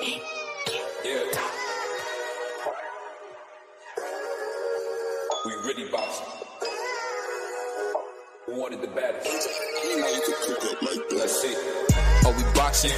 Yeah. We really boxing. Who wanted the baddest? Let's see. Oh, we boxing?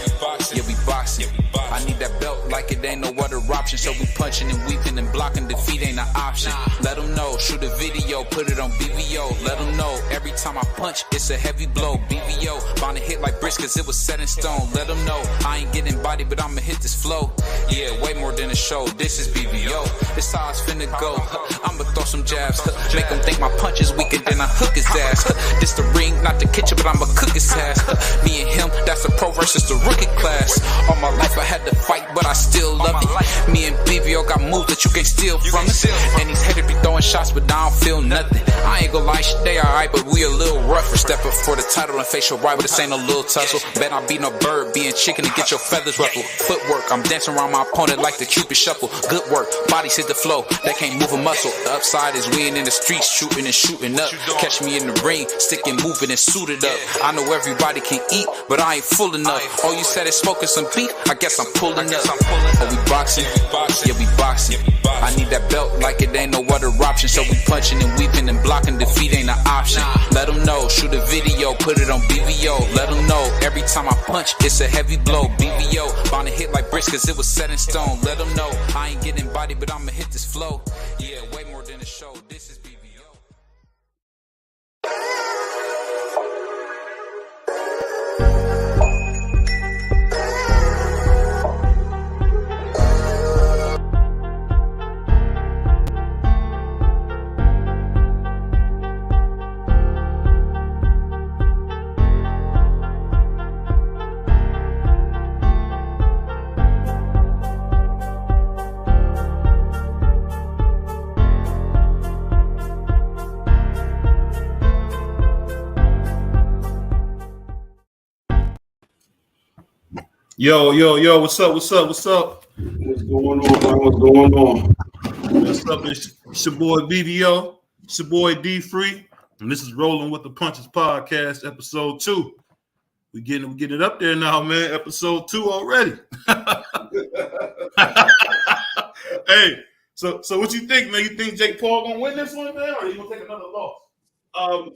Yeah, we boxing. I need that belt like it ain't no other option. So we punching and weaving and blocking. Defeat ain't an option. Let them know. Shoot a video, put it on BVO. Let them know. Every time I punch, it's a heavy blow. BVO. Bound to hit like bricks cause it was set in stone. Let them know. I ain't getting body, but I'ma hit this flow. Yeah, way more than a show. This is BVO. This how it's finna go. I'ma throw some jabs. Make them think my punch is weaker than I hook his ass. This the ring, not the kitchen, but I'ma cook his ass. Me and him, that's the pro versus the rookie class. All my life I had to fight, but I still love it. Me and BVO got moves that you can't steal from us. And these haters be throwing shots, but I don't feel nothing. I ain't gonna lie, shit, they alright, but we a little rougher. Stepping for the title and facial rival, this ain't no little tussle. Bet I be no bird, being chicken to get your feathers ruffled. Footwork, I'm dancing around my opponent like the Cupid shuffle. Good work, bodies hit the flow, they can't move a muscle. The upside is we ain't in the streets, shooting and shooting up. Catch me in the ring, sticking, moving and suited up. I know everybody can eat, but I ain't full enough. Oh, you said it's smoking some beef? I guess I'm pulling up. Oh, we boxing? Yeah, we boxing. I need that belt like it ain't no other option. So we punching and weaving and blocking. Defeat ain't an option. Let them know. Shoot a video, put it on BVO. Let them know. Every time I punch, it's a heavy blow. BVO. Bound to hit like bricks cause it was set in stone. Let them know. I ain't getting body, but I'ma hit this flow. Yeah, way more than a show. This is BVO. Yo, what's up? What's going on, man? What's going on? What's up? It's your boy BVO, it's your boy D Free, and this is Rolling with the Punches Podcast, episode 2. We getting it up there now, man. Episode 2 already. Hey, so what you think, man? You think Jake Paul gonna win this one, man, or you gonna take another loss? I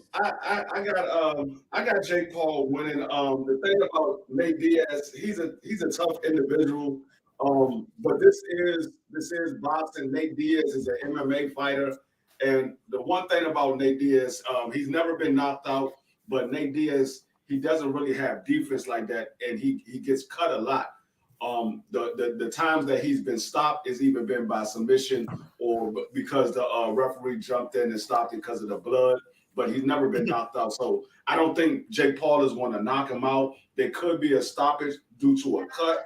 got Jake Paul winning. The thing about Nate Diaz, he's a tough individual. But this is boxing. Nate Diaz is an MMA fighter, and the one thing about Nate Diaz, he's never been knocked out. But Nate Diaz, he doesn't really have defense like that, and he gets cut a lot. The times that he's been stopped has either been by submission or because the referee jumped in and stopped it because of the blood. But he's never been knocked out. So I don't think Jake Paul is going to knock him out. There could be a stoppage due to a cut,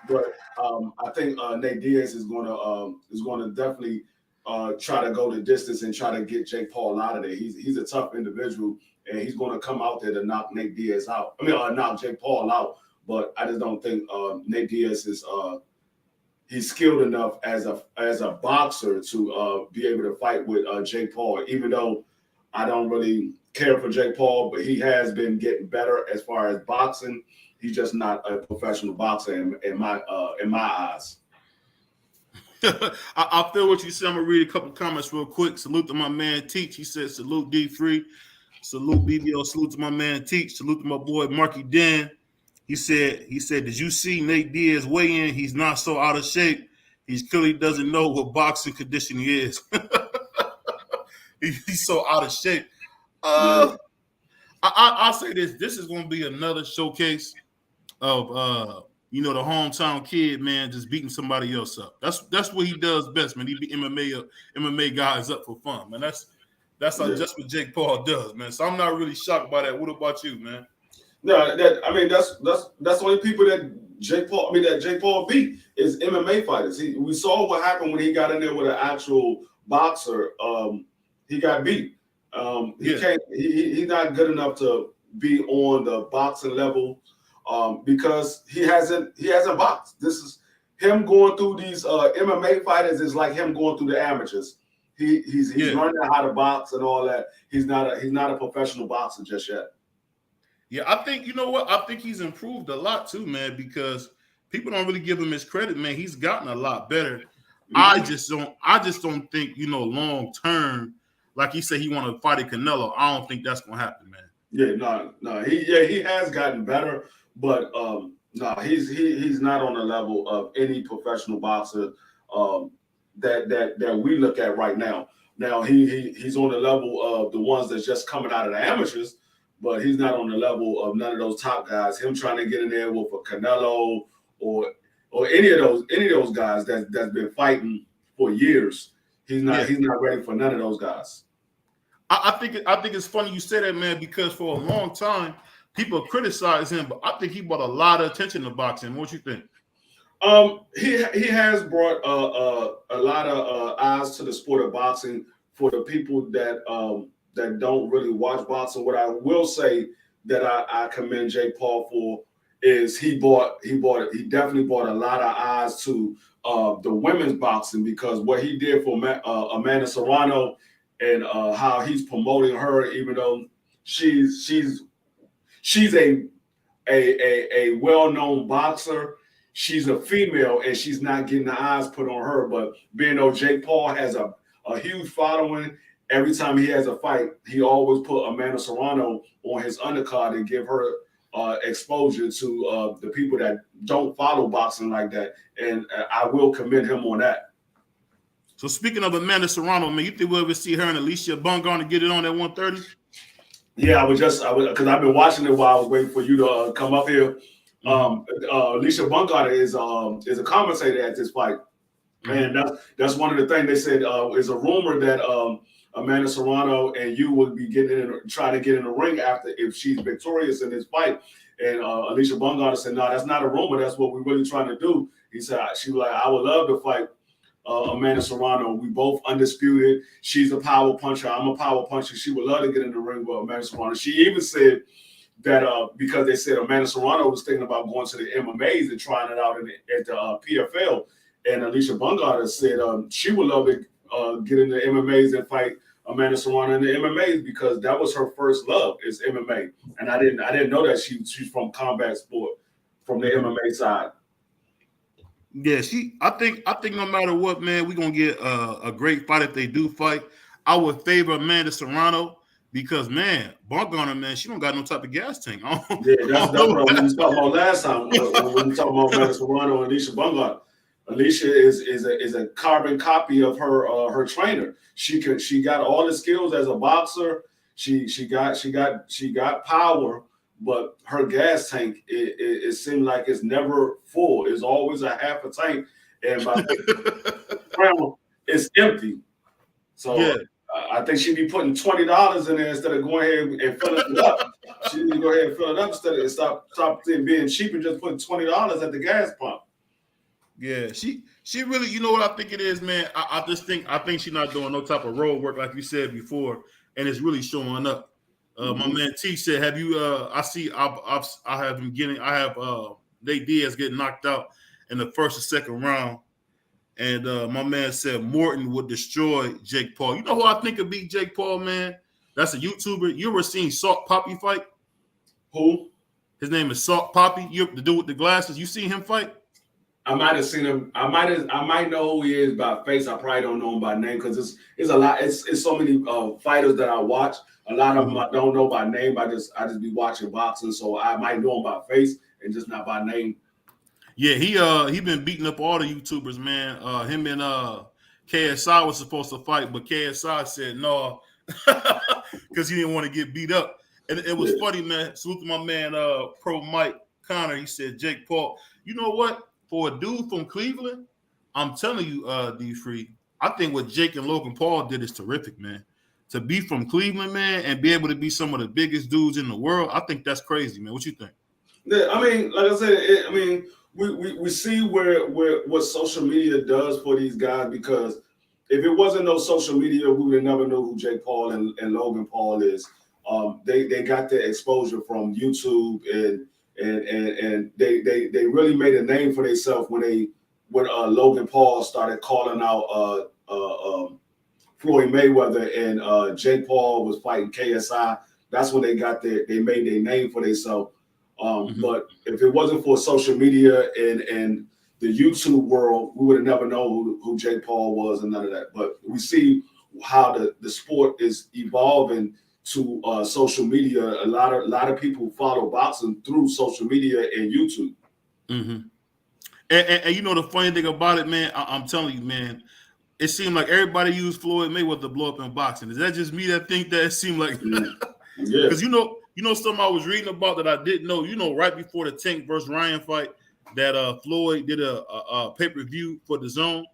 but I think Nate Diaz is going to definitely try to go the distance and try to get Jake Paul out of there. He's a tough individual, and he's going to come out there to knock Nate Diaz out. Knock Jake Paul out. But I just don't think Nate Diaz is he's skilled enough as a boxer to be able to fight with Jake Paul, even though I don't really care for Jake Paul, but he has been getting better as far as boxing. He's just not a professional boxer in my eyes. I feel what you said. I'm gonna read a couple comments real quick. Salute to my man Teach. He said, "Salute D3, salute BBO, salute to my man Teach, salute to my boy Marky Dan." He said, "Did you see Nate Diaz weigh in? He's not so out of shape. He clearly doesn't know what boxing condition he is." He's so out of shape. I'll say this. This is going to be another showcase of, the hometown kid, man, just beating somebody else up. That's what he does best, man. He beat MMA guys up for fun, man. That's just what Jake Paul does, man. So I'm not really shocked by that. What about you, man? No, that's the only people that Jake Paul beat is MMA fighters. We saw what happened when he got in there with an actual boxer. He got beat. He's not good enough to be on the boxing level because he hasn't boxed. This is him going through these MMA fighters is like him going through the amateurs. He's learning how to box and all that. He's not a professional boxer just yet. Yeah, I think, you know what? I think he's improved a lot too, man, because people don't really give him his credit, man. He's gotten a lot better. I just don't think, long term, like he said he want to fight a Canelo. I don't think that's gonna happen, man. No. He has gotten better, but no, he's not on the level of any professional boxer that we look at right now. Now he's on the level of the ones that's just coming out of the amateurs, but he's not on the level of none of those top guys. Him trying to get in there with a Canelo or any of those guys that's been fighting for years. He's not ready for none of those guys. I think it's funny you say that, man, because for a long time people criticize him, but I think he brought a lot of attention to boxing. What you think? He has brought a lot of eyes to the sport of boxing for the people that don't really watch boxing. What I will say that I commend Jake Paul for is he definitely brought a lot of eyes to the women's boxing, because what he did for Amanda Serrano and how he's promoting her, even though she's a well-known boxer. She's a female and she's not getting the eyes put on her. But being though Jake Paul has a huge following, every time he has a fight, he always put Amanda Serrano on his undercard and give her exposure to the people that don't follow boxing like that. And I will commend him on that. So speaking of Amanda Serrano, man, you think we'll ever see her and Alicia Bungard get it on at 130? Yeah, because I've been watching it while I was waiting for you to come up here. Alicia Bungard is a commentator at this fight, and that's one of the things they said is a rumor that Amanda Serrano and you would be trying to get in the ring after if she's victorious in this fight. And Alicia Bungard said, "No, that's not a rumor. That's what we're really trying to do." He said, "She was like, I would love to fight Amanda Serrano. We both undisputed. She's a power puncher. I'm a power puncher. She would love to get in the ring with Amanda Serrano." She even said that because they said Amanda Serrano was thinking about going to the MMAs and trying it out at the PFL, and Alicia Bungard said she would love to get in the MMAs and fight Amanda Serrano in the MMAs, because that was her first love is MMA. And I didn't know that she's from combat sport, from the MMA side. Yeah, I think no matter what, man, we're gonna get a great fight if they do fight. I would favor Amanda Serrano because, man, Bungard, man, she don't got no type of gas tank. That's what we was talking about last time when we talking about Amanda Serrano and Alicia Bungard. Alicia is a carbon copy of her trainer. She got all the skills as a boxer. She got power, but her gas tank it seemed like it's never full. It's always a half a tank, and by it's empty. So yeah. I think she'd be putting $20 in there instead of going ahead and filling it up. She need to go ahead and fill it up instead of stop being cheap and just putting $20 at the gas pump. Yeah, she really, you know what I think it is, man. I think she's not doing no type of road work like you said before, and it's really showing up. My man T said, "Have you? I have Nate Diaz getting knocked out in the first or second round." And my man said Morton would destroy Jake Paul. You know who I think would beat Jake Paul, man? That's a YouTuber. You ever seen Salt Poppy fight? Who? His name is Salt Poppy. The dude with the glasses. You seen him fight? I might have seen him. I might know who he is by face. I probably don't know him by name because it's a lot. It's so many fighters that I watch. A lot of them I don't know by name. I just be watching boxing, so I might know him by face and just not by name. Yeah, he been beating up all the YouTubers, man. Him and KSI was supposed to fight, but KSI said no because he didn't want to get beat up. And it was funny, man. Salute to my man, Pro Mike Connor. He said Jake Paul. You know what? For a dude from Cleveland, I'm telling you, D-Free, I think what Jake and Logan Paul did is terrific, man. To be from Cleveland, man, and be able to be some of the biggest dudes in the world, I think that's crazy, man. What you think? Yeah, I mean, like I said, we see what social media does for these guys, because if it wasn't no social media, we would have never know who Jake Paul and Logan Paul is. They got their exposure from YouTube and they really made a name for themselves when Logan Paul started calling out Floyd Mayweather and Jake Paul was fighting KSI. That's when they made their name for themselves. But if it wasn't for social media and the YouTube world, we would have never known who Jake Paul was and none of that. But we see how the sport is evolving to social media. A lot of people follow boxing through social media and YouTube. And you know the funny thing about it, man, I'm telling you, man, it seemed like everybody used Floyd Mayweather to blow up in boxing. Is that just me that think that? It seemed like Yeah, because you know something I was reading about that I didn't know. You know, right before the Tank versus Ryan fight, that Floyd did a pay-per-view for the Zone,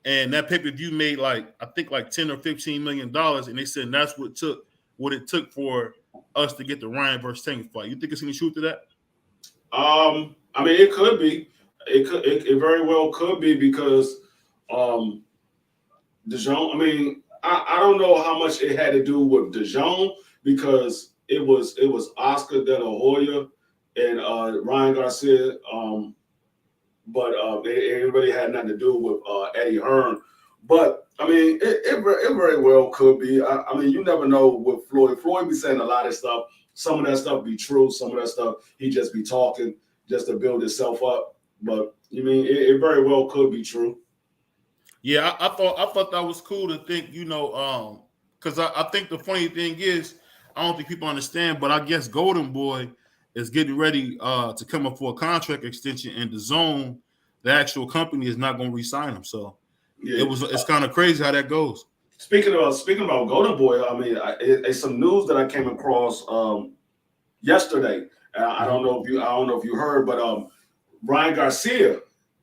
and that pay-per-view made like I think like $10 or $15 million, and they said that's what it took for us to get the Ryan versus Tank fight. You think it's any truth to that? I mean, it could be. It very well could be because DeJong. I mean, I don't know how much it had to do with DeJong because it was Oscar De La Hoya and Ryan Garcia. But it really had nothing to do with Eddie Hearn. But I mean, it very well could be. I mean, you never know with Floyd. Floyd be saying a lot of stuff. Some of that stuff be true. Some of that stuff he just be talking just to build himself up. But you mean it very well could be true. Yeah, I thought that was cool to think, you know, because I think the funny thing is, I don't think people understand, but I guess Golden Boy is getting ready to come up for a contract extension, and the Zone, the actual company, is not going to re-sign him. So Yeah. it's kind of crazy how that goes. Speaking about Golden Boy, I mean, it's some news that I came across yesterday. I don't know if you heard, but Ryan Garcia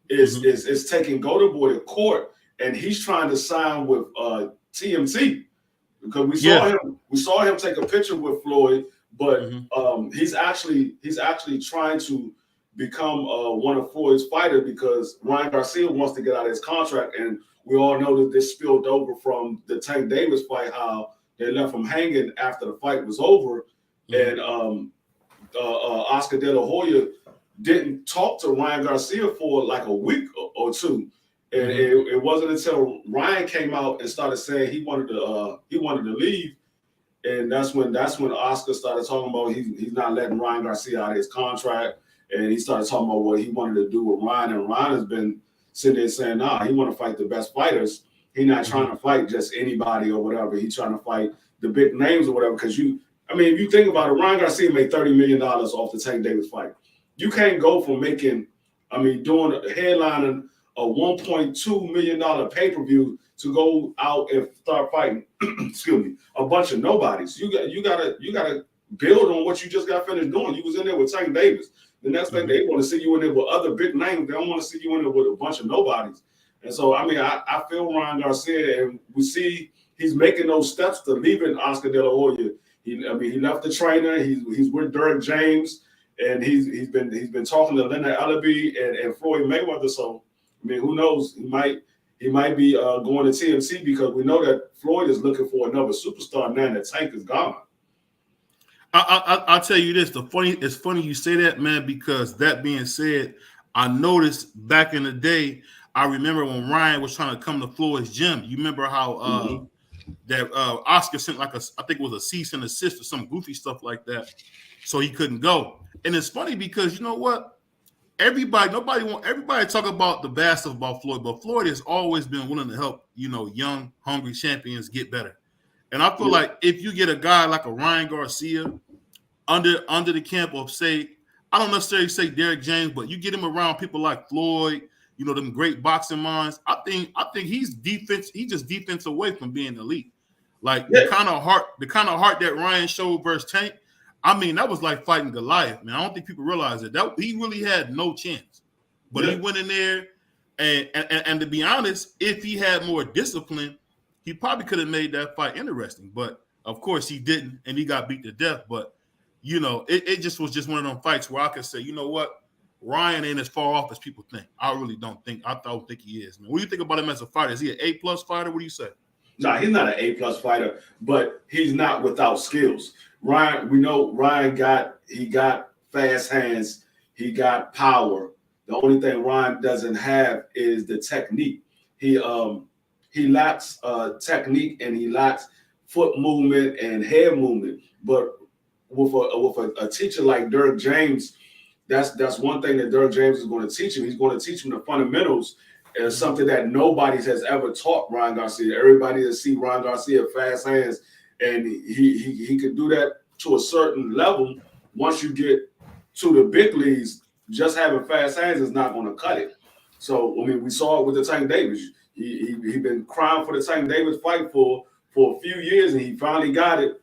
is taking Golden Boy to court, and he's trying to sign with TMT because we saw him take a picture with Floyd, but he's actually trying to become one of Floyd's fighters because Ryan Garcia wants to get out of his contract, and we all know that this spilled over from the Tank Davis fight, how they left him hanging after the fight was over, and Oscar De La Hoya didn't talk to Ryan Garcia for like a week or two, and it wasn't until Ryan came out and started saying he wanted to leave, and that's when Oscar started talking about he's not letting Ryan Garcia out of his contract, and he started talking about what he wanted to do with Ryan, and Ryan has been sitting there saying, nah, he want to fight the best fighters. He's not trying to fight just anybody or whatever. He's trying to fight the big names or whatever. Because if you think about it, Ryan Garcia made $30 million off the Tank Davis fight. You can't go from doing headlining a $1.2 million pay-per-view to go out and start fighting, excuse me, a bunch of nobodies. You gotta build on what you just got finished doing. You was in there with Tank Davis. The next thing they want to see you in there with other big names. They don't want to see you in there with a bunch of nobodies. And so, I mean, I feel Ryan Garcia, and we see he's making those steps to leaving Oscar De La Hoya. He left the trainer. He's with Derek James, and he's been talking to Leonard Ellaby and Floyd Mayweather. So, I mean, who knows? He might be going to TMC because we know that Floyd is looking for another superstar now that Tank is gone. I'll tell you this. It's funny you say that, man, because that being said, I noticed back in the day, I remember when Ryan was trying to come to Floyd's gym. You remember how that Oscar sent I think it was a cease and desist or some goofy stuff like that, so he couldn't go. And it's funny because you know what? Everybody talk about the best stuff about Floyd, but Floyd has always been willing to help, young, hungry champions get better. And I feel like if you get a guy like a Ryan Garcia under the camp of, say, I don't necessarily say Derek James, but you get him around people like Floyd, them great boxing minds. I think he's defense. He just defense away from being elite. Like the kind of heart that Ryan showed versus Tank. I mean, that was like fighting Goliath, man. I don't think people realize it. That he really had no chance, but he went in there, and to be honest, if he had more discipline, he probably could have made that fight interesting. But of course, he didn't, and he got beat to death. But it just was just one of them fights where I could say, you know what, Ryan ain't as far off as people think. I really don't think. I don't think he is, man. What do you think about him as a fighter? Is he an A+ fighter? What do you say? No, he's not an A+ fighter, but he's not without skills. Ryan, we know Ryan got fast hands, he got power. The only thing Ryan doesn't have is the technique. He lacks technique, and he lacks foot movement and head movement. But a teacher like Derek James, that's one thing that Derek James is going to teach him. He's going to teach him the fundamentals, and something that nobody has ever taught Ryan Garcia. Everybody that see Ryan Garcia fast hands, and he could do that to a certain level. Once you get to the big leagues, just having fast hands is not going to cut it. So I mean, we saw it with the Tank Davis. He been crying for the Tank Davis fight for a few years, and he finally got it.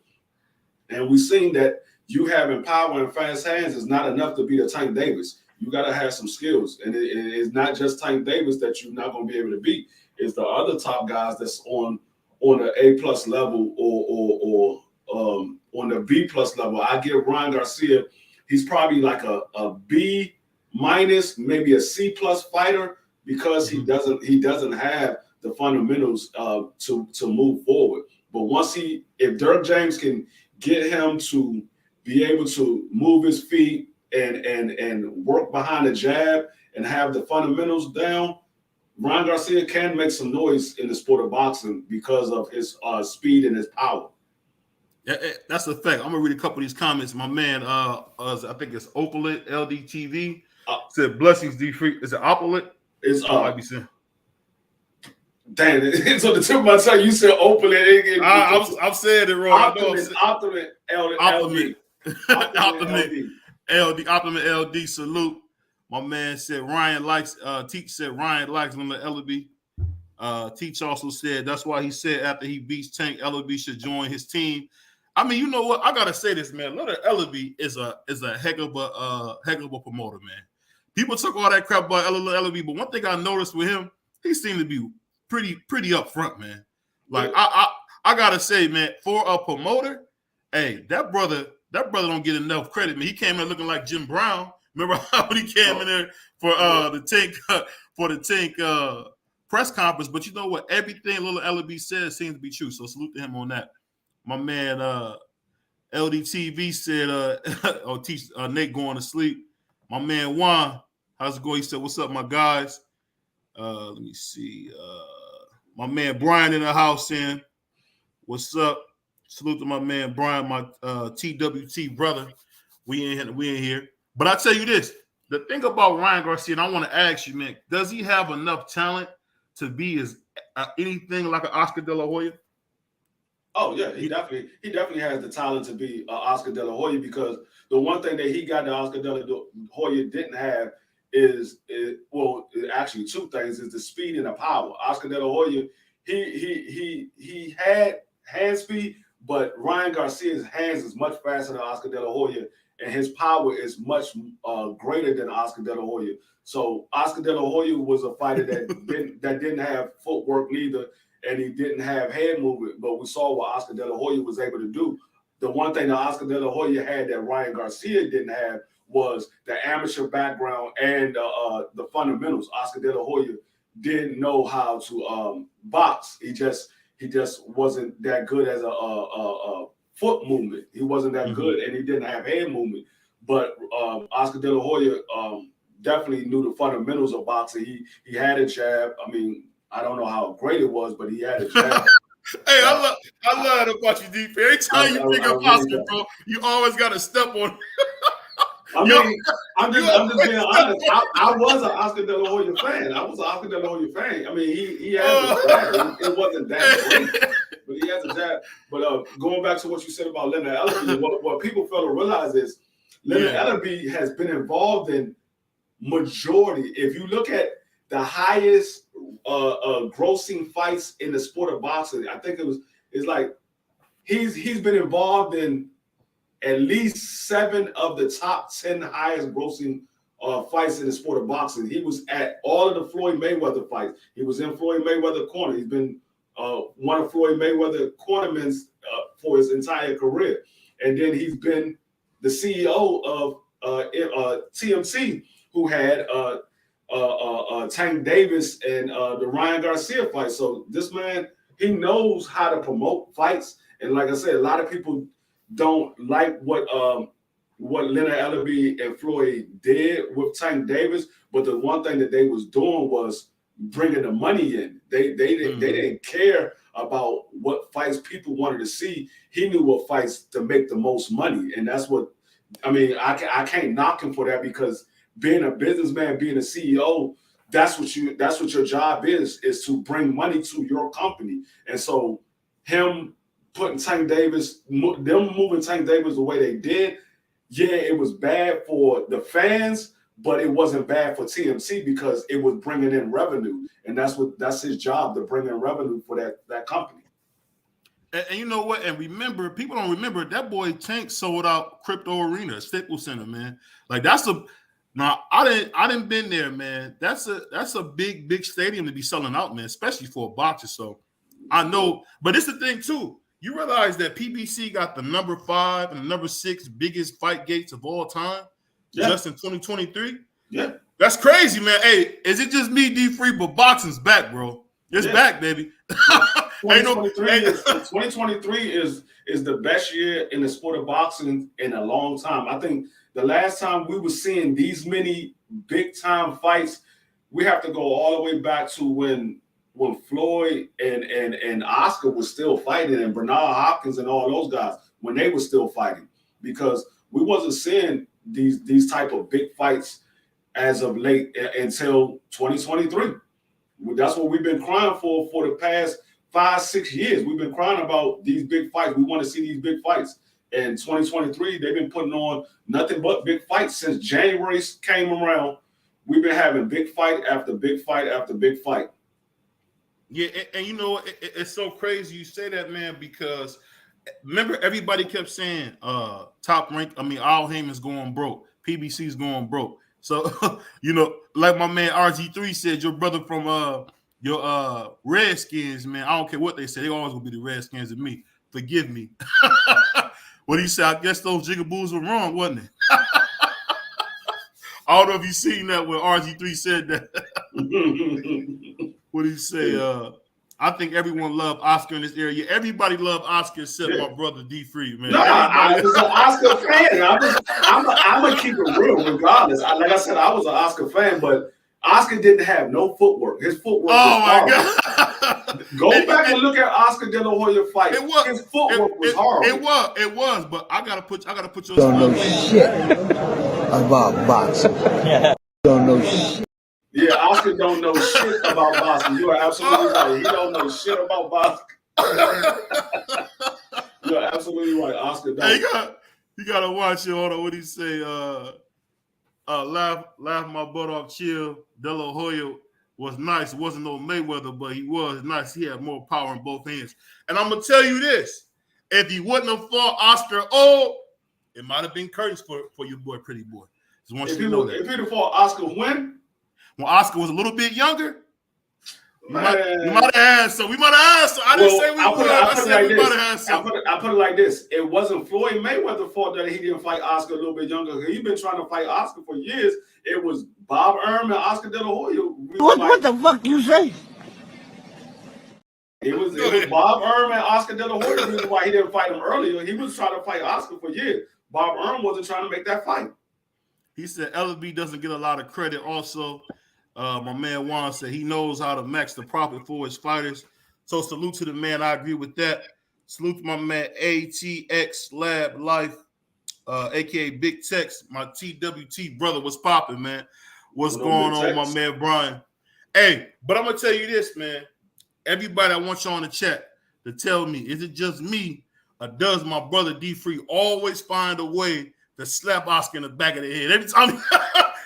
And we've seen that you having power and fast hands is not enough to beat a Tank Davis. You got to have some skills, and it's not just Tank Davis that you're not going to be able to beat. It's the other top guys that's on the A+ level or on the B+ level. I give Ryan Garcia, he's probably like a B-, maybe a C+ fighter, because he doesn't have the fundamentals to move forward. But if Derek James can get him to be able to move his feet and work behind the jab and have the fundamentals down, Ryan Garcia can make some noise in the sport of boxing because of his speed and his power. That's the fact. I'm gonna read a couple of these comments. My man, I think it's Opalit LDTV said blessings D free. Is it Opalit? It's might be saying. Damn, it's on the tip of my tongue. You said Opalit. I'm saying it wrong. Optimate LD. Optimate LD. Salute. My man said Ryan likes. Teach said Ryan likes Leonard Ellaby. Teach also said that's why he said after he beats Tank, Ellaby should join his team. I mean, you know what? I gotta say this, man. Leonard Ellaby is a heck of a promoter, man. People took all that crap about Ellaby, but one thing I noticed with him, he seemed to be pretty upfront, man. Like I gotta say, man, for a promoter, hey, that brother don't get enough credit, man. He came in looking like Jim Brown. Remember how he came in there for the Tank press conference? But you know what? Everything Little Ellaby says seems to be true. So salute to him on that. My man LDTV said, teach Nate going to sleep. My man Juan, how's it going? He said, what's up, my guys? Let me see. My man Brian in the house saying, what's up? Salute to my man Brian, my TWT brother. We in here. But I tell you this, the thing about Ryan Garcia, and I want to ask you, man, does he have enough talent to be anything like an Oscar De La Hoya? Oh yeah, he definitely has the talent to be Oscar De La Hoya, because the one thing that he got that Oscar De La Hoya didn't have is actually two things: is the speed and the power. Oscar De La Hoya, he had hand speed, but Ryan Garcia's hands is much faster than Oscar De La Hoya, and his power is much greater than Oscar De La Hoya. So Oscar De La Hoya was a fighter that didn't have footwork neither, and he didn't have head movement. But we saw what Oscar De La Hoya was able to do. The one thing that Oscar De La Hoya had that Ryan Garcia didn't have was the amateur background and the fundamentals. Oscar De La Hoya didn't know how to box. He just wasn't that good as a foot movement. He wasn't that good, and he didn't have head movement. But Oscar De La Hoya definitely knew the fundamentals of boxing. He had a jab. I mean, I don't know how great it was, but he had a jab. Hey, I love to watch you deep. Every time you pick up Oscar, bro, you always got to step on. I mean, I'm just being honest. I was an Oscar De La Hoya fan. I mean, he has a jab. It wasn't that great, but he has a jab. But going back to what you said about Leonard Ellaby, what people fail to realize is Leonard Ellaby has been involved in majority. If you look at the highest grossing fights in the sport of boxing, I think it's like he's been involved in at least 7 of the top 10 highest grossing fights in the sport of boxing. He was at all of the Floyd Mayweather fights. He was in Floyd Mayweather corner. He's been one of Floyd Mayweather cornermen for his entire career. And then he's been the CEO of TMC, who had Tank Davis and the Ryan Garcia fight. So this man, he knows how to promote fights. And like I said, a lot of people don't like what Leonard Ellaby and Floyd did with Tank Davis, but the one thing that they was doing was bringing the money in. They didn't care about what fights people wanted to see. He knew what fights to make the most money, and that's what I mean. I can't knock him for that because being a businessman, being a CEO, that's what your job is to bring money to your company. And so him putting Tank Davis, them moving Tank Davis the way they did, yeah, it was bad for the fans, but it wasn't bad for TMC because it was bringing in revenue, and that's his job, to bring in revenue for that company. And you know what? And remember, people don't remember that boy Tank sold out Crypto Arena, Staples Center, man. Like now I didn't been there, man. That's a big stadium to be selling out, man, especially for a boxer. So I know, but it's the thing too. You realize that PBC got the number 5 and the number 6 biggest fight gates of all time, just in 2023. Yeah, that's crazy, man. Hey, is it just me, D3? But boxing's back, bro. It's back, baby. 2023 is the best year in the sport of boxing in a long time. I think the last time we were seeing these many big time fights, we have to go all the way back to when Floyd and Oscar was still fighting, and Bernard Hopkins and all those guys when they were still fighting, because we wasn't seeing these type of big fights as of late until 2023. That's what we've been crying for the past 5-6 years. We've been crying about these big fights. We want to see these big fights. And 2023, they've been putting on nothing but big fights since January came around. We've been having big fight after big fight after big fight. Yeah, and you know, it's so crazy you say that, man, because remember everybody kept saying Top Rank, Al Heyman's going broke, PBC's going broke. So, you know, like my man RG3 said, your brother from your Redskins, man, I don't care what they say, they always gonna be the Redskins to me. Forgive me. What he said, I guess those jigaboos were wrong, wasn't it? I don't know if you seen that when RG3 said that. What did he say? I think everyone loved Oscar in this area. Everybody loved Oscar except my brother D3, man. No, I was an Oscar fan. I'm gonna keep it real regardless. Like I said, I was an Oscar fan, but Oscar didn't have no footwork. His footwork was horrible. God. Go back and look at Oscar De La Hoya fight. His footwork was horrible. It was, but I gotta put your don't know shit about boxing. Don't know shit. Yeah, Oscar don't know shit about boxing. You are absolutely right. He don't know shit about boxing. You're absolutely right. Oscar don't. Hey, you gotta watch it. Hold on, what he say? Laugh my butt off, chill. De La Hoya was nice. It wasn't no Mayweather, but he was nice. He had more power in both hands. And I'm gonna tell you this: if he wouldn't have fought Oscar, it might have been curtains for your boy, Pretty Boy. Just want you to know that. If he'd have fought Oscar when Oscar was a little bit younger, we might have had some. We might have had some. I didn't say we would have. I said we might have had some. I put it like this: it wasn't Floyd Mayweather's fault that he didn't fight Oscar a little bit younger. He's been trying to fight Oscar for years. It was Bob Arum and Oscar De La Hoya. What the fuck you say? It was Bob Arum and Oscar De La Hoya. The reason why he didn't fight him earlier. He was trying to fight Oscar for years. Bob Arum wasn't trying to make that fight. He said LB doesn't get a lot of credit. Also, my man Juan said he knows how to max the profit for his fighters. So salute to the man. I agree with that. Salute to my man ATX Lab Life, aka Big Tex. My TWT brother was popping, man. What's going on, my man Brian? Hey, but I'm gonna tell you this, man. Everybody, I want y'all in the chat to tell me, is it just me, or does my brother D3 always find a way to slap Oscar in the back of the head? Every time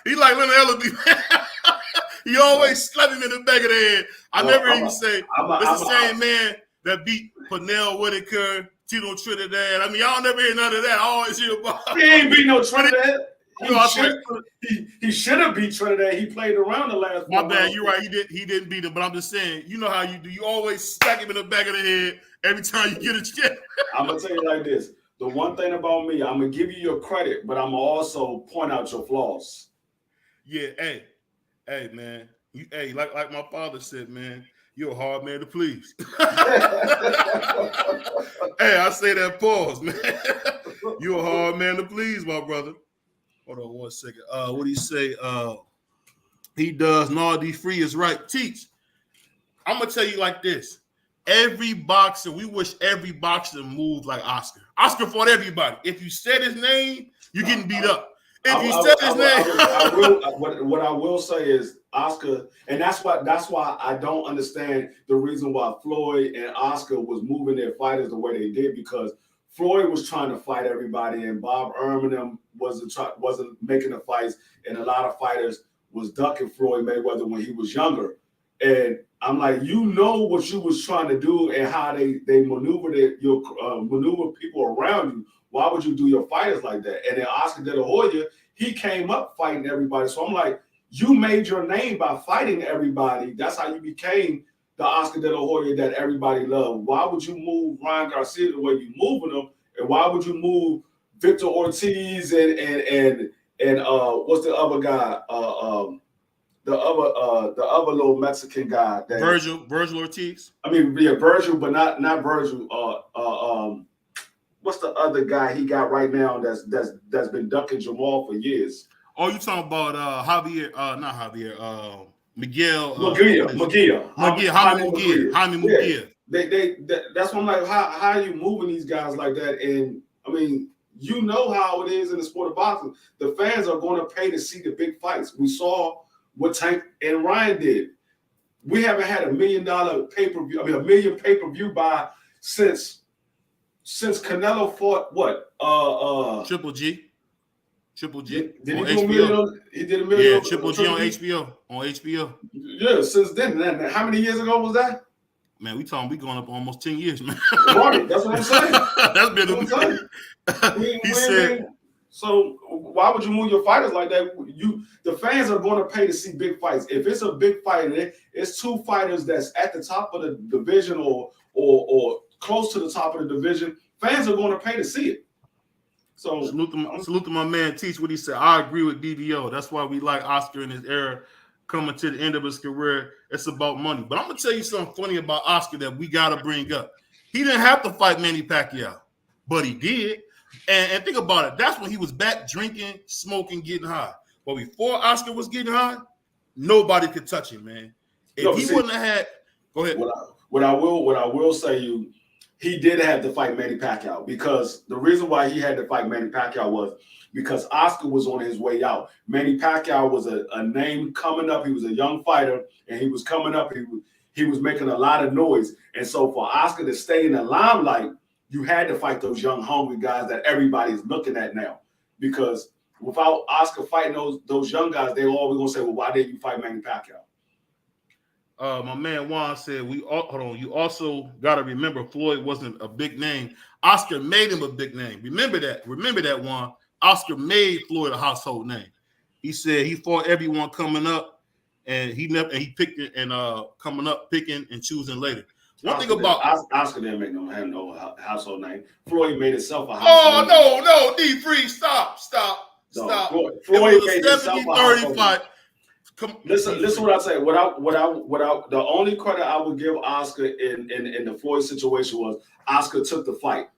he like Leonard Ellaby, he always slap him in the back of the head. I never hear you say, it's the same man that beat Pernell Whitaker, Tito Trinidad. I mean, y'all never hear none of that. I always hear about He ain't beat no Trinidad. He should have beat Trinidad. He played around the last. My bad, you're right. He didn't beat him, but I'm just saying, you know how you do. You always stack him in the back of the head every time you get a chance. I'm gonna tell you like this. The one thing about me, I'm gonna give you your credit, but I'm gonna also point out your flaws. Yeah, hey, man. Like my father said, man, you're a hard man to please. Hey, I say that pause, man. You're a hard man to please, my brother. Hold on 1 second. What do you say? He does. Nardi Free is right. Teach. I'm gonna tell you like this. Every boxer, we wish every boxer moved like Oscar. Oscar fought everybody. If you said his name, you're getting beat up. If you said his name, what I will say is Oscar, and that's why I don't understand the reason why Floyd and Oscar was moving their fighters the way they did, because Floyd was trying to fight everybody, and Bob Erman wasn't making the fights, and a lot of fighters was ducking Floyd Mayweather when he was younger. And I'm like, you know what you was trying to do and how they maneuver maneuver people around you. Why would you do your fighters like that? And then Oscar De La Hoya, he came up fighting everybody. So I'm like, you made your name by fighting everybody. That's how you became the Oscar De La Hoya that everybody loved. Why would you move Ryan Garcia the way you moving him? And why would you move Victor Ortiz and what's the other guy? The other little Mexican guy, Virgil Ortiz. I mean, yeah, Virgil, but not Virgil. What's the other guy he got right now that's been ducking Jamal for years? Oh, you talking about Javier? Not Javier. Miguel. Jaime Mugia. That's why I'm like, how are you moving these guys like that? And I mean, you know how it is in the sport of boxing. The fans are going to pay to see the big fights. We saw what Tank and Ryan did. We haven't had $1 million pay-per-view. I mean, $1 million pay-per-view buy since Canelo fought what? Triple G. Did on he do HBO. He did $1 million. Yeah, Triple G on HBO. On HBO. Yeah, since then. How many years ago was that? Man, we going up almost 10 years, man. Right, that's what I'm saying. That's been a minute. He said. So why would you move your fighters like that? The fans are going to pay to see big fights. If it's a big fight, it's two fighters that's at the top of the division or close to the top of the division. Fans are going to pay to see it. So salute to my man. Teach what he said. I agree with DDO. That's why we like Oscar in his era. Coming to the end of his career, it's about money. But I'm gonna tell you something funny about Oscar that we gotta bring up. He didn't have to fight Manny Pacquiao, but he did. And think about it. That's when he was back drinking, smoking, getting high. But before Oscar was getting high, nobody could touch him, man. If he wouldn't have had, go ahead. What I will say, he did have to fight Manny Pacquiao, because the reason why he had to fight Manny Pacquiao was because Oscar was on his way out. Manny Pacquiao was a name coming up. He was a young fighter, and he was coming up. He was making a lot of noise. And so for Oscar to stay in the limelight, you had to fight those young, hungry guys that everybody's looking at now. Because without Oscar fighting those young guys, they're always going to say, well, why didn't you fight Manny Pacquiao? My man Juan said, hold on. You also got to remember Floyd wasn't a big name. Oscar made him a big name. Remember that, Juan. Oscar made Floyd a household name. He said he fought everyone coming up, and he picked it and coming up, picking and choosing later. One thing about Oscar didn't make no household name. Floyd made himself a household name. Oh, no, D3, stop. Floyd made himself a household fight. Listen what I say. The only credit I would give Oscar in the Floyd situation was Oscar took the fight.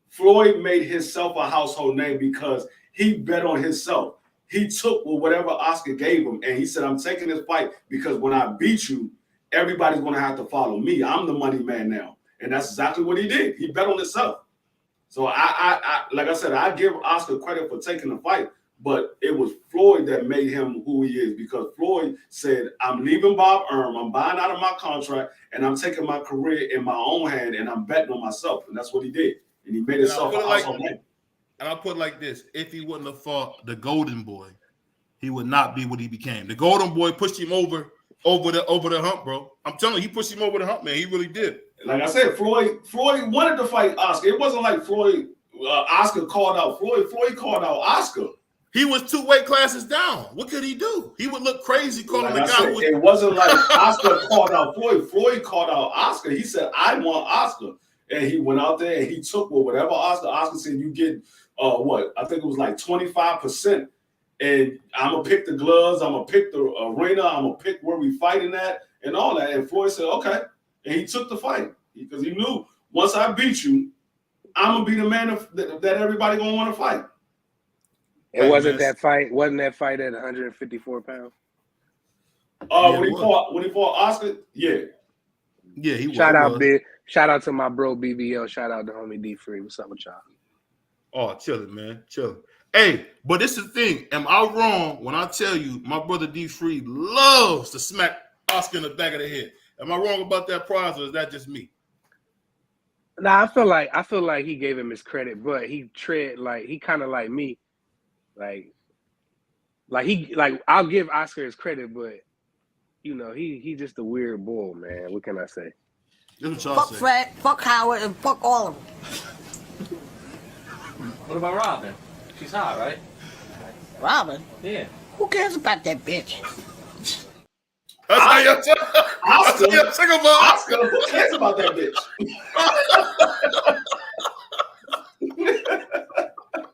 Floyd made himself a household name because he bet on himself. He took whatever Oscar gave him, and he said, I'm taking this fight because when I beat you, everybody's going to have to follow me. I'm the money man now. And that's exactly what he did. He bet on himself. So I like I said, I give Oscar credit for taking the fight, but it was Floyd that made him who he is, because Floyd said, I'm leaving Bob Erm, I'm buying out of my contract, and I'm taking my career in my own hand, and I'm betting on myself. And that's what he did. And he made himself a household name. And I'll put it like this. If he wouldn't have fought the Golden Boy, he would not be what he became. The Golden Boy pushed him over the hump, bro. I'm telling you, he pushed him over the hump, man. He really did. Like I said, Floyd wanted to fight Oscar. It wasn't like Oscar called out Floyd. Floyd called out Oscar. He was 2 weight classes down. What could he do? He would look crazy calling the guy. It wasn't like Oscar called out Floyd. Floyd called out Oscar. He said, I want Oscar. And he went out there and he took whatever Oscar said, you get what? I think it was like 25%. And I'm going to pick the gloves. I'm going to pick the arena. I'm going to pick where we fighting at and all that. And Floyd said, okay. And he took the fight because he knew once I beat you, I'm going to be the man that everybody going to want to fight. It wasn't that fight at 154 pounds? When he fought Oscar, yeah, he was. Shout out to my bro BBL. Shout out to homie D3. What's up with y'all? Oh, chilling, man, chilling. Hey, but this is the thing. Am I wrong when I tell you my brother D3 loves to smack Oscar in the back of the head? Am I wrong about that prize, or is that just me? Nah, I feel like he gave him his credit, but he kind of like me, like I'll give Oscar his credit, but you know he just a weird bull, man. What can I say? Fuck Fred, fuck Howard, and fuck all of them. What about Robin? She's hot, right? Robin? Yeah. Who cares about that bitch? That's how you're talking about Oscar. Who cares about that bitch?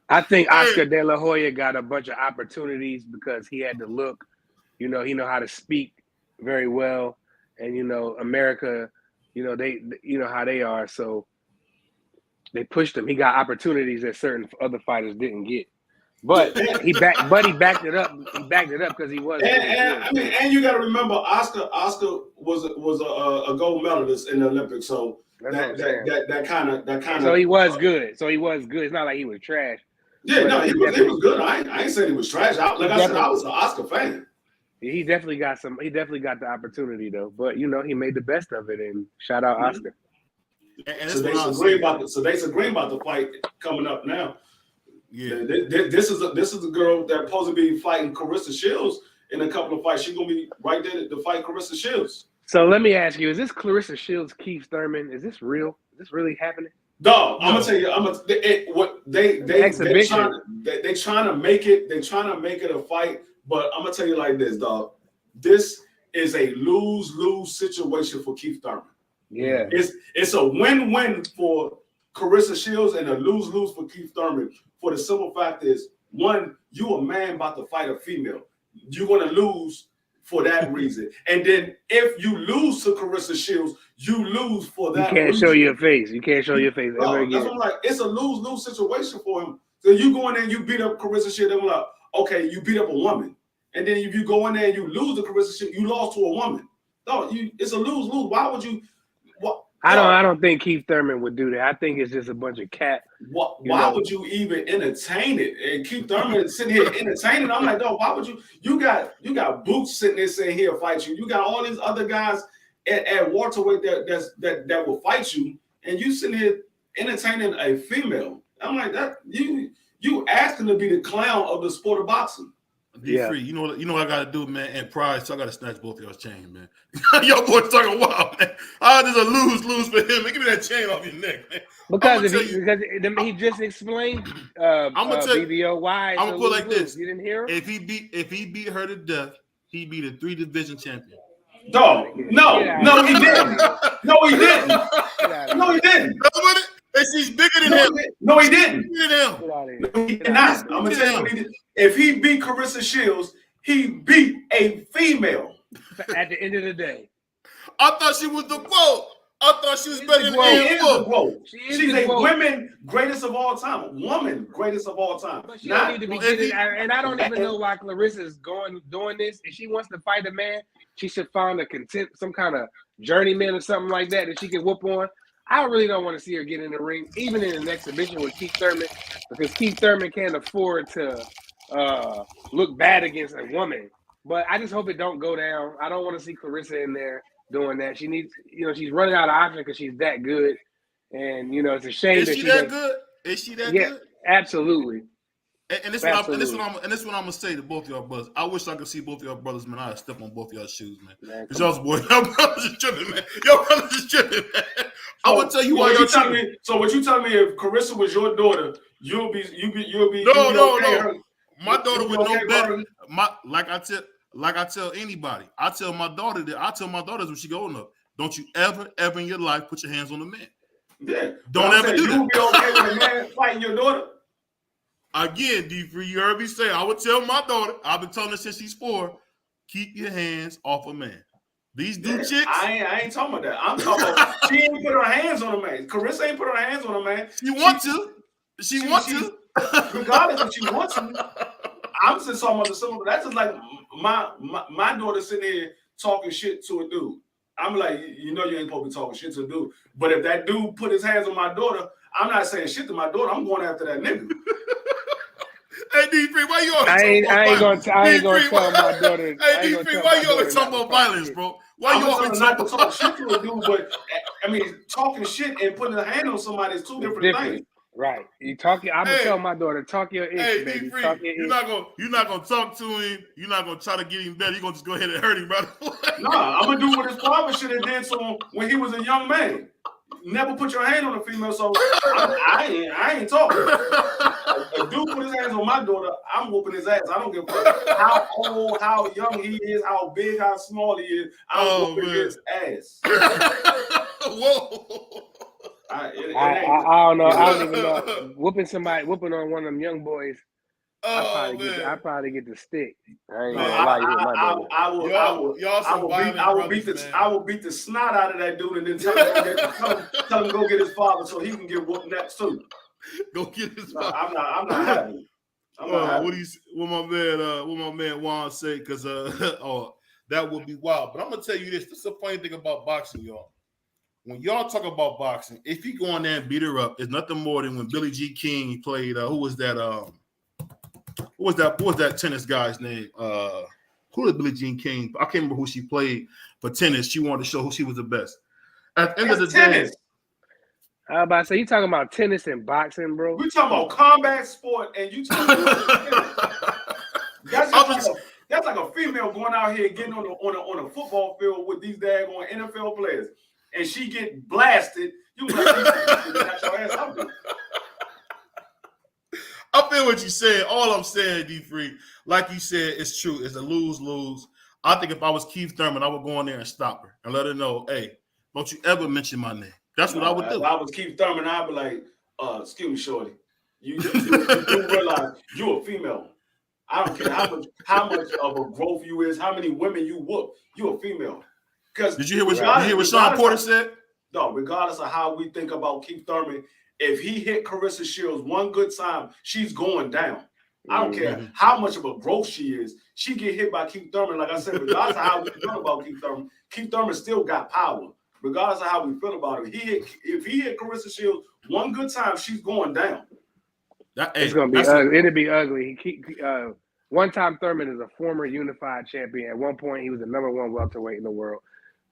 I think Oscar De La Hoya got a bunch of opportunities because he had to look. You know, he know how to speak very well, and you know, America. You know they how they are, so they pushed him. He got opportunities that certain other fighters didn't get. But he backed it up. He backed it up because he was. And you got to remember, Oscar was a gold medalist in the Olympics, so that kind of. So he was good. It's not like he was trash. Yeah, no, he was good. I ain't saying he was trash. I said, I was an Oscar fan. He definitely got the opportunity though. But you know, he made the best of it, and shout out Oscar. And so they agreeing about the fight coming up now. Yeah, this is a girl that's supposed to be fighting Clarissa Shields in a couple of fights. She's gonna be right there to fight Clarissa Shields. So let me ask you: is this Clarissa Shields, Keith Thurman? Is this real? Is this really happening? Dog, I'm gonna tell you. They trying to make it a fight, but I'm gonna tell you like this, dog. This is a lose-lose situation for Keith Thurman. Yeah, it's a win-win for Clarissa Shields and a lose-lose for Keith Thurman. For the simple fact is, one, you a man about to fight a female. You're gonna lose for that reason. And then if you lose to Clarissa Shields, you lose for that. You can't show your face. You can't show your face ever again. That's what I'm like. It's a lose-lose situation for him. So you go in there and you beat up Clarissa Shields, I'm like, okay, you beat up a woman. And then if you go in there and you lose to Clarissa Shields, you lost to a woman. No, it's a lose-lose. Why would you? I don't think Keith Thurman would do that. I think it's just a bunch of cat. Why would you even entertain it? And Keith Thurman sitting here entertaining. I'm like, no, why would you? You got Boots sitting there saying he'll fight you. You got all these other guys at welterweight that will fight you, and you sitting here entertaining a female. I'm like, that you asking to be the clown of the sport of boxing. D3, you know what I gotta do, man, and Pride, so I gotta snatch both of y'all's chains, man. Y'all boys talking wild, man. There's a lose for him. Man, give me that chain off your neck, man. Because he just explained I'm gonna tell BBO why. I'm gonna put it like this. You didn't hear him? If he beat her to death, he'd be the 3-division champion. Dog, no, he didn't. No, he didn't. No, he didn't. And she's bigger than him. No, he didn't. No, he did not. I'm gonna tell you what he did. If he beat Clarissa Shields, he beat a female. At the end of the day, I thought she was the GOAT. I thought she was better than him. She's a woman greatest of all time. Woman greatest of all time. But she don't need to be getting, and I don't even know why Clarissa's doing this. If she wants to fight a man, she should find some kind of journeyman or something like that she can whoop on. I really don't want to see her get in the ring, even in an exhibition with Keith Thurman, because Keith Thurman can't afford to look bad against a woman. But I just hope it don't go down. I don't want to see Clarissa in there doing that. She needs, she's running out of options because she's that good. And, it's a shame Is she that good? Is she that good? Yeah, absolutely. And this what I'm gonna say to both y'all brothers. I wish I could see both y'all brothers, man. I'd step on both y'all shoes, man. Cause y'all brothers is tripping, man. Y'all brothers is tripping, man. I would tell you why y'all tripping. So what you tell me if Clarissa was your daughter, you'll be No. My daughter would know better. Like I tell anybody, I tell my daughters when she growing up, don't you ever in your life put your hands on a man. Yeah. Don't ever do that. You be okay with a man fighting your daughter? Again, D3, you heard me say, I would tell my daughter, I've been telling her since she's 4, keep your hands off a man. These chicks. I ain't talking about that. I'm talking about she ain't put her hands on a man. Clarissa ain't put her hands on a man. She want to. She want to. Regardless if she wants to. I'm just talking about the simple. That's just like my daughter sitting here talking shit to a dude. I'm like, you know, you ain't supposed to be talking shit to a dude. But if that dude put his hands on my daughter, I'm not saying shit to my daughter. I'm going after that nigga. Hey, D3, why you always I ain't gonna tell my daughter. Hey, D3, why you always talking about violence, bro? Why you always not to talk shit to a dude? But I mean, talking shit and putting a hand on somebody is two different things. Right. You talk. I'm gonna tell my daughter, talk your ish, hey, baby. D3, Talk your you're not gonna talk to him. You're not gonna try to get him better. You're gonna just go ahead and hurt him, brother. Nah, I'm gonna do what his father should have did to him when he was a young man. Never put your hand on a female, so I ain't talking. A dude put his hands on my daughter, I'm whooping his ass. I don't give a fuck how old, how young he is, how big, how small he is. I'm whooping his ass. Whoa. I don't know. I don't even know. Whooping on one of them young boys. I probably get the stick. I ain't gonna lie to my daughter. I will beat the snot out of that dude and then tell him to go get his father so he can get whooped next too. Go get his father. I'm not happy. What my man Juan say? Because that would be wild. But I'm gonna tell you this. This is a funny thing about boxing, y'all. When y'all talk about boxing, if you go in there and beat her up, it's nothing more than when Billie Jean King played. Who was that? What was that tennis guy's name? Who is Billie Jean King? I can't remember who she played for tennis. She wanted to show who she was the best. At the end of the day, I was about to say, you talking about tennis and boxing, bro? We talking about combat sport, and you talking about tennis. That's like a female going out here getting on a football field with these daggone NFL players, and she get blasted. You like, got your ass out there. I feel what you said. All I'm saying, D3, like you said, it's true. It's a lose-lose. I think if I was Keith Thurman, I would go in there and stop her and let her know, hey, don't you ever mention my name. That's what I would do. If I was Keith Thurman, I'd be like, excuse me, shorty. You realize you're a female. I don't care how much of a growth you is, how many women you whoop, you're a female. Because did you hear what Sean Porter said? No, regardless of how we think about Keith Thurman, if he hit Carissa Shields one good time, she's going down. I don't care how much of a growth she is. She get hit by Keith Thurman. Like I said, regardless of how we feel about Keith Thurman still got power. Regardless of how we feel about him. If he hit Carissa Shields one good time, she's going down. It's going to be ugly. It'll be ugly. One-time Thurman is a former unified champion. At one point, he was the number one welterweight in the world.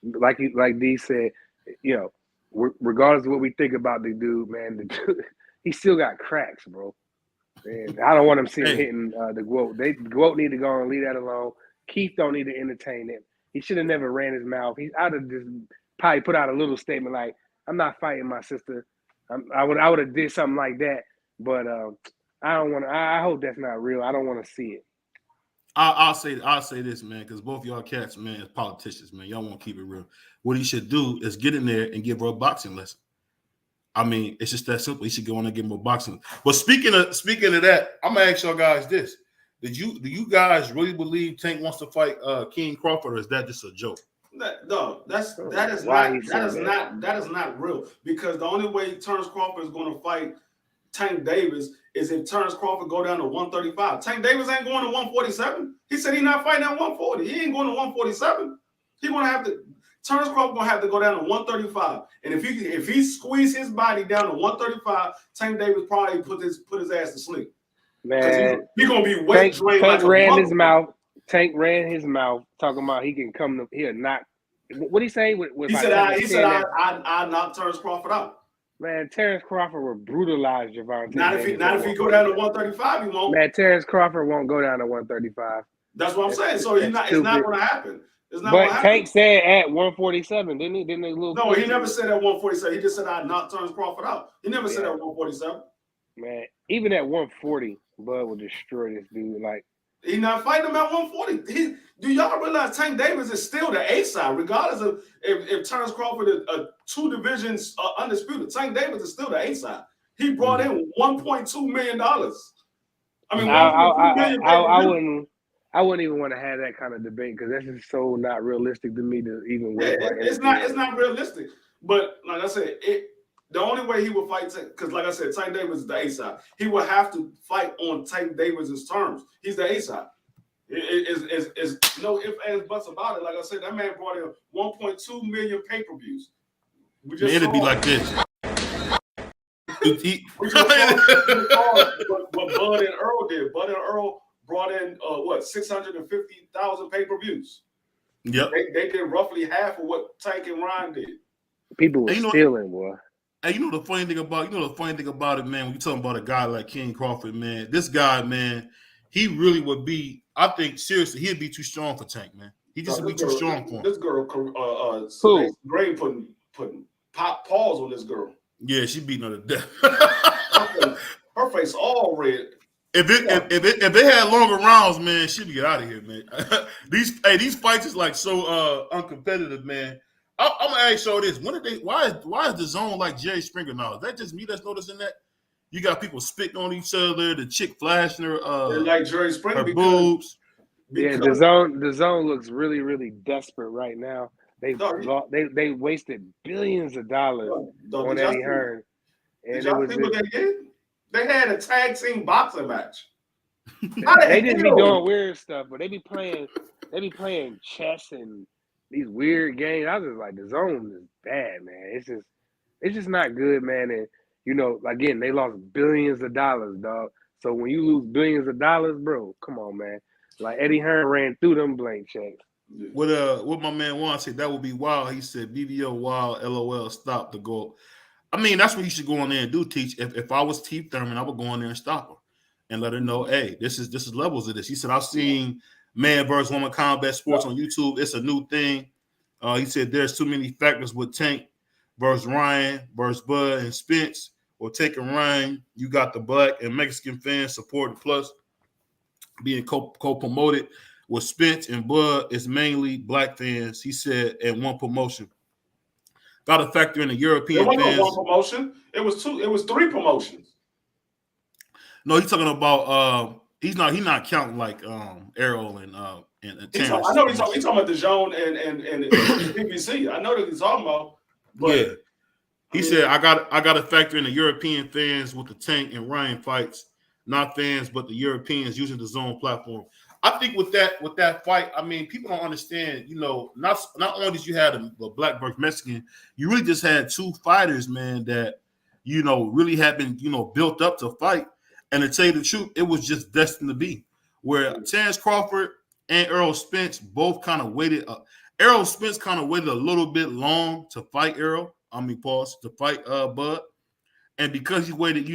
Like D said, you know, regardless of what we think about the dude, man, he still got cracks, bro. And I don't want him seeing hitting the GWOAT. GWOAT need to go and leave that alone. Keith don't need to entertain him. He should have never ran his mouth. I'd have just probably put out a little statement like, "I'm not fighting my sister." I would have did something like that, but I don't want to. I hope that's not real. I don't want to see it. I'll say this, man, because both y'all cats, man, as politicians, man, y'all want to keep it real. What he should do is get in there and give her a boxing lesson. I mean, it's just that simple. He should go in and give him a boxing. But speaking of that, I'm gonna ask y'all guys this: do you guys really believe Tank wants to fight King Crawford, or is that just a joke? No, that is not real. Because the only way Terrence Crawford is going to fight Tank Davis is if Terrence Crawford go down to 135. Tank Davis ain't going to 147. He said he's not fighting at 140. He ain't going to 147. Terrence Crawford gonna have to go down to 135. And if he squeeze his body down to 135, Tank Davis probably put his ass to sleep. Man, he's gonna be weight drained. Tank ran his mouth. Tank ran his mouth talking about he can come to here knock. What he say? He said I knocked Terrence Crawford out. Man, Terrence Crawford will brutalize Javante. Not if he go down to 135, he won't. Man, Terrence Crawford won't go down to 135. That's what I'm saying. So it's not going to happen. But Tank said at 147, didn't he? No, he never said at 147. He just said I knocked Terrence Crawford out. He never said at 147. Man, even at 140, Bud will destroy this dude. Like, he's not fighting him at 140. Do y'all realize Tank Davis is still the A side, regardless of if Terrence Crawford is 2 divisions undisputed. Tank Davis is still the A side. He brought in $1.2 million. I mean, I wouldn't even want to have that kind of debate because that's just so not realistic to me to even. It's not realistic. But like I said, The only way he would fight, because like I said, Tank Davis is the A side. He would have to fight on Tank Davis's terms. He's the A side. Is no ifs, ands, buts about it. Like I said, that man brought in 1.2 million pay-per-views. It'd be like this. What Bud and Earl did. Bud and Earl brought in 650,000 pay-per-views. Yep. They did roughly half of what Tank and Ryan did. People were stealing, boy. Hey, you know the funny thing about it, man, when you're talking about a guy like King Crawford, man, this guy, man, he really would be, I think, seriously, he'd be too strong for Tank, man. He just would be too strong for him. This girl, Gray putting paws on this girl. Yeah, she beating her to death. her face all red. If they had longer rounds, man, she'd get out of here, man. These fights is like so uncompetitive, man. I'm gonna ask you this: why is the zone like Jerry Springer now? Is that just me that's noticing that? You got people spitting on each other, the chick flashing her like Jerry Springer her boobs. Yeah, the zone looks really, really desperate right now. They wasted billions of dollars on Eddie Hearn. Did y'all see what they did? They had a tag team boxing match. They didn't be doing weird stuff, but they be playing chess and these weird games. I was just like, the zone is bad, man. It's just not good, man. And you know, again, they lost billions of dollars, dog. So when you lose billions of dollars, bro, come on, man. Like Eddie Hearn ran through them blank checks. What my man Juan said, that would be wild. He said, BBO wild, LOL, stop the goal. I mean, that's what you should go in there and do, Teach. If I was Teeth Thurman, I would go in there and stop her and let her know, hey, this is levels of this. He said, I've seen man versus woman combat sports on YouTube. It's a new thing. He said there's too many factors with Tank versus Ryan versus Bud and Spence. Or taking Ryan, you got the black and Mexican fans supporting, plus being co-promoted with Spence and Bud is mainly black fans. He said at one promotion. Got to factor in the European fans. It wasn't one promotion. It was two. It was three promotions. No, he's talking about he's not counting like Errol and Terrence. I know he's talking about the Zone and BBC. I know that he's talking about. But yeah. He said, I got to factor in the European fans with the Tank and Ryan fights, not fans, but the Europeans using the Zone platform. I think with that fight, I mean, people don't understand, you know, not only did you have a black versus Mexican, you really just had two fighters, man, that, you know, really had been, you know, built up to fight. And to tell you the truth, it was just destined to be. Where Terrence Crawford and Errol Spence both kind of waited. Errol Spence kind of waited a little bit long to fight to fight Bud. And because he waited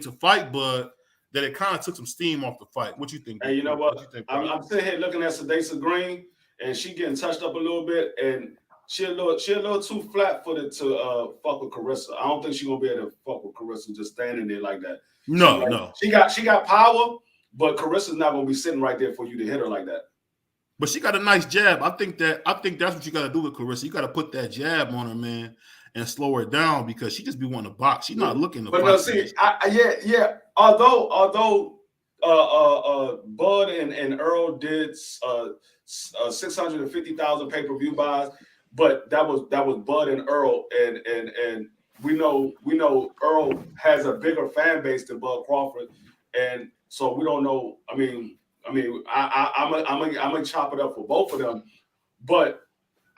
to fight Bud, that it kind of took some steam off the fight. What you think? And you know what? I'm sitting here looking at Sadasa Green, and she getting touched up a little bit, and she a little too flat-footed to fuck with Carissa. I don't think she's gonna be able to fuck with Carissa just standing there like that. No. She got power, but Carissa's not gonna be sitting right there for you to hit her like that. But she got a nice jab. I think that's what you got to do with Carissa. You got to put that jab on her, man, and slow her down because she just be wanting to box. She's not looking to box. But no, see, yeah. Although Bud and Earl did 650,000 pay-per-view buys, but that was Bud and Earl, and we know Earl has a bigger fan base than Bud Crawford, and so we don't know. I mean, I'm gonna chop it up for both of them, but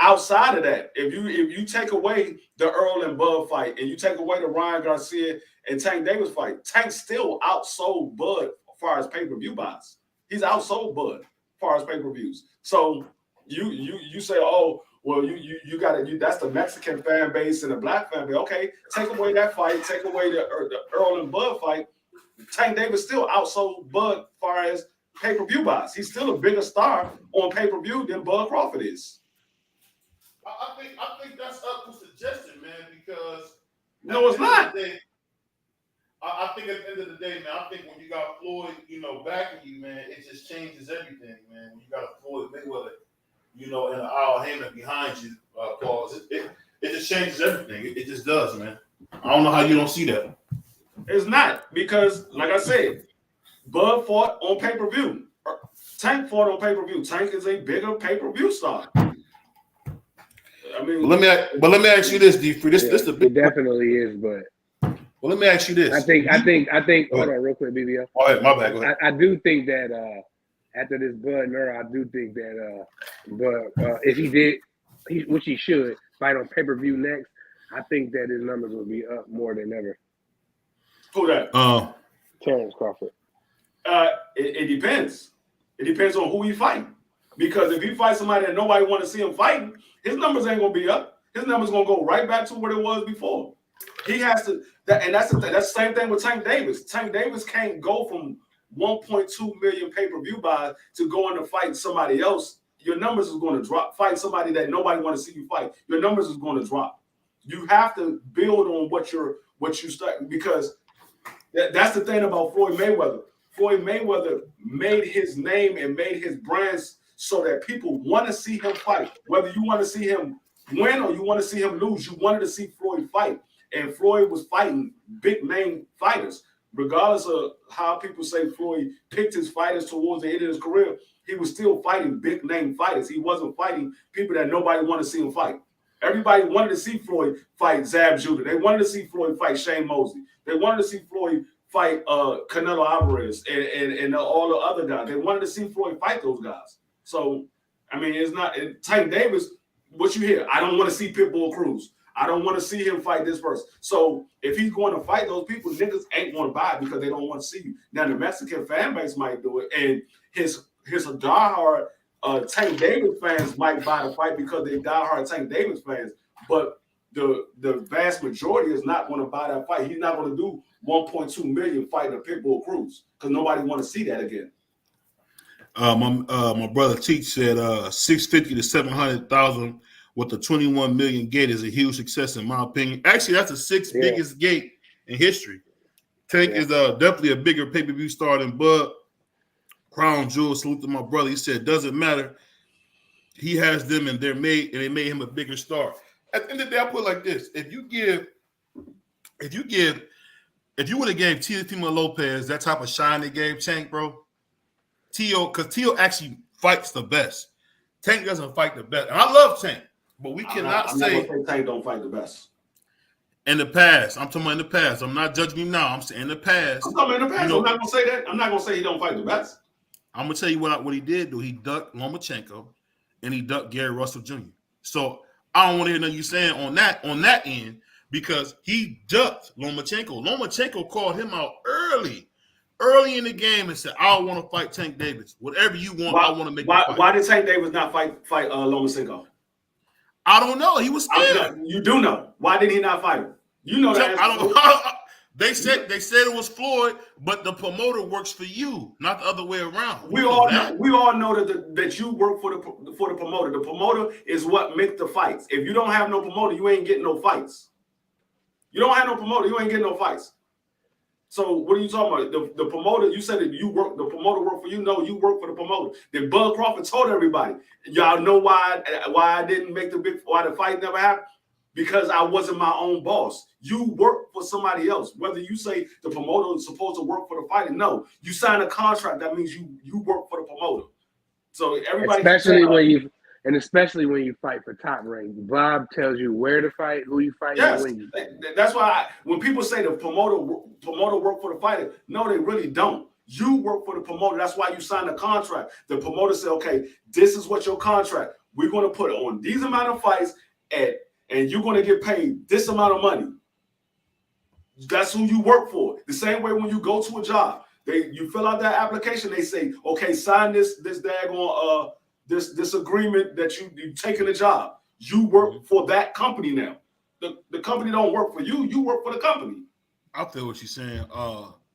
outside of that, if you take away the Earl and Bud fight, and you take away the Ryan Garcia and Tank Davis fight, Tank still outsold Bud as far as pay-per-view buys. He's outsold Bud as far as pay-per-views. So you say, oh, well, you got to. That's the Mexican fan base and the black fan base. Okay, take away that fight, take away the Earl and Bud fight. Tank Davis still outsold Bud as far as pay-per-view buys. He's still a bigger star on pay-per-view than Bud Crawford is. I think that's up for suggestion, man, because no, it's not. I think at the end of the day, man, I think when you got Floyd, you know, backing you, man, it just changes everything, man. When you got a Floyd Mayweather, you know, and an Al Heyman behind you, cause it just changes everything. It just does, man. I don't know how you don't see that. It's not, because, like I said, Bud fought on pay-per-view. Tank fought on pay-per-view. Tank is a bigger pay-per-view star. I mean, but let me ask you this, D3. This the it big definitely is, but well, let me ask you this. I think. Go Hold ahead. on, real quick, BBL. All right, my bad. Go ahead. I do think that after this Bud Nura, I do think that if he did, which he should, fight on pay-per-view next, I think that his numbers will be up more than ever. Who that? Terrence Crawford. It depends. It depends on who he fight. Because if he fights somebody that nobody want to see him fighting, his numbers ain't gonna be up. His numbers gonna go right back to what it was before. He has to, and that's the thing. That's the same thing with Tank Davis. Tank Davis can't go from 1.2 million pay-per-view buys to going to fight somebody else. Your numbers is going to drop. Fight somebody that nobody want to see you fight. Your numbers is going to drop. You have to build on what you start, because that's the thing about Floyd Mayweather. Floyd Mayweather made his name and made his brands so that people want to see him fight. Whether you want to see him win or you want to see him lose, you wanted to see Floyd fight. And Floyd was fighting big name fighters. Regardless of how people say Floyd picked his fighters towards the end of his career, he was still fighting big name fighters. He wasn't fighting people that nobody wanted to see him fight. Everybody wanted to see Floyd fight Zab Judah. They wanted to see Floyd fight Shane Mosley. They wanted to see Floyd fight Canelo Alvarez and all the other guys. They wanted to see Floyd fight those guys. So, I mean, it's not Tank Davis. What you hear? I don't want to see Pitbull Cruz. I don't want to see him fight this person. So if he's going to fight those people, niggas ain't going to buy it because they don't want to see you. Now the Mexican fan base might do it, and his diehard Tank Davis fans might buy the fight because they diehard Tank Davis fans. But the vast majority is not going to buy that fight. He's not going to do 1.2 million fighting a Pitbull Cruz because nobody want to see that again. My brother Teach said 650 to 700,000 with the 21 million gate is a huge success in my opinion. Actually, that's the sixth biggest gate in history. Tank is definitely a bigger pay-per-view star than Bud. Crown Jewel, salute to my brother. He said, doesn't matter. He has them and they made him a bigger star. At the end of the day, I put it like this. If you would have gave Teofimo Lopez that type of shine they gave Tank, bro, because Teo actually fights the best. Tank doesn't fight the best. And I love Tank, but we cannot say Tank don't fight the best. In the past. I'm talking about in the past. I'm not judging him now. I'm saying in the past. I'm talking in the past. I'm not gonna say that. I'm not gonna say he don't fight the best. I'm gonna tell you what he did do. He ducked Lomachenko and he ducked Gary Russell Jr. So I don't want to hear nothing you saying on that end because he ducked Lomachenko. Lomachenko called him out early in the game and said, I don't want to fight Tank Davis. Whatever you want, I want to make you fight. Why did Tank Davis not fight Lomachenko? I don't know. He was scared. You do know. Why did he not fight him? You know that. I don't know. They said it was Floyd, but the promoter works for you, not the other way around. We all know that you work for the promoter. The promoter is what makes the fights. If you don't have no promoter, you ain't getting no fights. You don't have no promoter, you ain't getting no fights. So what are you talking about? The promoter, you said that the promoter work for you. No, you work for the promoter. Then Bud Crawford told everybody, y'all know why I didn't make why the fight never happened? Because I wasn't my own boss. You work for somebody else. Whether you say the promoter is supposed to work for the fighter, no. You sign a contract, that means you work for the promoter. So everybody, especially when you fight for top rank. Bob tells you where to fight, who you fight, yes, when you. That's why when people say the promoter work for the fighter, no, they really don't. You work for the promoter. That's why you sign a contract. The promoter said, okay, this is what your contract. We're going to put on these amount of fights and you're going to get paid this amount of money. That's who you work for. The same way when you go to a job, you fill out that application. They say, okay, sign this daggone this agreement that you taking a job. You work for that company now. The company don't work for you. You work for the company. I feel what you're saying.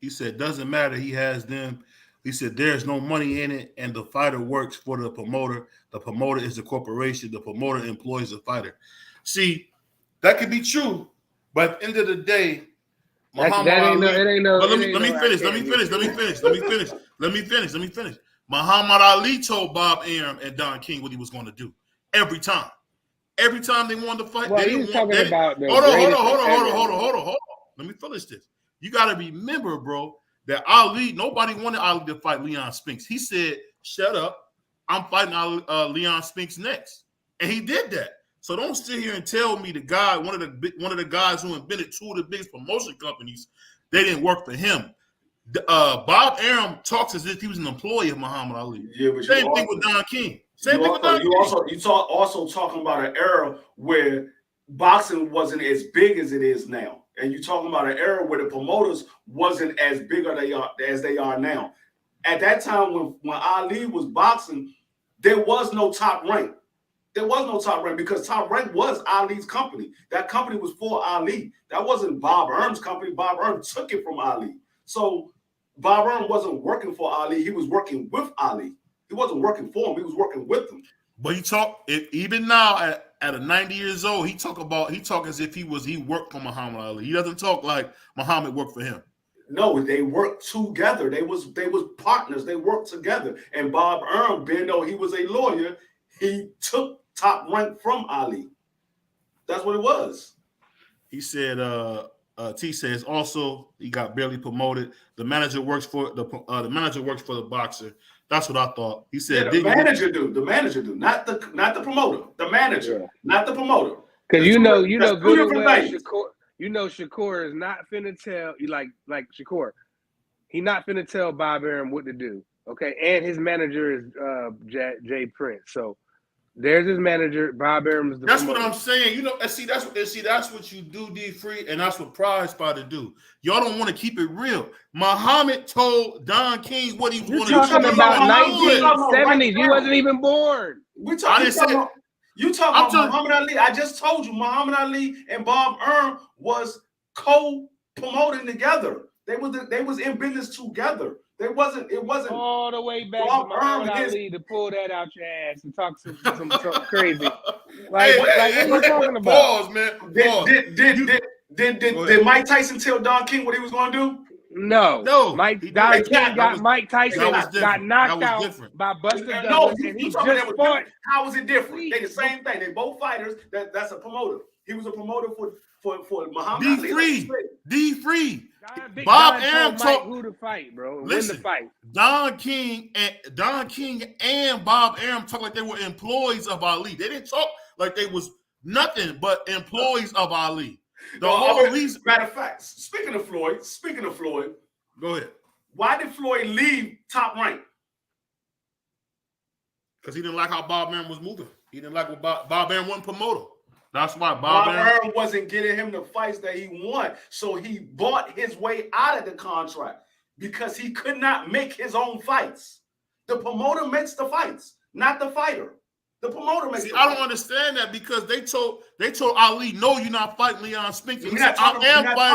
He said doesn't matter. He has them. He said there's no money in it, and the fighter works for the promoter. The promoter is the corporation. The promoter employs the fighter. See, that could be true, but at the end of the day, Muhammad Ali. Let me finish. Muhammad Ali told Bob Arum and Don King what he was going to do every time. Every time they wanted to fight, well, they didn't want. Hold on. Let me finish this. You got to remember, bro, that nobody wanted Ali to fight Leon Spinks. He said, "Shut up, I'm fighting Leon Spinks next," and he did that. So don't sit here and tell me the guy, one of the guys who invented two of the biggest promotion companies, they didn't work for him. Bob Arum talks as if he was an employee of Muhammad Ali. Yeah, but Same thing with Don King. Same thing with Don King. Also talking about an era where boxing wasn't as big as it is now, and you're talking about an era where the promoters wasn't as big as they are now. At that time, when Ali was boxing, there was no Top Rank. There was no Top Rank because Top Rank was Ali's company. That company was for Ali. That wasn't Bob Arum's company. Bob Arum took it from Ali. So Bob Arum wasn't working for Ali. He was working with Ali. He wasn't working for him. He was working with him. But even now at 90 years old, he talk as if he worked for Muhammad Ali. He doesn't talk like Muhammad worked for him. No, they worked together. They was partners. They worked together. And Bob Arum, being though he was a lawyer, he took Top Rank from Ali. That's what it was. He said, T says also he got barely promoted. The manager works for the boxer. That's what I thought. He said the manager do, not the promoter. The manager, not the promoter. Because you know good and well, Shakur, Shakur is not finna tell you like Shakur. He not finna tell Bob Arum what to do. Okay, and his manager is Jay Prince. So there's his manager. Bob Arum is the. That's promoter. What I'm saying. You know, that's what you do, D Free, and that's what Pride Spot do. Y'all don't want to keep it real. Muhammad told Don King what he wanted to do. You're talking about 1970s. You wasn't even born. You talking about Muhammad Ali. I just told you Muhammad Ali and Bob Arum was co-promoting together. They was in business together. It wasn't all the way back to Muhammad Ali to pull that out your ass and talk some crazy. What are you talking about? Pause, man. Pause. Did Mike Tyson tell Don King what he was going to do? No. Don King got Mike Tyson got knocked out by Buster Douglas, and he just fought. How was it different? They the same thing. They both fighters. That's a promoter. He was a promoter for Muhammad Ali. D Free. Bob Arum told who to fight, bro. Listen, win the fight. Don King and Bob Arum talk like they were employees of Ali. They didn't talk like they was nothing but employees of Ali. Matter of fact, speaking of Floyd, go ahead. Why did Floyd leave Top Rank? Because he didn't like how Bob Arum was moving. He didn't like what Bob Arum wasn't promoter. That's why Bob Arum wasn't getting him the fights that he wanted. So he bought his way out of the contract because he could not make his own fights. The promoter makes the fights, not the fighter. The promoter makes. I don't understand that because they told Ali, no, you're not fighting Leon Spinks. We're not talking about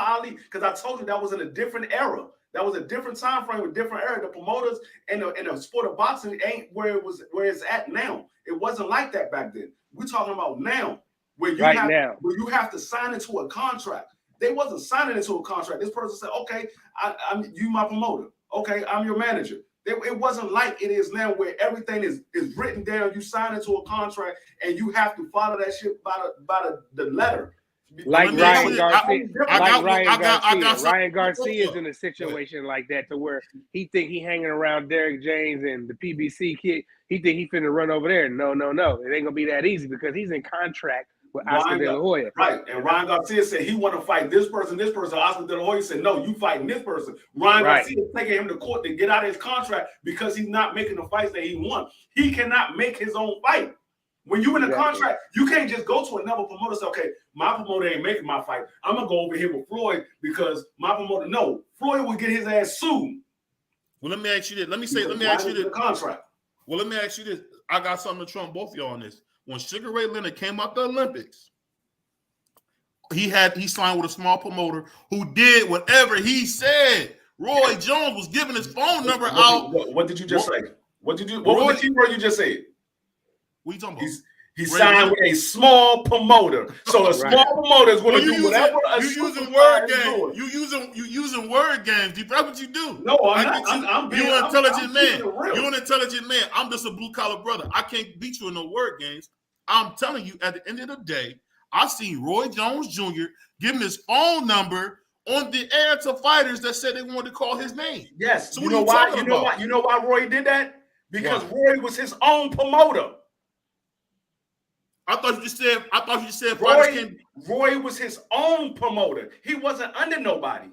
Ali because I told you that was in a different era. That was a different time frame with different era. The promoters and the sport of boxing ain't where it's at now. It wasn't like that back then. We're talking about now, where you have to sign into a contract. They wasn't signing into a contract. This person said, "Okay, I'm you my promoter. Okay, I'm your manager." It wasn't like it is now, where everything is written down. You sign into a contract, and you have to follow that shit by the letter. Like Ryan Garcia. Ryan Garcia is in a situation like that to where he think he hanging around Derrick James and the PBC kid. He think he finna run over there. No. It ain't gonna be that easy because he's in contract with Oscar De La Hoya. Right. And Ryan Garcia said he want to fight this person. Oscar De La Hoya said, no, you fighting this person. Ryan Garcia is taking him to court to get out of his contract because he's not making the fights that he wants. He cannot make his own fight. When you in a contract, you can't just go to another promoter and say, okay, my promoter ain't making my fight. I'm going to go over here with Floyd because my promoter, no. Floyd will get his ass sued. Well, let me ask you this. Let me ask you this. Contract. Well, let me ask you this. I got something to trump both of y'all on this. When Sugar Ray Leonard came out the Olympics, he signed with a small promoter who did whatever he said. Roy Jones was giving his phone number out. What did you just say? What was the key word you just said? What are you talking about? He signed with a small promoter. So a small promoter is going to do whatever you using word games. You using word games. That's what you do. No, I'm being you're an intelligent man. You're an intelligent man. I'm just a blue collar brother. I can't beat you in no word games. I'm telling you, at the end of the day, I seen Roy Jones Jr. giving his phone number on the air to fighters that said they wanted to call his name. Yes. So you know why? You know why Roy did that? Because Roy was his own promoter. I thought you just said fighters can. Roy was his own promoter. He wasn't under nobody.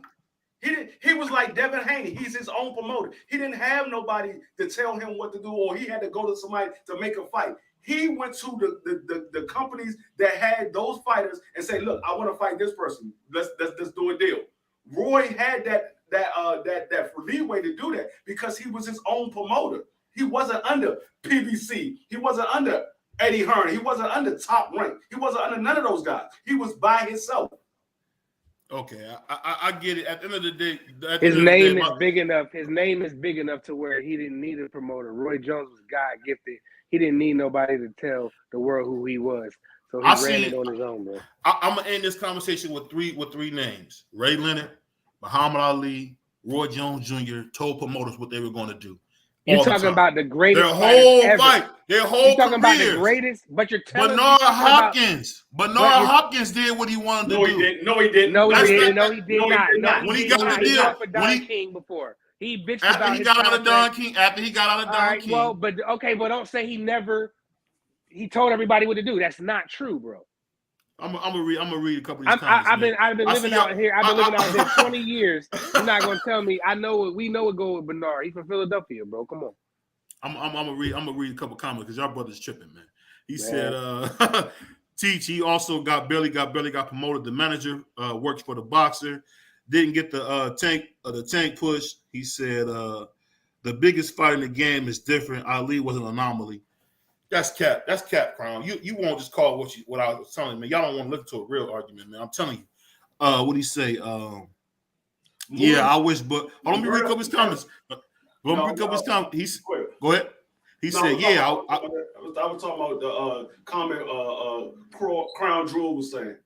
He was like Devin Haney. He's his own promoter. He didn't have nobody to tell him what to do, or he had to go to somebody to make a fight. He went to the companies that had those fighters and say, "Look, I want to fight this person. Let's do a deal." Roy had that leeway to do that because he was his own promoter. He wasn't under PBC. He wasn't under Eddie Hearn. He wasn't under Top Rank. He wasn't under none of those guys. He was by himself. Okay, I get it. At the end of the day, his name is big enough. His name is big enough to where he didn't need a promoter. Roy Jones was God gifted. He didn't need nobody to tell the world who he was. So he ran it on his own, bro. I'm gonna end this conversation with three names: Ray Leonard, Muhammad Ali, Roy Jones Jr. told promoters what they were going to do. You're talking about the greatest. Their whole fight, their whole You're talking careers. about the greatest, but you're telling Bernard Hopkins did what he wanted to do. No, he didn't. No, he did not. When he got the deal, for Don King before. He bitched after about he got out of Don King. After he got out of Don King. Well, but don't say he told everybody what to do. That's not true, bro. I'm gonna read a couple of these comments. I've been living out here. I've been living out here 20 years. You're not gonna tell me. We know what go with Bernard. He's from Philadelphia, bro. Come on. I'm gonna read a couple comments because y'all brothers tripping, man. He said, Teach, he also barely got promoted. The manager works for the boxer, didn't get the tank push. He said the biggest fight in the game is different. Ali was an anomaly. That's cap. That's cap, Crown. You won't just call what I was telling you, man. Y'all don't want to listen to a real argument, man. I'm telling you. What do you say? Yeah, I wish, but let me read a couple of his comments. Go ahead. He said, "Yeah." I was talking about the comment Crown Jewel was saying.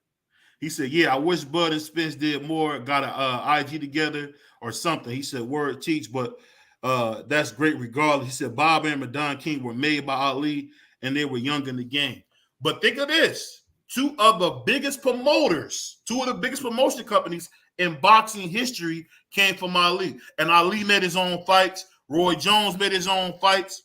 He said, "Yeah, I wish Bud and Spence did more, got an IG together or something." He said, "Word Teach, but that's great regardless." He said, "Bob Arum and Don King were made by Ali, and they were young in the game." But think of this: two of the biggest promotion companies in boxing history came from Ali, and Ali made his own fights. Roy Jones made his own fights.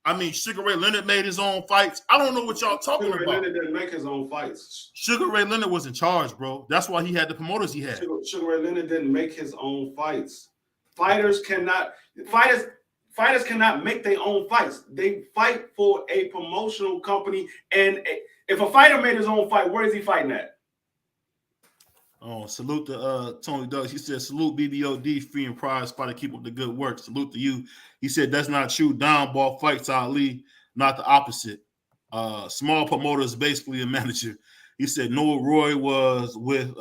I mean, Sugar Ray Leonard made his own fights. I don't know what y'all talking about. Sugar Ray Leonard didn't make his own fights. Sugar Ray Leonard was in charge, bro. That's why he had the promoters he had. Sugar Ray Leonard didn't make his own fights. Fighters cannot make their own fights. They fight for a promotional company. And if a fighter made his own fight, where is he fighting at? Oh, salute to Tony Douglas. He said, salute BBOD, free and prize fighter, keep up the good work. Salute to you. He said, that's not true. Down ball fights Ali, not the opposite. Small promoter is basically a manager. He said, no, Roy was with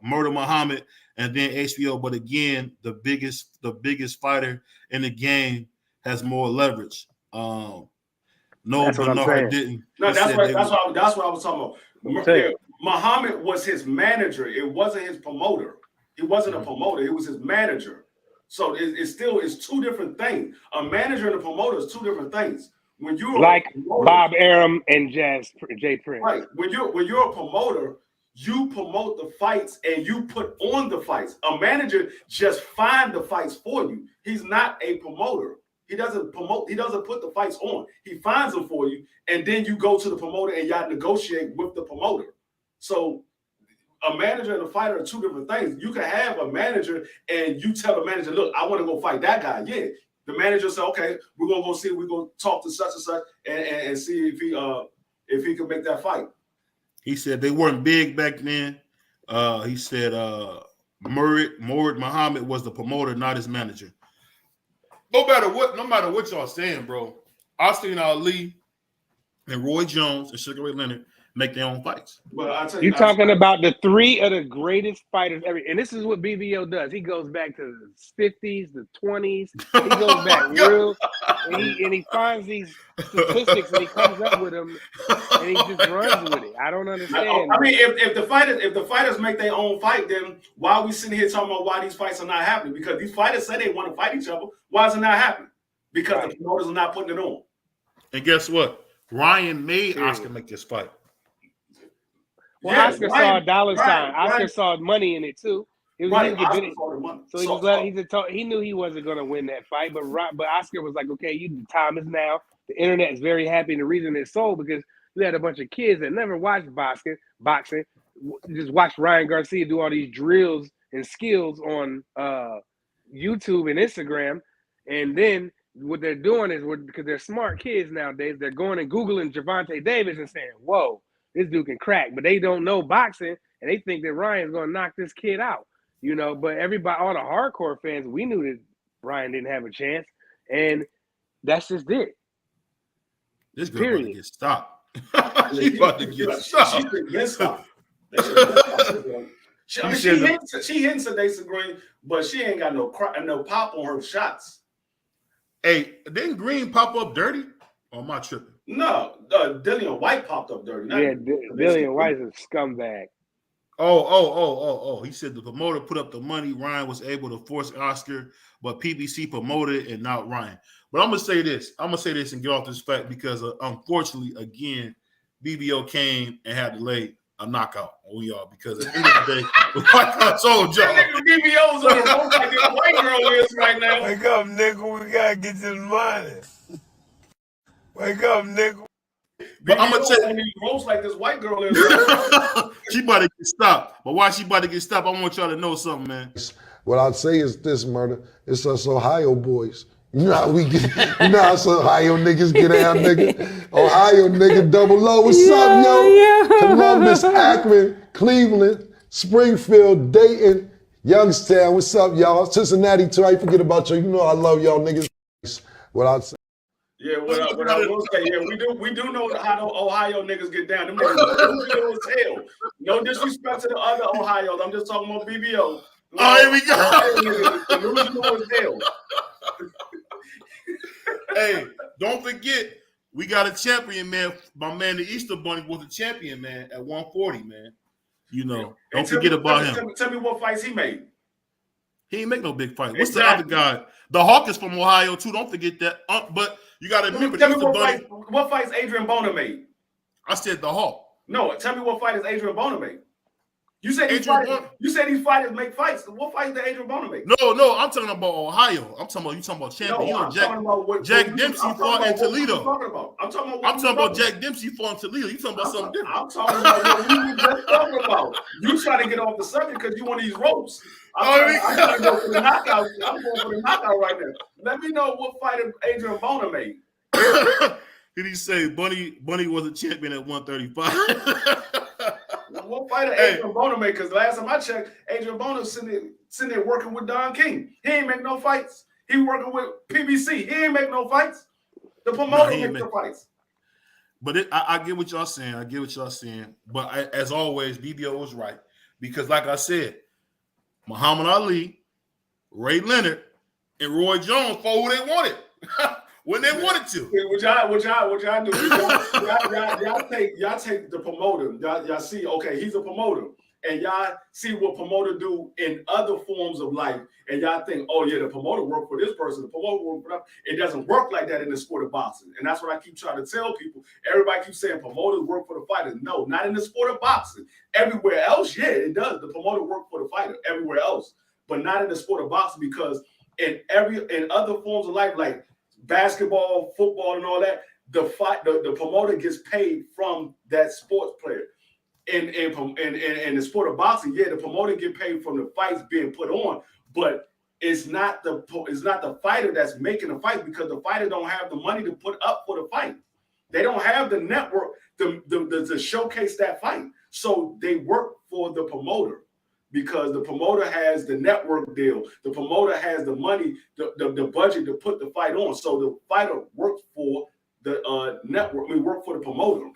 Murder Muhammad and then HBO. But again, the biggest fighter in the game has more leverage. No, Bernard didn't. No, that's what I was talking about. Muhammad was his manager. It wasn't his promoter. He wasn't a promoter. It was his manager. So it's two different things. A manager and a promoter is two different things. When you're like Bob Arum and Jay Prince. Right. When you're a promoter, you promote the fights and you put on the fights. A manager just find the fights for you. He's not a promoter. He doesn't promote. He doesn't put the fights on. He finds them for you, and then you go to the promoter and y'all negotiate with the promoter. So a manager and a fighter are two different things. You can have a manager and you tell the manager, look, I want to go fight that guy. Yeah. The manager said, okay, we're going to go see, we're going to talk to such and such and see if he can make that fight. He said they weren't big back then. He said Murad Muhammad was the promoter, not his manager. No matter what y'all saying, bro, I've seen Ali and Roy Jones and Sugar Ray Leonard make their own fights. Well, I tell you, you're talking about the three of the greatest fighters ever, and this is what BBO does. He goes back to the 50s, the 20s. He goes back real, and he finds these statistics and he comes up with them, and he just runs with it. I don't understand. I mean, if the fighters make their own fight, then why are we sitting here talking about why these fights are not happening? Because these fighters say they want to fight each other. Why is it not happening? Because the promoters are not putting it on. And guess what? Ryan made Oscar make this fight. Well, yeah, Oscar saw a dollar sign. Oscar saw money in it too. It was he knew he wasn't going to win that fight, but Oscar was like, "Okay, the time is now." The internet is very happy, and the reason it's so because You had a bunch of kids that never watched boxing, just watched Ryan Garcia do all these drills and skills on YouTube and Instagram, and then what they're doing is because they're smart kids nowadays, they're going and Googling Gervonta Davis and saying, "Whoa, this dude can crack," but they don't know boxing and they think that Ryan's going to knock this kid out, you know. But everybody, all the hardcore fans, we knew that Ryan didn't have a chance, and that's just it. This girl about to get stopped. She about to get stopped. She's been get stopped. She hits a Daisy Green, but she ain't got no pop on her shots. Hey, didn't Green pop up dirty? Or am I tripping? No, Dillian White popped up dirty. Yeah, Dillian White is a scumbag. Oh. He said the promoter put up the money. Ryan was able to force Oscar, but PBC promoted and not Ryan. But I'm going to say this. And get off this fact because, unfortunately, again, BBO came and had to lay a knockout on y'all because at the end of the day, like I told y'all. BBO's on the road like this white girl is right now. Wake up, nigga. We got to get this money. Wake up, nigga. But I'm gonna tell you, roast like this white girl is. She about to get stopped. But why she about to get stopped? I want y'all to know something, man. What I'd say is this, murder. It's us Ohio boys. You know how we get. You know how us Ohio niggas get down, nigga. Ohio nigga, double O. What's up, yo? Yeah. Columbus, Akron, Cleveland, Springfield, Dayton, Youngstown. What's up, y'all? Cincinnati too. I forget about you. You know I love y'all niggas. What I'd say. Yeah, what I will say, yeah, we do know how the Ohio niggas get down. Them niggas delusional as hell. No disrespect to the other Ohio's. I'm just talking about BBO. Oh, here we go. Delusional as hell. Hey, don't forget, we got a champion, man. My man, the Easter Bunny, was a champion, man, at 140, man. You know, don't forget about him. Tell me what fights he made. He ain't make no big fight. What's the other guy? The Hawk is from Ohio, too. Don't forget that. But you got to remember, tell me what fights Adrian Bona made. I said the Hawk. No, tell me what fighters Adrian Bona made. You said these fighters make fights. What fights did Adrian Bona make? No, I'm talking about Ohio. I'm talking about champion. No, I'm talking about what Jack Dempsey fought in Toledo. I'm talking about Jack Dempsey fought in Toledo. You talking about something different? I'm talking about what you were just talking about. You trying to get off the subject because you want these ropes. I'm trying to go for the knockout. I'm going for the knockout right now. Let me know what fighter Adrian Bona made. Did he say Bunny was a champion at 135? What fighter Adrian Bona made? Because last time I checked, Adrian Bona was sitting there working with Don King. He ain't make no fights. He working with PBC. He ain't make no fights. The promoter makes the fights. But I get what y'all saying. But as always, BBO was right. Because like I said, Muhammad Ali, Ray Leonard, and Roy Jones fought who they wanted. When they wanted to. What y'all do? Y'all take the promoter. Y'all see, okay, he's a promoter. And y'all see what promoter do in other forms of life. And y'all think, oh yeah, the promoter worked for this person, the promoter worked for that. It doesn't work like that in the sport of boxing. And that's what I keep trying to tell people. Everybody keeps saying promoters work for the fighter. No, not in the sport of boxing. Everywhere else, yeah, it does. The promoter work for the fighter everywhere else. But not in the sport of boxing, because in other forms of life, like basketball, football, and all that, the promoter gets paid from that sports player. In the sport of boxing, yeah, the promoter get paid from the fights being put on, but it's not the fighter that's making the fight, because the fighter don't have the money to put up for the fight. They don't have the network to showcase that fight, so they work for the promoter. Because the promoter has the network deal, the promoter has the money, the budget to put the fight on. So the fighter works for the network. We work for the promoter.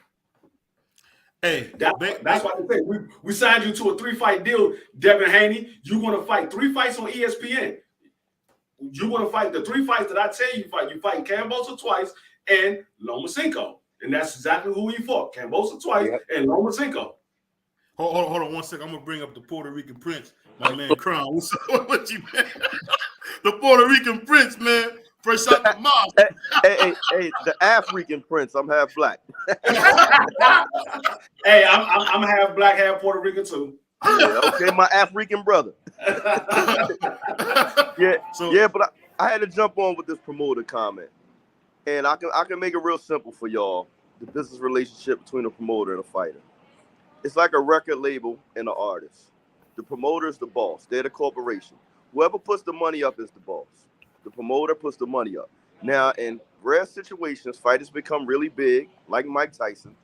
Hey, that's why they say we signed you to a 3-fight deal, Devin Haney. You're going to fight 3 fights on ESPN. You're going to fight the 3 fights that I tell you fight. You fight Kambosos twice and Lomachenko, and that's exactly who he fought: Kambosos twice and Lomachenko. Hold on 1 second. I'm gonna bring up the Puerto Rican Prince, my man Crown. What's up with you, man? The Puerto Rican Prince, man. Fresh out the mouth. Hey, the African Prince. I'm half black. Hey, I'm half black, half Puerto Rican too. Yeah, okay, my African brother. But I had to jump on with this promoter comment, and I can make it real simple for y'all. the business relationship between a promoter and a fighter. It's like a record label and an artist. The promoter's the boss. They're the corporation. Whoever puts the money up is the boss. The promoter puts the money up. Now, in rare situations, fighters become really big, like Mike Tyson,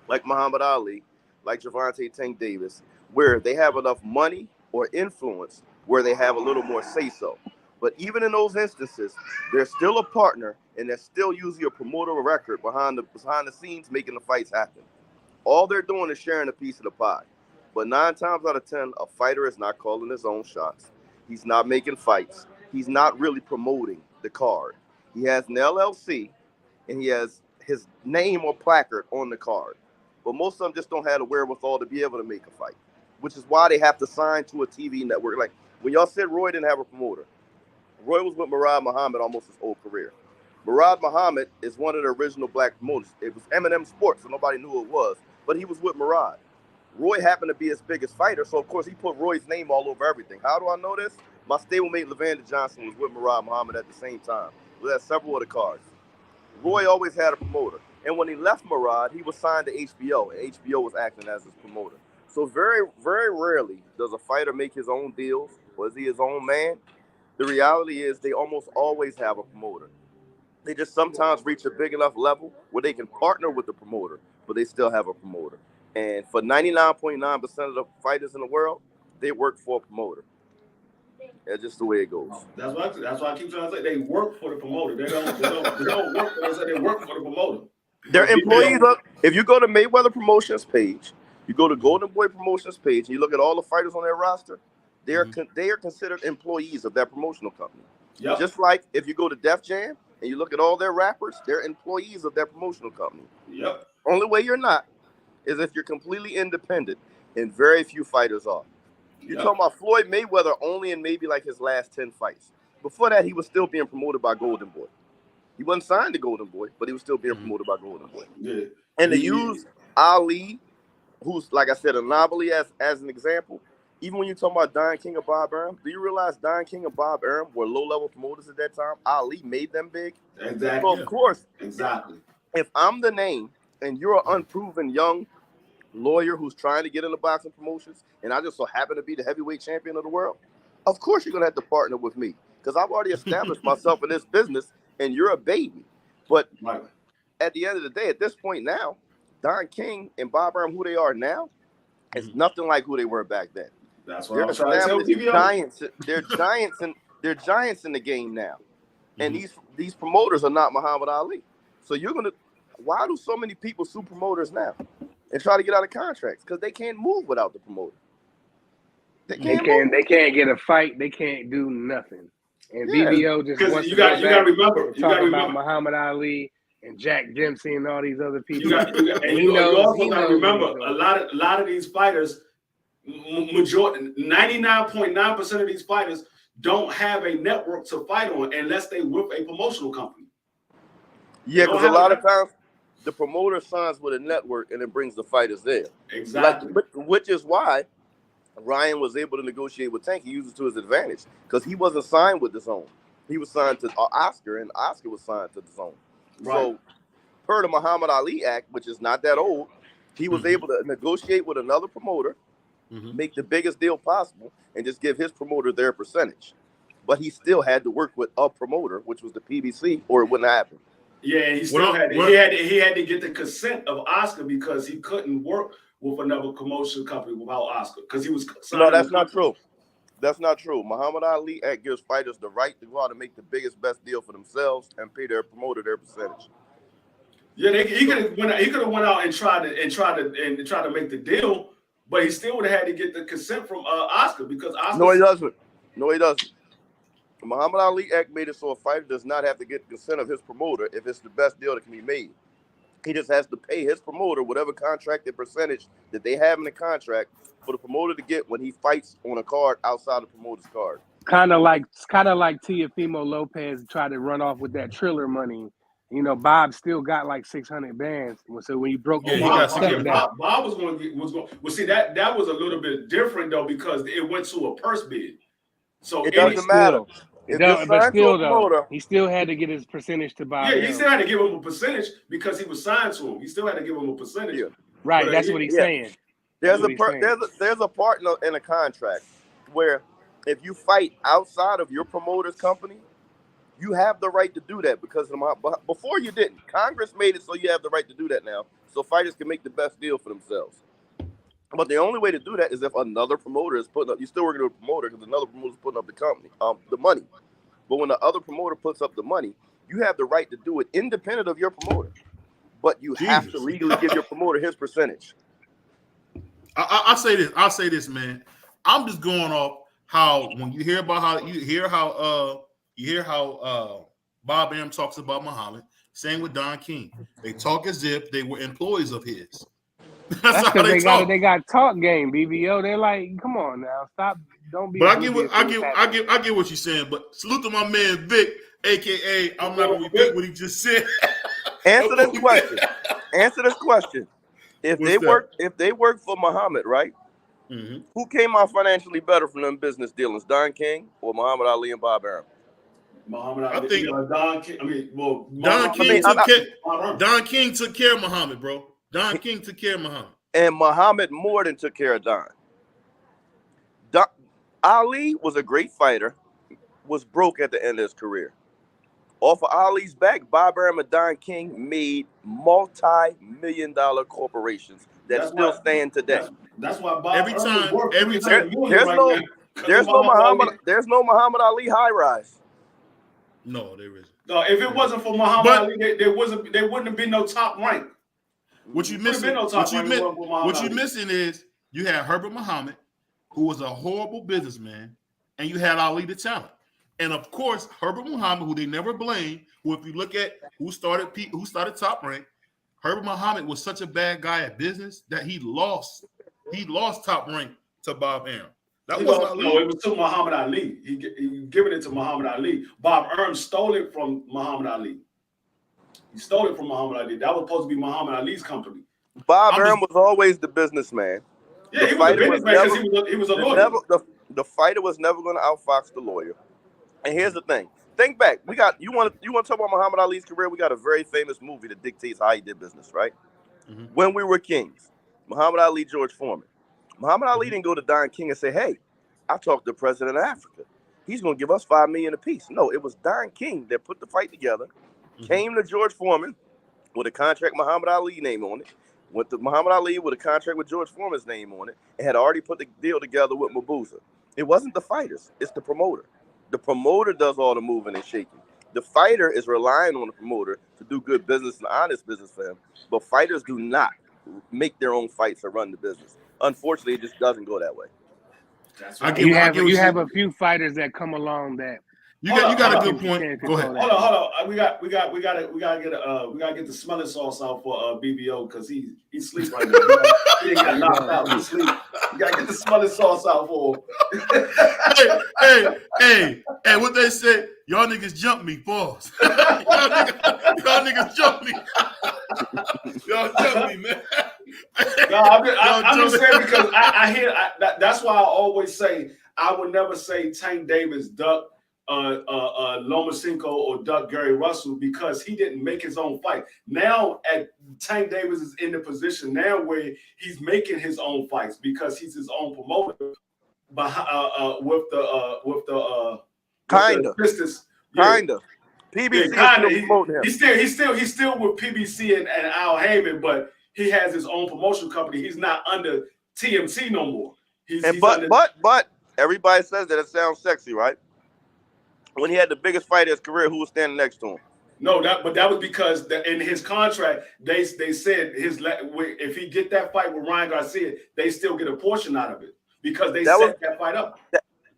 like Muhammad Ali, like Gervonta Tank Davis, where they have enough money or influence where they have a little more say-so. But even in those instances, they're still a partner, and they're still usually a promoter of record behind the scenes making the fights happen. All they're doing is sharing a piece of the pie. But 9 times out of 10, a fighter is not calling his own shots. He's not making fights. He's not really promoting the card. He has an LLC, and he has his name or placard on the card. But most of them just don't have the wherewithal to be able to make a fight, which is why they have to sign to a TV network. Like when y'all said Roy didn't have a promoter, Roy was with Murad Muhammad almost his whole career. Murad Muhammad is one of the original black promoters. It was M&M Sports, so nobody knew who it was, but he was with Murad. Roy happened to be his biggest fighter, so of course he put Roy's name all over everything. How do I know this? My stablemate Levander Johnson was with Murad Muhammad at the same time. We had several of the cards. Roy always had a promoter, and when he left Murad, he was signed to HBO, and HBO was acting as his promoter. So very, very rarely does a fighter make his own deals, or is he his own man? The reality is they almost always have a promoter. They just sometimes reach a big enough level where they can partner with the promoter, but they still have a promoter. And for 99.9% of the fighters in the world, they work for a promoter. That's just the way it goes. That's why I keep trying to say they work for the promoter. They don't work for us. They work for the promoter. They're employees of. If you go to Mayweather Promotions page, you go to Golden Boy Promotions page, and you look at all the fighters on their roster, they are considered employees of that promotional company. Yep. Just like if you go to Def Jam and you look at all their rappers, they're employees of that promotional company. Yep. Only way you're not is if you're completely independent, and very few fighters are. You're talking about Floyd Mayweather only in maybe like his last 10 fights. Before that, he was still being promoted by Golden Boy. He wasn't signed to Golden Boy, but he was still being promoted by Golden Boy. Yeah. And to use Ali, who's, like I said, an anomaly as an example, even when you talk about Don King and Bob Arum, do you realize Don King and Bob Arum were low-level promoters at that time? Ali made them big. Exactly. So, of course, exactly. If I'm the name and you're an unproven young lawyer who's trying to get into boxing promotions, and I just so happen to be the heavyweight champion of the world, of course you're going to have to partner with me because I've already established myself in this business, and you're a baby. But at the end of the day, at this point now, Don King and Bob Arum, who they are now, is nothing like who they were back then. That's what I'm trying to tell you. They're giants in the game now. And these promoters are not Muhammad Ali. So why do so many people sue promoters now and try to get out of contracts? Because they can't move without the promoter. They can't get a fight. They can't do nothing. And BBO just wants you got to remember. Talk about Muhammad Ali and Jack Dempsey and all these other people. You also got to remember a lot of these fighters. Majority 99.9% of these fighters don't have a network to fight on unless they with a promotional company. Yeah, because a lot of times the promoter signs with a network and it brings the fighters there. Exactly. Which is why Ryan was able to negotiate with Tank. He used it to his advantage because he wasn't signed with the Zone. He was signed to Oscar, and Oscar was signed to the Zone. Right. So per the Muhammad Ali Act, which is not that old, he was able to negotiate with another promoter, make the biggest deal possible, and just give his promoter their percentage. But he still had to work with a promoter, which was the PBC, or it wouldn't happen. Yeah, he still had to get the consent of Oscar because he couldn't work with another promotion company without Oscar because he was. No, that's not true. That's not true. Muhammad Ali Act gives fighters the right to go out and make the biggest, best deal for themselves and pay their promoter their percentage. Yeah, he could have went out and tried to make the deal. But he still would have had to get the consent from Oscar because Oscar. No, he doesn't. The Muhammad Ali Act made it so a fighter does not have to get consent of his promoter if it's the best deal that can be made. He just has to pay his promoter whatever contracted percentage that they have in the contract for the promoter to get when he fights on a card outside the promoter's card. Kind of like Teofimo Lopez tried to run off with that Triller money. You know, Bob still got like 600 bands. So when he broke, Bob was going to well, see that was a little bit different though because it went to a purse bid. So it doesn't matter. if you're But signed to a still, though, promoter, he still had to get his percentage to Bob Yeah, he Arum. still had to give him a percentage because he was signed to him. He still had to give him a percentage. Yeah. Right, But, that's what he's saying. there's a part in a contract where if you fight outside of your promoter's company, you have the right to do that because before you didn't. Congress made it so you have the right to do that now, so fighters can make the best deal for themselves. But the only way to do that is if another promoter is putting up. You're still working with a promoter because another promoter is putting up the money. But when the other promoter puts up the money, you have the right to do it independent of your promoter. But you have to legally give your promoter his percentage. I say this, man. I'm just going off how when you hear about how Bob Arum talks about Muhammad. Same with Don King. They talk as if they were employees of his. That's because they got talk game, BBO. They're like, come on now, stop. Don't be. But I get what you're saying. But salute to my man Vic, aka I'm not gonna repeat what he just said. Answer this question. If they work for Muhammad, right? Mm-hmm. Who came out financially better from them business dealings, Don King or Muhammad Ali and Bob Arum? Muhammad Ali. I think Don King. I mean, well, Don King took care of Muhammad, bro. Don King took care of Muhammad. And Muhammad more than took care of Don. Ali was a great fighter, was broke at the end of his career. Off of Ali's back, Bob Arum and Don King made multi-million-dollar corporations that still stand today. That's why Bob every time there's no Muhammad Ali high rise. No, there isn't. No, if it wasn't for Muhammad Ali, there wouldn't have been no top rank. What you missing is you had Herbert Muhammad, who was a horrible businessman, and you had Ali the talent. And of course, Herbert Muhammad, who they never blamed, who if you look at who started Top Rank, Herbert Muhammad was such a bad guy at business that he lost Top Rank to Bob Arum. It was to Muhammad Ali. He given it to Muhammad Ali. Bob Arum stole it from Muhammad Ali. He stole it from Muhammad Ali. That was supposed to be Muhammad Ali's company. Bob Arum was always the businessman. Yeah, he was a businessman because he was a lawyer. The fighter was never going to outfox the lawyer. And here's the thing. Think back. You want to talk about Muhammad Ali's career? We got a very famous movie that dictates how he did business, right? Mm-hmm. When We Were Kings. Muhammad Ali, George Foreman. Muhammad Ali didn't go to Don King and say, hey, I talked to the president of Africa. He's going to give us $5 million apiece. No, it was Don King that put the fight together, came to George Foreman with a contract Muhammad Ali name on it, went to Muhammad Ali with a contract with George Foreman's name on it, and had already put the deal together with Mabuza. It wasn't the fighters. It's the promoter. The promoter does all the moving and shaking. The fighter is relying on the promoter to do good business and honest business for him. But fighters do not make their own fights or run the business. Unfortunately, it just doesn't go that way. You have a few fighters that come along that you got a good point. Go ahead. Hold on. We gotta get the smelling sauce out for BBO because he sleep right now. He ain't got knocked out. He sleep. You gotta get the smelling sauce out for him. hey, what they say? Y'all niggas jump me, pause. y'all niggas jump me. Y'all jump me, man. No, I'm just saying because I hear that's why I always say I would never say Tank Davis duck Lomachenko or duck Gary Russell because he didn't make his own fight. Now Tank Davis is in the position now where he's making his own fights because he's his own promoter. With the Pistons. Kinda. PBC he's still with PBC and Al Heyman, but he has his own promotion company. He's not under TMT no more. But everybody says that it sounds sexy, right? When he had the biggest fight of his career, who was standing next to him? No, that was because in his contract they said if he get that fight with Ryan Garcia, they still get a portion out of it because they set that fight up.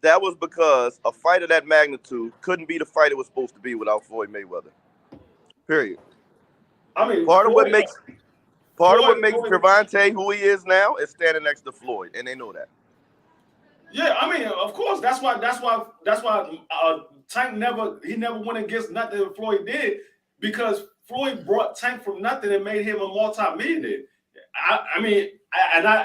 That was because a fight of that magnitude couldn't be the fight it was supposed to be without Floyd Mayweather. Period. I mean, part of what makes Gervonta who he is now is standing next to Floyd, and they know that. Yeah, I mean, of course, that's why Tank never went against nothing that Floyd did because Floyd brought Tank from nothing and made him a multi-millionaire.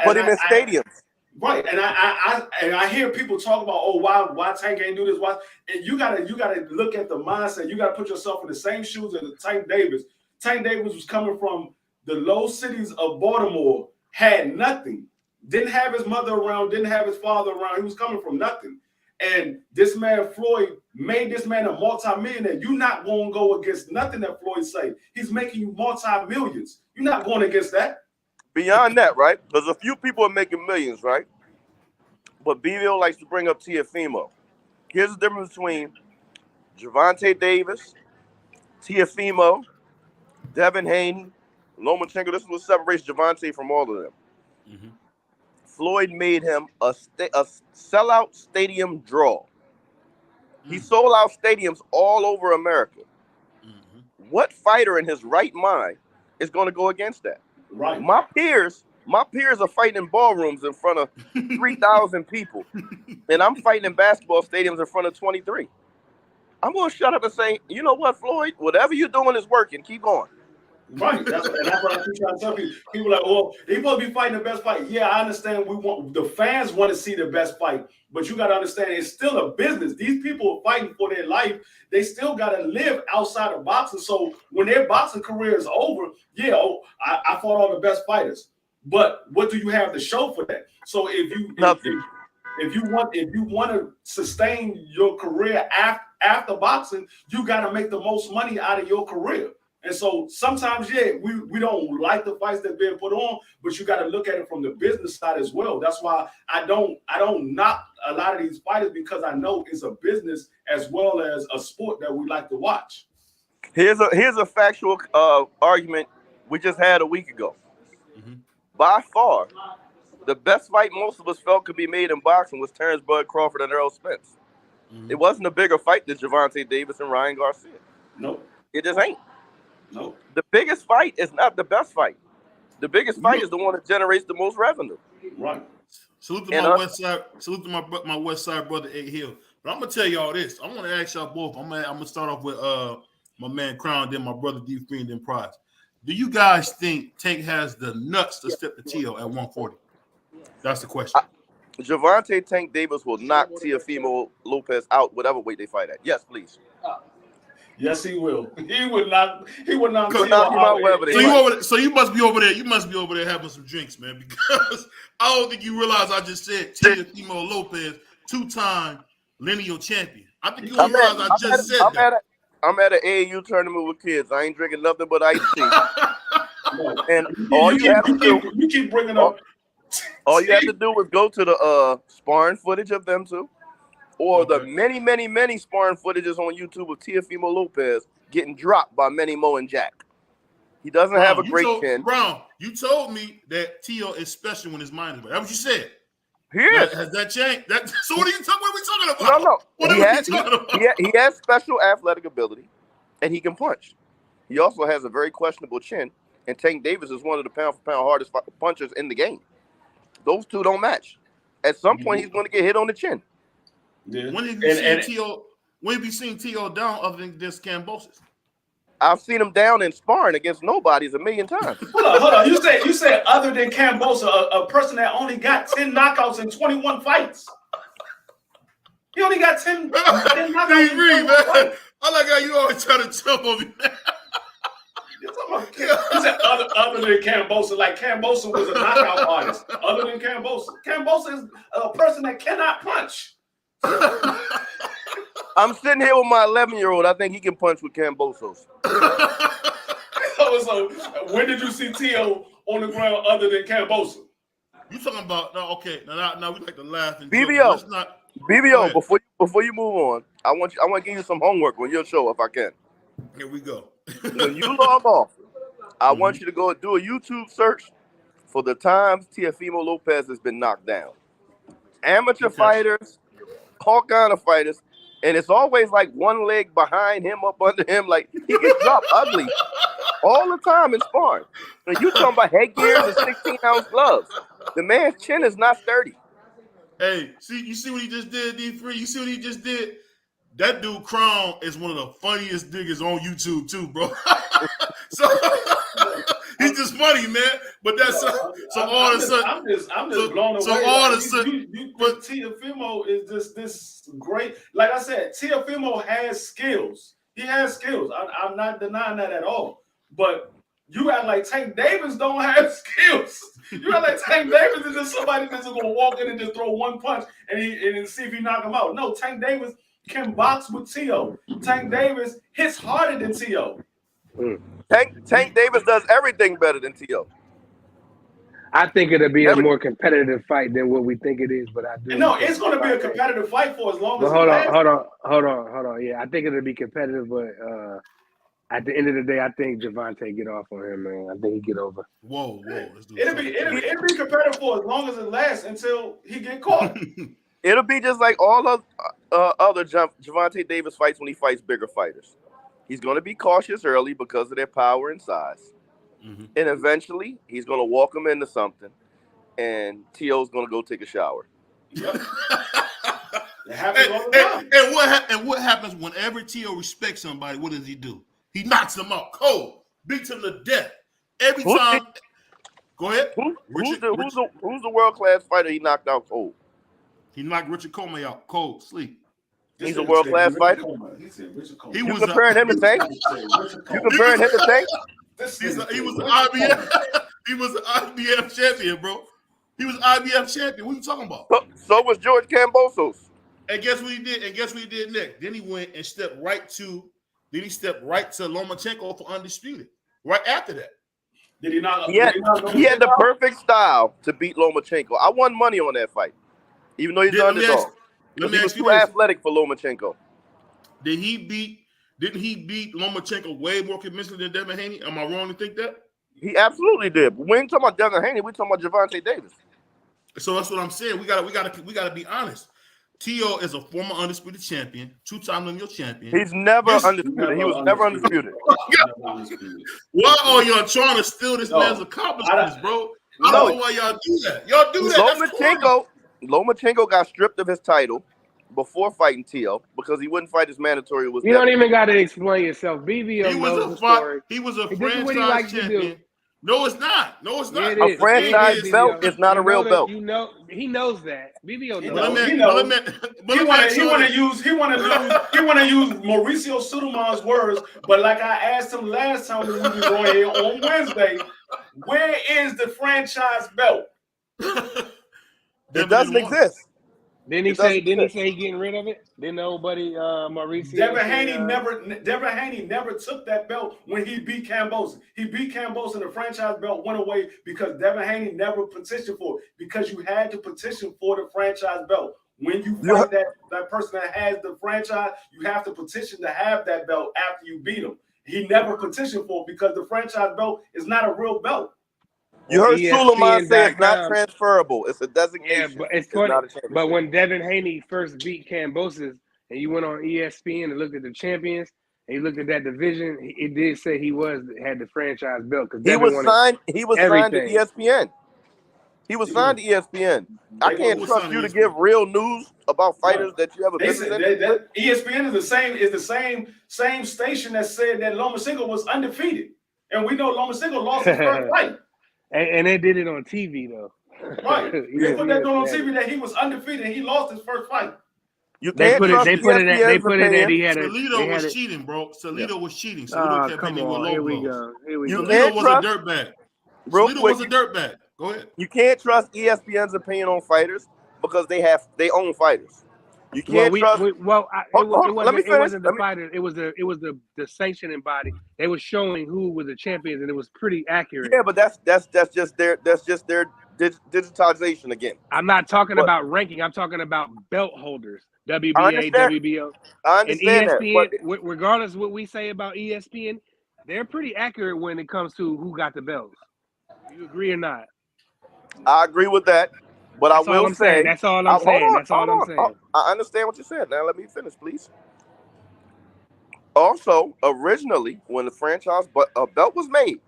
Put him in stadiums. Right, and I hear people talk about, oh, why Tank ain't do this? Why? And you gotta look at the mindset. You gotta put yourself in the same shoes as Tank Davis. Tank Davis was coming from the low cities of Baltimore, had nothing, didn't have his mother around, didn't have his father around. He was coming from nothing, and this man Floyd made this man a multi-millionaire. You're not going to go against nothing that Floyd say. He's making you multi-millions. You're not going against that. Beyond that, right? Because a few people are making millions, right? But BVO likes to bring up Teofimo. Here's the difference between Gervonta Davis, Teofimo, Devin Haney, Lomachenko. This is what separates Gervonta from all of them. Mm-hmm. Floyd made him a sellout stadium draw. He sold out stadiums all over America. Mm-hmm. What fighter in his right mind is going to go against that? Right. My peers are fighting in ballrooms in front of 3,000 people, and I'm fighting in basketball stadiums in front of 23. I'm going to shut up and say, you know what, Floyd? Whatever you're doing is working. Keep going. Right. That's what I keep trying to tell people. People like, well, they supposed to be fighting the best fight. Yeah, I understand. The fans want to see the best fight, but you got to understand it's still a business. These people are fighting for their life. They still got to live outside of boxing. So when their boxing career is over, I fought all the best fighters. But what do you have to show for that? So if you want to sustain your career after boxing, you got to make the most money out of your career. And so sometimes, we don't like the fights that are being put on, but you got to look at it from the business side as well. That's why I don't knock a lot of these fighters, because I know it's a business as well as a sport that we like to watch. Here's a factual argument we just had a week ago. Mm-hmm. By far, the best fight most of us felt could be made in boxing was Terrence Bud Crawford and Errol Spence. Mm-hmm. It wasn't a bigger fight than Gervonta Davis and Ryan Garcia. No, it just ain't. No. The biggest fight is not the best fight. The biggest fight is the one that generates the most revenue. Right. Salute to my West Side. Salute to my West Side brother, A Hill. But I'm gonna tell y'all this. I want to ask y'all both. I'm gonna start off with my man Crown, then my brother D Free, and then Prize. Do you guys think Tank has the nuts to step the T.O. at 140? That's the question. Gervonta Tank Davis will knock Teofimo Lopez out, whatever weight they fight at. Yes, please. Yes, he will. He would not. He would not. Knock him out wherever they fight. So you must be over there. You must be over there having some drinks, man. Because I don't think you realize I just said Teofimo Lopez, 2-time lineal champion. I think you don't realize I just said that. I'm at an AAU tournament with kids. I ain't drinking nothing but iced tea. And all you have to do, you keep bringing up. All you have to do is go to the sparring footage of them two, or the many, many, many sparring footages on YouTube of Teofimo Lopez getting dropped by Manny Mo and Jack. He doesn't have a great chin. Brown, you told me that T.O. is special when his mind is right. That's what you said. He is. Has that changed? So what are we talking about? No. What he has special athletic ability, and he can punch. He also has a very questionable chin, and Tank Davis is one of the pound-for-pound hardest punchers in the game. Those two don't match. At some point, he's going to get hit on the chin. Yeah. When have you seen T.O. down other than this Cambosis? I've seen him down in sparring against nobodies a million times. Hold on. You said other than Cambosa, a person that only got 10 knockouts in 21 fights. He only got 10 knockouts in 21 fights. I like how you always try to jump on me. He said other than Cambosa, like Cambosa was a knockout artist. Other than Cambosa is a person that cannot punch. I'm sitting here with my 11-year-old. I think he can punch with Cambosos. So when did you see T.O. on the ground other than Cambosa? You talking about now we like to laugh and BBO. BBO, before you move on, I want to give you some homework on your show if I can. Here we go. When you log off, I want you to go do a YouTube search for the times Teofimo Lopez has been knocked down. Amateur fighters, all kind of fighters, and it's always like one leg behind him, up under him, like he gets dropped ugly all the time in sparring. And you talking about headgears and 16-ounce gloves. The man's chin is not sturdy. Hey, you see what he just did, D3? You see what he just did? That dude Crown is one of the funniest niggas on YouTube too, bro. So he's just funny, man. But that's so all of a sudden. I'm just blown away. So all of a sudden, but Teofimo is just this great. Like I said, Teofimo has skills. He has skills. I'm not denying that at all. But you act like Tank Davis don't have skills. You act like Tank Davis is just somebody that's just gonna walk in and just throw one punch and see if he knock him out. No, Tank Davis can box with Tio. Tank Davis hits harder than Tio. Tank Davis does everything better than Tio. I think it'll be a more competitive fight than what we think it is, but I do. No, it's going to be a competitive fight for as long as. Hold on. Yeah, I think it'll be competitive, but at the end of the day, I think Javante get off on him, man. I think he get over. Whoa. It'll be competitive for as long as it lasts until he get caught. It'll be just like all of other Javante Davis fights when he fights bigger fighters. He's going to be cautious early because of their power and size. Mm-hmm. And eventually, he's going to walk him into something, and T.O.'s going to go take a shower. Yep. It happens all the time. And what happens whenever T.O. respects somebody? What does he do? He knocks them out cold, beats him to death. Every time. Go ahead. Who's the world-class fighter he knocked out cold? He knocked Richard Comey out cold, sleep. He's a world-class fighter? You comparing him to Tank? You comparing him to Tank? He was an IBF. He was an IBF champion, bro. He was IBF champion. What are you talking about? So was George Kambosos. And guess what he did? And guess what he did next? Then he went and stepped right to Lomachenko for undisputed. Right after that. Did he not? He had the perfect style to beat Lomachenko. I won money on that fight, even though he's an underdog. He was too athletic for Lomachenko. Didn't he beat Lomachenko way more convincingly than Devin Haney? Am I wrong to think that? He absolutely did. But we ain't talking about Devin Haney. We're talking about Javante Davis. So that's what I'm saying. We gotta be honest. T.O. is a former undisputed champion, two-time lineal champion. He's never undisputed. He was never undisputed. Why are y'all trying to steal this man's accomplishments, bro? I don't know why y'all do that. Y'all do that. Lomachenko got stripped of his title before fighting T.O. because he wouldn't fight his mandatory. You don't even got to explain yourself. BBO knows the story. He was a franchise champion. No, it's not. No, it's not. A franchise belt is not a real belt. You know, he knows that. BBO knows. He want to use Mauricio Suleiman's words, but like I asked him last time when we were going here on Wednesday, where is the franchise belt? It doesn't exist. Didn't he say he getting rid of it? Didn't nobody Mauricio? Devin Haney never took that belt when he beat Kambosos. He beat Kambosos and the franchise belt went away because Devin Haney never petitioned for it, because you had to petition for the franchise belt. When you fight that person that has the franchise, you have to petition to have that belt after you beat him. He never petitioned for it because the franchise belt is not a real belt. You heard Suleiman say it's not transferable. It's a designation. Yeah, but it's funny. But when Devin Haney first beat Kambosos, and you went on ESPN and looked at the champions, and you looked at that division, it did say he had the franchise belt. He was signed to ESPN. He was signed to ESPN. I can't trust you to give real news about fighters that you ever visited. ESPN is the same station that said that Lomachenko was undefeated, and we know Lomachenko lost his first fight. And they did it on TV though. Right. They put that on TV that he was undefeated and he lost his first fight. You can't trust they put it that he had Salido was cheating, bro. Salido was cheating. Salido kept hitting with low Here we blows. go. Salido was a dirtbag. Salido was a dirtbag. Go ahead. You can't trust ESPN's opinion on fighters because they own fighters. You can't trust. It wasn't the fighters. It was the sanctioning body. They were showing who were the champions, and it was pretty accurate. Yeah, but that's just their digitization again. I'm not talking about ranking. I'm talking about belt holders. WBA, WBO. I understand and ESPN, that. Regardless of what we say about ESPN, they're pretty accurate when it comes to who got the belts. You agree or not? I agree with that. But I will say that's all I'm saying. That's all I'm saying. I understand what you said. Now let me finish, please. Also, originally, when the franchise belt was made,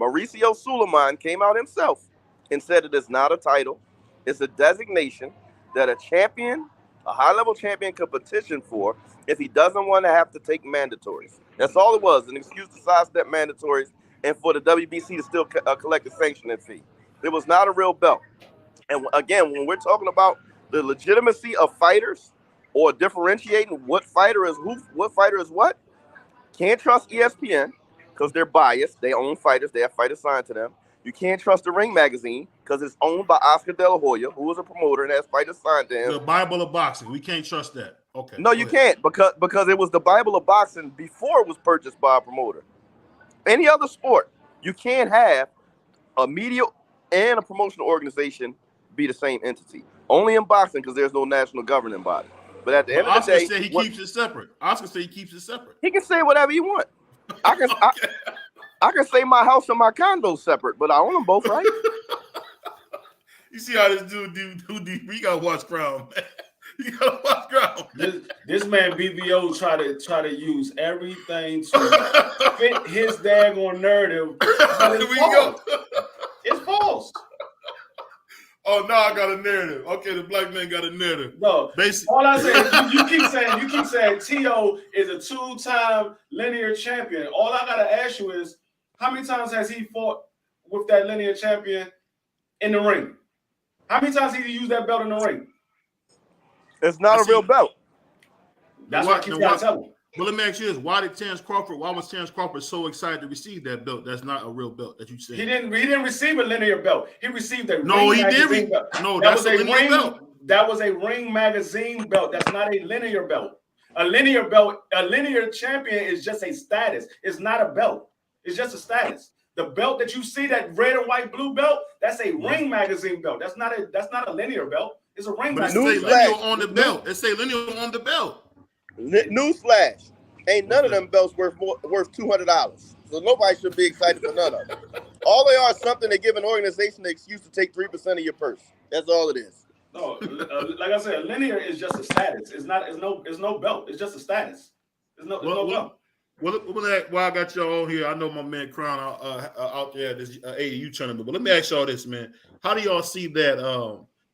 Mauricio Suleiman came out himself and said it is not a title. It's a designation that a champion, a high-level champion, could petition for if he doesn't want to have to take mandatories. That's all it was, an excuse to sidestep mandatories and for the WBC to still collect a sanctioning fee. It was not a real belt. And again, when we're talking about the legitimacy of fighters or differentiating what fighter is who, what fighter is what, can't trust ESPN because they're biased. They own fighters. They have fighters signed to them. You can't trust the Ring magazine because it's owned by Oscar De La Hoya, who is a promoter and has fighters signed to him. The Bible of boxing. We can't trust that. Okay. No, you can't because it was the Bible of boxing before it was purchased by a promoter. Any other sport, you can't have a media and a promotional organization be the same entity. Only in boxing because there's no national governing body. But at the end of the day, Oscar said he keeps it separate. Oscar said he keeps it separate. He can say whatever he wants. I can say my house and my condo separate, but I own them both, right? You see how this dude we gotta watch Crown, man. You gotta watch Crown. This man BBO try to use everything to fit his daggone narrative. Here we go. It's false. Oh, now I got a narrative. Okay, the black man got a narrative. No, basically, all I say is you keep saying T.O. is a 2-time linear champion. All I gotta ask you is, how many times has he fought with that linear champion in the ring? How many times has he used that belt in the ring? It's not a real belt. That's what I keep trying to tell him. But let me ask you this: why was Terrence Crawford so excited to receive that belt? That's not a real belt that you said. He didn't receive a linear belt. He received a no, ring he magazine did. Belt. No, that's a linear belt. That was a ring magazine belt. That's not a linear belt. A linear belt, a linear champion is just a status. It's not a belt. It's just a status. The belt that you see, that red and white blue belt, that's a ring magazine belt. That's not a linear belt. It's a ring magazine belt. It say linear on the belt. It say linear on the belt. Newsflash. Ain't none of them belts worth $200. So nobody should be excited for none of them. All they are is something that give an organization the excuse to take 3% of your purse. That's all it is. No, like I said, linear is just a status. It's no belt. It's just a status. There's no belt. Well, while I got y'all on here, I know my man Crown out there at this AAU tournament. But let me ask y'all this, man: how do y'all see that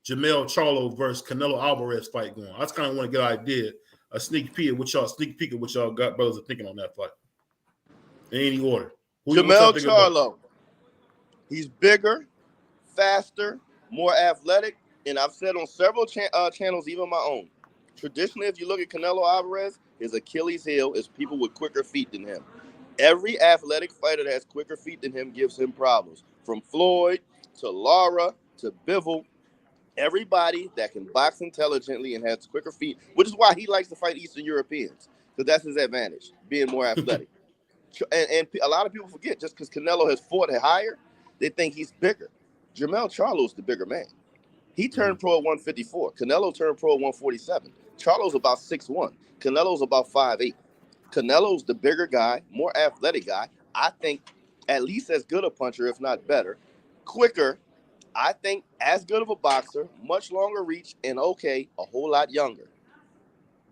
Jermell Charlo versus Canelo Alvarez fight going? I just kind of want to get an idea, a sneak peek of what y'all got brothers are thinking on that fight. In any order. Jermell Charlo, he's bigger, faster, more athletic, and I've said on several channels, even my own. Traditionally, if you look at Canelo Alvarez, his Achilles heel is people with quicker feet than him. Every athletic fighter that has quicker feet than him gives him problems. From Floyd to Lara to Bivol, everybody that can box intelligently and has quicker feet, which is why he likes to fight Eastern Europeans, because that's his advantage, being more athletic. And a lot of people forget, just because Canelo has fought higher, they think he's bigger. Jermell Charlo is the bigger man. He turned pro at 154. Canelo turned pro at 147. Charlo's about 6'1". Canelo's about 5'8". Canelo's the bigger guy, more athletic guy. I think at least as good a puncher, if not better. Quicker. I think as good of a boxer, much longer reach, and a whole lot younger.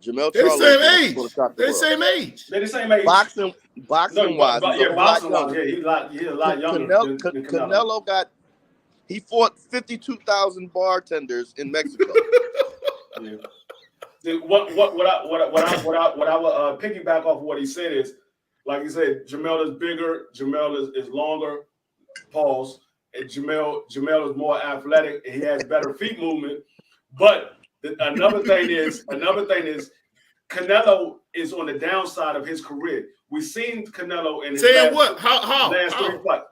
Jermell Charlo. They're the same age. They're the same age. Boxing wise, he's a lot younger. Canelo he fought 52,000 bartenders in Mexico. Yeah. What I would piggyback off of what he said is, like he said, Jermell is bigger, Jermell is longer, pause, and Jermell is more athletic, and he has better feet movement. But another thing is Canelo is on the downside of his career. We've seen Canelo in his last three fights.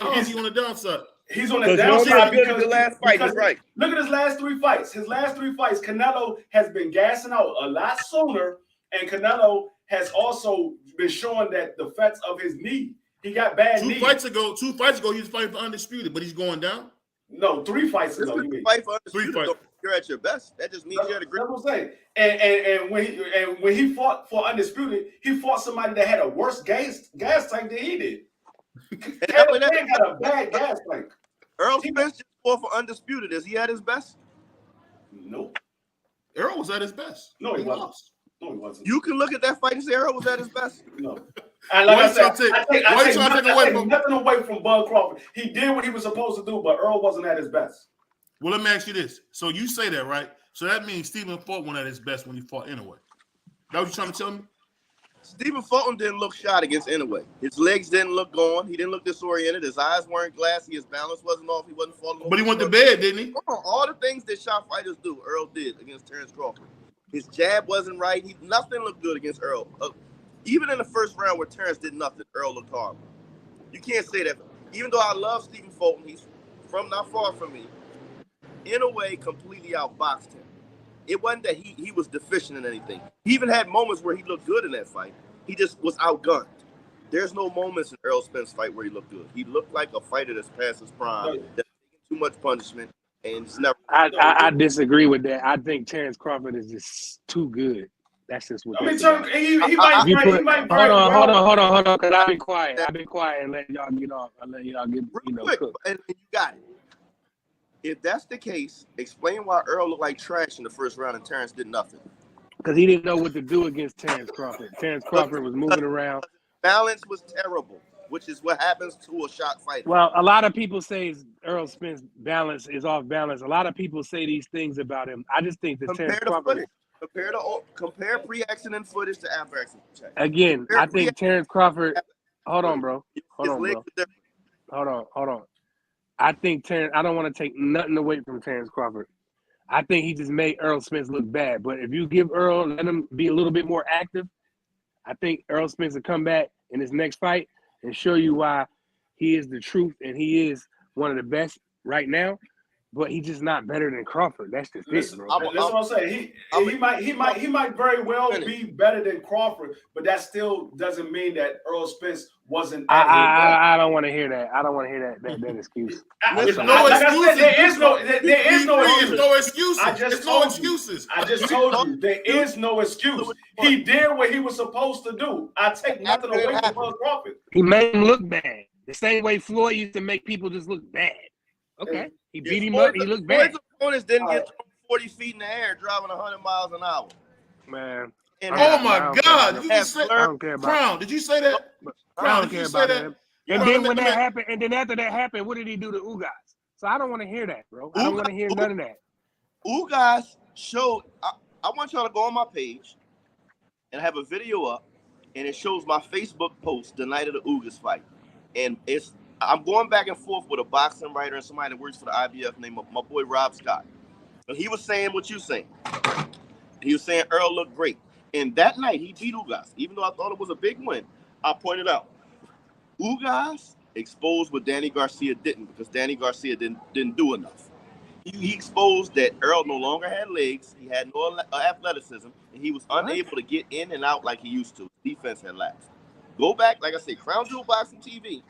How is he on the downside? He's on the downside because the last fight. That's right. Look at his last three fights. Canelo has been gassing out a lot sooner, and Canelo has also been showing that the effects of his knee. He got bad knee. 2 fights ago, he was fighting for undisputed, but he's going down. No, 3 fights ago. Fight for undisputed. You're at your best. That just means you're at a great. That's what I'm saying. And when he fought for undisputed, he fought somebody that had a worse gas tank than he did. Caleb Payne got a bad gas tank. Earl Spence just fought for undisputed. Is he at his best? No. Earl was at his best. No, he wasn't. No, he wasn't. You can look at that fight and say Earl was at his best. No. And like I take nothing away from Bud Crawford. He did what he was supposed to do, but Earl wasn't at his best. Well, let me ask you this. So you say that, right? So that means Stephen fought one at his best when he fought anyway. That what you trying to tell me? Stephen Fulton didn't look shot against Inoue. His legs didn't look gone. He didn't look disoriented. His eyes weren't glassy. His balance wasn't off. He wasn't falling over. But he went to bed, didn't he? All the things that shot fighters do, Earl did against Terrence Crawford. His jab wasn't right. Nothing looked good against Earl. Even in the first round where Terrence did nothing, Earl looked horrible. You can't say that. Even though I love Stephen Fulton, he's from not far from me. Inoue completely outboxed him. It wasn't that he was deficient in anything. He even had moments where he looked good in that fight. He just was outgunned. There's no moments in Errol Spence's fight where he looked good. He looked like a fighter that's past his prime, that's taking too much punishment, and it's never. I disagree with that. I think Terrence Crawford is just too good. That's just what. I mean, he might. Hold on. Because I've been quiet. And let y'all get off. I let y'all get quick, cook. and you got it. If that's the case, explain why Earl looked like trash in the first round and Terrence did nothing. Because he didn't know what to do against Terrence Crawford. Terrence Crawford was moving around. Balance was terrible, which is what happens to a shot fighter. Well, a lot of people say Earl Spence's balance is off balance. A lot of people say these things about him. I just think that Terrence Crawford. Compare pre-accident footage to after accident. Again, I think Terrence Crawford. Hold on, bro. Hold on. I think Terrence. I don't want to take nothing away from Terrence Crawford. I think he just made Earl Spence look bad. But if you give Earl, let him be a little bit more active, I think Earl Spence will come back in his next fight and show you why he is the truth and he is one of the best right now. But he's just not better than Crawford. That's just it, bro. That's what I'm saying. He might very well be better than Crawford, but that still doesn't mean that Earl Spence wasn't. I don't want to hear that. I don't want to hear that excuse. There's no excuses. There is no excuses. I just told you there is no excuse. He did what he was supposed to do. I take nothing away from Earl Crawford. He made him look bad. The same way Floyd used to make people just look bad. Okay. He beat him up. He looked bad. Floyd's opponents didn't get 40 feet in the air driving 100 miles an hour. Man. Oh my God! You just said, I don't care about Crown, did you say that? I don't care about that. And then when that happened, and then after that happened, what did he do to Ugas? So I don't want to hear that, bro. I don't want to hear none of that. Ugas showed. I want y'all to go on my page and have a video up, and it shows my Facebook post the night of the Ugas fight, and I'm going back and forth with a boxing writer and somebody that works for the IBF named my boy Rob Scott. And he was saying what you saying. He was saying Earl looked great. And that night he beat Ugas. Even though I thought it was a big win, I pointed out Ugas exposed what Danny Garcia didn't, because Danny Garcia didn't do enough. He exposed that Earl no longer had legs, he had no athleticism, and he was unable to get in and out like he used to. Defense had lapsed. Go back, like I said, Crown Jewel Boxing TV.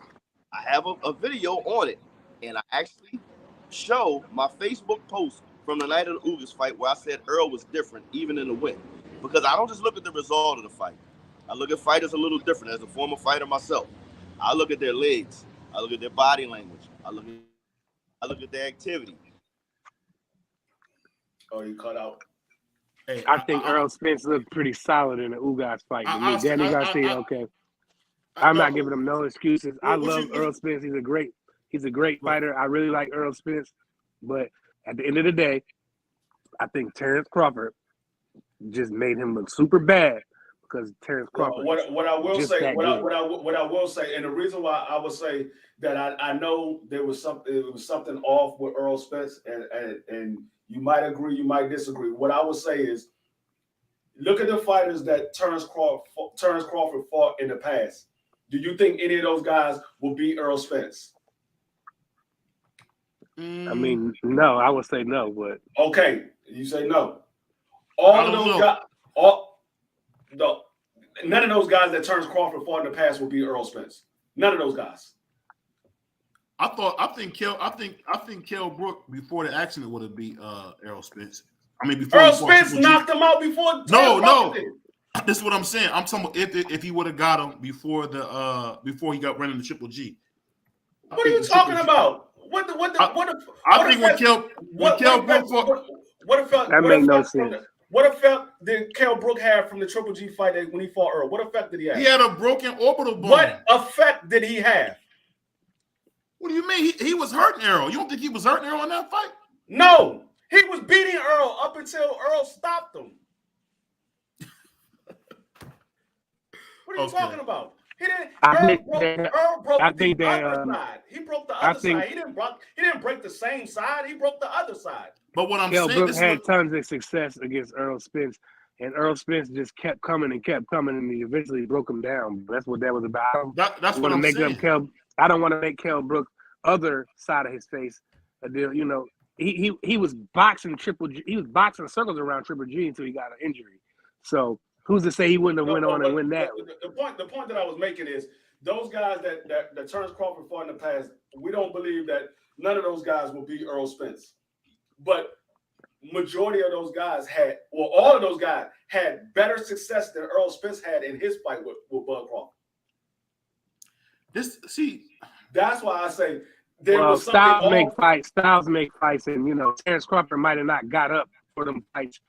I have a video on it, and I actually show my Facebook post from the night of the Ugas fight where I said Earl was different, even in the win. Because I don't just look at the result of the fight. I look at fighters a little different. As a former fighter myself, I look at their legs. I look at their body language. I look at their activity. Oh, you cut out. Hey, I think Earl Spence looked pretty solid in the Ugas fight. Danny Garcia, okay. I'm not giving him no excuses. I love Earl Spence. He's a great fighter. I really like Earl Spence. But at the end of the day, I think Terrence Crawford just made him look super bad, because Terrence Crawford. What I will say, and the reason why I would say that I know there was something off with Earl Spence, and you might agree, you might disagree. What I would say is, look at the fighters that Terrence Crawford fought in the past. Do you think any of those guys will beat Earl Spence? I mean, no. I would say no, but okay, you say no. All of those guys, none of those guys that Terrence Crawford fought in the past will beat Earl Spence. None of those guys. I think Kell Brook before the accident would have beat Errol Spence. I mean, before Earl Spence knocked him out before. No. This is what I'm saying. I'm talking about if he would have got him before he got running the Triple G. What are you talking about? What effect did Kell Brook have from the Triple G fight when he fought Earl? What effect did he have? He had a broken orbital bone. What effect did he have? What do you mean? He was hurting Earl. You don't think he was hurting Earl in that fight? No, he was beating Earl up until Earl stopped him. What are you Okay. talking about? He didn't. I Earl broke I the think that, other side. He broke the I other think- side. He didn't break the same side. He broke the other side. But what I'm Kell saying, Brook this is had what, tons of success against Earl Spence, and Earl Spence just kept coming, and he eventually broke him down. That's what that was about. that's what I'm saying. I don't want to make Kell Brook other side of his face. You know, he was boxing Triple G. He was boxing circles around Triple G until he got an injury. So who's to say he wouldn't have went on and win that? The point that I was making is those guys that Terrence Crawford fought in the past. We don't believe that none of those guys will beat Earl Spence, but majority of those guys all of those guys had better success than Earl Spence had in his fight with Bud Crawford. That's why I say there was something. Styles make fights, and you know Terrence Crawford might have not got up for them fights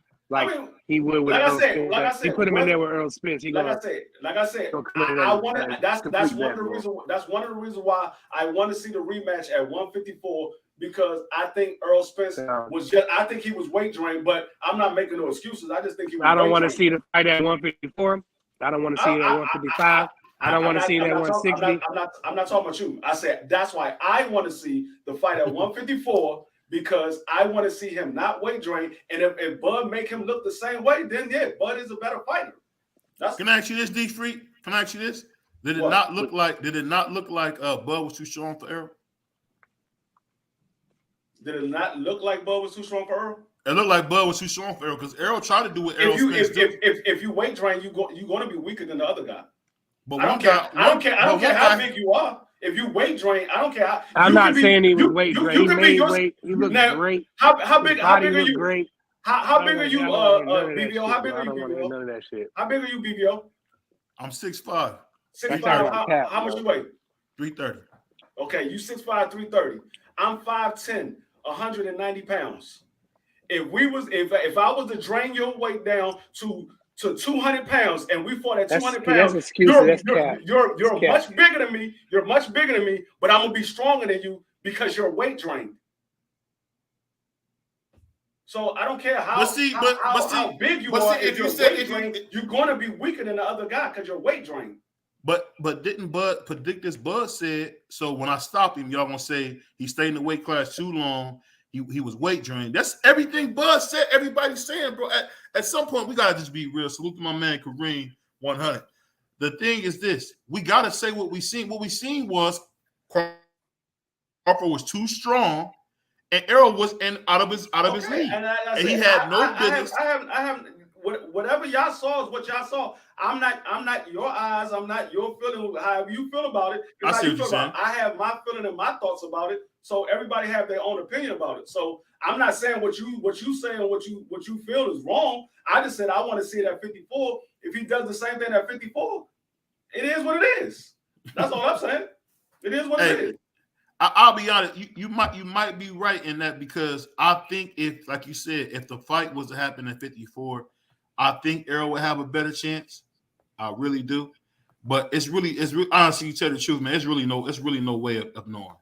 he would with Earl Spence. He put him in there with Earl Spence. Like I said, I want to. That's one of the reasons. That's one of the reasons why I want to see the rematch at 154. Because I think Earl Spence was just, I think he was weight drained, but I'm not making no excuses. I just think he was I don't want to see the fight at 154. I don't want to see it at 155. I don't want to see it at 160. I'm not talking about you. I said that's why I want to see the fight at 154 because I want to see him not weight drained. And if Bud make him look the same way, then yeah, Bud is a better fighter. Can I ask you this, D Freak? Can I ask you this? Did it not look like Bud was too strong for Earl? Did it not look like Bud was too strong for Earl? It looked like Bud was too strong for Earl because Earl tried to do what Earl Spence did. If you weight drain, you're going to be weaker than the other guy. But I don't care how big you are. If you weight drain, I don't care. I'm not saying he was weight drain. He made weight. He looked great. How big are you? Great. How big are you, BBO? How big are you, BBO? None of that shit. How big are you, BBO? I'm 6'5". 6'5". How much you weigh? 330. Okay, you 6'5", 330. I'm 5'10", 190 pounds. If I was to drain your weight down to 200 pounds and we fought at 200 pounds, you're much bigger than me. You're much bigger than me, but I'm gonna be stronger than you because you're weight drained. So I don't care how big you are. If you're weight drained, you're going to be weaker than the other guy because you're weight drained. But didn't Bud predict this? Bud said so. When I stopped him, y'all gonna say he stayed in the weight class too long. He was weight drained. That's everything Bud said. Everybody's saying, bro. At some point, we gotta just be real. Salute to my man Kareem 100. The thing is this: we gotta say what we seen. What we seen was Crawford was too strong, and Errol was out of his league, and he had no business. I haven't. Whatever y'all saw is what y'all saw. I'm not your eyes. I'm not your feeling. However you feel about it. I see what you're saying. I have my feeling and my thoughts about it. So everybody have their own opinion about it. So I'm not saying what you saying what you feel is wrong. I just said I want to see it at 54. If he does the same thing at 54, it is what it is. That's all I'm saying. It is what it is. I'll be honest. You might be right in that because I think if, like you said, if the fight was to happen at 54. I think Errol would have a better chance. I really do. But it's really honestly, you tell the truth, man, it's really no way of knowing.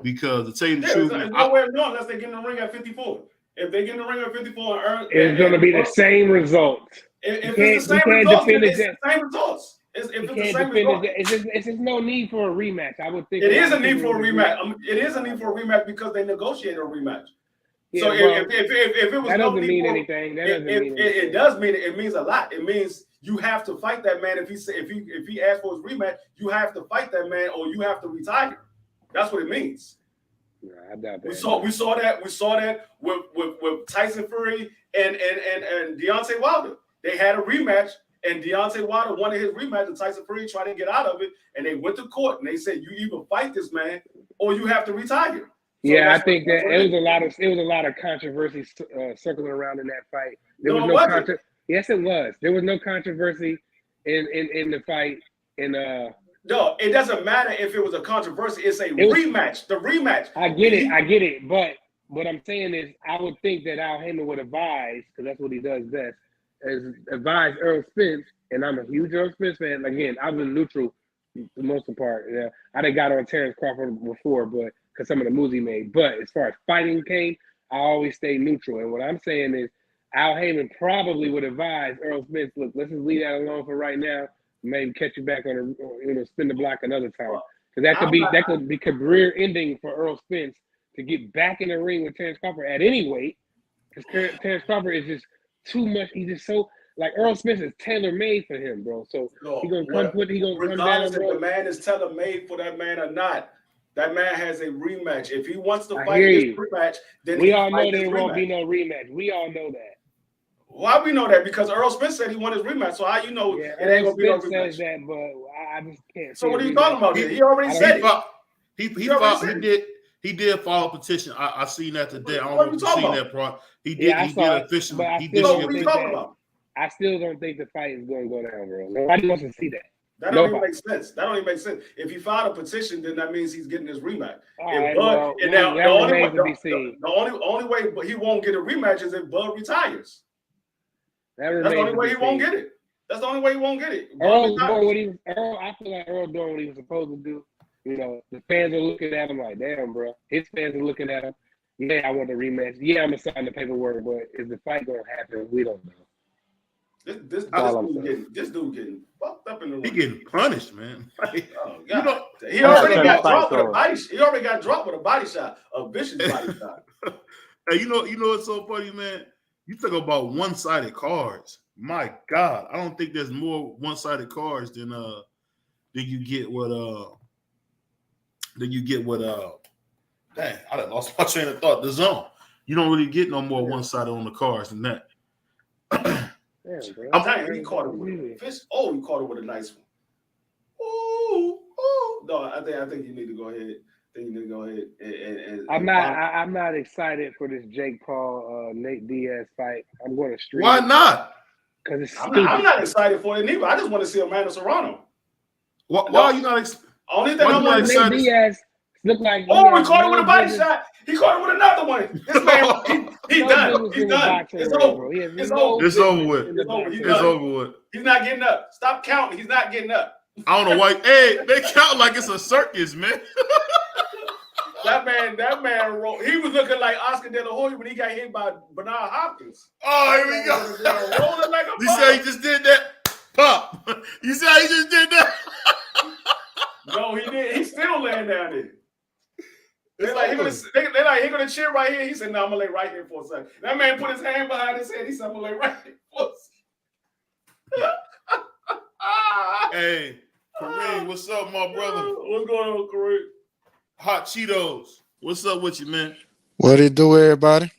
Because to tell you the truth, there's no way of knowing unless they get in the ring at 54. If they get in the ring at 54 and earn, it's going to be the same result. If it's the same results, it's the same results. It's just no need for a rematch. I would think it is a need for a rematch. It is a need for a rematch because they negotiated a rematch. Yeah, so if it was that no doesn't mean anything. It does mean it means a lot. It means you have to fight that man. If he asks for his rematch, you have to fight that man, or you have to retire. That's what it means. No, I doubt that. We saw that with Tyson Fury and Deontay Wilder. They had a rematch, and Deontay Wilder wanted his rematch, and Tyson Fury tried to get out of it, and they went to court and they said you either fight this man or you have to retire. So I think that it was a lot of controversy circling around in that fight. There was no yes, it was. There was no controversy in the fight. No, it doesn't matter if it was a controversy. It's a rematch. The rematch. I get it. But what I'm saying is, I would think that Al Heyman would advise, because that's what he does best, is advise Earl Spence. And I'm a huge Earl Spence fan. Again, I've been neutral for the most part. Yeah, I done got on Terrence Crawford before, but because some of the moves he made. But as far as fighting came, I always stay neutral. And what I'm saying is Al Heyman probably would advise Earl Spence, look, let's just leave that alone for right now. maybe catch you back on spin the block another time. Because that could be career ending for Earl Spence to get back in the ring with Terrence Crawford at any weight. Because Terrence Crawford is just too much. He's just so like Earl Spence is tailor made for him, bro. So he's gonna come regardless down, bro. if the man is tailor made for that man or not. That man has a rematch. If he wants to fight this rematch, then we all know there won't be no rematch. We all know that. Why we know that? Because Earl Spence said he won his rematch. So how you know it ain't gonna be no rematch? Says that, but I just can't. So what are you talking about? He already said it. He did file a petition. I seen that today. I don't know if you seen that part. He did. He did officially. He did. What are you talking about? I still don't think the fight is going to go down, bro. Nobody wants to see that. That don't even make sense. That don't even make sense. If he filed a petition, then that means he's getting his rematch. The only way, but he won't get a rematch is if Bud retires. That's the only way he won't get it. That's the only way he won't get it. I feel like Earl doing what he was supposed to do. You know, the fans are looking at him like, damn, bro. His fans are looking at him. Yeah, I want the rematch. Yeah, I'm gonna sign the paperwork, but is the fight gonna happen? We don't know. This dude getting fucked up in the ring. He getting punished, man. Like, he already got dropped with a body. He already got dropped with a body shot, a vicious body shot. Hey, you know what's so funny, man? You talk about one-sided cards. My God, I don't think there's more one-sided cards than you get what dang, I done lost my train of thought. The Zone. You don't really get no more one-sided on the cards than that. I'm telling you, he caught it with a fish. Oh, he caught it with a nice one. Ooh. No, I think you need to go ahead. And I'm not excited for this Jake Paul Nate Diaz fight. I'm going to stream. Why not? Because it's stupid. I'm not excited for it neither. I just want to see Amanda Serrano. Why are you not excited? Only thing I'm not excited. Nate Diaz look like. He caught it with a body shot. He caught it with another one. This man, he's done. He's done. It's over. It's over. It's over with. It's over with. He's not getting up. Stop counting. He's not getting up. I don't know why. Hey, they count like it's a circus, man. That man, he was looking like Oscar De La Hoya when he got hit by Bernard Hopkins. Oh, here we go. Rolling like a you say he just did that? Pop. You say he just did that? No, he did. He's still laying down there. They're like, he gonna cheer right here. He said, no, I'm gonna lay right here for a second. That man put his hand behind his head. He said, I'm gonna lay right here for a second. Hey, Kareem, what's up, my brother? What's going on, Kareem? Hot Cheetos. What's up with you, man? What it do, everybody?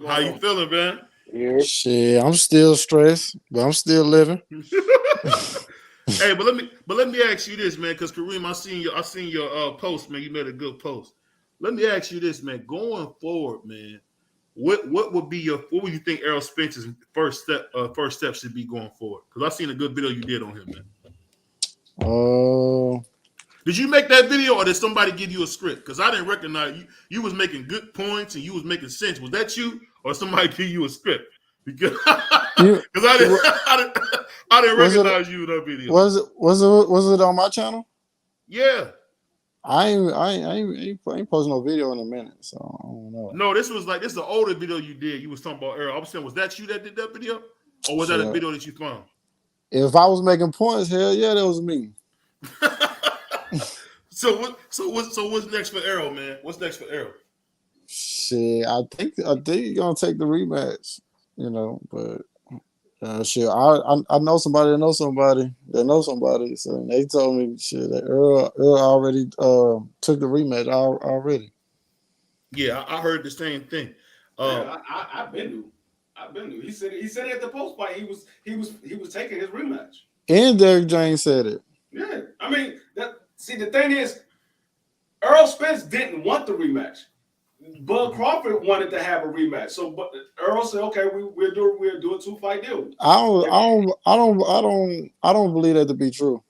How you feeling, man? Yeah. Shit, I'm still stressed, but I'm still living. Hey, but let me ask you this, man, because Kareem, I seen your post, man. You made a good post. Let me ask you this, man. Going forward, man, what would you think Errol Spence's first step should be going forward? Because I seen a good video you did on him, man. Did you make that video, or did somebody give you a script? Because I didn't recognize you. You was making good points and you was making sense. Was that you, or somebody give you a script? Because I didn't recognize you in that video. Was it on my channel? Yeah. I ain't posting no video in a minute, so I don't know. No, this is an older video you did. You was talking about Errol. I was saying, was that you that did that video, or was that a video that you found? If I was making points, hell yeah, that was me. So what's next for Errol, man? What's next for Errol? Shit, I think you're gonna take the rematch, but shit, I know somebody that knows somebody, so they told me shit that Earl already took the rematch already. Yeah, I heard the same thing. I've been to. He said at the post fight he was taking his rematch. And Derrick James said it. Yeah, I mean the thing is, Earl Spence didn't want the rematch. Bud Crawford wanted to have a rematch, so Earl said, "Okay, we're doing 2-fight deal." I don't believe that to be true.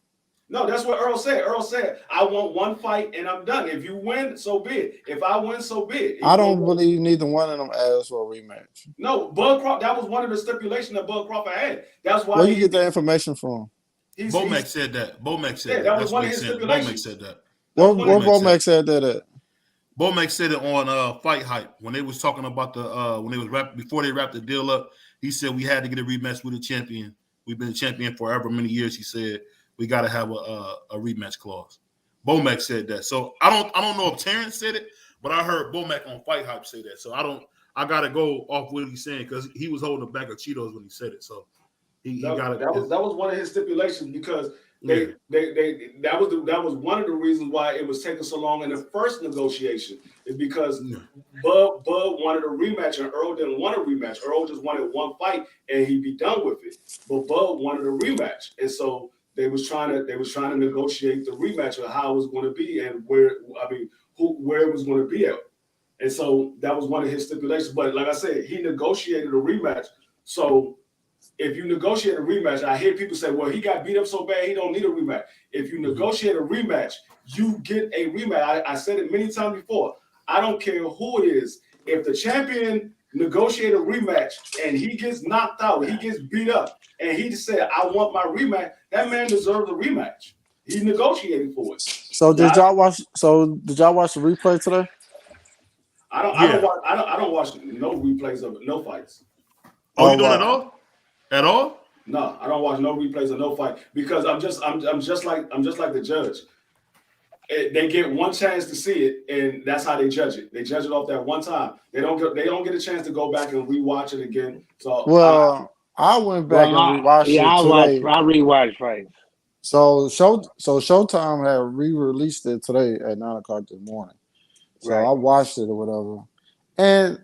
No, that's what Earl said. Earl said, "I want one fight and I'm done. If you win, so be it. If I win, so be it." I don't believe neither one of them asked for a rematch. No, Bud Crawford. That was one of the stipulations that Bud Crawford had. That's why. Where you get that information from? Bomac said that. Bomac said that. That was one of his stipulations. Bomac said that. Where Bomac said that at? Bomac said it on Fight Hype when they was talking about before they wrapped the deal up. He said we had to get a rematch with a champion. We've been a champion for however many years. He said we got to have a rematch clause. Bomac said that. So I don't know if Terrence said it, but I heard Bomac on Fight Hype say that. So I gotta go off what he's saying because he was holding a bag of Cheetos when he said it. So he got it. That was one of his stipulations because that was one of the reasons why it was taking so long in the first negotiation is because Bud wanted a rematch and Earl didn't want a rematch. Earl just wanted one fight and he'd be done with it. But Bud wanted a rematch, and so they was trying to negotiate the rematch of how it was going to be and where it was going to be at. And so that was one of his stipulations. But like I said, he negotiated a rematch. So if you negotiate a rematch, I hear people say, well, he got beat up so bad he don't need a rematch. If you negotiate a rematch, you get a rematch. I said it many times before. I don't care who it is. If the champion negotiate a rematch and he gets knocked out, he gets beat up, and he just said, I want my rematch, that man deserves a rematch. He negotiated for it. So did y'all watch the replay today? I don't watch no replays of no fights. Oh, you don't at all? At all? No, I don't watch no replays of no fight because I'm just like the judge. They get one chance to see it, and that's how they judge it. They judge it off that one time. They don't get a chance to go back and rewatch it again. So I went back and rewatched it today. I rewatched fights. So Showtime had re-released it today at 9:00 this morning. So I watched it or whatever, and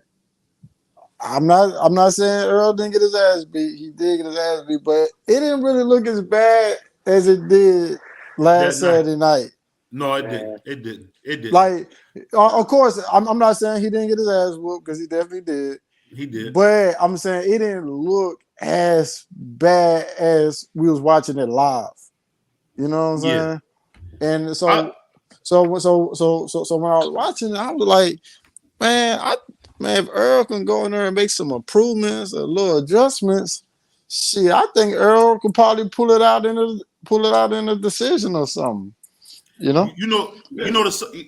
I'm not saying Earl didn't get his ass beat. He did get his ass beat, but it didn't really look as bad as it did last Saturday night. No, it didn't. It didn't. Like, of course, I'm not saying he didn't get his ass whooped because he definitely did. He did. But I'm saying it didn't look as bad as we was watching it live. You know what I'm saying? And so when I was watching it, I was like, man, if Earl can go in there and make some improvements, a little adjustments, shit, I think Earl could probably pull it out in a decision or something. You know, and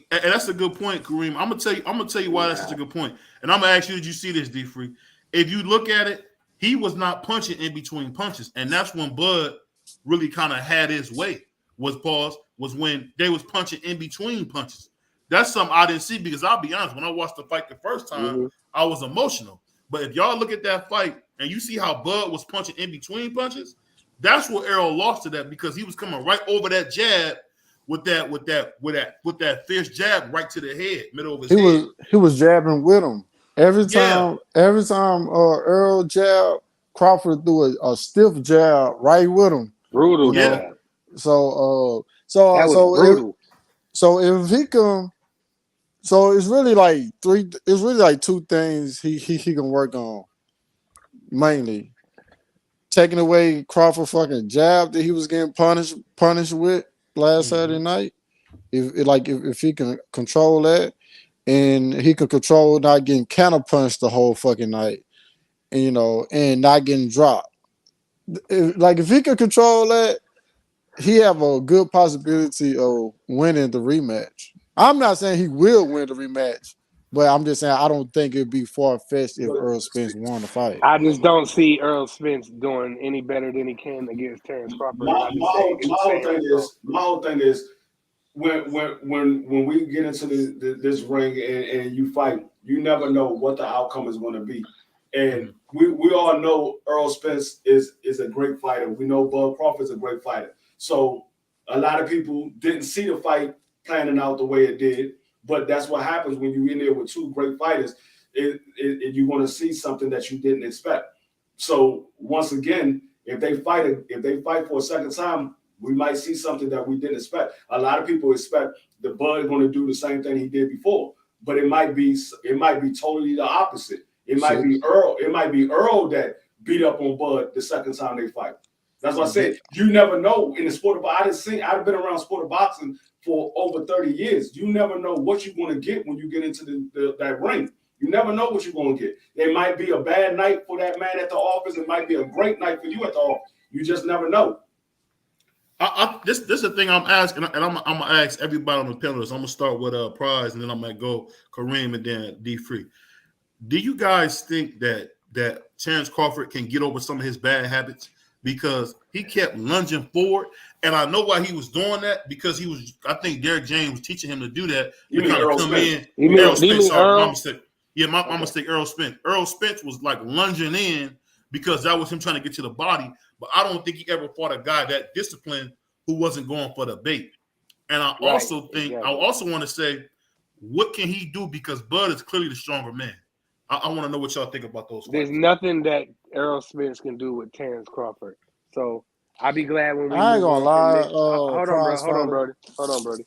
that's a good point, Kareem. I'm gonna tell you why that's such a good point. And I'm gonna ask you, did you see this, D Free? If you look at it, he was not punching in between punches, and that's when Bud really kind of had his way. Was when they was punching in between punches. That's something I didn't see because I'll be honest, when I watched the fight the first time, I was emotional. But if y'all look at that fight and you see how Bud was punching in between punches, that's where Errol lost to that because he was coming right over that jab with that fierce jab right to the head, middle of his head. He was jabbing with him every time. Every time Earl jabbed, Crawford threw a stiff jab right with him. Brutal, So that was brutal. So if he can, so it's really like two things he can work on. Mainly, taking away Crawford fucking jab that he was getting punished with last Saturday night. If he can control that, and he can control not getting counter punched the whole fucking night, and and not getting dropped. If he can control that, he have a good possibility of winning the rematch. I'm not saying he will win the rematch, but I'm just saying I don't think it'd be far-fetched if Earl Spence won the fight. I just don't see Earl Spence doing any better than he can against Terrence Crawford. My whole thing is when we get into this ring and you fight, you never know what the outcome is going to be. And we all know Earl Spence is a great fighter. We know Bud Crawford's a great fighter. So a lot of people didn't see the fight planning out the way it did, but that's what happens when you're in there with two great fighters. You're going to see something that you didn't expect. So once again, if they fight for a second time, we might see something that we didn't expect. A lot of people expect the Bud going to do the same thing he did before, but it might be totally the opposite. It might be Earl that beat up on Bud the second time they fight. That's what I said. You never know in the sport of boxing. I've been around sport of boxing for over 30 years. You never know what you're going to get when you get into that ring. You never know what you're going to get. It might be a bad night for that man at the office. It might be a great night for you at the office. You just never know. This is the thing I'm asking, and I'm gonna ask everybody on the panel. I'm gonna start with Prize, and then I'm gonna go Kareem and then D Free. Do you guys think that Terrence Crawford can get over some of his bad habits? Because he kept lunging forward, And I know why he was doing that because he was. I think Derrick James was teaching him to do that. You To mean kind of Earl come Spence? in. Earl Spence. Sorry, Earl? my mistake. Yeah, my mistake. Earl Spence. Earl Spence was like lunging in because that was him trying to get to the body. But I don't think he ever fought a guy that disciplined who wasn't going for the bait. And I also think I also want to say, what can he do? Because Bud is clearly the stronger man. I want to know what y'all think about those fights. There's nothing that Errol Spence can do with Terrence Crawford. So I'll be glad when we I ain't move gonna on from lie, this. Hold on, bro. prize Hold on, fighter. Brody.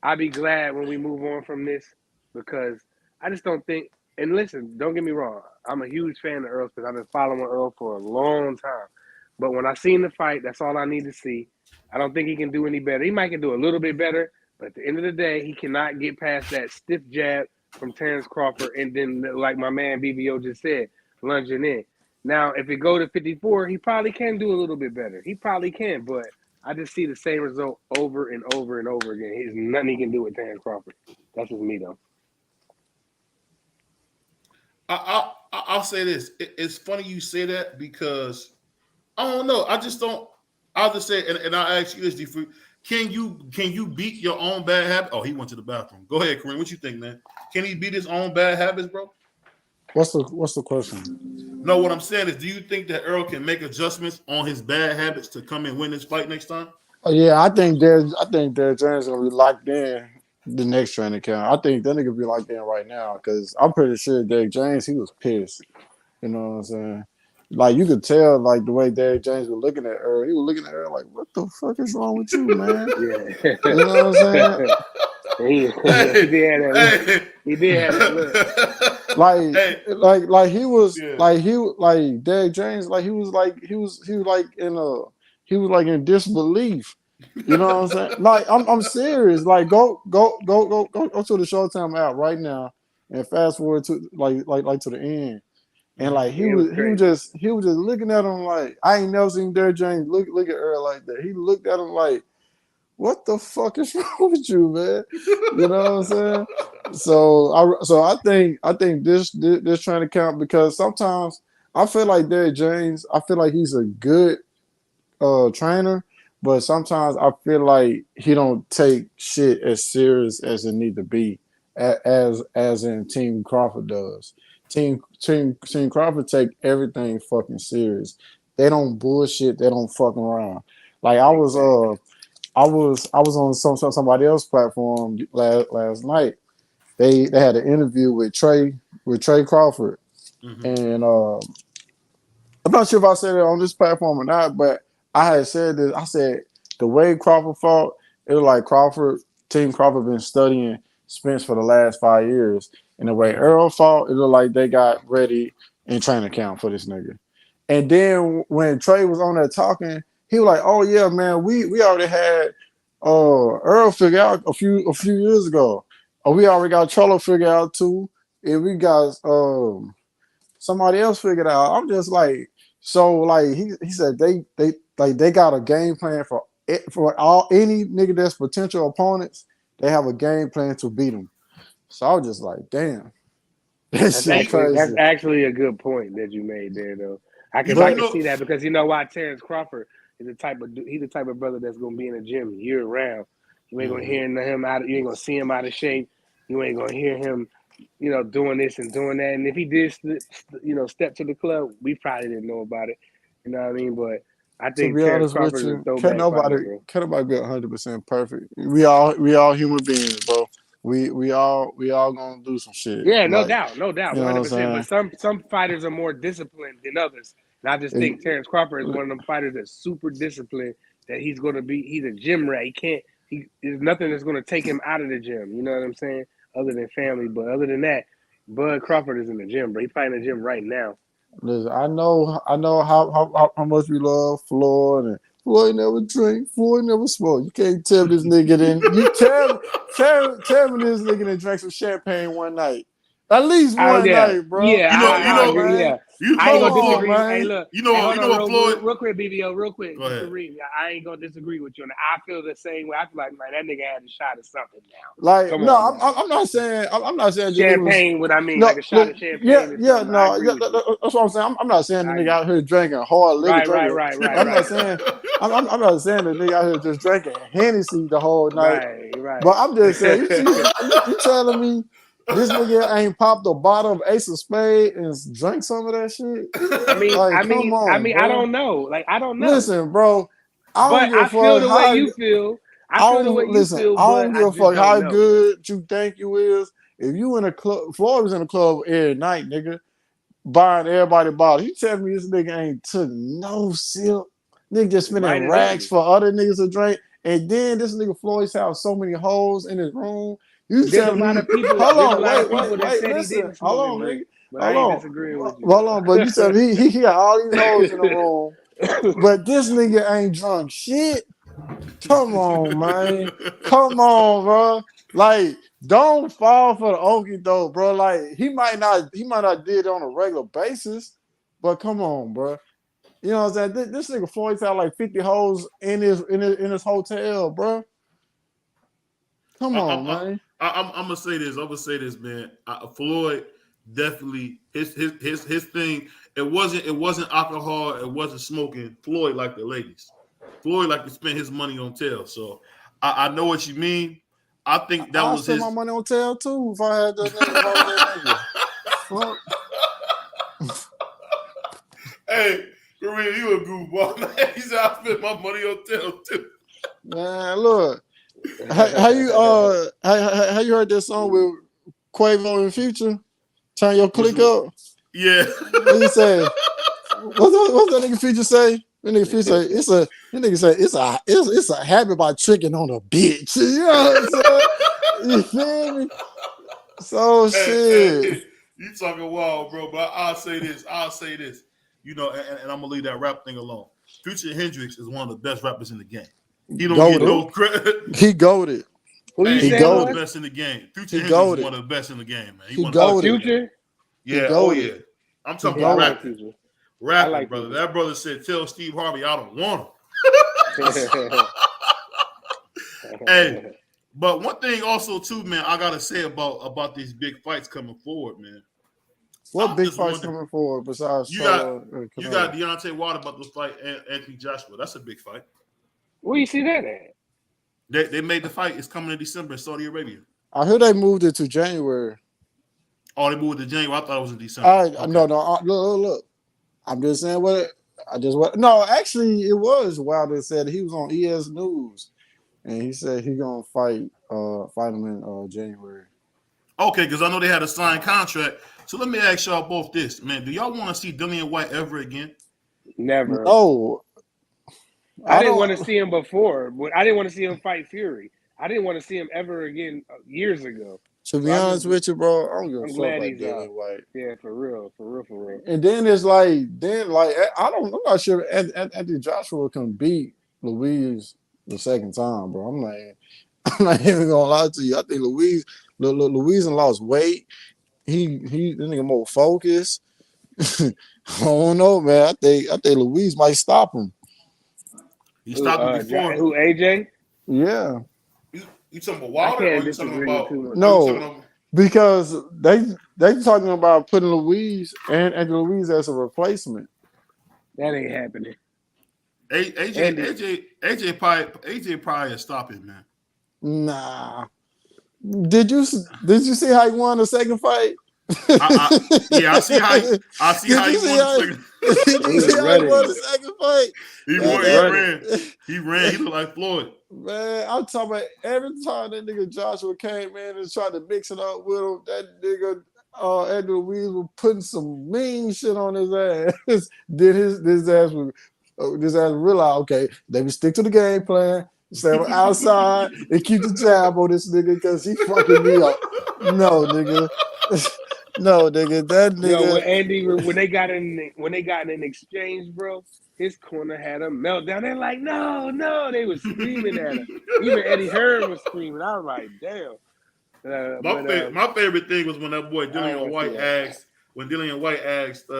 I'll be glad when we move on from this because I just don't think. And listen, don't get me wrong. I'm a huge fan of Earl Spence. I've been following Earl for a long time. But when I seen the fight, that's all I need to see. I don't think he can do any better. He might can do a little bit better, but at the end of the day, he cannot get past that stiff jab from Terrence Crawford, and then, like my man BBO just said, lunging in. Now, if it go to 54, he probably can do a little bit better. He probably can, but I just see the same result over and over and over again. There's nothing he can do with Terrence Crawford. That's just me, though. I'll say this. It's funny you say that because I don't know. I just don't. I'll just say, and I'll ask you this: can you beat your own bad habit? Oh, he went to the bathroom. Go ahead, Kareem. What you think, man? Can he beat his own bad habits, bro? What's the question? No, what I'm saying is, do you think that Earl can make adjustments on his bad habits to come and win this fight next time? Oh yeah, I think Derrick James gonna be locked in the next training camp. I think that nigga be locked in right now because I'm pretty sure Derrick James he was pissed. You know what I'm saying? Like you could tell, like the way Derrick James was looking at Earl, he was looking at Earl like, "What the fuck is wrong with you, man?" Yeah. You know what I'm saying? he did have that look. He did have that look. Like he was like Derrick James, like he was like in disbelief. You know what I'm saying? Like I'm serious. Like go to the Showtime app right now and fast forward to like to the end. And like he was just looking at him like I ain't never seen Derrick James look at Earl like that. He looked at him like, what the fuck is wrong with you, man? You know what I'm saying? So I think this trying to count because sometimes I feel like Derrick James, I feel like he's a good trainer, but sometimes I feel like he don't take shit as serious as it need to be, as in Team Crawford does. Team Crawford take everything fucking serious. They don't bullshit. They don't fuck around. Like I was on somebody else's platform last night. They had an interview with Trey Crawford, and I'm not sure if I said it on this platform or not, but I had said this. I said the way Crawford fought, it was like Team Crawford been studying Spence for the last 5 years, and the way Earl fought, it looked like they got ready in training camp for this nigga. And then when Trey was on there talking, he was like, "Oh yeah, man, we already had Earl figured out a few years ago. We already got Cholo figured out too, and we got somebody else figured out." I'm just like, so like he said they got a game plan for any nigga that's potential opponents. They have a game plan to beat them. So I was just like, damn. That's actually a good point that you made there, though. I can see that because you know why Terrence Crawford is the type of brother that's gonna be in the gym year round. You ain't gonna hear him you ain't gonna see him out of shape. You ain't gonna hear him, doing this and doing that. And if he did, step to the club, we probably didn't know about it. You know what I mean? But I think to be Terrence honest with Crawford is a you, throwback fighter, bro. can't nobody be 100% perfect. We all human beings, bro. We all gonna do some shit. Yeah, no Like, doubt, you know what I'm 100%. But saying? some fighters are more disciplined than others, and I just think Terrence Crawford is one of them fighters that's super disciplined. That he's a gym rat. There's nothing that's gonna take him out of the gym. You know what I'm saying? Other than family, but other than that, Bud Crawford is in the gym, bro. He's fighting in the gym right now. Listen, I know how much we love Floyd, and Floyd never drink, Floyd never smoke. You can't tell this nigga then. You tell me this nigga that drank some champagne one night. At least one yeah, night, bro. yeah, You know, I agree. Yeah, I ain't Come gonna on, disagree. Hey, man. look, you know, hey, hold you on, know what Floyd. real quick, BBO, real quick. Go ahead. Kareem, I ain't gonna disagree with you. And I feel the same way. I feel like, man, that nigga had a shot of something now. Like, Come no, on, now. I'm not saying. I'm not saying the nigga was. Champagne, what I mean, No, like a shot of yeah, champagne or yeah, something. I no, agree yeah, with you. that's what I'm saying. I'm not saying the I nigga agree. out here drinking hard liquor, drinking. Right. I'm not saying. I'm not saying the nigga out here just drinking Hennessy the whole night. Right. But I'm just saying, you telling me this nigga ain't popped a bottle of Ace of Spade and drank some of that shit? Like, come on, bro. I don't know. Like, I don't know. Listen, bro. I don't But give a I feel fuck the way you feel. I feel the way you feel, I but don't I give a just fuck don't how know. good you think you is. If you in a club, Floyd was in a club every night, nigga, buying everybody bottles. You tell me this nigga ain't took no sip. Nigga just spending racks for other niggas to drink. And then this nigga Floyd's have so many holes in his room. You There's a telling lot me, of people. hold There's a on, lot of people that wait, said he listen. didn't Hold smoke and on, nigga. drink, but I Hold ain't on. disagreeing with you. Hold on, but you tell me he got all these holes in the room, but this nigga ain't drunk shit. Come on, man. Come on, bro. Like, don't fall for the okie doke, bro. Like, he might not did it on a regular basis, but come on, bro. You know what I'm saying? This nigga Floyd's had like 50 hoes in his hotel, bro. Come on, man. I'm gonna say this. I'm gonna say this, man. Floyd definitely his thing. It wasn't alcohol. It wasn't smoking. Floyd like the ladies. Floyd like to spend his money on tail. So I know what you mean. I think that I'll was spend his. my money on tail too if I had that nigga. If I was that nigga. Fuck. Hey, Kareem, you a goofball, man. He said I spent my money on tail too. Man, look. How you heard that song with Quavo and Future? Turn your click up. Yeah. What you say? What's that nigga Future say? That nigga Future say it's a habit by tricking on a bitch. You know what I'm saying? You feel me? So shit. Hey, you talking wild, bro. But I'll say this. You know, and I'm gonna leave that rap thing alone. Future Hendrix is one of the best rappers in the game. He don't get no credit. He goated. Who you He's saying one of was? the best in the game. Future He Hendrix is goated. one of the best in the game, man. He one of the best in the goated. game. He Yeah, goated. I'm talking Yeah, I about like rapping. Future. Rapping, like brother. Future. That brother said, "Tell Steve Harvey I don't want him." Hey, but one thing also too, man, I gotta say about these big fights coming forward, man. What big fights coming forward besides you Canelo? got Deontay Wilder about to fight Anthony Joshua. That's a big fight. Where you see that at? They made the fight. It's coming in December in Saudi Arabia. I heard they moved it to January. Oh, they moved to January. I thought it was in December. Okay. No. Look. I'm just saying No, actually, it was Wilder said he was on ES News, and he said he gonna fight him in January. Okay, because I know they had a signed contract. So let me ask y'all both this, man. Do y'all want to see Dillian White ever again? Never. No. I didn't want to see him before, but I didn't want to see him fight Fury. I didn't want to see him ever again years ago. To be honest with you, bro, I don't give a I'm fuck glad about he's Dillian out. White. Yeah, for real. And then it's like, I'm not sure if Anthony Joshua can beat Louise the second time, bro. I'm not even gonna lie to you. I think Louise lost weight. He the nigga more focused. I don't know, man. I think Louise might stop him. He stopped him before. Who, AJ? Yeah. You talking about I Wilder, or can't you talking disagree with about? too much. No, because they talking about putting Louise and Louise as a replacement. That ain't happening. AJ probably is stopping, man. Nah. Did you see how he won the second fight? I see how he won the second. Did you see how he won the second fight? He ran. He looked like Floyd. Man, I'm talking about every time that nigga Joshua came in and tried to mix it up with him, that nigga Edgar Louise was putting some mean shit on his ass. Then his ass realized, okay, let me stick to the game plan. Stay on the outside and keep the jab on this nigga because he fucking me up. No, nigga. No, nigga. That nigga. Yo, with Andy, when they got in an exchange, bro, his corner had a meltdown. They're like, no. They was screaming at him. Even Eddie Hearn was screaming. I was like, damn. My favorite thing was when that boy I Dillian wanna see White that. asked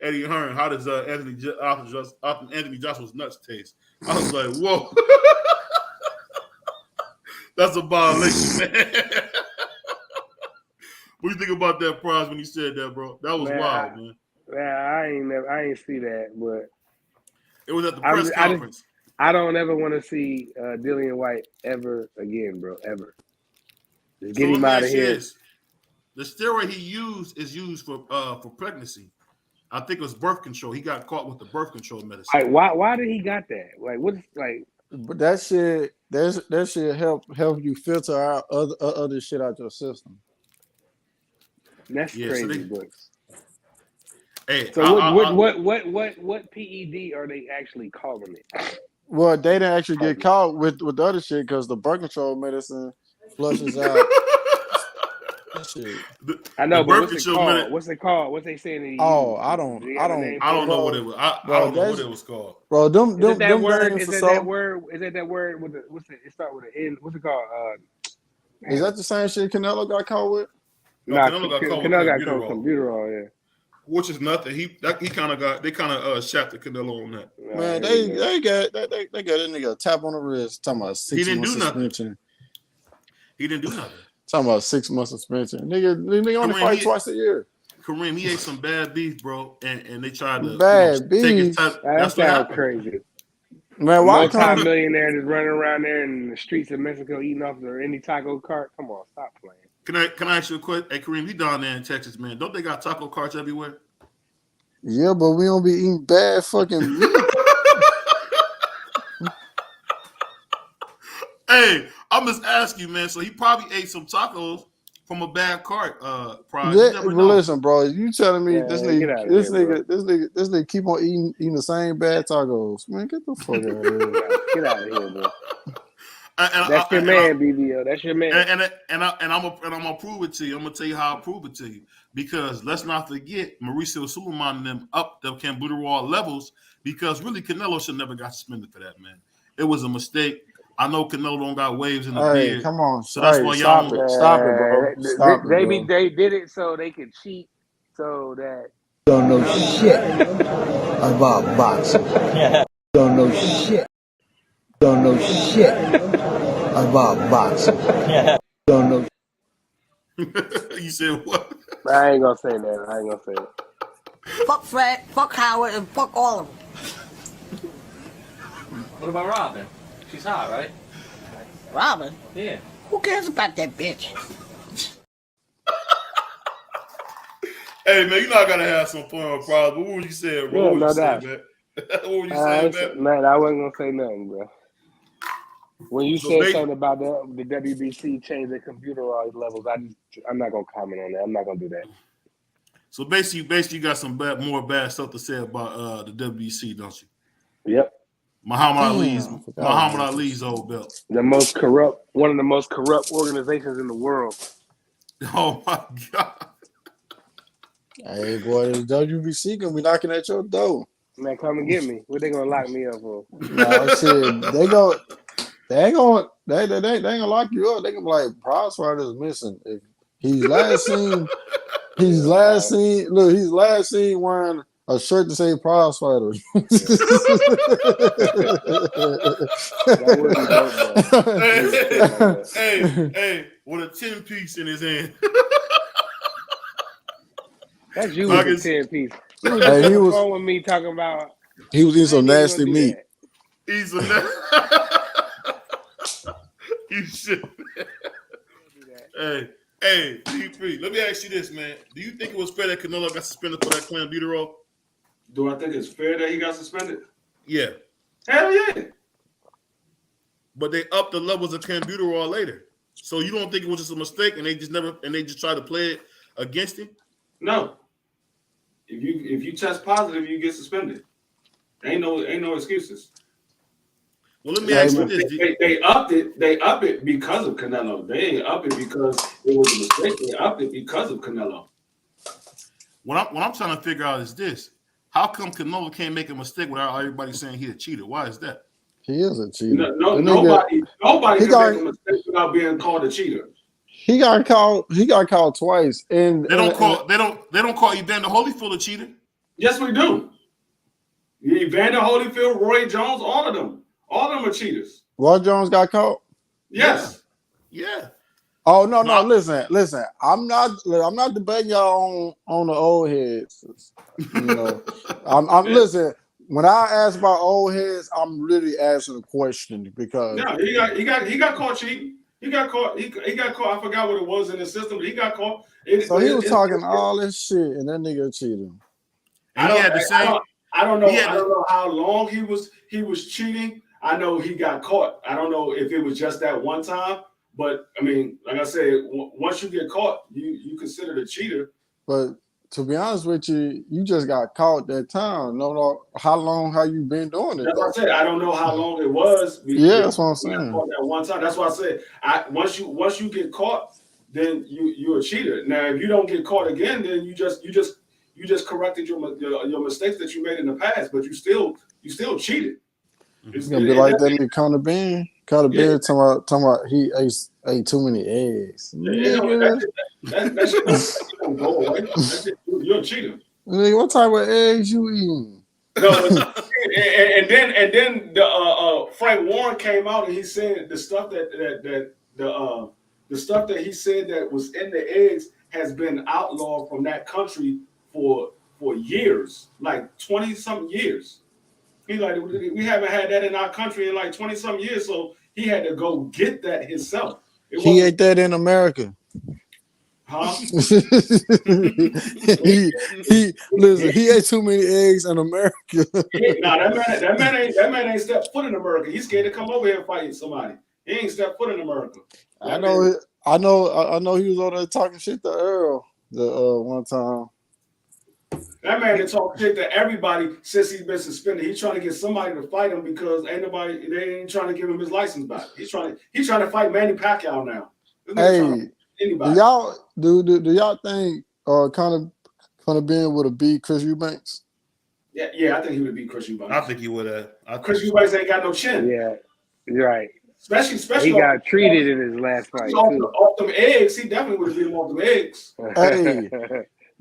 Eddie Hearn, how does Anthony Joshua's nuts taste? I was like, whoa. That's a violation, man. What do you think about that prize when you said that, bro? That was wild, man. I ain't see that, but it was at the press conference. I don't ever want to see Dillian White ever again, bro. Ever. Just get him out of here. The steroid he used is used for pregnancy. I think it was birth control. He got caught with the birth control medicine. Like, why did he got that? Like, what's like? But that shit help you filter out other shit out your system. That's crazy, but. Hey, so what PED are they actually calling it? Well, they didn't actually get caught with the other shit because the birth control medicine flushes out. Shit. I know, but what's it called? What's it called? What's they saying? They I don't know what it was. I don't know what it was called. Bro, them Is that word with it start with an N? What's it called? Is that the same shit Canelo got caught with? No, Canelo got caught with combuterol, yeah. Which is nothing. They kind of shafted Canelo on that. Man, they got that nigga a tap on the wrist. Talking about 6 months suspension. He didn't do nothing. Talking about 6 months suspension. Nigga only fight twice a year. Kareem, he ate some bad beef, bro, and they tried to beef. Take his time. That's what happened. Crazy. Man, why multi-millionaire just running around there in the streets of Mexico eating off of any taco cart? Come on, stop playing. Can I ask you a question? Hey, Kareem, you down there in Texas, man? Don't they got taco carts everywhere? Yeah, but we don't be eating bad fucking meat. Hey, I'm just asking you, man. So he probably ate some tacos from a bad cart. Prize. Yeah, but listen, bro. You telling me this nigga keep on eating the same bad tacos? Man, get the fuck out of here. Get out of here, bro. That's your man, BBO. That's your man. And I'm gonna prove it to you. I'm gonna tell you how I prove it to you. Because let's not forget, Mauricio Suleiman and them up the Cambuterol levels. Because really, Canelo should never got suspended for that, man. It was a mistake. I know Canelo don't got waves in the beard. Come on, so that's why y'all stop it, bro. They did it so they could cheat, so that don't know shit about boxing. Don't know shit. Don't know shit about boxing. Don't know. You said what? I ain't gonna say that. Fuck Fred, fuck Howard, and fuck all of them. What about Robin? She's hot, right? Robin? Yeah. Who cares about that bitch? Hey, man, you know I gotta have some fun, bro. What would you say, bro? What would you say, man? What would you say, man? Man, I wasn't gonna say nothing, bro. When you said something about the WBC changing the computerized levels, I'm not gonna comment on that. I'm not gonna do that. So basically, you got some more bad stuff to say about the WBC, don't you? Yep. Muhammad Ali's old belt. One of the most corrupt organizations in the world. Oh my God. Hey boy, the WBC gonna be knocking at your door. Man, come and get me. What they gonna lock me up for? No shit. They ain't gonna lock you up. They gonna be like, prize fighter's missing. If he's last seen wearing a shirt to say prize fighter. Hey, with a 10-piece in his hand. That's you with a 10-piece. He was wrong with me talking about. He was eating some nasty meat. He's a you should. Hey, P3, let me ask you this, man. Do you think it was fair that Canelo got suspended for that clenbuterol? Do I think it's fair that he got suspended? Yeah. Hell yeah. But they upped the levels of clenbuterol later. So you don't think it was just a mistake and they just tried to play it against him? No. If you test positive, you get suspended. Ain't no excuses. Well, let me ask you this. They upped it because of Canelo. They ain't up it because it was a mistake. They upped it because of Canelo. What I'm trying to figure out is this. How come Canelo can't make a mistake without everybody saying he's a cheater? Why is that? He is a cheater. Nobody can make a mistake without being called a cheater. he got caught. He got caught twice, and They don't call Evander Holyfield a cheater. Yes, we do. Evander Holyfield, Roy Jones, all of them are cheaters. Roy Jones got caught. Yes. Yeah. Oh no. Listen. I'm not debating y'all on the old heads. You know, I'm listen. When I ask about old heads, I'm really asking a question because No, he got caught cheating. He got caught. He got caught. I forgot what it was in the system, but he got caught. So he was talking all this shit, and that nigga cheated. And he had the same. I don't know how long he was cheating. I know he got caught. I don't know if it was just that one time, but I mean, like I said, once you get caught, you considered a cheater. But to be honest with you, you just got caught that time. No, how long have you been doing it? That's what I said. I don't know how long it was. Yeah, that's what I'm saying. That one time. That's why I said, once you get caught, then you're a cheater. Now, if you don't get caught again, then you just corrected your mistakes that you made in the past, but you still cheated. It's gonna be like that nigga Conor Ben. Conor Ben talking about he ate too many eggs. That shit don't go away. You're a cheater. Nigga, what type of eggs you eating? No, and then the Frank Warren came out and he said the stuff the stuff that he said that was in the eggs has been outlawed from that country for years, like 20-something years. He like, we haven't had that in our country in like 20-something years, so he had to go get that himself. He ate that in America. Huh? he ate too many eggs in America. That man ain't stepped foot in America. He's scared to come over here and fight somebody. He ain't stepped foot in America. I know he was over there talking shit to Earl the one time. That man that talk shit to everybody since he's been suspended. He's trying to get somebody to fight him because they ain't trying to give him his license back. He's trying to fight Manny Pacquiao now. Hey, do y'all think Conor Ben would have beat Chris Eubanks? Yeah, I think he would have beat Chris Eubanks. I think he would have. Chris Eubanks ain't got no chin. Yeah, you're right. Especially he got treated in his last fight too. Off them eggs, he definitely would have beat him off them eggs. Hey.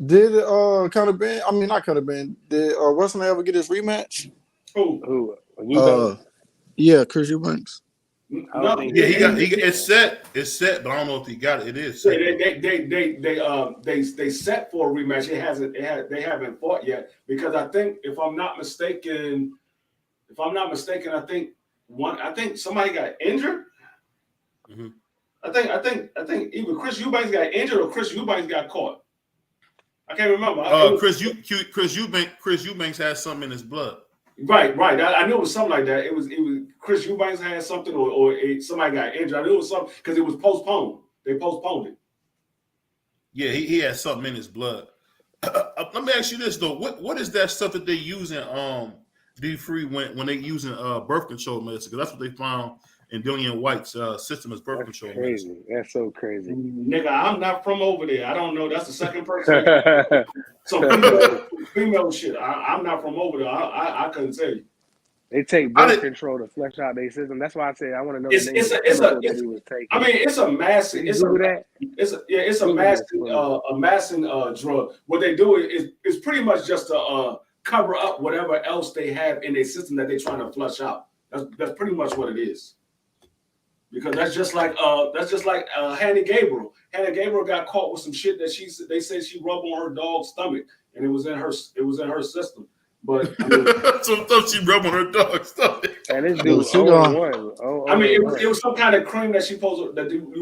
Did Conor Ben? I mean, not Conor Ben. Did Russell ever get his rematch? Who? Yeah, Chris Eubanks. No, yeah, he got it's set, but I don't know if he got it. It is set. They set for a rematch. They haven't fought yet because I think if I'm not mistaken, I think somebody got injured. Mm-hmm. I think either Chris Eubanks got injured or Chris Eubanks got caught. I can't remember. Chris Eubanks has something in his blood. Right. I knew it was something like that. It was Chris Eubanks had something, or somebody got injured. I knew it was something because it was postponed. They postponed it. Yeah, he had something in his blood. Let me ask you this though: what is that stuff that they use in D3 when they using birth control medicine? Because that's what they found in Dillian White's system as birth control medicine. That's so crazy. Nigga, I'm not from over there. I don't know. That's the second person. So female shit. I'm not from over there. I couldn't tell you. They take birth control to flesh out their system. That's why I say I want to know the name of the chemical that he was taking. I mean, it's a massive. It's a massive drug. What they do is pretty much just to cover up whatever else they have in their system that they're trying to flush out. That's pretty much what it is. Because that's just like Hannah Gabriel. Hannah Gabriel got caught with some shit that they say she rubbed on her dog's stomach, and it was in her system. But I mean, some stuff she rubbed on her dog's stomach. And this dude, I mean, it was some kind of cream that you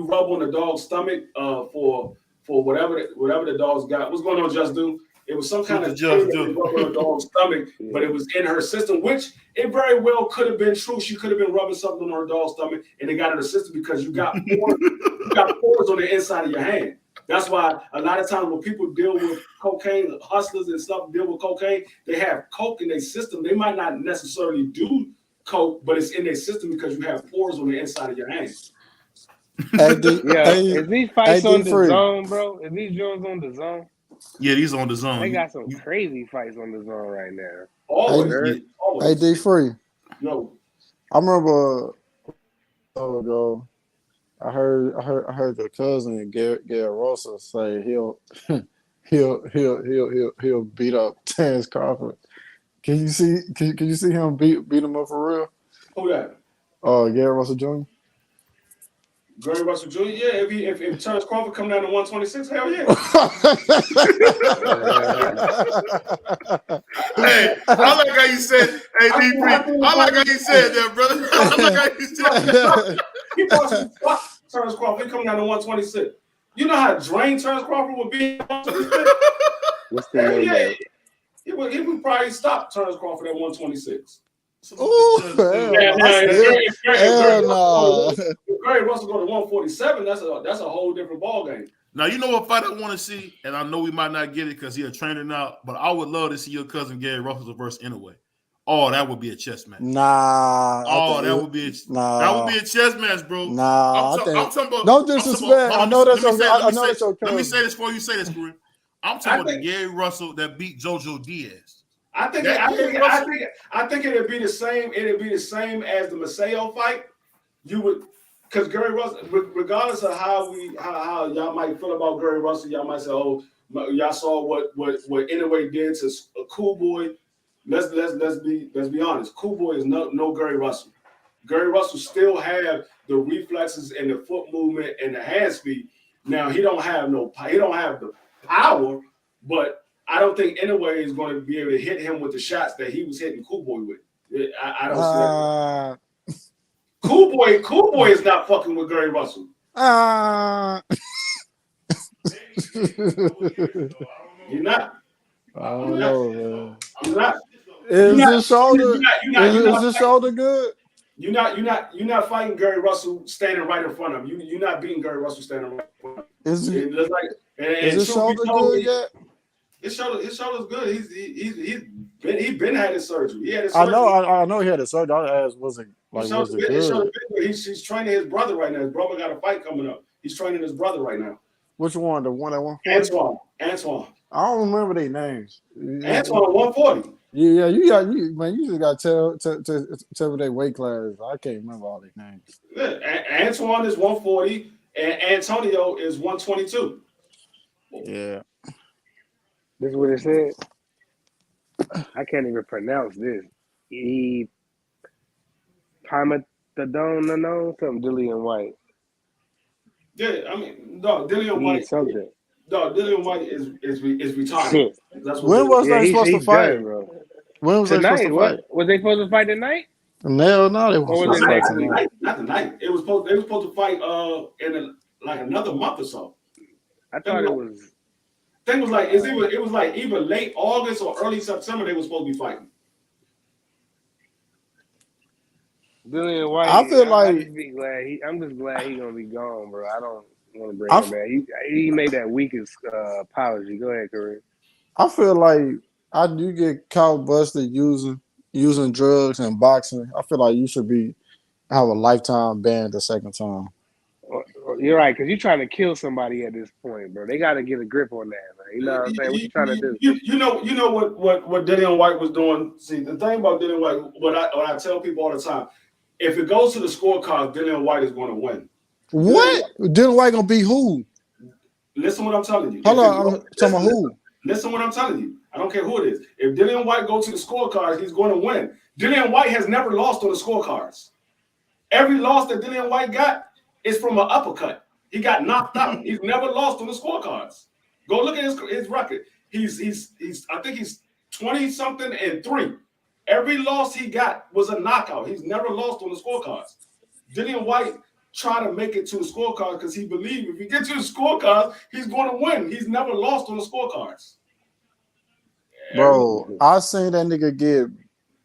rub on the dog's stomach for whatever the dog's got. What's going on, Just Do? It was some kind of cream that you rub on the dog's stomach, but it was in her system, which it very well could have been true. She could have been rubbing something on her dog's stomach, and it got in her system because you got pores on the inside of your hand. That's why a lot of times when people deal with cocaine, hustlers and stuff deal with cocaine, they have coke in their system. They might not necessarily do coke, but it's in their system because you have pores on the inside of your hand. Is these fights on the zone, bro? Is these joints on the zone? Yeah, these on the zone. They got some crazy fights on the zone right now. Always. Hey, D3. No. I remember ago, I heard your cousin Garrett Rosa say he'll beat up Terrence Crawford. Can you see him beat him up for real? Who that? Garrett Russell Jr. Gary Russell Jr. Yeah, if Terrence Crawford come down to 126, hell yeah. Hey, I like how you said, hey, D3. I like how you said that, brother. I like how you said that. He fuck Terrence Crawford. He come down to 126. You know how drained Terrence Crawford would be at 126? What's the name? Yeah. He would probably stop Terrence Crawford at 126. Ooh, If Gary Russell go to 147, that's a whole different ball game. Now, you know what fight I want to see, and I know we might not get it because he's a trainer now, but I would love to see your cousin Gary Russell versus anyway. Oh, that would be a chess match. Nah. That would be a chess match, bro. Nah, I'm talking about. No disrespect. I know that's okay. Let me say this before you say this, Kareem. I'm talking about the Gary Russell that beat JoJo Diaz. I think it'd be the same. It'd be the same as the Maseo fight. You would, because Gary Russell, regardless of how y'all might feel about Gary Russell, y'all might say, "Oh, y'all saw what Inoue did to a Cool Boy." Let's be honest. Cool Boy is no Gary Russell. Gary Russell still have the reflexes and the foot movement and the hand speed. Now he don't have the power, but I don't think Inoue is going to be able to hit him with the shots that he was hitting Cool Boy with. I don't see that. Cool Boy is not fucking with Gary Russell. You're not. I don't know, man. You're not. Is his shoulder good? You're not fighting Gary Russell standing right in front of him. You're not beating Gary Russell standing right in front of him. Is his shoulder good yet? His shoulder's good. He's been had his surgery. He had his surgery. I know he had a surgery. I asked, was it good? He's training his brother right now. His brother got a fight coming up. He's training his brother right now. Which one? The one at 140? Antoine. I don't remember their names. Antoine 140. Yeah, you just got to tell me their weight class. I can't remember all their names. Yeah, Antoine is 140 and Antonio is 122. Yeah. This is what it said. I can't even pronounce this. Primatodone, something Dillian White. Yeah, I mean, no, Dillian White. Something. No, Dillian White is retarded. That's when was they supposed to fight? Done, bro. When was tonight, they supposed to fight? Was they supposed to fight tonight? No, they weren't supposed to fight tonight. Not tonight. They were supposed to fight in another month or so. I thought it was. Thing was like it was like either late August or early September they were supposed to be fighting. Dillian White. I feel like I'm just glad he's gonna be gone, bro. I don't want to bring him back. He made that weakest apology. Go ahead, Kareem. I feel like I do get caught busted using drugs and boxing. I feel like you should have a lifetime ban the second time. You're right, because you're trying to kill somebody at this point, bro. They got to get a grip on that, man. You know what I'm saying? What you trying to do? You know what Dillian White was doing. See, the thing about Dillian White, what I tell people all the time, if it goes to the scorecard, Dillian White is going to win. What? Dillian White gonna be who? Listen what I'm telling you. Hold on, I'm talking about who? Listen what I'm telling you. I don't care who it is. If Dillian White goes to the scorecards, he's going to win. Dillian White has never lost on the scorecards. Every loss that Dillian White got is from an uppercut. He got knocked out. He's never lost on the scorecards. Go look at his record. He's I think he's 20-something and 3. Every loss he got was a knockout. He's never lost on the scorecards. Dillian White tried to make it to the scorecard because he believed if he gets to the scorecards, he's going to win. He's never lost on the scorecards. Bro, I seen that nigga get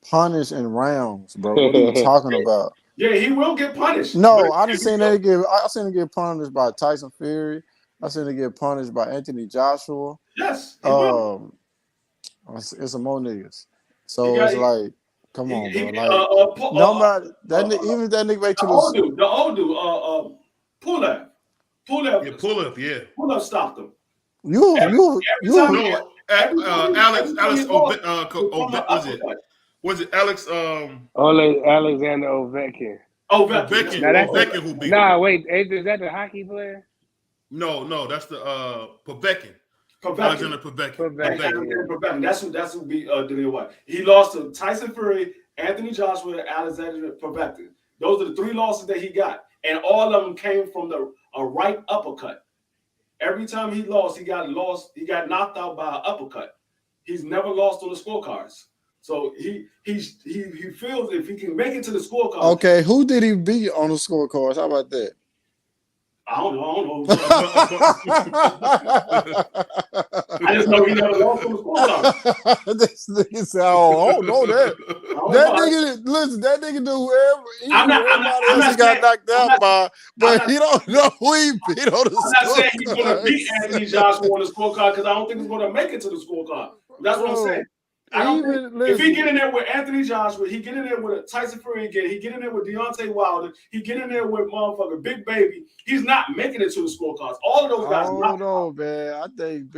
punished in rounds, bro. What are you talking about? Yeah, he will get punished. No, I didn't see that I seen him get punished by Tyson Fury. I seen him get punished by Anthony Joshua. Yes. It's some more niggas. So it's like, come on, bro. Like, nobody even that nigga to the old dude, Pulev. Pulev stopped him. Was it Alex? Alexander Ovechkin. Oh, Vecchio. Povetkin who beat him. Nah, wait, is that the hockey player? No, that's the Povetkin. Alexander Povetkin. That's who beat Dillian White. He lost to Tyson Fury, Anthony Joshua, and Alexander Povetkin. Those are the 3 losses that he got, and all of them came from a right uppercut. Every time he lost, he got knocked out by an uppercut. He's never lost on the scorecards. So he feels if he can make it to the scorecard. Okay, who did he beat on the scorecards? How about that? I don't know. I just know he never lost on the scorecard. This nigga said, "Oh, I don't know that." That nigga knew everybody else he got knocked out by, but he don't know who he beat on the scorecard. I'm not saying he's going to beat Anthony Joshua on the scorecard because I don't think he's going to make it to the scorecard. That's what I'm saying. If he get in there with Anthony Joshua, he get in there with Tyson Fury again, he get in there with Deontay Wilder, he get in there with motherfucker Big Baby, he's not making it to the scorecards. All of those guys. I don't know, man. I think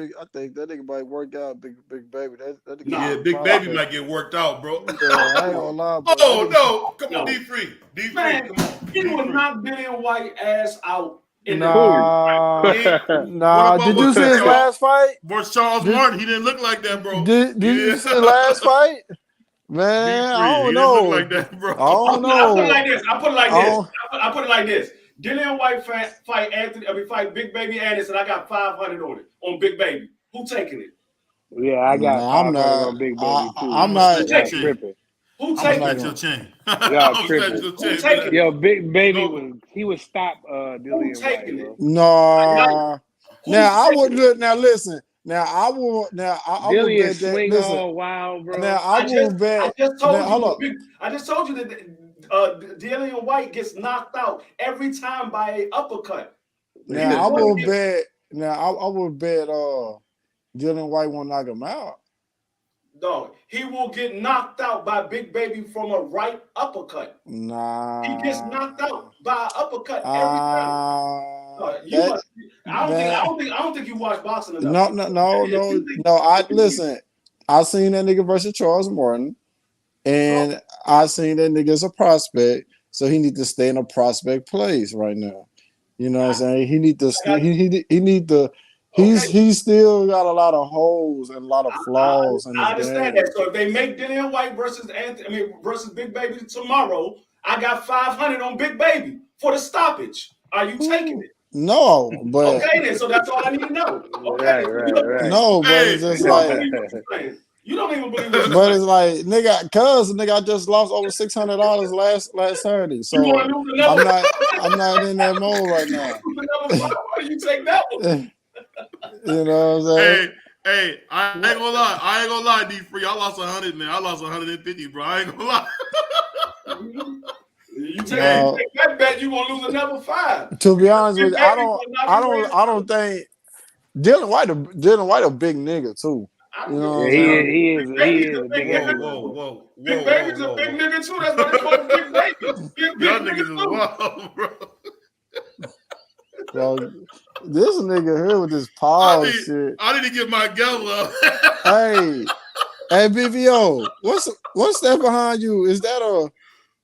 that nigga might work out. Big Baby. That Big Baby might get worked out, bro. Yeah, I ain't gonna lie, bro. Oh no, come on, D3. Man, he will knock Dillian White ass out. Nah. Did you see his last fight? Versus Charles Martin, he didn't look like that, bro. Did you see his last fight? Man, I don't know. Look like that, bro. I don't know. I put it like this. Dillian White fight Big Baby Anderson. I got 500 on it on Big Baby. Who taking it? Yeah, I got. I'm not on Big Baby too. I'm not tripping. Who taking it? Your chain. Y'all tripping. Yo, Big Baby would stop Dillian White. No. Now I would look. Now listen. Now I will. Now I will bet that. Swing Listen. all wild, bro. Now I will bet. I just told you that Dillian White gets knocked out every time by an uppercut. Now I will bet. Now I will bet. Dillian White won't knock him out. No, he will get knocked out by Big Baby from a right uppercut. Nah. He gets knocked out by an uppercut every time. I don't think you watch boxing enough. No. I listen. I seen that nigga versus Charles Martin, and I seen that nigga as a prospect, so he need to stay in a prospect place right now. You know what I'm saying? He need to. He need to. He's still got a lot of holes and a lot of flaws. I understand that. So if they make Dillian White versus Big Baby tomorrow, I got 500 on Big Baby for the stoppage. Are you taking it? No, but okay then. So that's all I need to know. Okay, right. No, but it's just like you don't even believe this. But it's like nigga, I just lost over $600 last Saturday. So I'm not in that mode right now. You take that one. You know what I'm saying? Hey, I ain't gonna lie, D3. I lost 100, man. I lost 150, bro. I ain't gonna lie. You take that bet, you gonna lose another 5. To be honest with you, I don't think Dillian White a big nigga too. You know what he is a big nigga. Whoa. Big Baby's a big nigga too. That's what they call Big Baby. Y'all niggas is wild, bro. Bro, this nigga here with this pause shit. I need to get my gavel up. Hey, BVO, what's that behind you? Is that an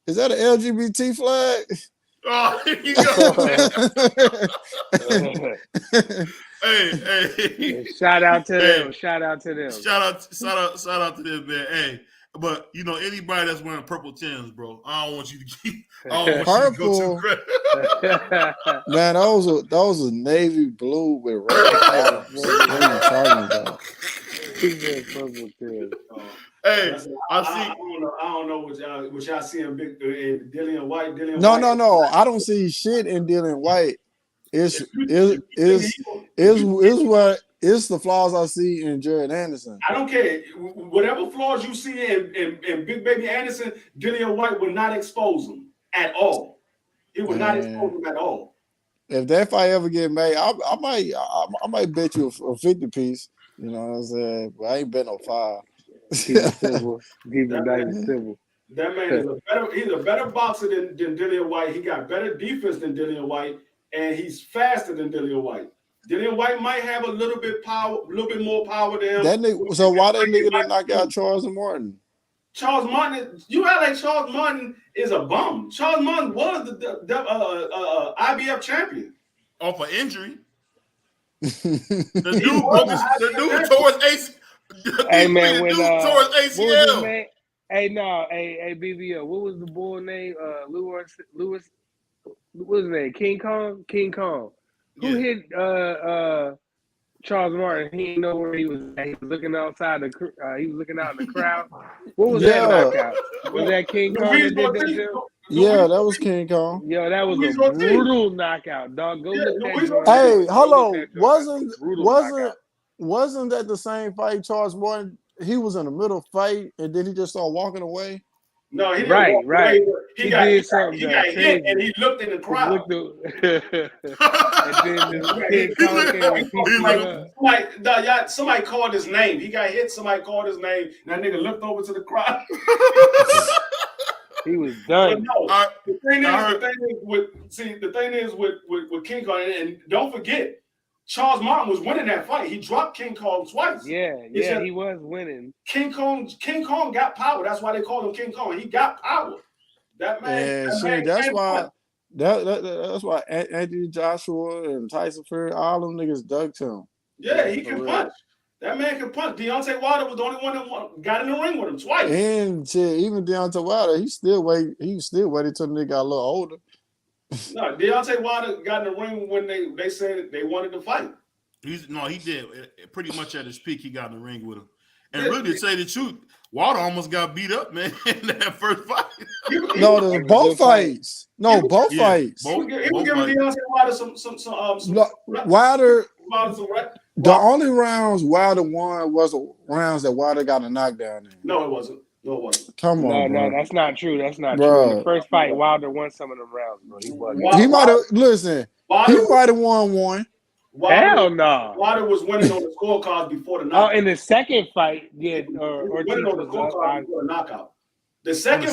LGBT flag? Oh, here you go. Hey. Shout out to them. Shout out to them. Shout out to them, man. Hey, but you know anybody that's wearing purple Timbs, bro, I don't want you to keep. I don't want you to go too Man, those are navy blue with red. What are you talking about? Hey, I don't know what y'all see in Dillian White. No. I don't see shit in Dillian White. It's the flaws I see in Jared Anderson. I don't care. Whatever flaws you see in Big Baby Anderson, Dillian White would not expose them at all. He would not expose them at all. If that fight ever get made, I might bet you a 50 piece. You know what I'm saying? But I ain't bet no 5. That man is a better boxer than Dillian White. He got better defense than Dillian White, and he's faster than Dillian White. Dillian White might have a little bit more power than him. That nigga, so why that nigga didn't knock out Charles Martin? Charles Martin, you act like Charles Martin is a bum. Charles Martin was the IBF champion. Off an injury. The dude tore his ACL. Hey man, when tore his what was his ACL. name? Hey no, hey BBO. What was the boy name? Lewis. What was his name? King Kong. Who hit Charles Martin? He didn't know where he was at. He was looking outside he was looking out in the crowd. What was that knockout? Was that King Kong that did that to? Yeah, that was King Kong. Yo, that was a brutal knockout, dog. Go look that. Hey, hello. Wasn't that the same fight Charles Martin? He was in the middle fight and then he just started walking away. No, he didn't right. He got hit and he looked in the crowd. Somebody called his name. He got hit. Somebody called his name. And that nigga looked over to the crowd. He was done. No, the thing is with King Kong, and don't forget, Charles Martin was winning that fight. He dropped King Kong twice. Yeah, he was winning. King Kong got power. That's why they called him King Kong. He got power. That man. That's why Anthony Joshua and Tyson Fury, all them niggas dug to him. Yeah, he can punch. That man can punch. Deontay Wilder was the only one that got in the ring with him twice. And shit, even Deontay Wilder, he still waited till the nigga got a little older. No, Deontay Wilder got in the ring when they said they wanted to fight. He did. Pretty much at his peak, he got in the ring with him. And really, to say the truth, Wilder almost got beat up, man, in that first fight. Both fights. Both fights. He was giving Deontay Wilder some Wilder. The only rounds Wilder won was the rounds that Wilder got a knockdown in. No, it wasn't. Come on, no, that's not true. That's not true. In the first fight, Wilder won some of them rounds, bro. He might have he might have won one. Hell no. Wilder was winning on the scorecards before the knockout. Oh, in the second fight, Ortiz winning on the scorecards before the knockout. The second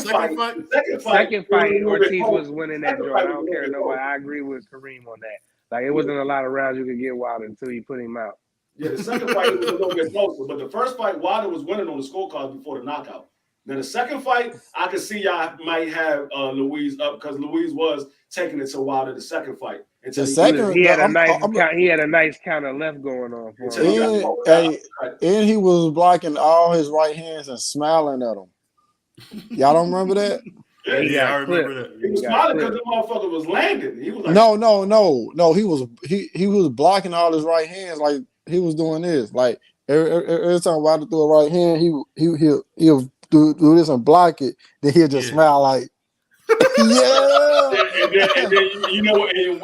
fight, Ortiz was winning that joint. I don't care nobody. I agree with Kareem on that. Like, it wasn't a lot of rounds you could get Wilder until you put him out. Yeah, the second fight was a little bit closer, but the first fight, Wilder was winning on the scorecards before the knockout. Then the second fight, I could see y'all might have Louise up because Louise was taking it to Wilder the second fight. He had a nice kind of left going on for him. And he was blocking all his right hands and smiling at him. Y'all don't remember that? Yeah, I remember that. He was smiling because the motherfucker was landing. He was like, no. He was blocking all his right hands like he was doing this. Like every time Wilder threw a right hand, he'll do this and block it. Then he'll just smile like, yeah. And then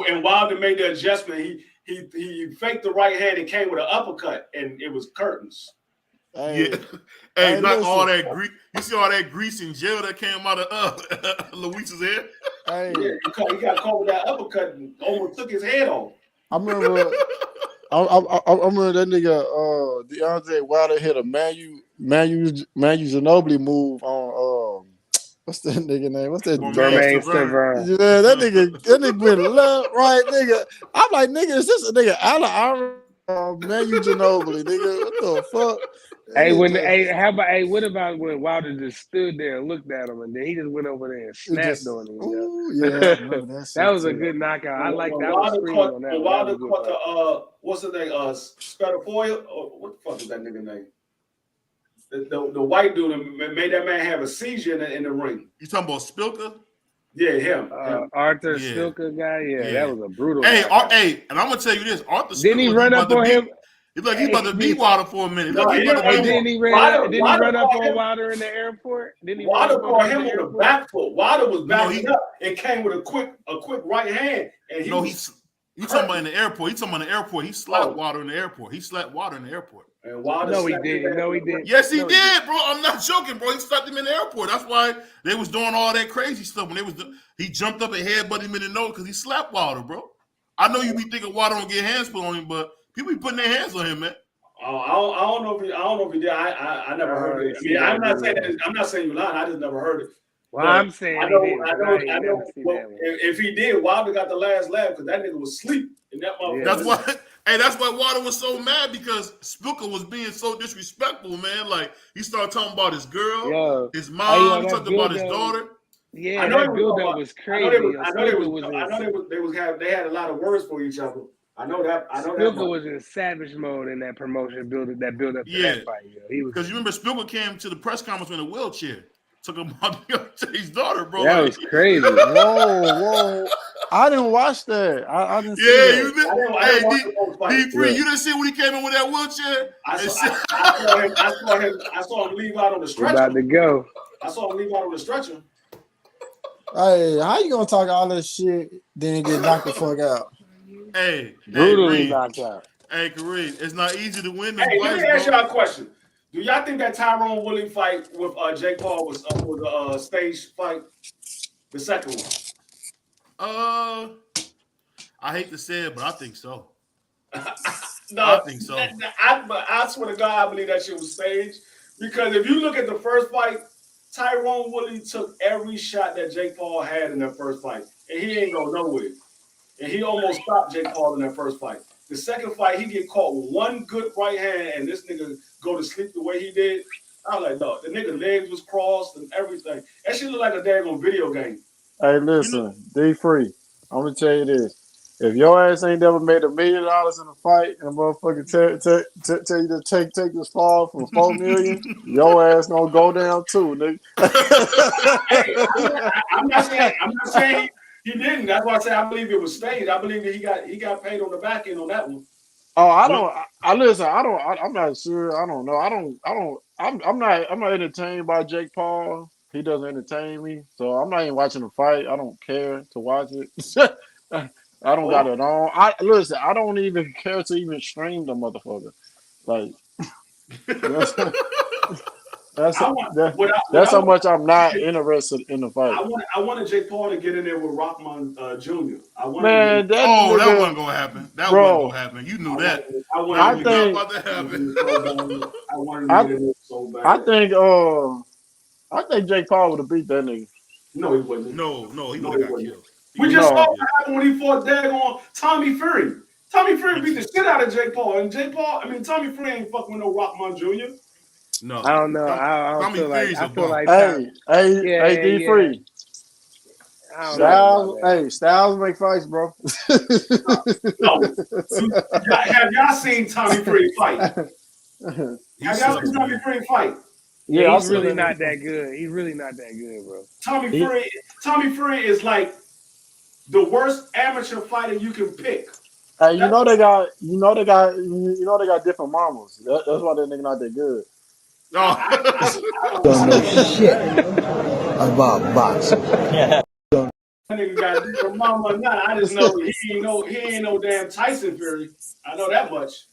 and Wilder made the adjustment. He faked the right hand and came with an uppercut, and it was curtains. Hey, like all that grease. You see all that grease and gel that came out of Luis's head? Hey, he got caught with that uppercut and almost took his head off. I remember. I remember that nigga Deontay Wilder hit a Manu Ginobili move on what's that nigga name? What's that? Yeah, that nigga went left, right, nigga. I'm like, nigga, is this a nigga out of Manu Ginobili, nigga? What the fuck? What about when Wilder just stood there and looked at him and then he just went over there and snapped on him? That was a good knockout. I like that. Wilder caught the what's the name? Spatafoya? What the fuck is that nigga name? The white dude made that man have a seizure in the ring. You talking about Spilka? Yeah, him. Arthur Spilka guy. Yeah, that was a brutal. Hey, and I'm gonna tell you this. Arthur Spilka, didn't he run up on him? He's like, he's about to beat Wilder for a minute. Didn't he run up on Wilder in the airport? Wilder caught him with a back foot. Wilder was backing up and came with a quick right hand. And you talking about in the airport? He slapped Wilder in the airport. And Wilder no, he didn't. Yes, he did, bro. I'm not joking, bro. He slapped him in the airport. That's why they was doing all that crazy stuff. He jumped up and headbutted him in the nose because he slapped Wilder, bro. I know you be thinking Wilder don't get hands put on him, but people be putting their hands on him, man. I don't know if he did. I never heard it. I mean, I'm not saying you lying. I just never heard it. Well, I'm saying I know. If he did, Wilder got the last laugh because that nigga was asleep in that motherfucker. That's why. Hey, that's why Water was so mad because Spooker was being so disrespectful, man. Like he started talking about his girl, his mom. He talked about his daughter. Yeah, that build-up was crazy. They had a lot of words for each other. I know that. Spooker was in savage mode in that promotion build up to that fight. Yo. Because you remember Spooker came to the press conference in a wheelchair. Talking about Deontay's daughter, bro. That was crazy. Whoa. I didn't watch that. I didn't see that. You didn't. Hey, D3, you didn't see when he came in with that wheelchair? I saw him leave out on the stretcher. About to go. I saw him leave out on the stretcher. Hey, how you gonna talk all this shit then get knocked the fuck out? Hey, brutally knocked out. Hey, Kareem, it's not easy to win. Hey, let me ask y'all a question. Do y'all think that Tyrone Woodley fight with Jake Paul was a stage fight? The second one. I hate to say it, but I think so. No, I think so. I swear to God, I believe that shit was staged. Because if you look at the first fight, Tyrone Woodley took every shot that Jake Paul had in that first fight, and he ain't go nowhere. And he almost stopped Jake Paul in that first fight. The second fight, he get caught with one good right hand, and this nigga go to sleep the way he did. I was like, no, the nigga legs was crossed and everything. That shit look like a daggone video game. Hey, listen, D3, I'm gonna tell you this. If your ass ain't never made $1 million in a fight and a motherfucker tell you to take this fall for $4 million, your ass gonna go down too, nigga. Hey, I'm not saying he didn't. That's why I say I believe it was staged. I believe that he got paid on the back end on that one. Oh, I'm not sure. I don't know. I'm not entertained by Jake Paul. He doesn't entertain me, so I'm not even watching the fight. I don't care to watch it. I don't got it on. I don't even care to stream the motherfucker. Like that's how much I'm not interested in the fight. I wanted Jake Paul to get in there with Rockman Jr. That wasn't gonna happen. That wasn't gonna happen. You knew that. I think Jake Paul would have beat that nigga. No, he wouldn't. No, he would have got killed. We just saw what happened when he fought daggone Tommy Fury. Tommy Fury beat the shit out of Jake Paul, and Tommy Fury ain't fucking with no Rockman Jr. No, I don't know. I feel like hey, D3. Styles make fights, bro. No. Have y'all seen Tommy Fury fight? Have y'all seen Tommy Fury fight? Yeah, he's really not that good. He's really not that good, bro. Tommy Fury is like the worst amateur fighter you can pick. Hey, you know they got different mamas. That's why that nigga not that good. Don't know shit about boxing. That nigga got different mama or not. I just know he ain't no damn Tyson Fury. I know that much.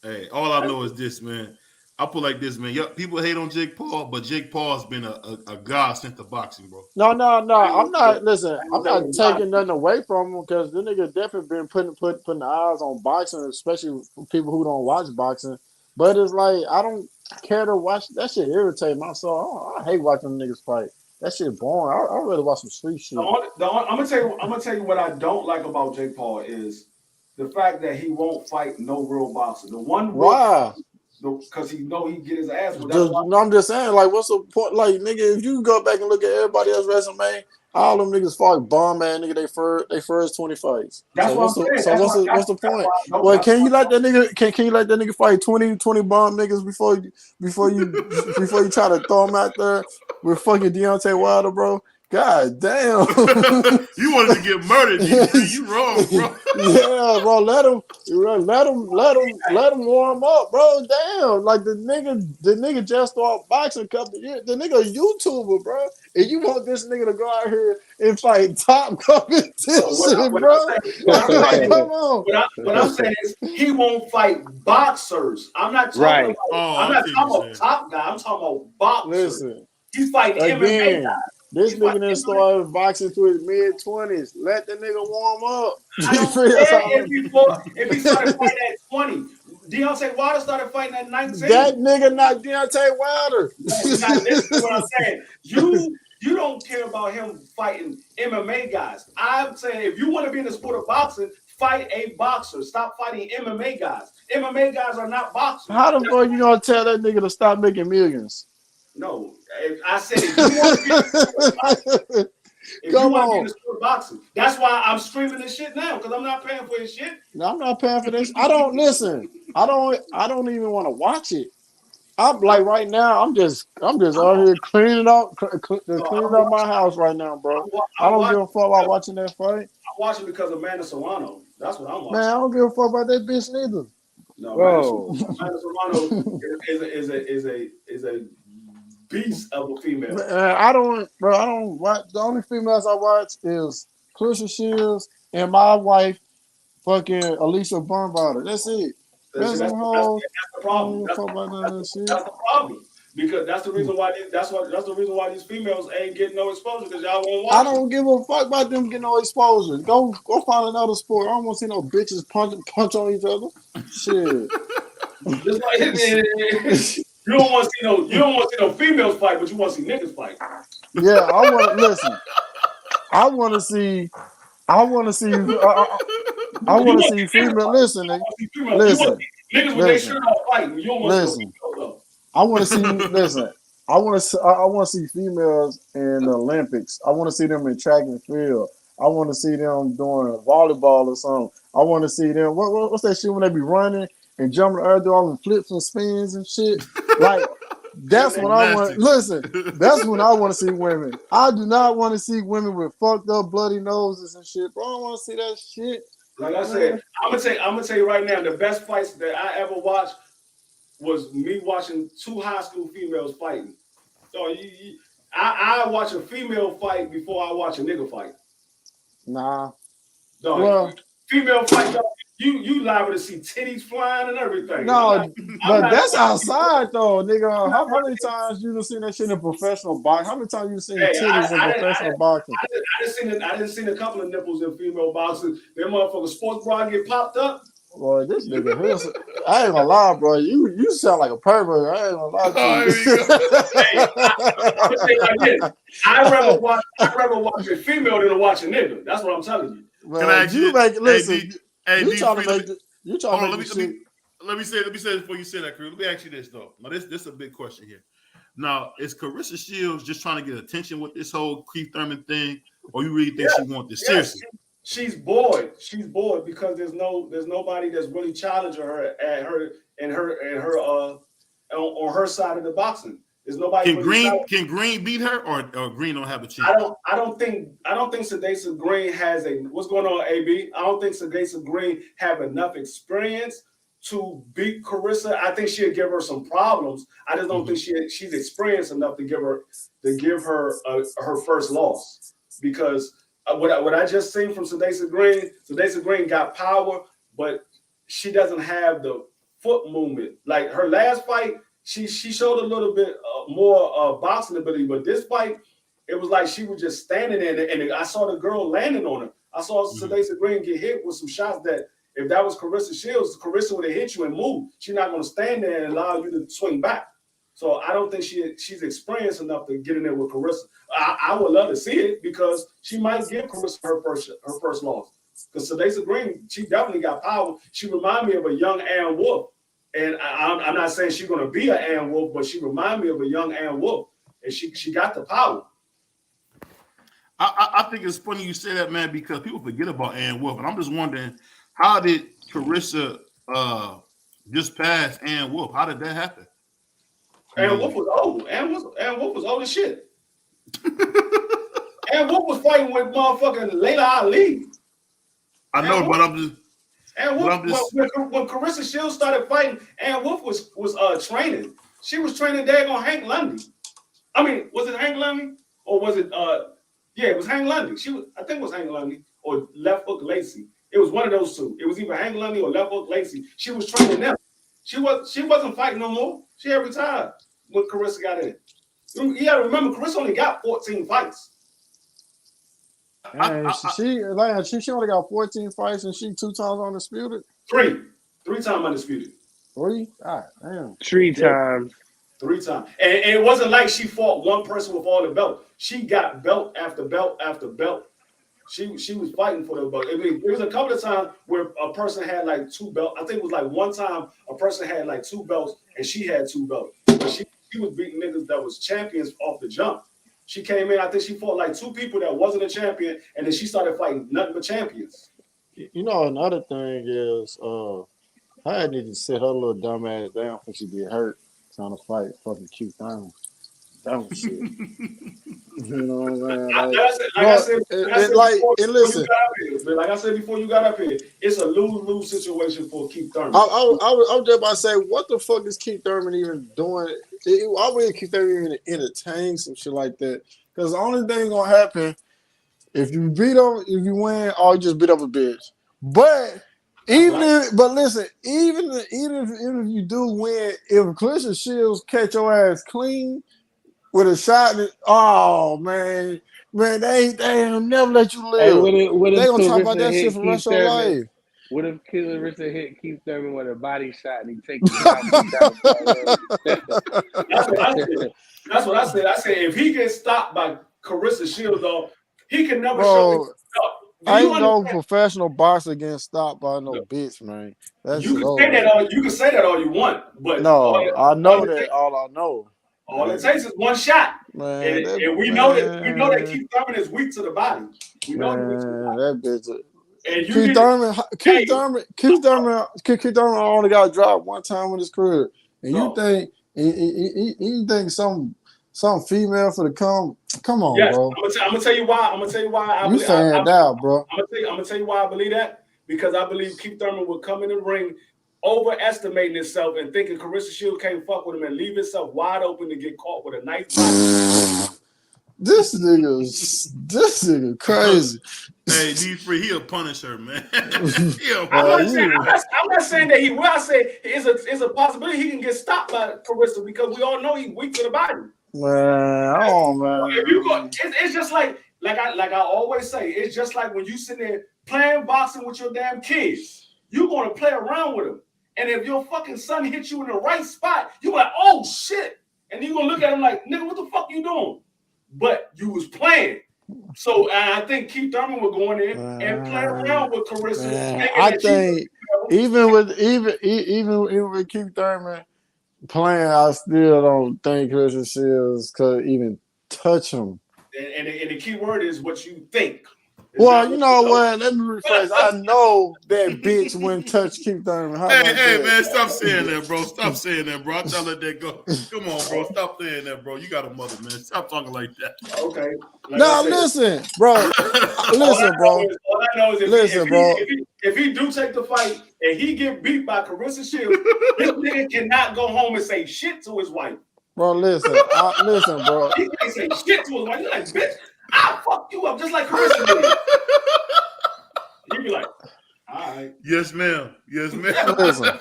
Hey, all I know is this, man. I put like this, man. People hate on Jake Paul, but Jake Paul's been a godsend to boxing, bro. No. I'm not. Listen, I'm not taking nothing away from him because the nigga definitely been putting the eyes on boxing, especially for people who don't watch boxing. But it's like I don't care to watch that shit. Irritate my soul. I hate watching niggas fight. That shit boring. I really watch some street shit. I'm gonna tell you what I don't like about Jake Paul is the fact that he won't fight no real boxer. Why? Because he know he get his ass. I'm just saying, like, what's the point? Like, nigga, if you go back and look at everybody else's resume, all them niggas fought bomb man, nigga. They first 20 fights. That's what's the point? Well, can you let that nigga? Can you let that nigga fight 20 bomb niggas before you try to throw him out there with fucking Deontay Wilder, bro? God damn! You wanted to get murdered. You wrong, bro. Yeah, bro. Let him warm up, bro. Damn, like the nigga just started boxing a couple of years. The nigga a YouTuber, bro. And you want this nigga to go out here and fight top competition, bro? Come on. What I'm saying is he won't fight boxers. I'm not talking about top guy. I'm talking about boxers. Listen, he's fighting MMA guys. This nigga done started boxing to his mid-20s. Let the nigga warm up. I don't care if he started fighting at 20. Deontay Wilder started fighting at 19. That nigga not Deontay Wilder. This is what I'm saying. You don't care about him fighting MMA guys. I'm saying if you want to be in the sport of boxing, fight a boxer. Stop fighting MMA guys. MMA guys are not boxers. How the fuck you gonna tell that nigga to stop making millions? No, I said if you want to get if Come you want to on. get in the sport of boxing, that's why I'm streaming this shit now because I'm not paying for his shit. No, I'm not paying for this. I don't listen. I don't even want to watch it. I'm like right now. I'm just out here cleaning up my house right now, bro. I don't give a fuck about watching that fight. I'm watching because of Amanda Serrano. That's what I'm watching. Man, I don't give a fuck about that bitch neither. No, Bro. Amanda Serrano is a beast of a female. I don't watch. The only females I watch is Clarissa Shields and my wife, fucking Alicia Burnbother. That's it. That's the problem. That's the problem. Because that's the reason why that's the reason why these females ain't getting no exposure because y'all won't watch. I don't give a fuck about them getting no exposure. Go find another sport. I don't want to see no bitches punch on each other. Shit. Just like you don't want to see no females fight, but you want to see niggas fight. Yeah, I want to listen. I want to see female. Listen, listen. Niggas with their shirt off fighting. You don't want to see no I want to see. Listen, I want to see females in the Olympics. I want to see them in track and field. I want to see them doing volleyball or something. I want to see them. What's that shit when they be running and jumping the earth, do all them flips and spins and shit? Like that's when I want. Listen, that's when I want to see women. I do not want to see women with fucked up bloody noses and shit. Bro, I don't want to see that shit. Like I said, I'm gonna tell you right now, the best fights that I ever watched was me watching two high school females fighting. So I watch a female fight before I watch a nigga fight. Nah. Dog, well, female fight, dog, you liable to see titties flying and everything. No, but that's outside though, nigga. How many times you done seen that shit in professional boxing? How many times you seen titties in professional boxing? I done seen a couple of nipples in female boxing. Them motherfucking sports bra get popped up. Boy, this nigga here, I ain't gonna lie, bro. You sound like a pervert. I ain't gonna lie to you. I'm gonna say like this. I'd rather watch a female than to watch a nigga. That's what I'm telling you. Man, can I ask you make listen? You trying to make let me say this before you say that, Chris. Let me ask you this though. Now this is a big question here. Now, is Clarissa Shields just trying to get attention with this whole Keith Thurman thing, or you really think she wants this seriously? She's bored. She's bored because there's nobody that's really challenging her on her side of the boxing. There's nobody. Can Green beat her, or Green don't have a chance? I don't think Sadasa Green has a. What's going on, AB? I don't think Sadasa Green have enough experience to beat Clarissa. I think she'll give her some problems. I just don't think she's experienced enough to give her her first loss because. What I just seen from Sadasa Green got power, but she doesn't have the foot movement. Like her last fight, she showed a little bit more boxing ability, but this fight, it was like she was just standing there, and I saw the girl landing on her. I saw Sadasa Green get hit with some shots that if that was Clarissa Shields, Clarissa would have hit you and moved. She's not going to stand there and allow you to swing back. So I don't think she's experienced enough to get in there with Clarissa. I would love to see it because she might give Clarissa her first loss. Because Sadasa Green, she definitely got power. She remind me of a young Ann Wolf. And I'm not saying she's going to be an Ann Wolf, but she remind me of a young Ann Wolf. And she got the power. I think it's funny you say that, man, because people forget about Ann Wolf. And I'm just wondering, how did Clarissa just pass Ann Wolf? How did that happen? Ann Wolf was old. Ann Wolf was old as shit. Ann Wolf was fighting with motherfucking Layla Ali. I know, but I'm just. Ann Wolf, when Clarissa Shields started fighting, Ann Wolf was training. She was training daggone Hank Lundy. I mean, was it Hank Lundy or was it? Yeah, it was Hank Lundy. I think it was Hank Lundy or Left Hook Lacey. It was one of those two. It was either Hank Lundy or Left Hook Lacey. She was training them. She wasn't fighting no more. She had retired when Clarissa got in. You got to remember, Clarissa only got 14 fights. She only got 14 fights and she 2 times undisputed. Three times undisputed. 3? God damn. 3 times. 3 times. And it wasn't like she fought one person with all the belt. She got belt after belt after belt. She was fighting for the belt. I mean, there was a couple of times where a person had like 2 belts. I think it was like one time a person had like 2 belts and she had 2 belts. But she was beating niggas that was champions off the jump. She came in, I think she fought like 2 people that wasn't a champion, and then she started fighting nothing but champions. You know, another thing is, I need to sit her little dumb ass down when she get hurt trying to fight fucking Keith Thurman. Dumb shit. You know what I'm saying? Like I said before you got up here, it's a lose-lose situation for Keith Thurman. I was just about to say, what the fuck is Keith Thurman even doing? Why would Keith Thurman even entertain some shit like that? Because the only thing gonna happen if you win, you just beat up a bitch. But even if you do win, if Clarissa Shields catch your ass clean with a shot, oh man, they ain't never let you live. Hey, what if they gonna talk Clarissa about that hit shit for the Keith rest of your Thurman? life. What if Clarissa hit Keith Thurman with a body shot and he takes him out? That's what I said. I said if he gets stopped by Clarissa Shields, though, he can never show. Ain't no professional boxer getting stopped by no bitch, man. You can say that all you want, but no, I know that. All I know. All it takes is one shot, man, and we know that Keith Thurman is weak to the body. We know that bitch. And Keith Thurman only got dropped one time in his career, and you think some female for the come on, yes, bro. I'm gonna tell you why. You saying that, bro? I'm gonna tell you why I believe that, because I believe Keith Thurman will come in the ring overestimating himself and thinking Clarissa Shields can't fuck with him and leave himself wide open to get caught with a nice body. This nigga crazy. Hey, D3, he'll punish her, man. I'm not saying that he will. I say it's a possibility he can get stopped by Clarissa because we all know he's weak to the body. Man, if you go, it's just like I always say, it's just like when you sit there playing boxing with your damn kids, you're gonna play around with them, and if your fucking son hits you in the right spot, you're like, oh shit, and you're gonna look at him like, nigga, what the fuck you doing? But you was playing. So I think Keith Thurman will go in there and play around with Clarissa. I think even with Keith Thurman playing, I still don't think Clarissa Shields could even touch him. And the key word is what you think. Well, you know what? Let me rephrase. I know that bitch wouldn't touch Keith Thurman. Hey, man, stop saying that, bro. Stop saying that, bro. I'm trying to let that go. Come on, bro. Stop saying that, bro. You got a mother, man. Stop talking like that. Okay. Listen, bro. Listen, bro. All I know is if he do take the fight and he get beat by Clarissa Shields, this nigga cannot go home and say shit to his wife. Bro, listen, bro. He can't say shit to his wife. You're like, bitch, I'll fuck you up just like Clarissa did. He'd be like, all right. Yes, ma'am. Yes, ma'am. Listen.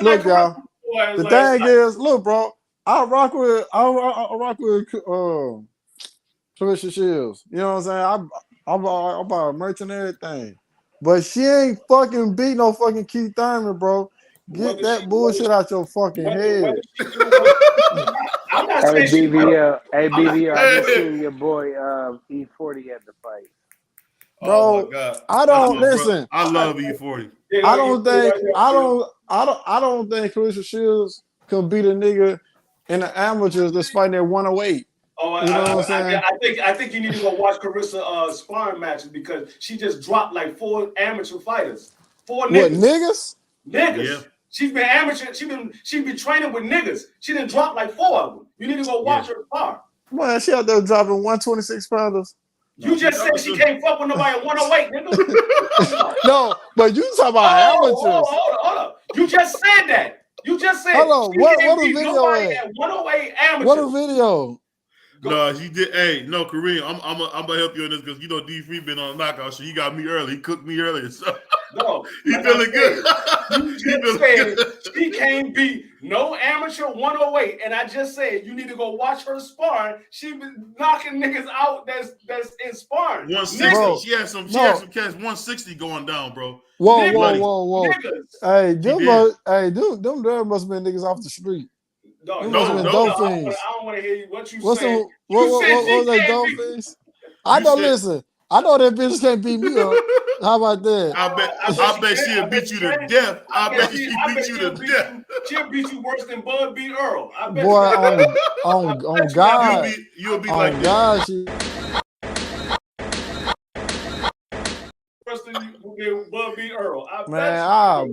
Look, y'all. The thing is, look, bro. I rock with Clarissa Shields. You know what I'm saying? I buy merch and everything. But she ain't fucking beat no fucking Keith Thurman, bro. Get that bullshit out your fucking head. I'm not Hey, saying BBL, I just seen your boy E40 at the fight. Bro, oh my God. I don't listen. Bro, I love E40. I don't think Clarissa Shields can beat a nigga in the amateurs that's fighting at 108. Oh, you know what I'm saying? I think you need to go watch Clarissa sparring matches because she just dropped like 4 amateur fighters. 4 niggas. What, niggas? Niggas. Yeah. She's been amateur. She been training with niggas. She didn't drop like 4 of them. You need to go watch her spar. Man, she out there dropping 126 pounders. You just said she can't fuck with nobody at 108, nigga. No, but you talking about amateurs. Hold up. You just said that. You just said. Hold on. What a video at 108 amateur. What a video. No, he did. Hey, no, Kareem, I'm gonna help you on this because you know D3 been on a knockout, so he got me early. He cooked me earlier, so no, he feeling good. You just said she can't beat no amateur 108, and I just said you need to go watch her sparring. She been knocking niggas out that's in sparring. 160. Bro, She had some cats 160 going down, bro. Whoa. Niggas. Hey, them there must have been niggas off the street. Dog, It No, must have been no. Dolphins. I don't want to hear you. What you What's saying? the You said what she was that can't be. Dolphins? I You know. said- Listen, I know that bitch can't beat me up. How about that? I bet she'll beat you to death. I bet she beat you to death. She'll beat you worse than Bud beat Earl. I bet Boy, you. on God, You'll be on like God, this. she. Worse than Bud beat Earl. I Man, bet I'll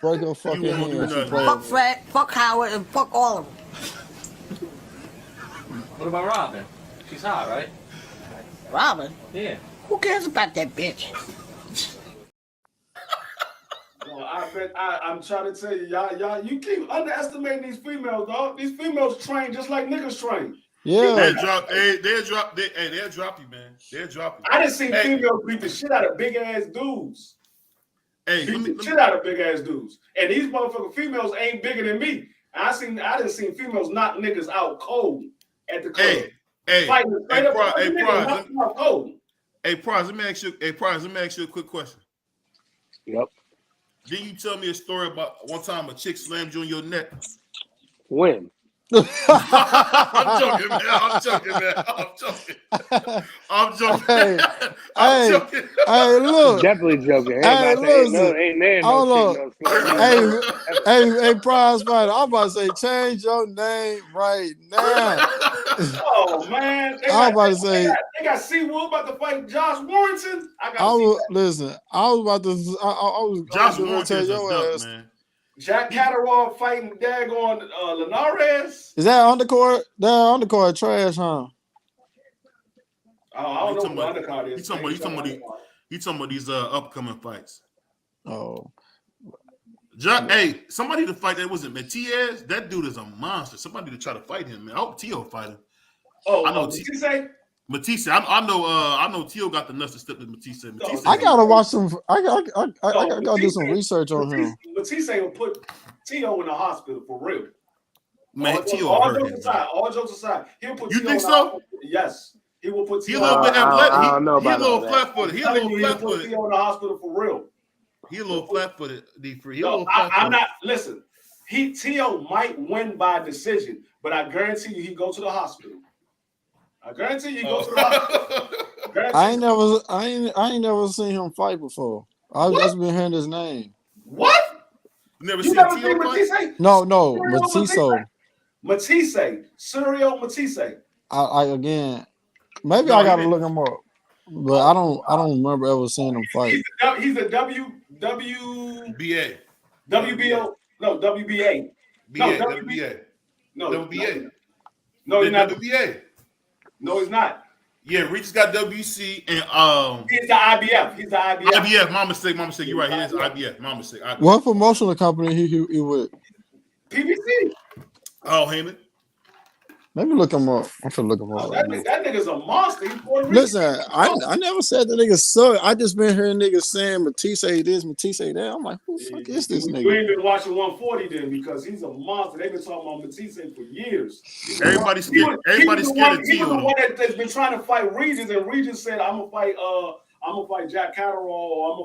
break her fucking won't do hand. She nothing. playing. Fuck Fred, fuck Howard, and fuck all of them. What about Robin? She's hot, right? Robin? Yeah. Who cares about that bitch? Well, I bet I'm trying to tell you, y'all, you keep underestimating these females, dog. These females train just like niggas train. Yeah. They'll drop you, man. They'll drop you. I done seen females beat the shit out of big ass dudes. Hey, beat the shit out of big ass dudes. And these motherfucking females ain't bigger than me. I done seen females knock niggas out cold at the club. Hey, fighting straight up. Hey, Prize, let me ask you a quick question. Yep. Didn't you tell me a story about one time a chick slammed you on your neck? When? I'm joking, man. I'm joking. Hey, look. Definitely joking. Hey, listen. Ain't there no chick, no slut. Hey, prize fighter. I'm about to say, change your name right now. Oh man, they got Seawood about to fight Josh Warrington. Listen. I was about to. I was. Josh Warrington's a duck, man. Jack Catterall fighting daggone Linares. Is that undercourt? That undercourt trash, huh? Oh, I don't know what the undercard is. You talking about these upcoming fights? Oh. Hey, somebody to fight that wasn't Diaz. That dude is a monster. Somebody to try to fight him, man. I hope Tio fight him. Oh, I know Matisse. I know Tio got the nuts to step with Matisse. I gotta watch some. I gotta do some research on him. Matisse will put Tio in the hospital for real. Man, Tio all jokes aside, he'll put. You Tio think in so? Yes, he will put. He a little bit athletic. I don't know about he a little flat-footed. He a little flat-footed. Put Tio in the hospital for real. He a little flat-footed. I'm not. Listen, Tio might win by decision, but I guarantee you he go to the hospital. I guarantee you he go to the hospital. I ain't never seen him fight before. I've just been hearing his name. What? You never seen Matisse? No, Matisse. Matisse, Serial Matisse. I again, maybe I gotta look him up, but I don't remember ever seeing him fight. He's a WBA. WBO. No, WBA. WBA. No, WBA. No, he's not. WBA. No, he's not. Yeah, Regis got WC and he's the IBF. He's the IBF. IBF. My mistake. You're right. He is IBF. My mistake. IBF. What promotional company he with? PBC. Oh, Heyman. Let me look him up. I'm gonna look him up. That nigga's a monster. He's Puerto Rican. Listen, I never said the nigga suck. I just been hearing niggas saying Matisse this, Matisse that. I'm like, who the fuck is this nigga? You ain't been watching 140 then because he's a monster. They've been talking about Matisse for years. Everybody's scared. Everybody's scared of Tio. He was the one that's been trying to fight Regis, and Regis said, "I'm gonna fight Jack Catterall, or I'm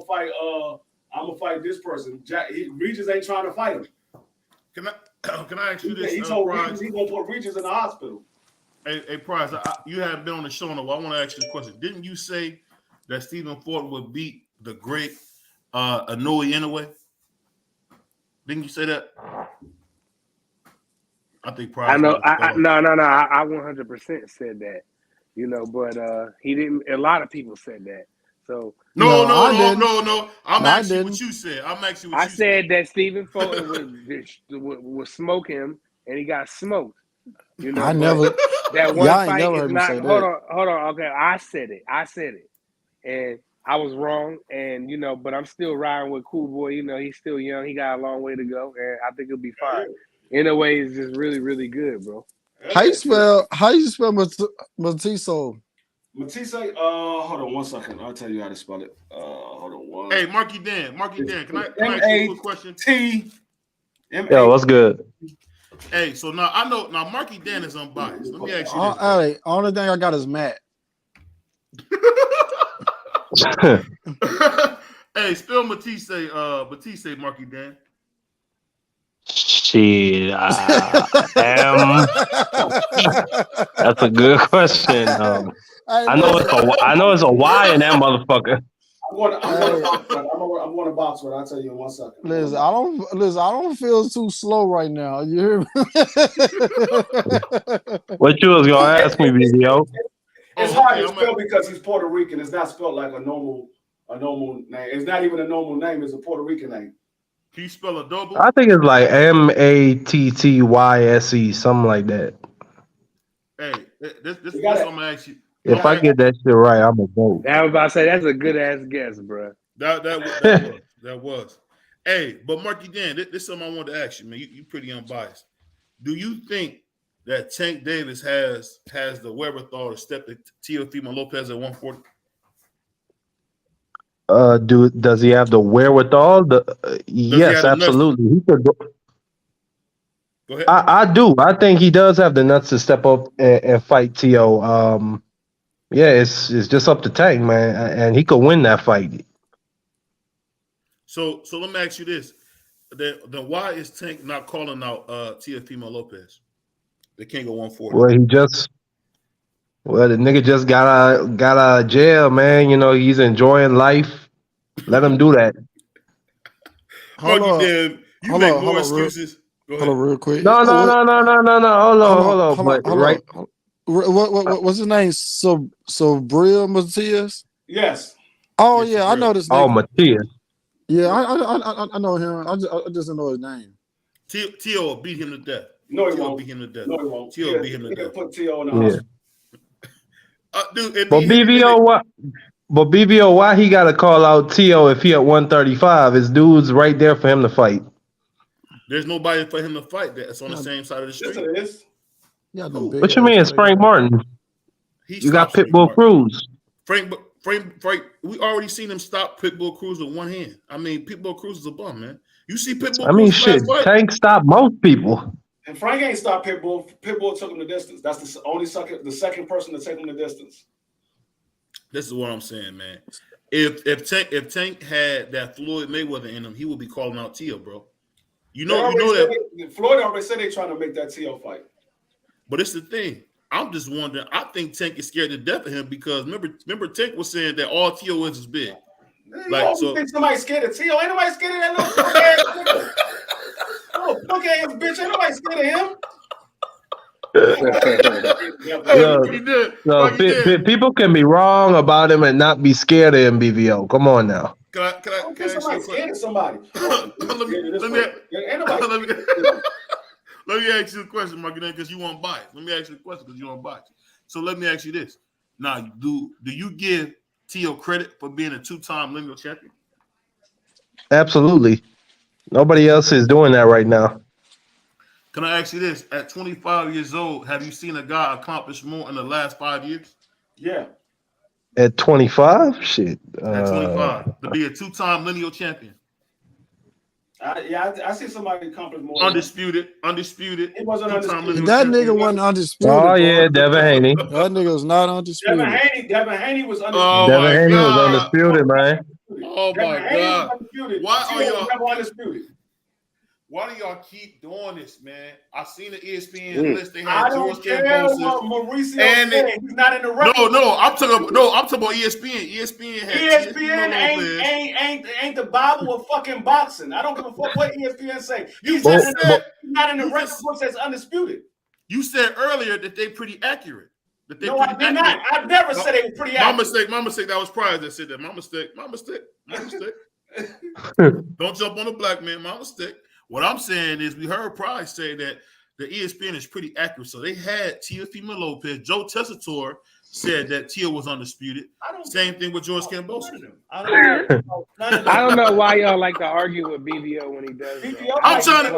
gonna fight this person." Regis ain't trying to fight him. Can I ask you this? He told Regis he's gonna put Regis in the hospital. Hey, Prize, you haven't been on the show in a while. I want to ask you a question. Didn't you say that Stephen Ford would beat the great Inoue Inoue? Didn't you say that? I think Prize. I know. I 100% said that. You know, but he didn't. A lot of people said that. So no. I'm asking you what you said. I said that Stephen Fulton would smoke him, and he got smoked. You know, I never. That one fight never is heard not. Me say hold that. on. Okay, I said it, and I was wrong. And you know, but I'm still riding with Cool Boy. You know, he's still young. He got a long way to go, and I think he'll be fine. In a way, it's just really, really good, bro. How you spell Matisse? Matisse, hold on 1 second. I'll tell you how to spell it. Hold on one. Hey, Marky Dan, can I ask you a quick question? Yo, what's good? Hey, so now I know Marky Dan is unbiased. Let me ask you this. Hey, only thing I got is Matt. Hey, spell Matisse, Marky Dan. Shit, that's a good question. Hey, I know it's a Y in that motherfucker. I'm going to box with. I'll tell you in 1 second. Listen, I don't feel too slow right now. You hear me? What you was gonna ask me, BBO? It's hard to spell because he's Puerto Rican. It's not spelled like a normal name. It's not even a normal name. It's a Puerto Rican name. Can you spell adobo? I think it's like Mattyse, something like that. Hey, this is what I'm gonna ask you. If I get that shit right, I'm a vote. I was about to say that's a good ass guess, bro. That was. Hey, but Marky Dan, this is something I wanted to ask you, man. You pretty unbiased. Do you think that Tank Davis has the wherewithal to step to Teofimo Lopez at 140? Does he have the wherewithal? Yes, absolutely. He could go. Go ahead. I do. I think he does have the nuts to step up and fight Tio. Yeah, it's just up to Tank, man, and he could win that fight. So let me ask you this: then why is Tank not calling out Teofimo Lopez? They can't go 140. Well, the nigga just got out of jail, man. You know, he's enjoying life. Let him do that. Hold on. You make more excuses. Go ahead. Hold on, real quick. No. Hold on. What's his name? Bria Matias? Yes. Oh yeah, I know this nigga. Oh, Matias. Yeah, I know him. I just don't know his name. Tio will beat him to death. No, he Tio won't. Beat him to death. No, he won't. Tio will beat him to death. Put Tio in the hospital. Dude, but BBO, why he got to call out Tio if he at 135? His dude's right there for him to fight. There's nobody for him to fight that's on the same side of the street. Yes, it is. Yeah, what you mean? It's Frank Martin. You got Pitbull Cruz. Frank, we already seen him stop Pitbull Cruz with one hand. I mean, Pitbull Cruz is a bum, man. You see Pitbull Cruz shit, last fight? Tank stopped most people. And Frank ain't stopped Pitbull. Pitbull took him the distance. That's the second person to take him the distance. This is what I'm saying, man. If Tank had that Floyd Mayweather in him, he would be calling out Tio, bro. You know that Floyd already said they're trying to make that Tio fight. But it's the thing. I'm just wondering. I think Tank is scared to death of him because remember Tank was saying that all Tio is big. You think somebody's scared of Tio? Ain't nobody scared of that little punk ass nigga. Oh, punk ass bitch! Ain't nobody scared of him. People can be wrong about him and not be scared of him, BVO. Come on now. Can I somebody scared of somebody? Let me ask you a question, Mark, because you want bias. Let me ask you a question because you want bias. So let me ask you this. Now, do you give Tio credit for being a two-time lineal champion? Absolutely. Nobody else is doing that right now. Can I ask you this? At 25 years old, have you seen a guy accomplish more in the last 5 years? Yeah. At 25? Shit. At 25. To be a two-time lineal champion. I see somebody accomplish more. Undisputed. It wasn't undisputed. That nigga wasn't undisputed. Oh, yeah, Devin Haney. That nigga was not undisputed. Devin Haney was undisputed. Oh, Devin Haney was undisputed, man. Oh, my God. Why are y'all undisputed? Why do y'all keep doing this, man? I seen the ESPN list. They had George Cambosis. Mauricio and he's not in the record. No, I'm talking about ESPN. ESPN ain't the Bible of fucking boxing. I don't give a fuck what ESPN say. He's not in the record book that's undisputed. You said earlier that they pretty accurate. No, I did not. I've never said they were pretty accurate. My mistake. That was Prize that said that. My mistake. Don't jump on the black man. My mistake. What I'm saying is we heard Price say that the ESPN is pretty accurate. So they had Teofimo Lopez. Joe Tessitore said that Tio was undisputed. Same thing with George Cambosis. I don't know why y'all like to argue with BVO when he does that. I'm trying to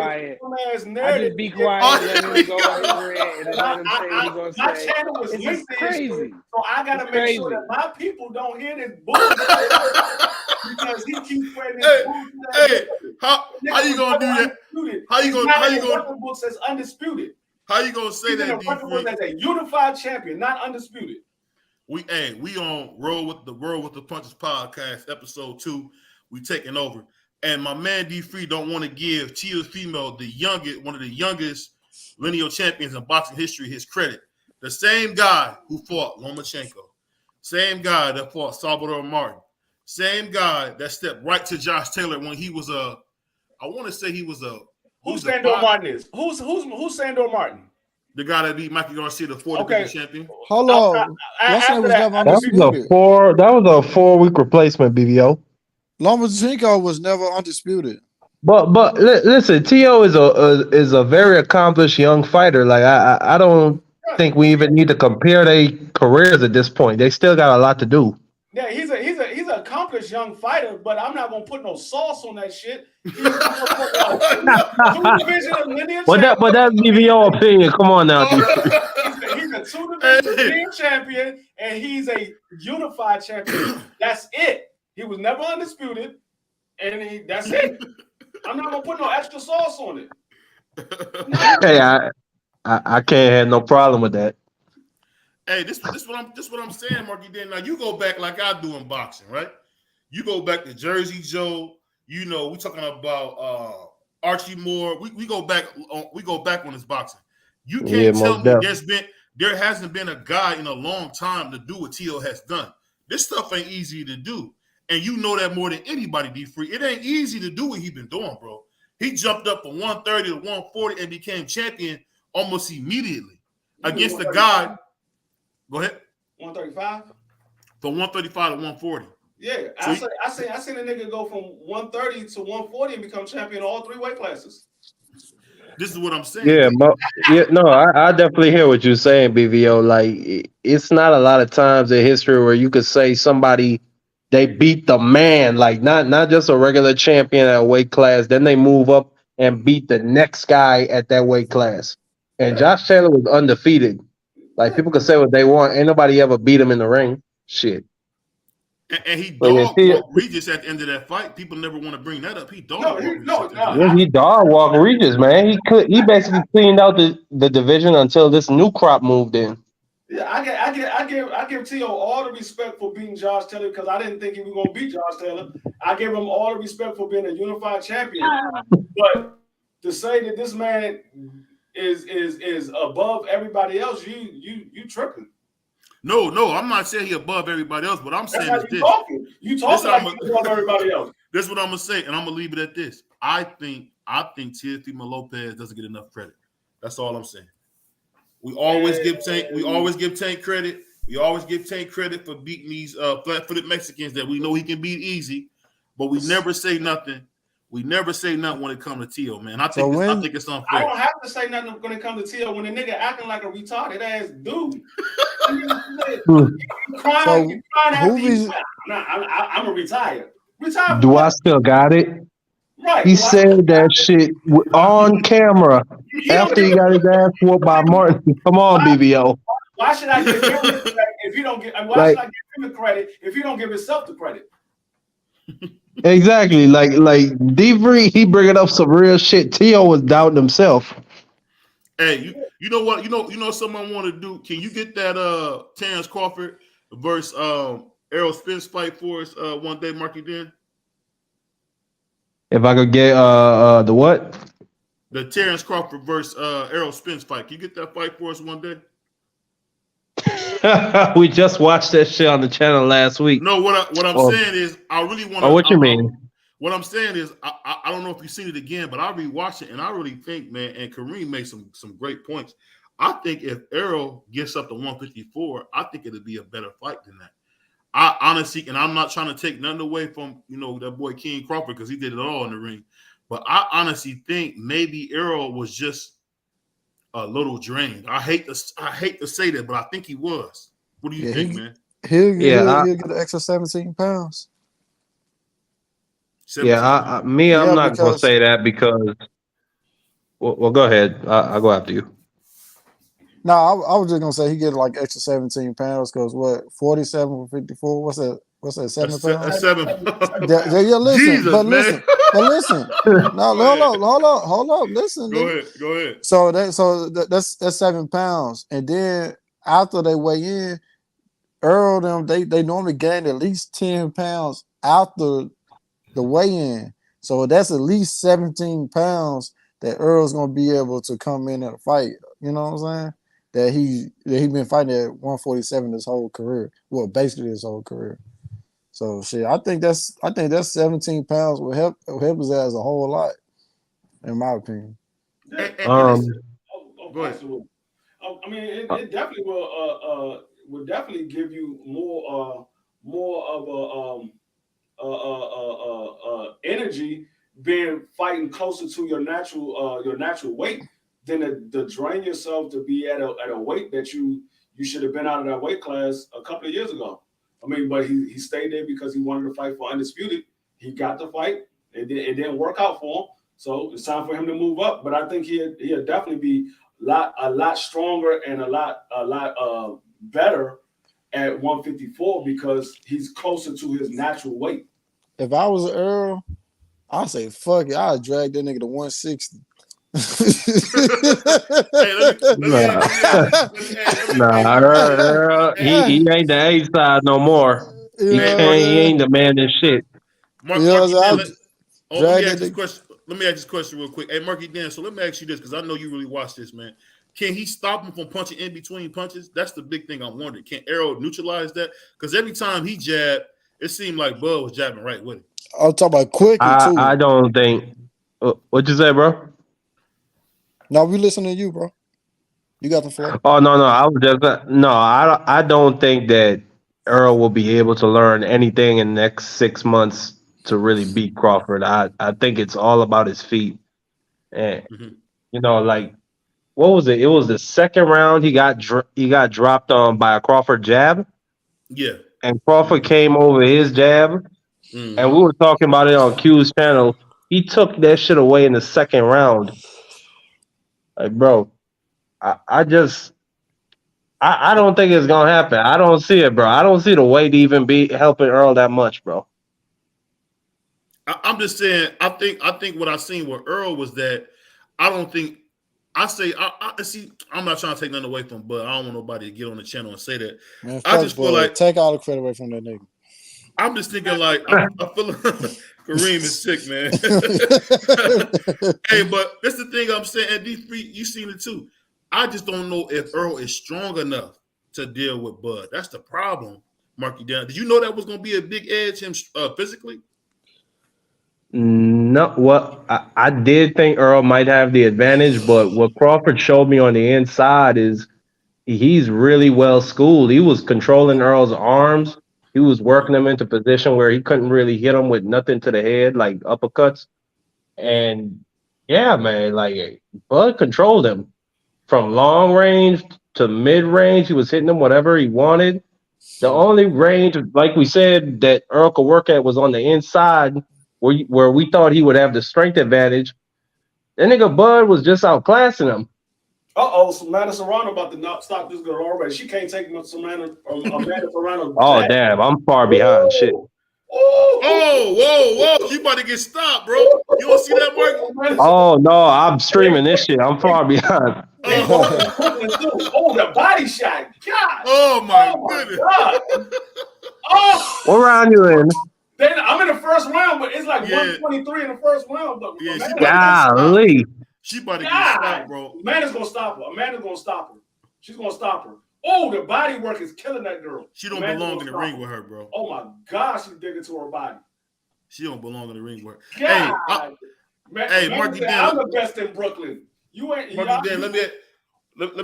be quiet. I just be quiet and let him go over it and let him say what he's going to say. My channel was It's crazy. So I got to make sure that my people don't hear this bullshit because he keeps spreading this bullshit. How you gonna do that? How you gonna book says undisputed? How you gonna say that? As a unified champion, not undisputed. We on Roll with the Punches podcast, episode 2. We taking over. And my man D Free don't want to give Teofimo, one of the youngest lineal champions in boxing history, his credit. The same guy who fought Lomachenko, same guy that fought Salvador Martin, same guy that stepped right to Josh Taylor when he was I want to say he was a. Who Sandor Martin is? Who's Sandor Martin? The guy that beat Mikey Garcia, the 4 division champion. Hold on. Lomachenko was never undisputed. That was a 4-week replacement, BBO. Lomachenko was never undisputed. But listen, T.O. is a very accomplished young fighter. Like I don't think we even need to compare their careers at this point. They still got a lot to do. Yeah, he's an accomplished young fighter, but I'm not gonna put no sauce on that shit. He's two division of lineal But that's BBO opinion. Come on now, he's a 2 division lineal champion, and he's a unified champion. That's it. He was never undisputed, and that's it. I'm not gonna put no extra sauce on it. Hey, I can't have no problem with that. Hey, this what I'm saying, Marky Dan. Now you go back like I do in boxing, right? You go back to Jersey Joe. You know, we talking about Archie Moore. We go back on this boxing. You can't tell me there hasn't been a guy in a long time to do what T.O. has done. This stuff ain't easy to do. And you know that more than anybody, D Free. It ain't easy to do what he been doing, bro. He jumped up from 130 to 140 and became champion almost immediately against the guy. Go ahead. 135? From 135 to 140. Yeah, so I seen a nigga go from 130 to 140 and become champion in all 3 weight classes. This is what I'm saying. I definitely hear what you're saying, BVO. Like, it's not a lot of times in history where you could say somebody, they beat the man, like not just a regular champion at a weight class, then they move up and beat the next guy at that weight class. And Josh Taylor was undefeated. Like, people can say what they want. Ain't nobody ever beat him in the ring. Shit. And he dog-walked Regis at the end of that fight. People never want to bring that up. He dog-walked Regis. He dog-walked Regis, man. He basically cleaned out the division until this new crop moved in. Yeah, I give T.O. all the respect for beating Josh Taylor because I didn't think he was going to beat Josh Taylor. I give him all the respect for being a unified champion. But to say that this man is above everybody else, you tripping. No, I'm not saying he above everybody else. What I'm saying is this. You talking like he's above everybody else. This is what I'm gonna say, and I'm gonna leave it at this. I think Teofimo Lopez doesn't get enough credit. That's all I'm saying. We always give Tank credit. We always give Tank credit for beating these flat-footed Mexicans that we know he can beat easy, but we never say nothing. We never say nothing when it comes to T.O., man. I think it's unfair. I don't have to say nothing when it comes to T.O. when the nigga acting like a retarded ass dude. Crying after he's I'm a retire. Do I still got it? Right. He said that shit on camera after he got his ass whooped by Martin. Come on, BBO. Why should I give him the credit if you don't give? Why should I give him the credit if you don't give yourself the credit? Exactly. Like D-Free, he bringing up some real shit. T.O. was doubting himself. Hey, you know what? You know something I want to do. Can you get that Terrence Crawford versus Errol Spence fight for us one day, Marky Den? If I could get the what? The Terrence Crawford versus Errol Spence fight. Can you get that fight for us one day? We just watched that shit on the channel last week. No, what I'm saying is I really want to. Oh, what you mean? What I'm saying is I don't know if you've seen it again, but I rewatched it and I really think, man, and Kareem made some great points. I think if Errol gets up to 154, I think it'll be a better fight than that. I honestly, and I'm not trying to take nothing away from that boy King Crawford because he did it all in the ring, but I honestly think maybe Errol was just a little drained. I hate to say that, but I think he was. What do you think, man? He'll get an extra 17 pounds. 17 I'm not going to say that because. Well, go ahead. I'll go after you. No, I was just gonna say he get like extra 17 pounds because what 47 for 54? What's that? 7 pounds? That's 7. Yeah, listen, Jesus, but listen. No, hold on. Listen. Go ahead. So that's 7 pounds, and then after they weigh in, Earl they normally gain at least 10 pounds after the weigh-in. So that's at least 17 pounds that Earl's gonna be able to come in and fight. You know what I'm saying? That he been fighting at 147 his whole career. Well, basically his whole career. So shit, I think that's 17 pounds will help his ass a whole lot, in my opinion. Go ahead. I mean, it definitely will definitely give you more of a energy being fighting closer to your natural weight than to drain yourself to be at a weight that you should have been out of that weight class a couple of years ago. I mean, but he stayed there because he wanted to fight for undisputed. He got the fight. It didn't work out for him. So it's time for him to move up. But I think he'll definitely be a lot stronger and a lot better at 154 because he's closer to his natural weight. If I was Earl, I'd say fuck it. I'd drag that nigga to 160. Nah, he ain't the A side no more. He ain't the man and shit. Let me ask this question real quick. Hey, Marky Dan, so let me ask you this because I know you really watch this, man. Can he stop him from punching in between punches? That's the big thing I'm wondering. Can Errol neutralize that? Because every time he jabbed, it seemed like Bud was jabbing right with it. I'll talk about quickly too. I don't think. What you say, bro? No, we listening to you, bro. You got the floor. Oh no, I was just I don't think that Earl will be able to learn anything in the next 6 months to really beat Crawford. I think it's all about his feet, and like what was it? It was the second round he got dropped on by a Crawford jab. Yeah, and Crawford came over his jab, and we were talking about it on Q's channel. He took that shit away in the second round. Like, bro, I don't think it's gonna happen. I don't see it, bro. I don't see the weight even be helping Earl that much, bro. I'm just saying. I think what I seen with Earl was that I don't think. I see. I'm not trying to take nothing away from, but I don't want nobody to get on the channel and say that. Man, I just feel like take all the credit away from that nigga. I'm just thinking like I feel like Kareem is sick, man. Hey, but that's the thing I'm saying. And these three, you seen it too. I just don't know if Earl is strong enough to deal with Bud. That's the problem, Marky Down. Did you know that was going to be a big edge him physically? No, what I did think Earl might have the advantage, but what Crawford showed me on the inside is he's really well schooled. He was controlling Earl's arms. He was working him into position where he couldn't really hit him with nothing to the head, like uppercuts. And yeah, man, like Bud controlled him from long range to mid range. He was hitting him whatever he wanted. The only range, like we said, that Earl could work at was on the inside, where we thought he would have the strength advantage. That nigga Bud was just outclassing him. Samantha Serrano about to stop this girl already. She can't take Amanda Serrano. Oh, damn. I'm far behind. Shit. Whoa. You about to get stopped, bro. You don't see that, Mark? Oh, no. I'm streaming this shit. I'm far behind. The body shot. God. Oh, my goodness. God. What round you in? I'm in the first round, but it's like 123 in the first round. But golly. She about to get stopped, bro. Amanda's gonna stop her. She's gonna stop her. Oh, the body work is killing that girl. She don't belong in the ring with her, bro. Oh my gosh, she's digging to her body. She don't belong in the ring with her. God. Hey, Marky Dan, I'm the best in Brooklyn. You ain't. Marky Dan, let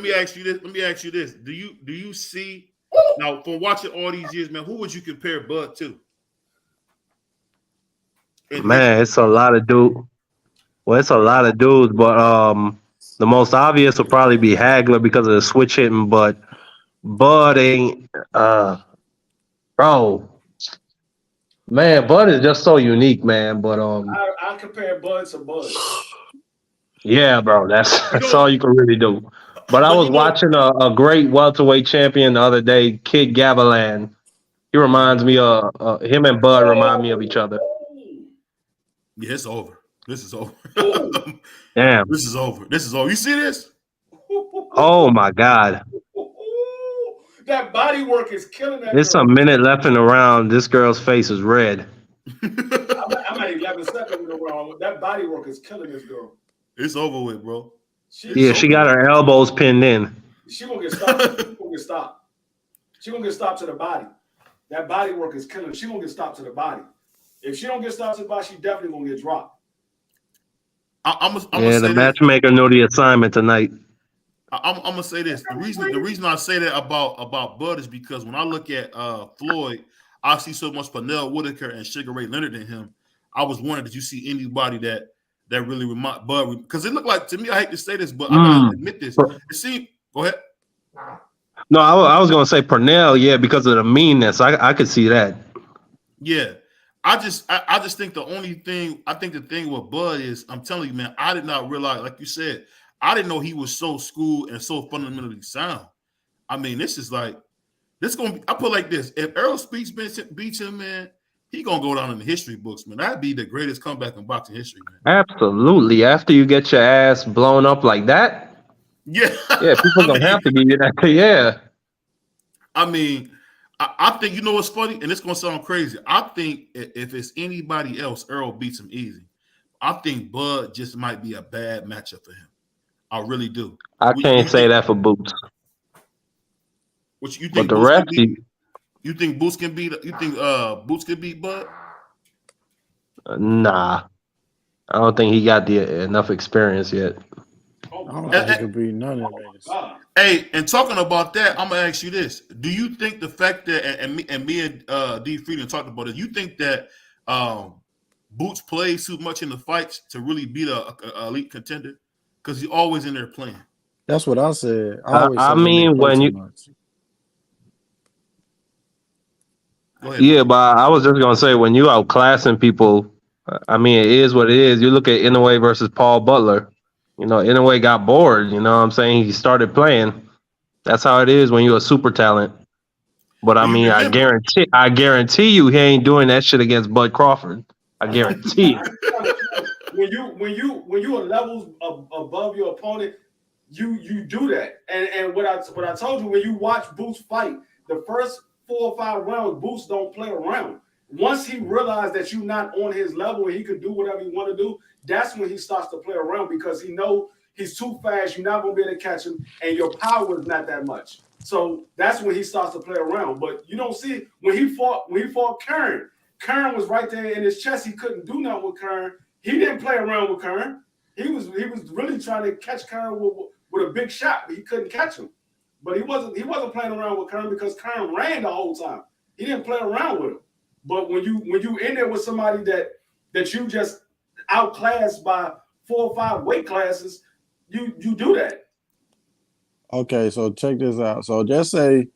me ask you this. Do you see now from watching all these years, man? Who would you compare Bud to? Man, it's a lot of dudes. Well, it's a lot of dudes, but the most obvious will probably be Hagler because of the switch hitting, but Bud ain't bro. Man, Bud is just so unique, man. But I compare Bud to Bud. Yeah, bro, that's all you can really do. But I was watching a great welterweight champion the other day, Kid Gavilan. He reminds me of him and Bud remind me of each other. Yeah, it's over. This is over. Damn. This is over. You see this? Oh my God. That body work is killing that. There's a minute left in the round. This girl's face is red. I'm not 11 seconds in a row. That body work is killing this girl. It's over with, bro. She got her elbows pinned in. She gonna get stopped. She gonna get stopped. She gonna get stopped to the body. That body work is killing her. She gonna get stopped to the body. If she don't get stopped to the body, she definitely gonna get dropped. The matchmaker know the assignment tonight. I'm gonna say this. The reason I say that about Bud is because when I look at Floyd, I see so much Pernell Whitaker and Sugar Ray Leonard in him. I was wondering, did you see anybody that really remind Bud? Because it looked like, to me, I hate to say this, but I gotta admit this. It seemed. Go ahead. No, I was gonna say Pernell, yeah, because of the meanness. I could see that. Yeah. I just think the thing with Bud is, I'm telling you, man, I did not realize, like you said, I didn't know he was so schooled and so fundamentally sound. I mean, this is like, this gonna be, I put it like this: if Earl Speaks beats him, man, he gonna go down in the history books, man. That'd be the greatest comeback in boxing history, man. Absolutely. After you get your ass blown up like that, yeah, people gonna have to give you that. Yeah. I mean, I think, you know what's funny, and it's gonna sound crazy. I think if it's anybody else, Earl beats him easy. I think Bud just might be a bad matchup for him. I really do. I can't say that for Boots. What you think? But the rest, you think Boots can beat? You think Boots can beat Bud? Nah, I don't think he got enough experience yet. I don't think he could beat none of them. Hey, and talking about that, I'm gonna ask you this: do you think the fact that and me and D. Freedom talked about it, you think that Boots plays too much in the fights to really beat a elite contender? Because he's always in there playing. That's what I said. I mean, when you. Ahead, but I was just gonna say, when you outclassing people, I mean, it is what it is. You look at Inoue versus Paul Butler. You know, Inoue got bored. You know what I'm saying? He started playing. That's how it is when you're a super talent. But I mean, I guarantee you, he ain't doing that shit against Bud Crawford. I guarantee it. When you are levels above your opponent, you do that. And what I told you, when you watch Boots fight, the first 4 or 5 rounds, Boots don't play around. Once he realized that you're not on his level and he could do whatever he want to do, that's when he starts to play around, because he know he's too fast. You're not gonna be able to catch him, and your power is not that much. So that's when he starts to play around. But you don't see when he fought Kern. Kern was right there in his chest. He couldn't do nothing with Kern. He didn't play around with Kern. He was really trying to catch Kern with a big shot, but he couldn't catch him. But he wasn't playing around with Kern because Kern ran the whole time. He didn't play around with him. But when you in there with somebody that you just outclassed by 4 or 5 weight classes, you do that. Okay, so check this out. So just say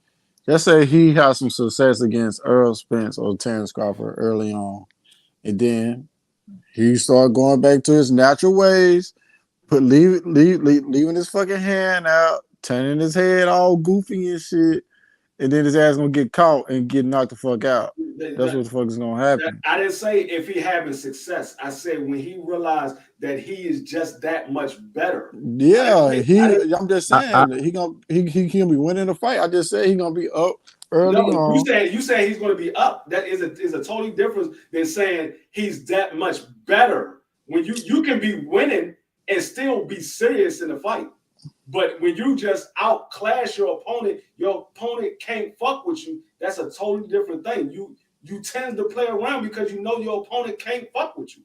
he has some success against Earl Spence or Terrence Crawford early on, and then he started going back to his natural ways, leaving his fucking hand out, turning his head all goofy and shit, and then his ass gonna get caught and get knocked the fuck out. That's what the fuck is gonna happen. I didn't say if he having success. I said when he realized that he is just that much better. Yeah, I'm just saying he gonna be winning the fight. I just said he gonna be up early on. You say he's gonna be up. That is a totally different than saying he's that much better. When you can be winning and still be serious in the fight. But when you just outclass your opponent can't fuck with you. That's a totally different thing. You tend to play around because you know your opponent can't fuck with you.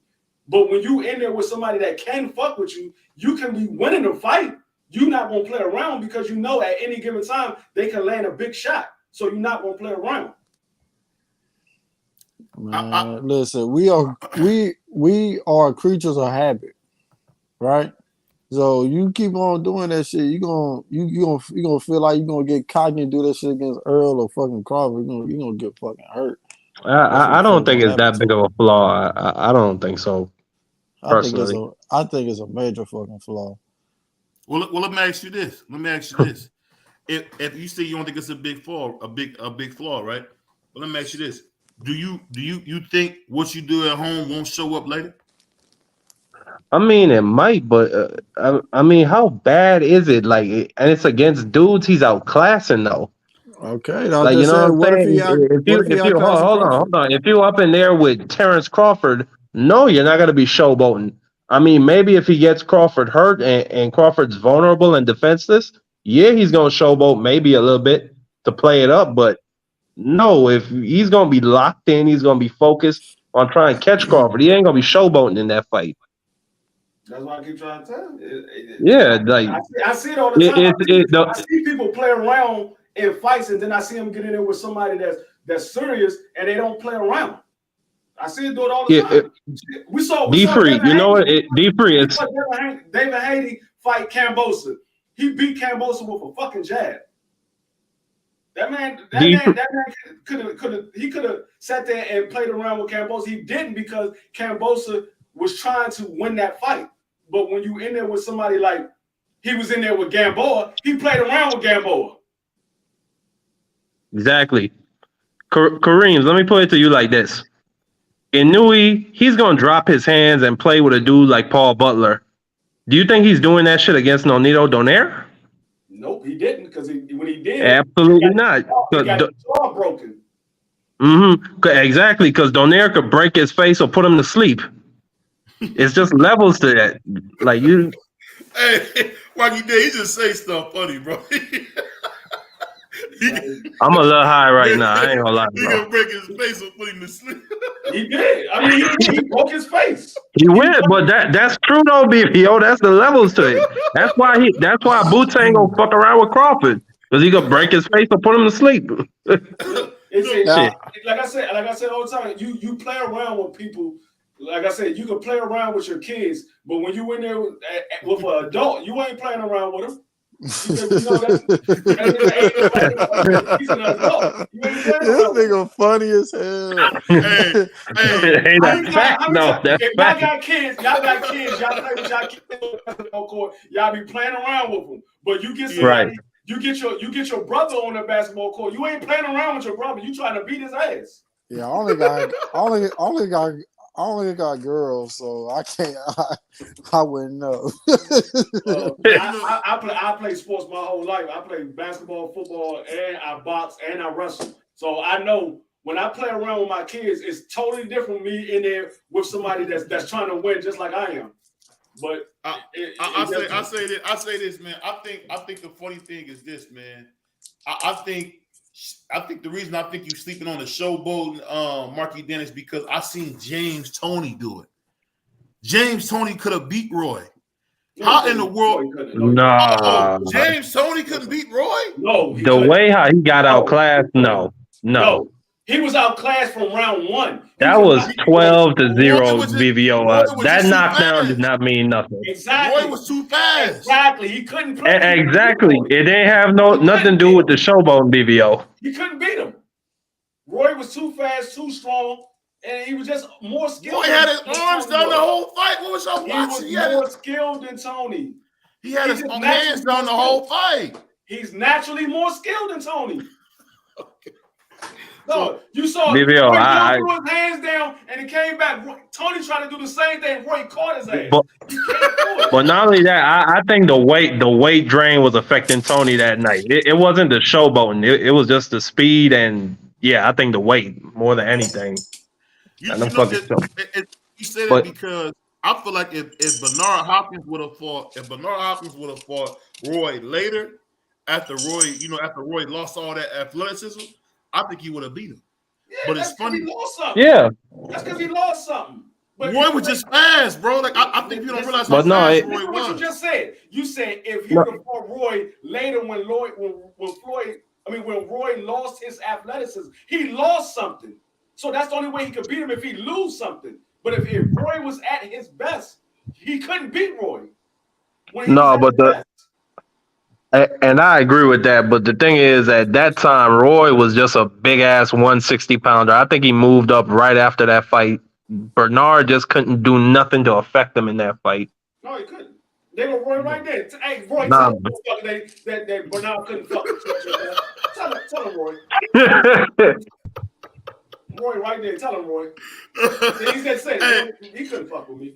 But when you in there with somebody that can fuck with you, you can be winning the fight. You're not gonna play around because you know at any given time they can land a big shot. So you're not gonna play around. Man, listen, we are creatures of habit, right? So you keep on doing that shit, you gonna feel like you're gonna get cocky and do that shit against Earl or fucking Crawford. You're gonna get fucking hurt. I don't think it's that big of a flaw. I don't think so. Personally, I think it's a major fucking flaw. Well, let me ask you this. If you say you don't think it's a big flaw, a big flaw, right? Well, let me ask you this: Do you think what you do at home won't show up later? I mean, it might, but I mean, how bad is it? Like, and it's against dudes he's outclassing though. Okay, like, you know what I'm saying? If you hold on. If you up in there with Terrence Crawford, No, you're not going to be showboating. I mean, maybe if he gets Crawford hurt and Crawford's vulnerable and defenseless, yeah, he's going to showboat maybe a little bit to play it up. But no, if he's going to be locked in, he's going to be focused on trying to catch Crawford. He ain't going to be showboating in that fight. That's why I keep trying to tell you. Yeah, like I see it all the time. I see people play around in fights, and then I see them get in there with somebody that's serious, and they don't play around. I see it do it all the time. We saw D-Free, you know what? D-Free is David Haney fight Cambosa. He beat Cambosa with a fucking jab. That man could have sat there and played around with Cambosa. He didn't because Cambosa was trying to win that fight. But when you in there with somebody like he was in there with Gamboa, he played around with Gamboa. exactly. Kareem, let me put it to you like this. Inui, he's going to drop his hands and play with a dude like Paul Butler. Do you think he's doing that shit against Nonito Donaire? Nope, he didn't because when he did, absolutely not. He got his jaw broken. Exactly, because Donaire could break his face or put him to sleep. It's just levels to that. Like you. Hey, Rocky Day, he just say stuff funny, bro. I'm a little high right now. I ain't gonna lie, He bro. gonna break his face and put him to sleep. He did. I mean, he broke his face. He went, but that's true though, BPO. That's the levels to it. That's why Boots ain't gonna fuck around with Crawford because he gonna break his face or put him to sleep. Like I said all the time, you play around with people. Like I said, you can play around with your kids, but when you in there with an adult, you ain't playing around with them. He's an adult. This nigga funny as hell. If y'all got kids, y'all play with y'all kids on court, y'all be playing around with them. But you get somebody, you get your brother on the basketball court, you ain't playing around with your brother. You trying to beat his ass. Yeah, I only got girls, so I can't. I wouldn't know. I play sports my whole life. I play basketball, football, and I box and I wrestle. So I know when I play around with my kids, it's totally different from me in there with somebody that's trying to win, just like I am. But I say this, man. I think the funny thing is this, man. I think the reason I think you sleeping on the showboat, Marky Dennis, because I seen James Toney do it. James Toney could have beat Roy. How in the world? No. James Toney couldn't beat Roy? No. The way how he got outclassed, no. He was outclassed from round one. That was 12-0 BVO. That knockdown did not mean nothing. Exactly. Roy was too fast. Exactly. He couldn't play. Exactly. It didn't have nothing to do with the showboat BVO. He couldn't beat him. Roy was too fast, too strong, and he was just more skilled. Roy had his arms down the whole fight. What was y'all watching? He was more skilled than Tony. He had his hands down the whole fight. He's naturally more skilled than Tony. No, you saw BVO, Roy threw his hands down and he came back. Tony tried to do the same thing. Roy caught his ass. But not only that, I think the weight drain was affecting Tony that night. It wasn't the showboating. It was just the speed and I think the weight more than anything. You say that because I feel like if Bernard Hopkins would have fought Roy later, after Roy lost all that athleticism, I think he would have beat him. Yeah, but it's funny. He lost something. Yeah. That's because he lost something. But Roy was just fast, bro. Like I think you don't realize how fast Roy was. What you just said. You said if he would have fought Roy later when Roy lost his athleticism, he lost something. So that's the only way he could beat him if he lose something. But if Roy was at his best, he couldn't beat Roy. And I agree with that, but the thing is, at that time, Roy was just a big-ass 160-pounder. I think he moved up right after that fight. Bernard just couldn't do nothing to affect him in that fight. No, he couldn't. They were Roy right there. Hey, Roy, tell him that Bernard couldn't fucking touch him. Tell him, Roy. Roy right there. Tell him, Roy. He said, he couldn't fuck with me.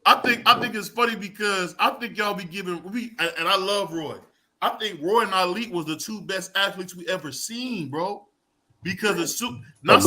I think it's funny because I think y'all be giving and I love Roy. I think Roy and Ali was the two best athletes we ever seen, bro. Because it's not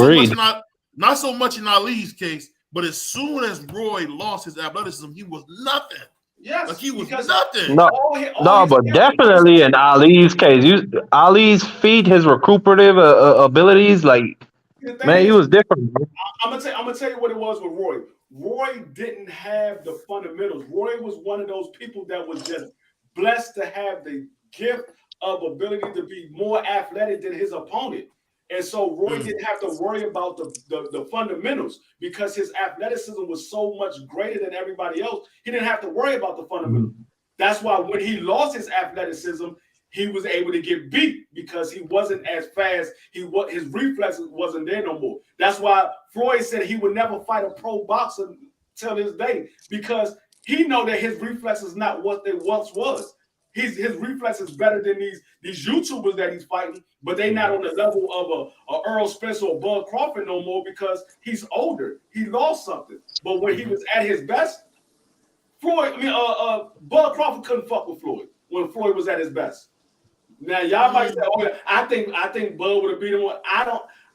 so much in Ali's case, But as soon as Roy lost his athleticism, he was nothing. Yes, Like he was because nothing. No, all his but definitely in Ali's case, Ali's feet, his recuperative abilities, like the thing man, he is, was different. Bro. I'm gonna tell you what it was with Roy. Roy didn't have the fundamentals. Roy was one of those people that was just blessed to have the gift of ability to be more athletic than his opponent. And so Roy didn't have to worry about the fundamentals because his athleticism was so much greater than everybody else. He didn't have to worry about the fundamentals. That's why when he lost his athleticism, he was able to get beat because he wasn't as fast. His reflexes wasn't there no more. That's why Floyd said he would never fight a pro boxer till this day because he know that his reflexes not what they once was. His reflex is better than these YouTubers that he's fighting, but they not on the level of a Earl Spence or Bud Crawford no more because he's older. He lost something. But when he was at his best, Bud Crawford couldn't fuck with Floyd when Floyd was at his best. Now y'all might say, "Oh, I think Bud would have beat him."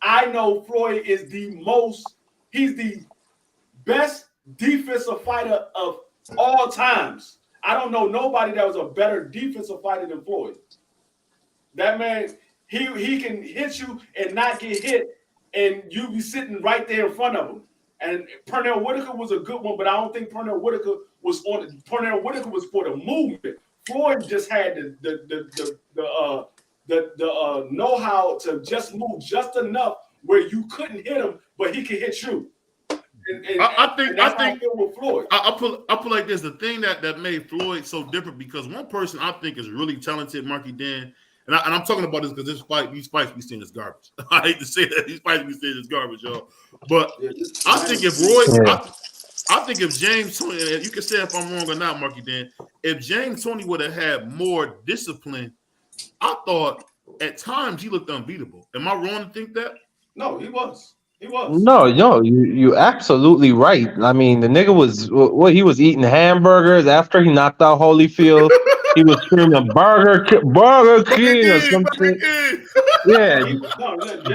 I know Floyd is he's the best defensive fighter of all times. I don't know nobody that was a better defensive fighter than Floyd. That man, he can hit you and not get hit, and you be sitting right there in front of him. And Pernell Whitaker was a good one, but I don't think Pernell Whitaker was for the movement. Floyd just had the know-how to just move just enough where you couldn't hit him, but he could hit you. I put like this. The thing that made Floyd so different because one person I think is really talented, Marky Dan, and I'm talking about this because these fights be seen as garbage. I hate to say that these fights be seen as garbage, y'all. But I think if I think if James Tony, you can say if I'm wrong or not, Marky Dan, if James Tony would have had more discipline, I thought at times he looked unbeatable. Am I wrong to think that? No, he was. He was. No, you absolutely right. I mean, the nigga was he was eating hamburgers after he knocked out Holyfield. He was screaming Burger King or some shit. Yeah,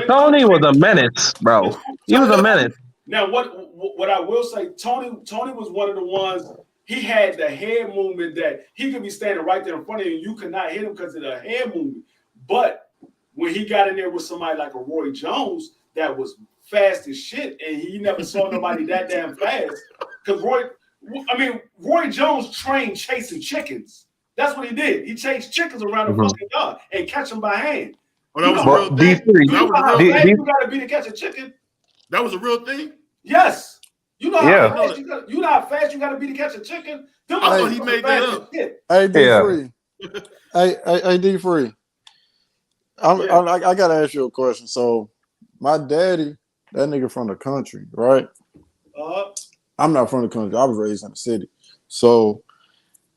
Tony was a menace, bro. He was a menace. Now, what I will say, Tony was one of the ones. He had the head movement that he could be standing right there in front of you. You could not hit him because of the head movement. But when he got in there with somebody like a Roy Jones that was fast as shit, and he never saw nobody that damn fast. Because Roy Jones trained chasing chickens. That's what he did. He chased chickens around the fucking yard and catch them by hand. Oh, that was a real thing. You know how fast you gotta be to catch a chicken? That was a real thing? Yes. You know how fast you gotta be to catch a chicken? I thought he made that up. Hey, D3. Hey, D3. I gotta ask you a question. So my daddy, that nigga from the country, right? I'm not from the country. I was raised in the city. So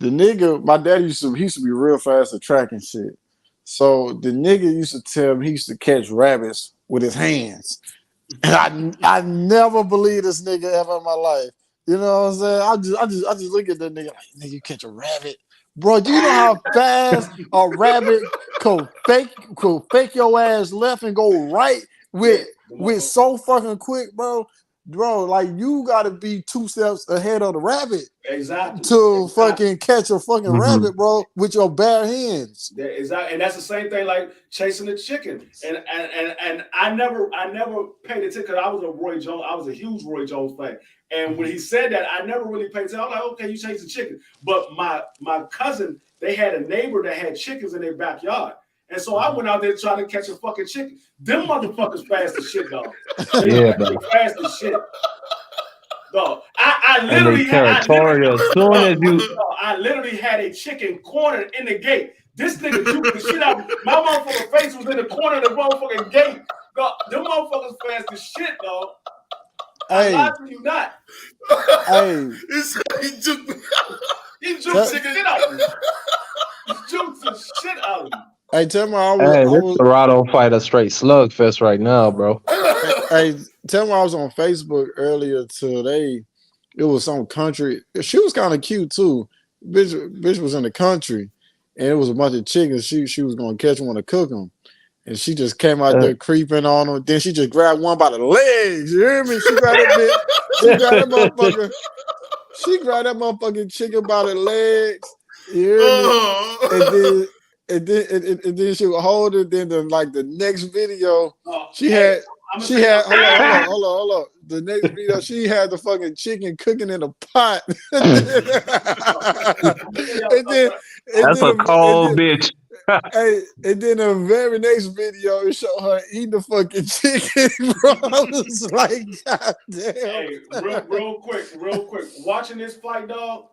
the nigga, my daddy used to be real fast at track and shit. So the nigga used to tell me he used to catch rabbits with his hands. And I never believed this nigga ever in my life. You know what I'm saying? I just look at that nigga like, nigga, you catch a rabbit. Bro, do you know how fast a rabbit could fake your ass left and go right with so fucking quick, bro? Bro, like you gotta be 2 steps ahead of the rabbit. Exactly. To fucking catch a fucking rabbit, bro, with your bare hands. Exactly. And that's the same thing like chasing a chicken. And I never paid attention because I was a huge Roy Jones fan. And when he said that, I never really paid attention. I was like, okay, you chase the chicken. But my cousin, they had a neighbor that had chickens in their backyard. And so I went out there trying to catch a fucking chicken. Them motherfuckers fast as shit, dog. Yeah, fast as shit. Dog. I literally had a chicken cornered in the gate. This nigga juked the shit out. My motherfucking face was in the corner of the motherfucking gate. Dog, them motherfuckers fast as shit, dog. Hey. I lied to you not. Hey. He juked the shit out of me. He juked the shit out of me. Hey, tell me this Dorado fight a straight slugfest right now, bro. Hey, tell me I was on Facebook earlier today. It was some country. She was kind of cute too. Bitch was in the country, and it was a bunch of chickens. She was gonna catch one to cook them, and she just came out there creeping on him. Then she just grabbed one by the legs. You hear me? She grabbed that bitch. She grabbed that motherfucker. She grabbed that motherfucking chicken by the legs. You hear me? And then she would hold it. Then the next video, she had hold on. The next video, she had the fucking chicken cooking in a pot. That's a cold bitch. Hey, and then the very next video, it showed her eating the fucking chicken, bro. I was like, God damn. Hey, real quick. Watching this fight, dog,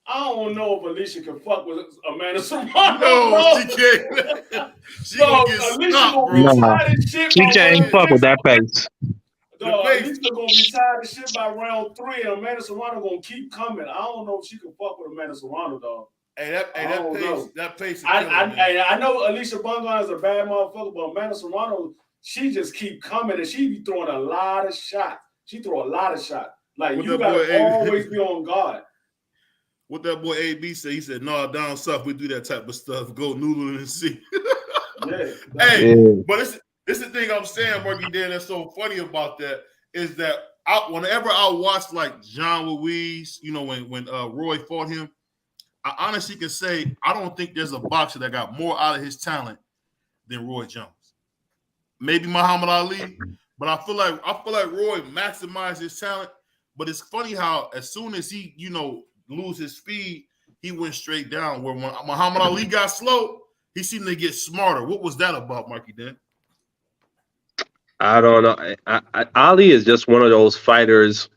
I don't know if Alicia can fuck with Amanda Serrano. No, she can't. She gonna get stopped, bro. She can't fuck with that pace. Dog, Alicia gonna be tired of shit by round 3, and Amanda Serrano gonna keep coming. I don't know if she can fuck with Amanda Serrano, dog. That pace. I know Alicia Bungon is a bad motherfucker, but Amanda Serrano, she just keep coming and she be throwing a lot of shots. She throw a lot of shots. Like, you gotta always be on guard. What that boy AB said, he said, "No, down south we do that type of stuff. Go noodle and see." But this is the thing I'm saying, Marky Dan. That's so funny about that is that whenever I watch like John Louise, you know, when Roy fought him. I honestly can say I don't think there's a boxer that got more out of his talent than Roy Jones. Maybe Muhammad Ali, but I feel like Roy maximized his talent. But it's funny how as soon as he, lose his speed, he went straight down. Where when Muhammad Ali got slow, he seemed to get smarter. What was that about, Marky Dan? I don't know. Ali is just one of those fighters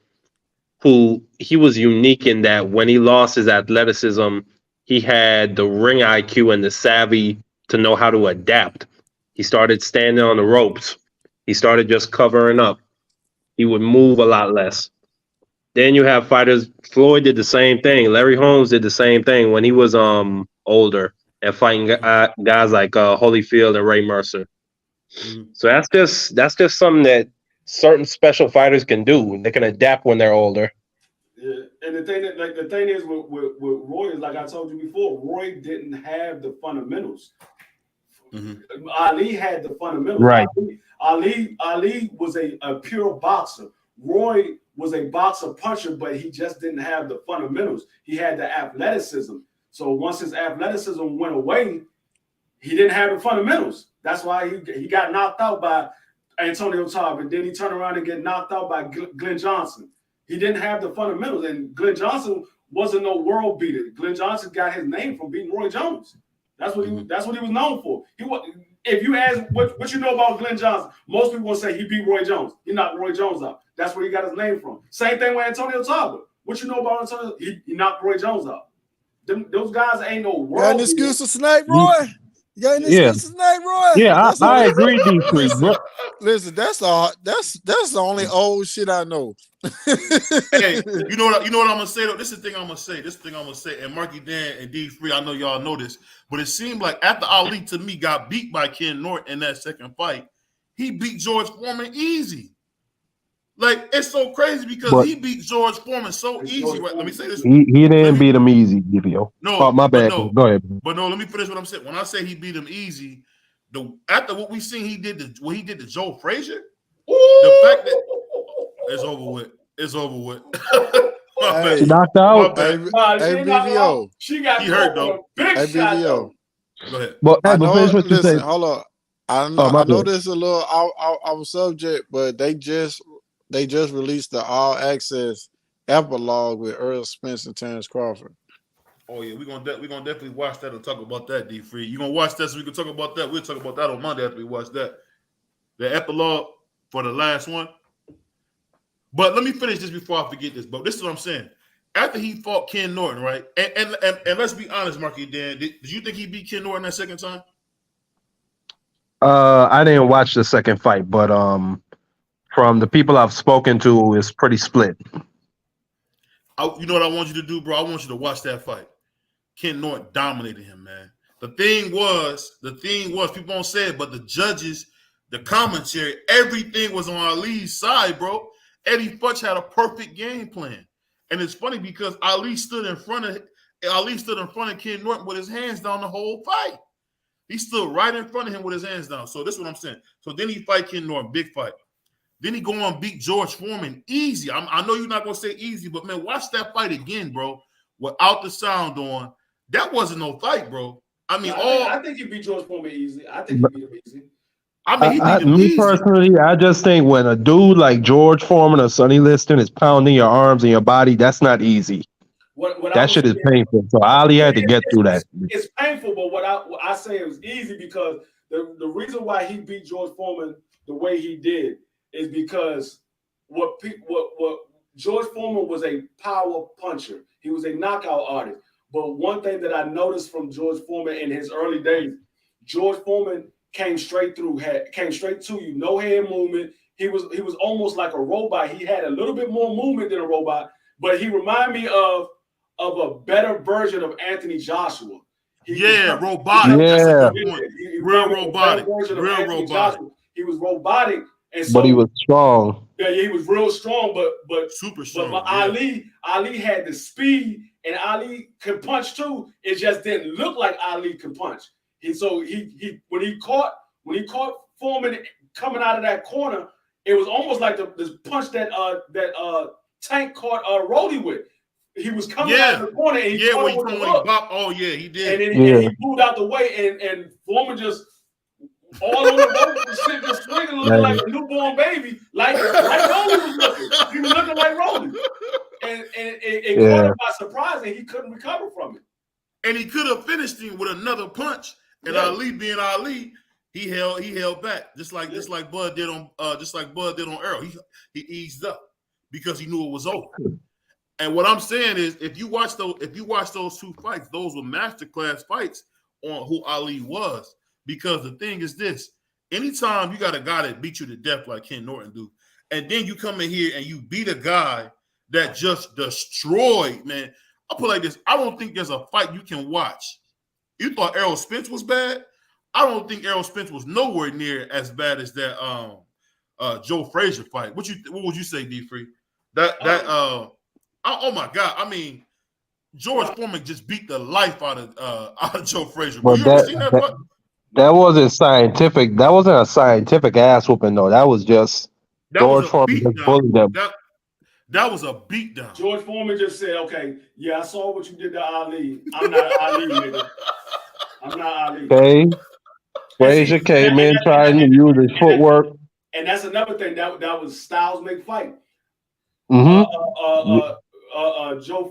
who he was unique in that when he lost his athleticism, he had the ring IQ and the savvy to know how to adapt. He started standing on the ropes. He started just covering up. He would move a lot less. Then you have fighters. Floyd did the same thing. Larry Holmes did the same thing when he was older and fighting guys like Holyfield and Ray Mercer. Mm-hmm. So that's just something that certain special fighters can do. They can adapt when they're older. Yeah, and the thing is with Roy is like I told you before. Roy didn't have the fundamentals. Mm-hmm. Ali had the fundamentals. Right. Ali was a pure boxer. Roy was a boxer puncher, but he just didn't have the fundamentals. He had the athleticism. So once his athleticism went away, he didn't have the fundamentals. That's why he got knocked out by Antonio Tarver, and then he turned around and get knocked out by Glenn Johnson. He didn't have the fundamentals, and Glenn Johnson wasn't no world beater. Glenn Johnson got his name from beating Roy Jones. That's what he was known for. If you ask what you know about Glenn Johnson, most people will say he beat Roy Jones. He knocked Roy jones out. That's where he got his name from. Same thing with Antonio Tarver. What you know about Antonio? He knocked Roy Jones out. Those guys ain't no world. Got an excuse to snipe Roy? You got any excuse to snipe Roy? Yeah, I agree, D3. Listen, that's the only old shit I know. Hey, you know what I'm gonna say though? This is the thing I'm gonna say. And Marky Dan and D3, I know y'all know this, but it seemed like after Ali to me got beat by Ken Norton in that second fight, he beat George Foreman easy. Like, it's so crazy because he beat George Foreman so easy. Right, let me say this. He didn't beat him easy, DPO. No, my bad. No, go ahead. But no, let me finish what I'm saying. When I say he beat him easy, after what we seen he did to Joe Frazier, the fact that it's over with. It's over with. She knocked out. Hey, BVO. She got hurt though. Big shot though. Go ahead. Well, listen, hold on. I know this is a little our subject, but they just released the all access epilogue with Earl Spence and Terrence Crawford. Oh yeah, we're gonna definitely watch that and talk about that, D3. You gonna watch that so we can talk about that? We'll talk about that on Monday after we watch that. The epilogue for the last one. But let me finish this before I forget this. But this is what I'm saying. After he fought Ken Norton, right? And let's be honest, Marky Dan, did you think he beat Ken Norton that second time? I didn't watch the second fight, but from the people I've spoken to, it's pretty split. You know what I want you to do, bro? I want you to watch that fight. Ken Norton dominated him, man. The thing was, people don't say it, but the judges, the commentary, everything was on Ali's side, bro. Eddie Futch had a perfect game plan. And it's funny because Ali stood in front of Ken Norton with his hands down the whole fight. He stood right in front of him with his hands down. So this is what I'm saying. So then he fight Ken Norton, big fight. Then he go on beat George Foreman easy. I know you're not gonna say easy, but man, watch that fight again, bro. Without the sound on, that wasn't no fight, bro. I mean, I think he beat George Foreman easy. I think he beat him easy. I mean, he beat him Me easy. personally, I just think when a dude like George Foreman or Sonny Liston is pounding your arms and your body, that's not easy. That shit is painful. So Ali had to get through that. It's painful, but what I say it was easy because the reason why he beat George Foreman the way he did is because what George Foreman was a power puncher. He was a knockout artist. But one thing that I noticed from George Foreman in his early days, George Foreman came straight to you, no head movement. He was almost like a robot. He had a little bit more movement than a robot, but he reminded me of a better version of Anthony Joshua. Robotic. Yeah. That's a good point. Real robotic. Real robotic. He was robotic, and so, But he was strong. Yeah, he was real strong, but super strong. But Ali had the speed, and Ali could punch too. It just didn't look like Ali could punch. When he caught Foreman coming out of that corner, it was almost like the punch that Tank caught Rody with. He was coming out of the corner, and he caught him with the hook. He did. And then he moved out the way, and Foreman just all on the road, just swinging, looking like a newborn baby, like Rolly was looking. He was looking like Rolly, and it caught him by surprise, and he couldn't recover from it. And he could have finished him with another punch. And Ali being Ali, he held back, just like Bud did on Earl. He eased up because he knew it was over. And what I'm saying is, if you watch those two fights, those were masterclass fights on who Ali was. Because the thing is this: anytime you got a guy that beat you to death like Ken Norton do, and then you come in here and you beat a guy that just destroyed, man. I'll put it like this: I don't think there's a fight you can watch. You thought Errol Spence was bad? I don't think Errol Spence was nowhere near as bad as that Joe Frazier fight. What would you say, D-Free? Oh my God! I mean, George Foreman just beat the life out of Joe Frazier. But you ever seen that fight? That wasn't scientific. That wasn't a scientific ass whooping though. That was just George Foreman just bullied them. That was a beatdown. George Foreman just said, "Okay, yeah, I saw what you did to Ali. I'm not Ali, nigga. I'm not Ali." Okay. Frazier came in trying to use his footwork. And that's another thing that was Styles make fight. Joe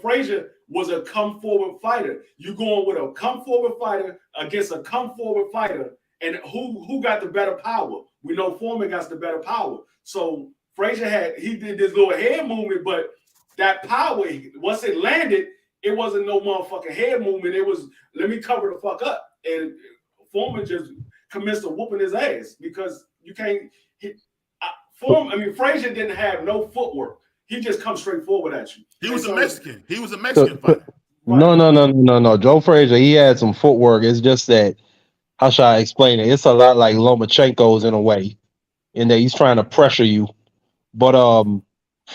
Frazier was a come forward fighter. You going with a come forward fighter against a come forward fighter, and who got the better power? We know Foreman got the better power. So Frazier he did this little head movement, but that power, once it landed, it wasn't no motherfucking head movement. It was, let me cover the fuck up. And Foreman just commenced to whooping his ass because you can't. Frazier didn't have no footwork. He just comes straight forward at you. He was a Mexican. He was a Mexican fighter. No. Joe Frazier, he had some footwork. It's just that, how should I explain it? It's a lot like Lomachenko's in a way, in that he's trying to pressure you. But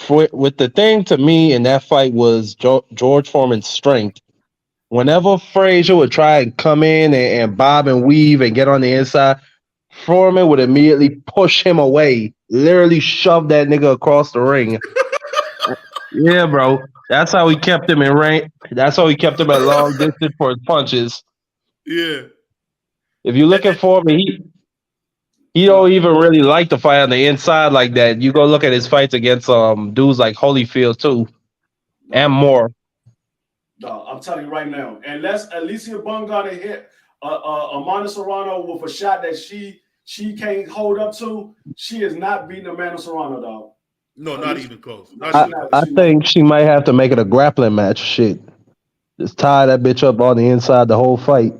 with the thing to me in that fight was George Foreman's strength. Whenever Frazier would try and come in and bob and weave and get on the inside, Foreman would immediately push him away, literally shove that nigga across the ring. Yeah, bro. That's how he kept him in rank. That's how he kept him at long distance for his punches. Yeah. If you look at Foreman, he don't even really like to fight on the inside like that. You go look at his fights against dudes like Holyfield too, and more. No, I'm telling you right now, unless Alicia Bungana hit Amanda Serrano with a shot that she can't hold up to, she is not beating Amanda Serrano, dog. No, not even close. I think she might have to make it a grappling match. Shit, just tie that bitch up on the inside the whole fight.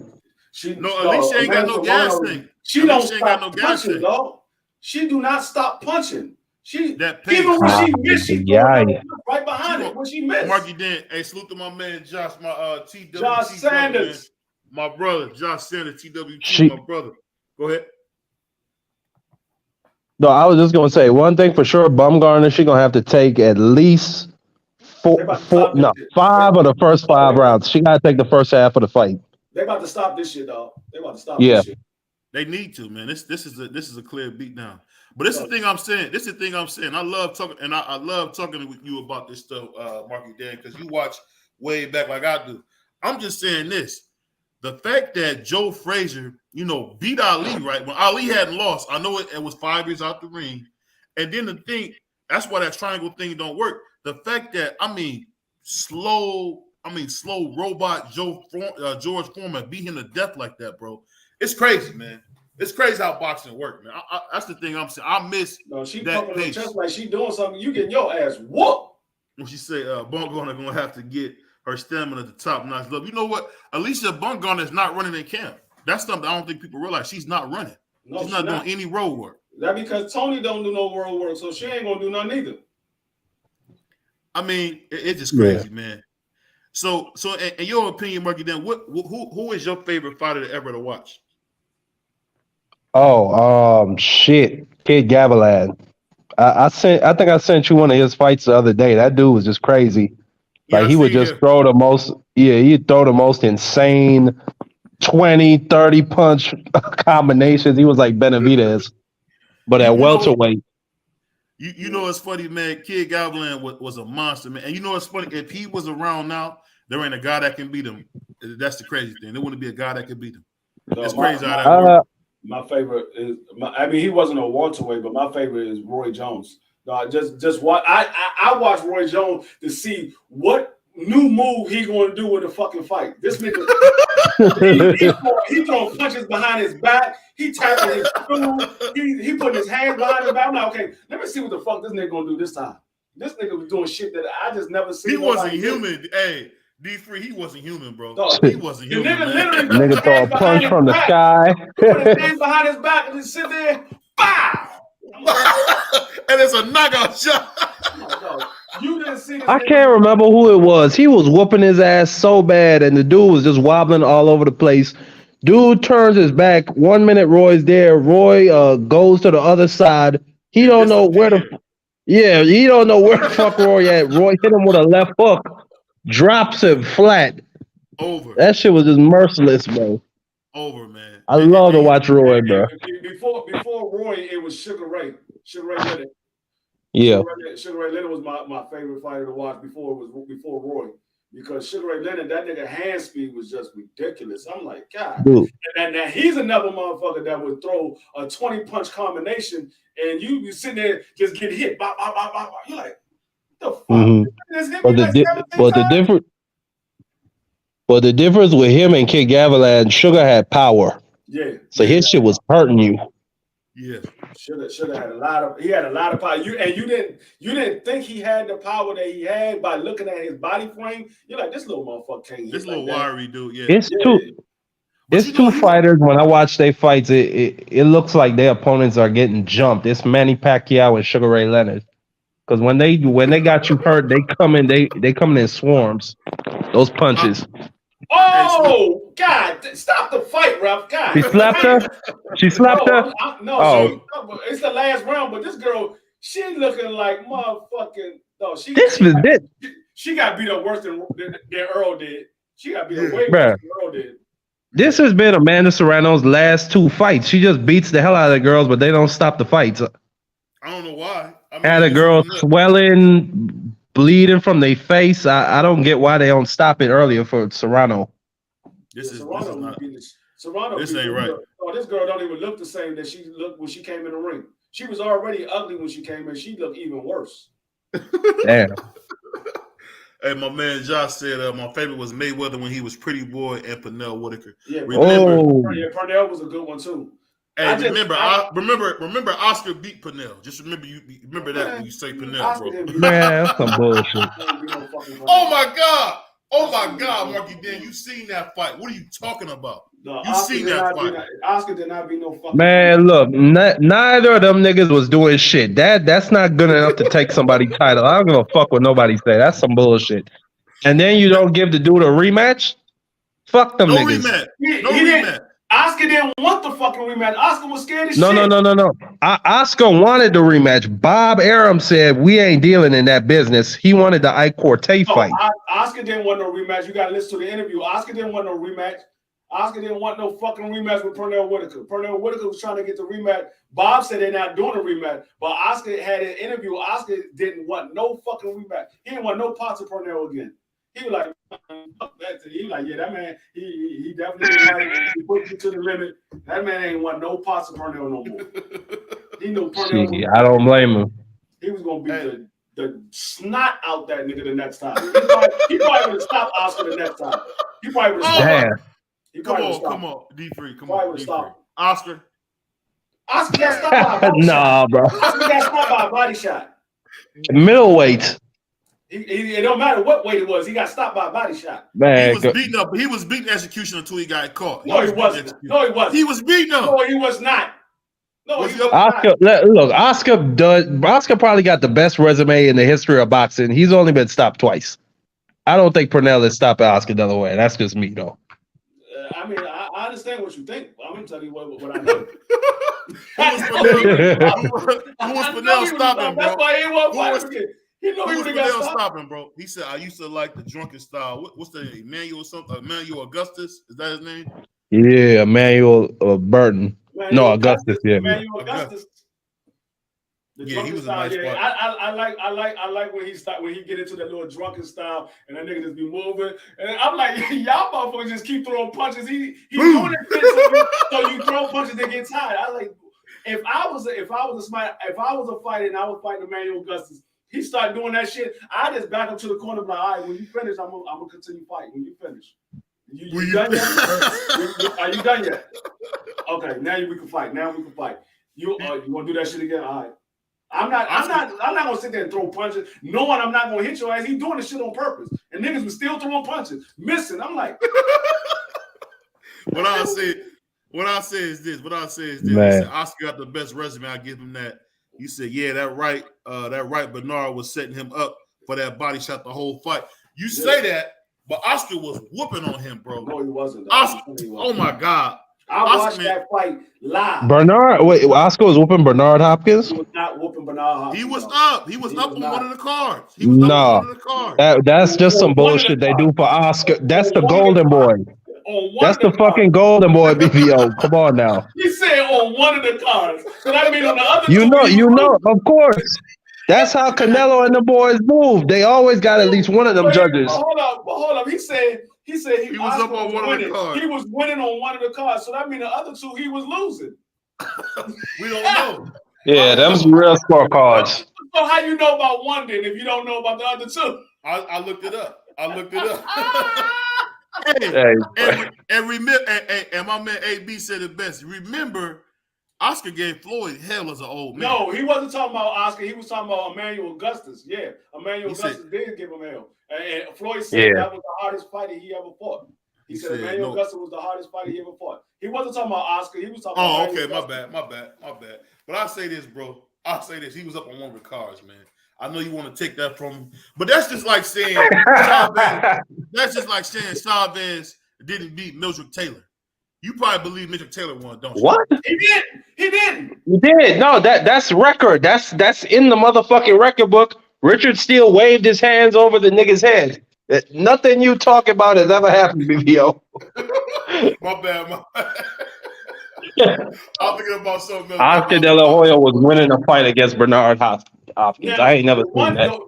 Alicia ain't got no gas thing. She don't stop punching, dog. She do not stop punching. Even when she missed, she right behind it. When she missed, Marky Dan, hey, salute to my man Josh, my TWT Josh Sanders, brother, my brother, Josh Sanders, TWT, my brother. Go ahead. No, I was just gonna say one thing for sure. Bumgarner, she gonna have to take at least 5 of the first 5 rounds. She gotta take the first half of the fight. They about to stop this shit, dog. They about to stop Yeah. this shit. They need to, man. This is a clear beatdown. But this is the thing I'm saying. This is the thing I'm saying. I love talking, and I love talking with you about this stuff, Marky Dan, because you watch way back like I do. I'm just saying this. The fact that Joe Frazier, beat Ali, right? When Ali hadn't lost, I know it was 5 years out the ring. And then the thing, that's why that triangle thing don't work. The fact that, slow robot George Foreman beat him to death like that, bro. It's crazy, man. It's crazy how boxing works, man. That's the thing I'm saying. I miss she that pumping her pace. chest like she doing something. You getting your ass whooped. When she say Bungana gonna have to get her stamina at the top notch level. You know what? Alicia Bungana is not running in camp. That's something I don't think people realize. She's not running. No, she's not doing any road work. That because Tony don't do no road work, so she ain't gonna do nothing either. I mean, it's just crazy, man. So in your opinion, Marky, then who is your favorite fighter ever to watch? Oh, shit. Kid Gavilan. I think I sent you one of his fights the other day. That dude was just crazy. Like he would just throw the most, he'd throw the most insane 20, 30 punch combinations. He was like Benavidez, but at welterweight. You know it's funny, man. Kid Gavilan was a monster, man. And you know it's funny, if he was around now, there ain't a guy that can beat him. That's the crazy thing. There wouldn't be a guy that could beat him. It's crazy how that works. My favorite is, he wasn't a welterweight, but my favorite is Roy Jones. Just what I watch Roy Jones to see what new move he going to do with the fucking fight. This nigga, he throwing punches behind his back. He tapping his food. He putting his hands behind his back. I'm like, okay, let me see what the fuck this nigga gonna do this time. This nigga was doing shit that I just never seen. He wasn't human. Hey, D3, he wasn't human, bro. He wasn't the human. Nigga throw a punch from the sky. Put his hands behind his back and just sit there. Bow! And it's a knockout shot. You didn't see this. I can't remember who it was. He was whooping his ass so bad, and the dude was just wobbling all over the place. Dude turns his back. 1 minute Roy's there. Roy goes to the other side. He don't know where the he don't know where the fuck Roy at. Roy hit him with a left hook, drops him flat. Over. That shit was just merciless, bro. Over, man. I love to watch Roy, bro. Before Roy, it was Sugar Ray. Sugar Ray Leonard. Yeah. Sugar Ray Leonard was my favorite fighter to watch before Roy. Because Sugar Ray Leonard, that nigga hand speed was just ridiculous. I'm like, God. Dude. And now he's another motherfucker that would throw a 20 punch combination and you sitting there just get hit. Bop, bop, bop, bop. You're like, the fuck? But the difference with him and Kid Gavilan, Sugar had power. Yeah. So his shit was hurting you. Yeah. Should have had a lot of power. You didn't think he had the power that he had by looking at his body frame. You're like, this little motherfucker can't hit. This little wiry dude, yeah. It's two fighters. When I watch their fights, it looks like their opponents are getting jumped. It's Manny Pacquiao and Sugar Ray Leonard. Because when they got you hurt, they come in swarms. Those punches. Oh God! Stop the fight, ref. God. She slapped her. She slapped her. No, it's the last round. But this girl, she looking like motherfucking. No, she got beat up worse than Earl did. She got beat up way worse than Earl did. This has been Amanda Serrano's last two fights. She just beats the hell out of the girls, but they don't stop the fights. I don't know why. Had a girl swelling, bleeding from their face. I don't get why they don't stop it earlier for Serrano. This ain't right. Oh, this girl don't even look the same that she looked when she came in the ring. She was already ugly when she came in. She looked even worse. Damn. Hey, my man Josh said my favorite was Mayweather when he was Pretty Boy and Pernell Whitaker. Yeah, Pernell was a good one too. Hey, remember Oscar beat Pernell. Just remember that when you say Pernell, bro. Man, that's some bullshit. Oh my God, Marky Dan, you seen that fight? What are you talking about? No, you seen that fight? Oscar did not be no fucking. Man, look, neither of them niggas was doing shit. That's not good enough to take somebody's title. I don't give a fuck what nobody say. That's some bullshit. And then you don't give the dude a rematch? Fuck them niggas. No rematch. Oscar didn't want the fucking rematch. Oscar was scared as shit. No. Oscar wanted the rematch. Bob Arum said we ain't dealing in that business. He wanted the Ike Cortez fight. Oscar didn't want no rematch. You got to listen to the interview. Oscar didn't want no rematch. Oscar didn't want no fucking rematch with Pernell Whitaker. Pernell Whitaker was trying to get the rematch. Bob said they're not doing a rematch, but Oscar had an interview. Oscar didn't want no fucking rematch. He didn't want no parts of Pernell again. He was like, fuck that. He was like, yeah, that man, he definitely right. He put you to the limit. That man ain't want no parts of Pernell no more. He knew Pernell. See, I don't blame him. He was gonna beat the snot out that nigga the next time. He probably would have stopped Oscar the next time. He probably would have stopped. Come on, D3, come on, D3. Oscar got stopped by a body shot. Bro. Oscar got stopped by a body shot. Middleweight. It don't matter what weight it was. He got stopped by a body shot. Man, he was beaten up. He was beating execution until he got caught. No, he wasn't. No, he wasn't. He was beaten up. No, he was not. No, he was Oscar, look, Oscar probably got the best resume in the history of boxing. He's only been stopped twice. I don't think Pernell is stopping Oscar the other way. That's just me, though. I mean, I understand what you think. I'm gonna tell you what I know. Who was Pernell stopping, bro? That's why he wasn't fighting. He knew he would have got stopping, bro. He said, "I used to like the drunken style." What's the name? Emmanuel something? Emmanuel Augustus? Is that his name? Yeah, Emmanuel Burton. No, Augustus. Yeah. Emmanuel Augustus. Yeah, he was a nice fighter. I like when he get into that little drunken style and that nigga just be moving. And I'm like, y'all motherfuckers just keep throwing punches. He doing it so you throw punches and get tired. I like if I was a fighter and I was fighting Emmanuel Augustus, he started doing that shit. I just back up to the corner, like, all right, when you finish, I'm gonna continue fighting. When you finish, you done yet? Are you done yet? Okay, now we can fight. You want to do that shit again? All right. I'm not gonna sit there and throw punches, knowing I'm not gonna hit your ass. He's doing this shit on purpose, and niggas was still throwing punches, missing. I'm like, what I say is this. I said, Oscar got the best resume. I give him that. You said, yeah, that right Bernard was setting him up for that body shot the whole fight. You say that, but Oscar was whooping on him, bro. No, he wasn't. Oscar, oh my God. I watched that fight live. Oscar was whooping Bernard Hopkins? He was not whooping Bernard Hopkins. He was up. He was up on one of the cards. That's just some bullshit they do for Oscar. That's the golden boy. That's the fucking golden boy, BVO. Come on now. He said on one of the cards. So that means on the other You know, of course. That's how Canelo and the boys move. They always got at least one of them judges. Hold up. He said he was up on one of the cards. He was winning on one of the cards. So that means the other two he was losing. We don't know. Yeah, them's real scorecards. So how you know about one then if you don't know about the other two? I looked it up. And my man AB said it best. Remember, Oscar gave Floyd hell as an old man. No, he wasn't talking about Oscar. He was talking about Emmanuel Augustus. Yeah, Emmanuel Augustus did give him hell. And Floyd said that was the hardest fight he ever fought. He said Emmanuel Augustus was the hardest fight he ever fought. He wasn't talking about Oscar. He was talking about my bad. But I'll say this, bro. He was up on one of the cards, man. I know you want to take that from him, but that's just like saying Chavez didn't beat Mildred Taylor. You probably believe Mildred Taylor won, don't you? What? He did. You did. No, that's record. That's in the motherfucking record book. Richard Steele waved his hands over the nigga's head. Nothing you talk about has ever happened, BBO. My bad. I'm thinking about something else. Oscar De La Hoya was winning a fight against Bernard Hopkins. Now, I ain't never seen that.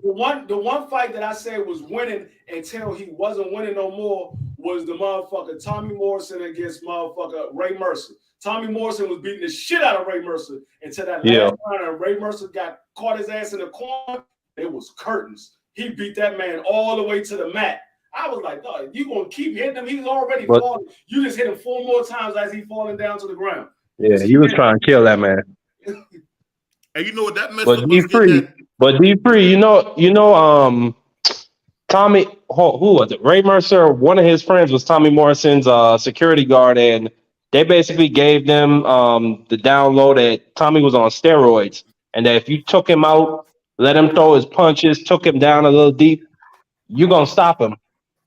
The one fight that I said was winning until he wasn't winning no more was the motherfucker Tommy Morrison against motherfucker Ray Mercer. Tommy Morrison was beating the shit out of Ray Mercer until that last round, and Ray Mercer caught his ass in the corner. It was curtains. He beat that man all the way to the mat. I was like, dog, you gonna keep hitting him? He's already falling. You just hit him 4 more times as he falling down to the ground. Yeah, he was trying to kill that man. And you know what that messed up? But D3, you know, Tommy, who was it? Ray Mercer, one of his friends was Tommy Morrison's security guard, and they basically gave them the download that Tommy was on steroids, and that if you took him out, let him throw his punches, took him down a little deep, you're gonna stop him.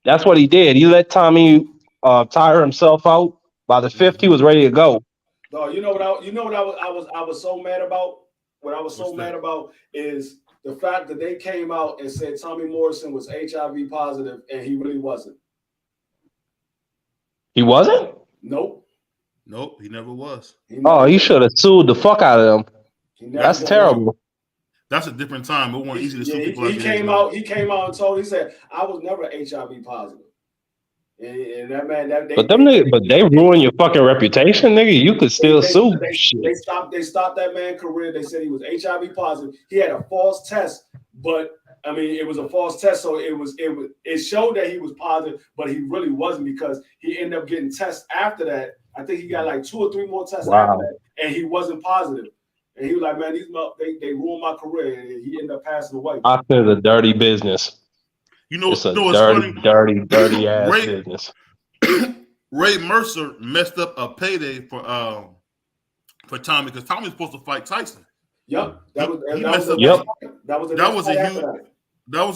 That's what he did. He let Tommy tire himself out. By the 5th, he was ready to go. No, you know what I was so mad about? What I was so mad about is the fact that they came out and said Tommy Morrison was HIV positive and he really wasn't. He wasn't? Nope. Nope, he never was. Oh, he should have sued the fuck out of them. That's terrible. That's a different time. It wasn't easy to sue people He like came out. He came out and told. He said, "I was never HIV positive." And that man, But they ruin your fucking reputation, nigga. You could still sue shit. They stopped that man's career. They said he was HIV positive. He had a false test, but I mean, it was a false test, so it showed that he was positive, but he really wasn't because he ended up getting tests after that. I think he got like 2 or 3 more tests after that, and he wasn't positive. And he was like, "Man, they ruined my career," and he ended up passing away. After the dirty business. You know, it's a what's dirty, funny? dirty ass business. Ray Mercer messed up a payday for Tommy because Tommy was supposed to fight Tyson. Yep, that was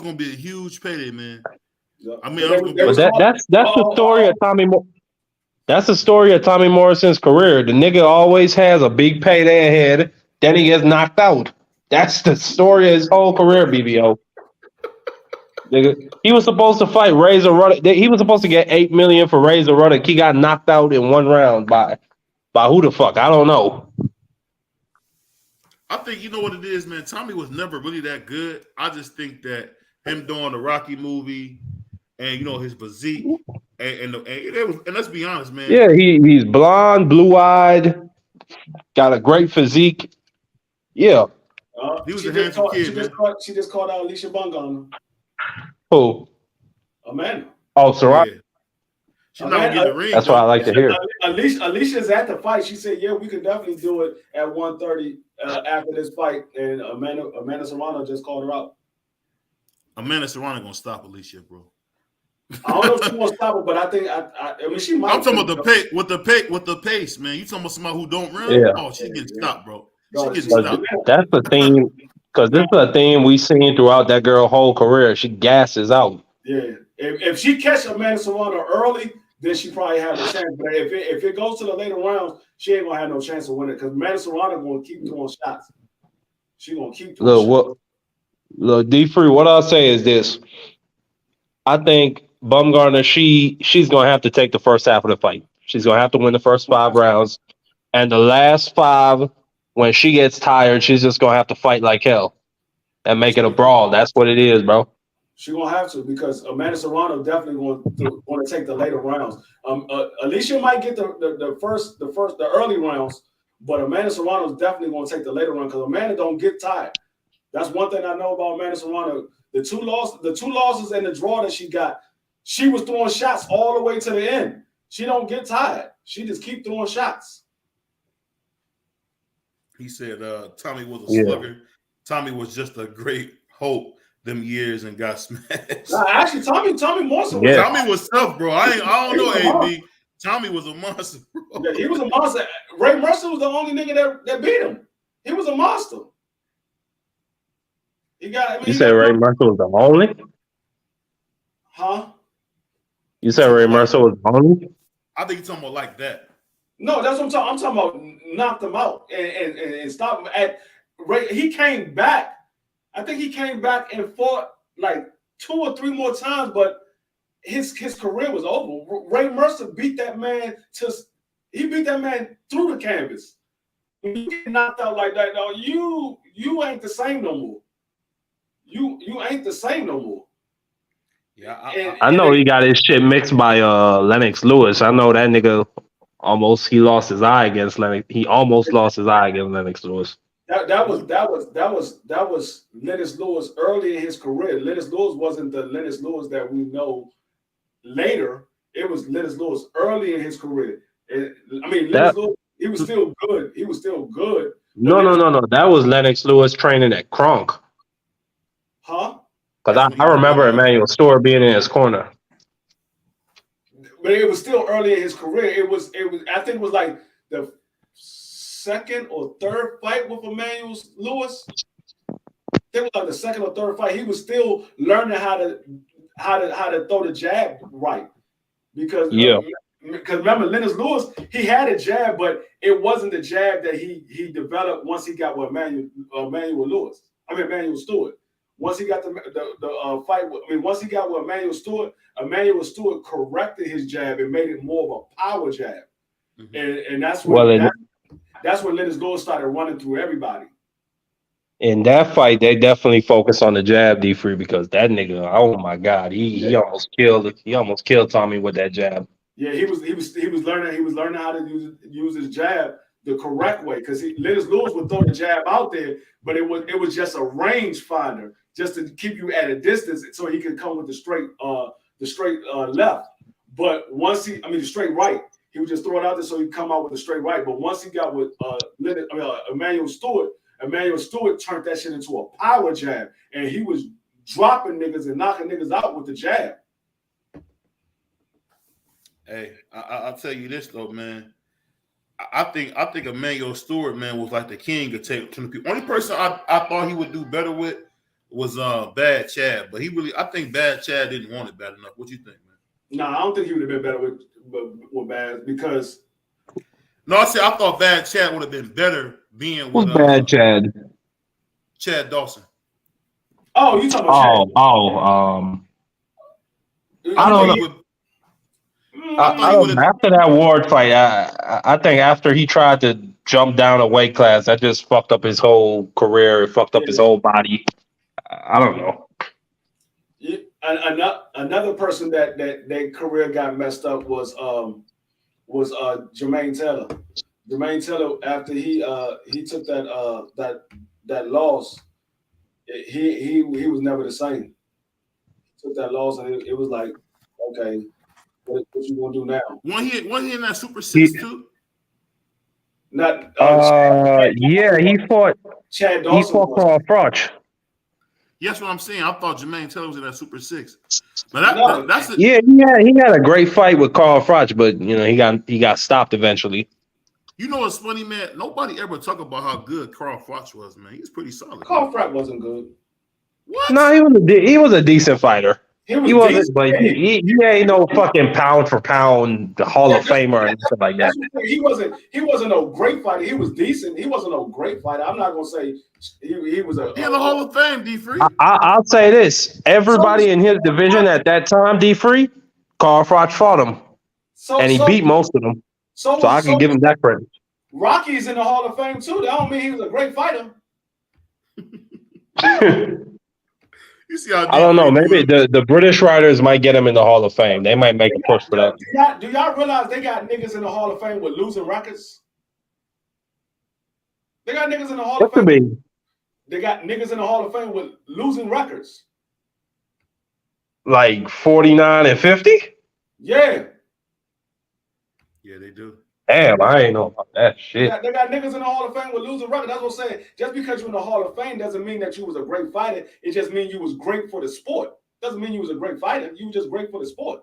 going to be a huge payday, man. Yep. I mean, that's the story of Tommy. That's the story of Tommy Morrison's career. The nigga always has a big payday ahead, then he gets knocked out. That's the story of his whole career, BBO. Nigga, he was supposed to fight Razor Ruddock. He was supposed to get $8 million for Razor Ruddock. He got knocked out in 1 round by who the fuck? I don't know. I think you know what it is, man. Tommy was never really that good. I just think that him doing the Rocky movie and his physique and let's be honest, man. Yeah, he's blonde, blue-eyed, got a great physique. Yeah. He was a handsome kid, man. She just called out Alicia Bunga on him. Who? Amanda. Oh, Sarah. Yeah. She's not gonna get the ring. That's what I like to hear. Alicia's at the fight. She said, "Yeah, we can definitely do it at 130 after this fight." And Amanda Serrano just called her out. Amanda Serrano gonna stop Alicia, bro. I don't know if she won't stop her, but I think I mean she might. I'm talking about with the pace, man. You talking about somebody who don't run? Yeah. Oh, she getting stopped, bro. She getting stopped. That's the theme, because this is a theme we seen throughout that girl's whole career. She gasses out. Yeah, if she catches Amanda Serrano early, then she probably have a chance. But if it goes to the later rounds, she ain't gonna have no chance of winning because Amanda Serrano gonna keep throwing shots. She gonna keep throwing shots. Look, D-Free, what I'll say is this. I think Bumgarner, she's gonna have to take the first half of the fight. She's gonna have to win the first 5 rounds. And the last 5, when she gets tired, she's just gonna have to fight like hell and make it a brawl. That's what it is, bro. She's gonna have to because Amanda Serrano definitely going to take the later rounds. Alicia might get the early rounds, but Amanda Serrano is definitely going to take the later round because Amanda don't get tired. That's one thing I know about Amanda Serrano. The two losses and the draw that she got, she was throwing shots all the way to the end. She don't get tired. She just keep throwing shots. He said Tommy was a slugger. Tommy was just a great hope them years and got smashed. Nah, actually, Tommy Morrison. Yeah. Tommy was tough, bro. I don't know, AB. Tommy was a monster, bro. Yeah, he was a monster. Ray Mercer was the only nigga that beat him. He was a monster. You said Ray Mercer was the only? Huh? You said Ray Mercer was the only? I think you're talking about like that. No, that's what I'm talking. I'm talking about knocked him out and stop him at Ray. He came back. I think he came back and fought like 2 or 3 more times, but his career was over. Ray Mercer beat that man through the canvas. When you get knocked out like that, no, you ain't the same no more. You ain't the same no more. Yeah, I know he got his shit mixed by Lennox Lewis. I know that nigga he lost his eye against Lennox. He almost lost his eye against Lennox Lewis. That was Lennox Lewis early in his career. Lennox Lewis wasn't the Lennox Lewis that we know later. It was Lennox Lewis early in his career. Lennox Lewis, he was still good. He was still good. No. That was Lennox Lewis training at Kronk. Huh? Because I remember Emmanuel Stewart being in his corner. But it was still early in his career. It was. I think it was like the second or third fight with Emmanuel Lewis. It was like the second or third fight. He was still learning how to throw the jab right. Because remember, Lennox Lewis, he had a jab, but it wasn't the jab that he developed once he got with Emmanuel Stewart. Once he got the fight, once he got with Emmanuel Stewart corrected his jab and made it more of a power jab. and that's Well, when that's when Lennox Lewis started running through everybody. in that fight, they definitely focused on the jab, D3, because that nigga, oh my God, he almost killed Tommy with that jab. Yeah, he was learning how to use his jab the correct way, because Lennox Lewis would throw the jab out there, but it was just a range finder, just to keep you at a distance so he could come with the straight left. But once the straight right, he would just throw it out there so he'd come out with the straight right. But once he got with Emmanuel Stewart turned that shit into a power jab, and he was dropping niggas and knocking niggas out with the jab. Hey, I'll tell you this though, man. I think Emmanuel Stewart, man, was like the king of taking to the people. Only person I thought he would do better with was Bad Chad, but I think Bad Chad didn't want it bad enough. What you think, man? No, I don't think he would have been better with Bad, because. No, I thought Bad Chad would have been better being with Bad Chad? Chad Dawson. Oh, you talking about Chad? I don't know. After that Ward fight, I think after he tried to jump down a weight class, that just fucked up his whole career. It fucked up his whole body. I don't know. Yeah, another person that their career got messed up was Jermaine Taylor. Jermaine Taylor, after he took that loss, he was never the same. He took that loss, and it was like, okay, what you gonna do now? One he in that Super 6 too? Not yeah, he fought Chad Dawson. He fought Carl Froch. Yes, what I'm saying. I thought Jermaine Taylor was in that Super 6. But that's it. Yeah, he had a great fight with Carl Froch, but he got stopped eventually. You know what's funny, man? Nobody ever talk about how good Carl Froch was, man. He's pretty solid. Carl Froch wasn't good. What? No, he was a decent fighter. He wasn't, but he ain't no fucking pound for pound Hall of Famer or anything like that. He wasn't no great fighter. He was decent. He wasn't no great fighter. I'm not gonna say he was a. He in the Hall of Fame, D3. I'll say this: everybody in his division at that time, D3, Carl Froch fought him, and he beat most of them. So I can give him that credit. Rocky's in the Hall of Fame too. That don't mean he was a great fighter. You see how I don't know. Maybe the British writers might get him in the Hall of Fame. They might make a push for that. Do y'all realize they got niggas in the Hall of Fame with losing records? They got niggas in the Hall of Fame. They got niggas in the Hall of Fame with losing records. Like 49-50? Yeah. Yeah, they do. Damn, I ain't know about that shit. They got niggas in the Hall of Fame with losing records. That's what I'm saying. Just because you're in the Hall of Fame doesn't mean that you was a great fighter. It just means you was great for the sport. Doesn't mean you was a great fighter. You were just great for the sport.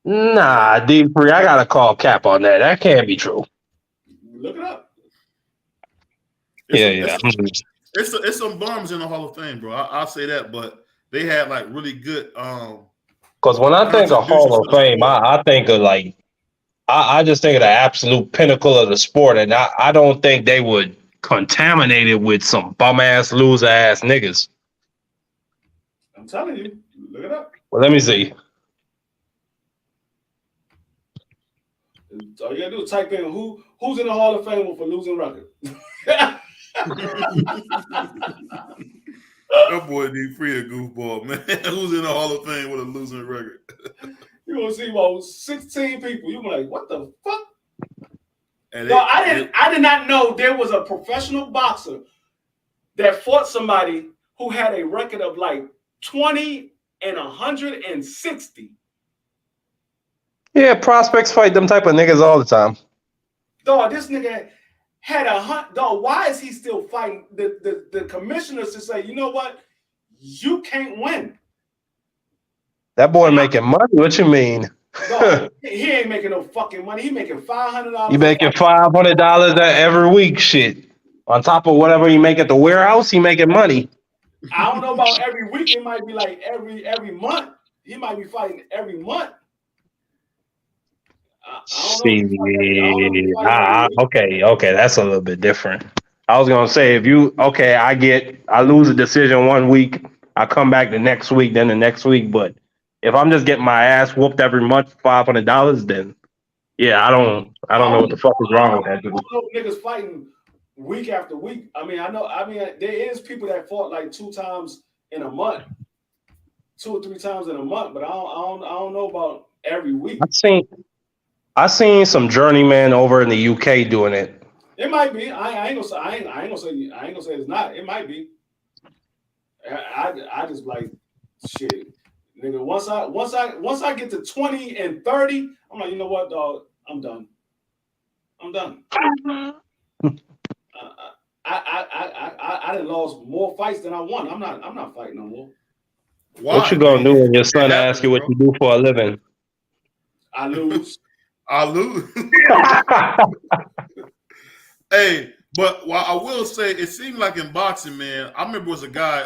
Nah, D3, I gotta call cap on that. That can't be true. Look it up. It's some bums in the Hall of Fame, bro. I'll say that, but they had like really good. Because when I think of Hall of Fame, I think of like. I just think of the absolute pinnacle of the sport, and I don't think they would contaminate it with some bum-ass, loser-ass niggas. I'm telling you. Look it up. Well, let me see. All you gotta do is type in who's in the Hall of Fame with a losing record. That boy D3 a goofball, man. Who's in the Hall of Fame with a losing record? You're gonna see about 16 people. You're like, what the fuck? I did not know there was a professional boxer that fought somebody who had a record of like 20 and 160. Yeah, prospects fight them type of niggas all the time. Dog, this nigga had a hunt. Dog, why is he still fighting? The commissioners to say, you know what? You can't win. That boy making money. What you mean? Dog, he ain't making no fucking money. He making $500. You making $500 every week? Shit. On top of whatever you make at the warehouse, he making money. I don't know about every week. It might be like every month. He might be fighting every month. Okay, that's a little bit different. I was gonna say I lose a decision one week, I come back the next week, then the next week, but if I'm just getting my ass whooped every month, $500, then Yeah, I don't know what the fuck is wrong with that dude. Niggas fighting week after week. I mean, there is people that fought like 2 times in a month, 2 or 3 times in a month, but I don't know about every week. I seen some journeyman over in the UK doing it. It might be. I ain't gonna say it's not. It might be. I just like shit, nigga. Once I get to 20 and 30, I'm like, you know what, dog? I'm done. I done lost more fights than I won. I'm not fighting no more. Why, what you gonna do when your son asks you what you do for a living? I lose. Hey, but while I will say, it seemed like in boxing, man, I remember it was a guy,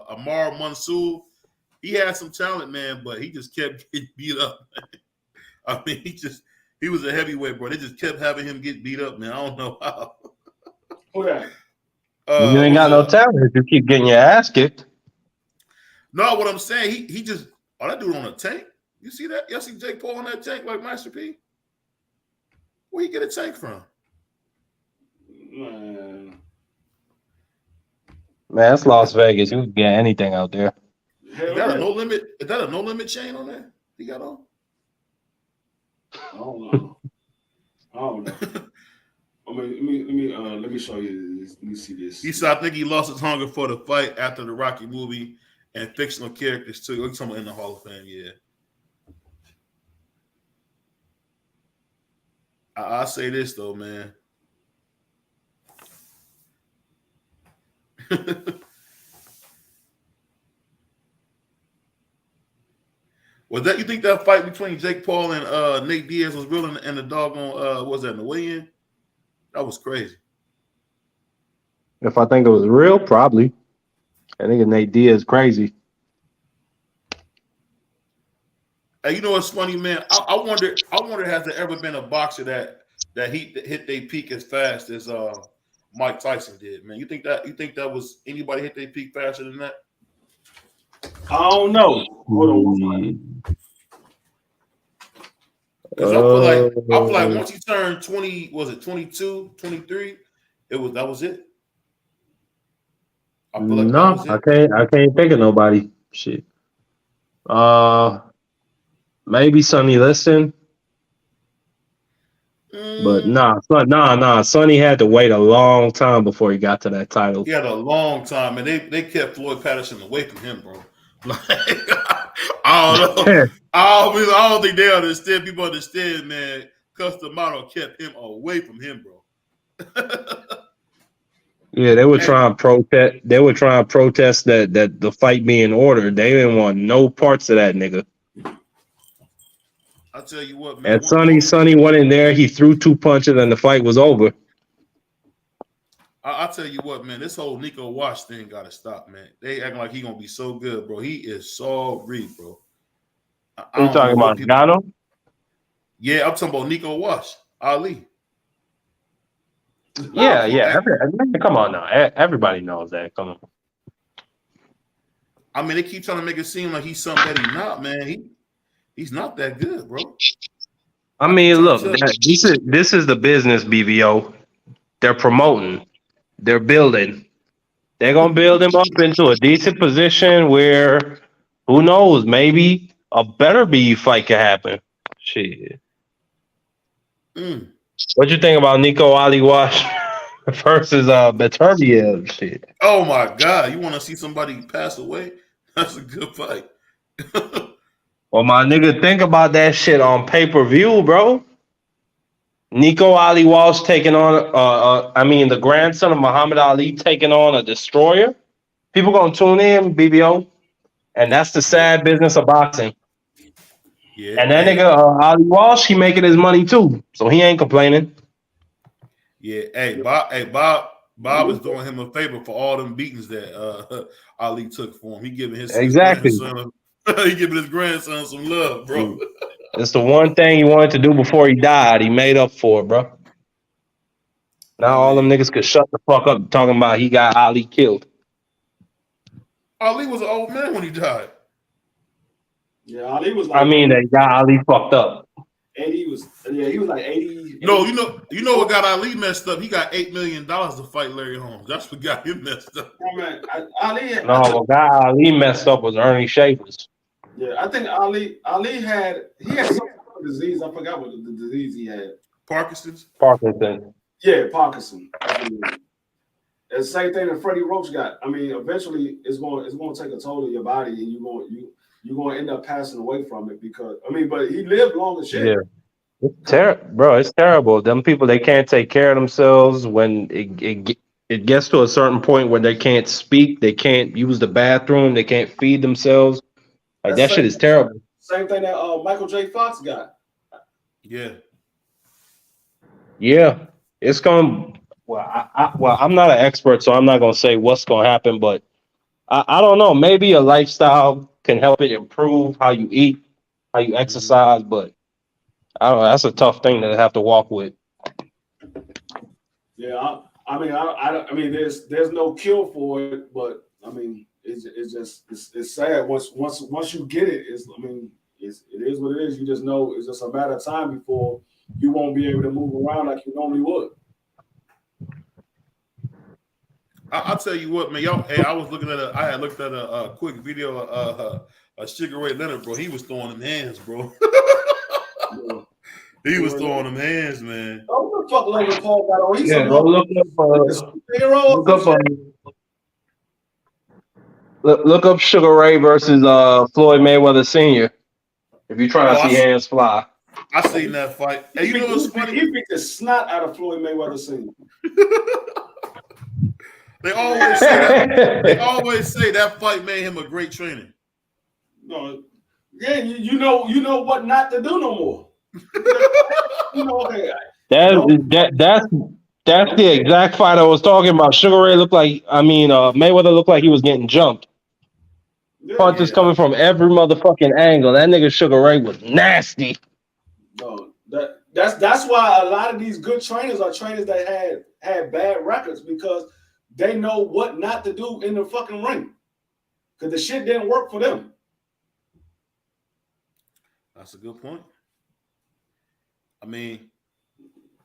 Amar Mansour. He had some talent, man, but he just kept getting beat up. I mean, he was a heavyweight, bro. They just kept having him get beat up, man. I don't know how. Who that? You ain't got no talent if you keep getting your ass kicked. No, what I'm saying, he just, that dude on a tank. You see that? You see Jake Paul on that tank like Master P? Where you get a tank from? Man, it's Las Vegas. You can get anything out there. Is that a no limit? Is that a no limit chain on there? He got on? I don't know. Let me show you this. Let me see this. He said, I think he lost his hunger for the fight after the Rocky movie and fictional characters too. Look, someone in the Hall of Fame, yeah. I'll say this though, man. You think that fight between Jake Paul and Nate Diaz was real and the doggone what was that in the weigh-in? That was crazy. If I think it was real, probably. I think Nate Diaz crazy. Hey, you know what's funny, man? I wonder has there ever been a boxer that hit their peak as fast as Mike Tyson did, man? You think that was anybody hit their peak faster than that? I don't know. Hold on. Because I feel like once he turned 20, was it 22, 23? That was it. I feel like that was it. I can't think of nobody. Shit. Maybe Sonny Liston. But nah. Sonny had to wait a long time before he got to that title. He had a long time, and they kept Floyd Patterson away from him, bro. Like, I don't know. I don't think they understand. People understand, man. Custom Model kept him away from him, bro. Yeah, they were trying to protest. They were trying to protest that the fight being ordered. They didn't want no parts of that nigga. I'll tell you what, man. And Sonny went in there. He threw 2 punches, and the fight was over. I'll tell you what, man. This whole Nico Wash thing got to stop, man. They acting like he gonna be so good, bro. He is sorry, bro. Are you talking about Gano? Yeah, I'm talking about Nico Wash, Ali. Yeah. Come on now. Everybody knows that. Come on. I mean, they keep trying to make it seem like he's something that he's not, man. He's not that good, bro. I mean, look, this is the business, BVO. They're promoting. They're building. They're going to build him up into a decent position where, who knows, maybe a better BE fight could happen. Shit. What you think about Nico Ali Wash versus Beterbiev? Shit. Oh, my God. You want to see somebody pass away? That's a good fight. Well, my nigga, think about that shit on pay-per-view, bro. Nico Ali Walsh taking on, the grandson of Muhammad Ali taking on a destroyer. People gonna tune in, BBO, and that's the sad business of boxing. Yeah, and that nigga Ali Walsh, he making his money too, so he ain't complaining. Yeah, Bob is doing him a favor for all them beatings that Ali took for him. He giving his grandson, he giving his grandson some love, bro. It's the one thing he wanted to do before he died. He made up for it, bro. Now all them niggas could shut the fuck up talking about he got Ali killed. Ali was an old man when he died. Yeah, Ali was like... they got Ali fucked up. 80 was he was like 80. No, you know what got Ali messed up? He got $8 million to fight Larry Holmes. That's what got him messed up. Oh, man, Ali. No, what got Ali messed up was Ernie Shavers. Yeah, I think Ali had some kind of disease. I forgot what the disease he had. Parkinson's. Yeah, Parkinson. The same thing that Freddie Roach got. I mean, eventually it's going to take a toll of your body, and you're going to end up passing away from it because but he lived long as shit. Yeah. It's terrible. Them people, they can't take care of themselves. When it gets to a certain point where they can't speak, they can't use the bathroom, they can't feed themselves. Like that shit is terrible. Same thing that Michael J. Fox got. Yeah. Yeah, it's going. Well, I'm not an expert, so I'm not gonna say what's gonna happen. But I don't know. Maybe a lifestyle can help it improve how you eat, how you exercise. But I don't know. That's a tough thing to have to walk with. Yeah, I mean, there's no cure for it, but I mean, it's sad. Once you get it, it is what it is. You just know it's just a matter of time before you won't be able to move around like you normally would. I'll tell you what, man. Y'all, hey, I had looked at a quick video of Sugar Ray Leonard, bro. He was throwing them hands, bro. He was throwing them hands, man. Oh, what the fuck Logan Paul got on? He's look up Sugar Ray versus Floyd Mayweather Sr. If you're trying to see hands fly. I seen that fight. Hey, you know what's funny? He beat the snot out of Floyd Mayweather Sr. They always say that. They always say that fight made him a great trainer. No, yeah, you know what not to do no more. Okay. That's the exact fight I was talking about. Sugar Ray Mayweather looked like he was getting jumped. Punches coming from every motherfucking angle. That nigga Sugar Ray was nasty. No, that's why a lot of these good trainers are trainers that had bad records because they know what not to do in the fucking ring. Because the shit didn't work for them. That's a good point. I mean,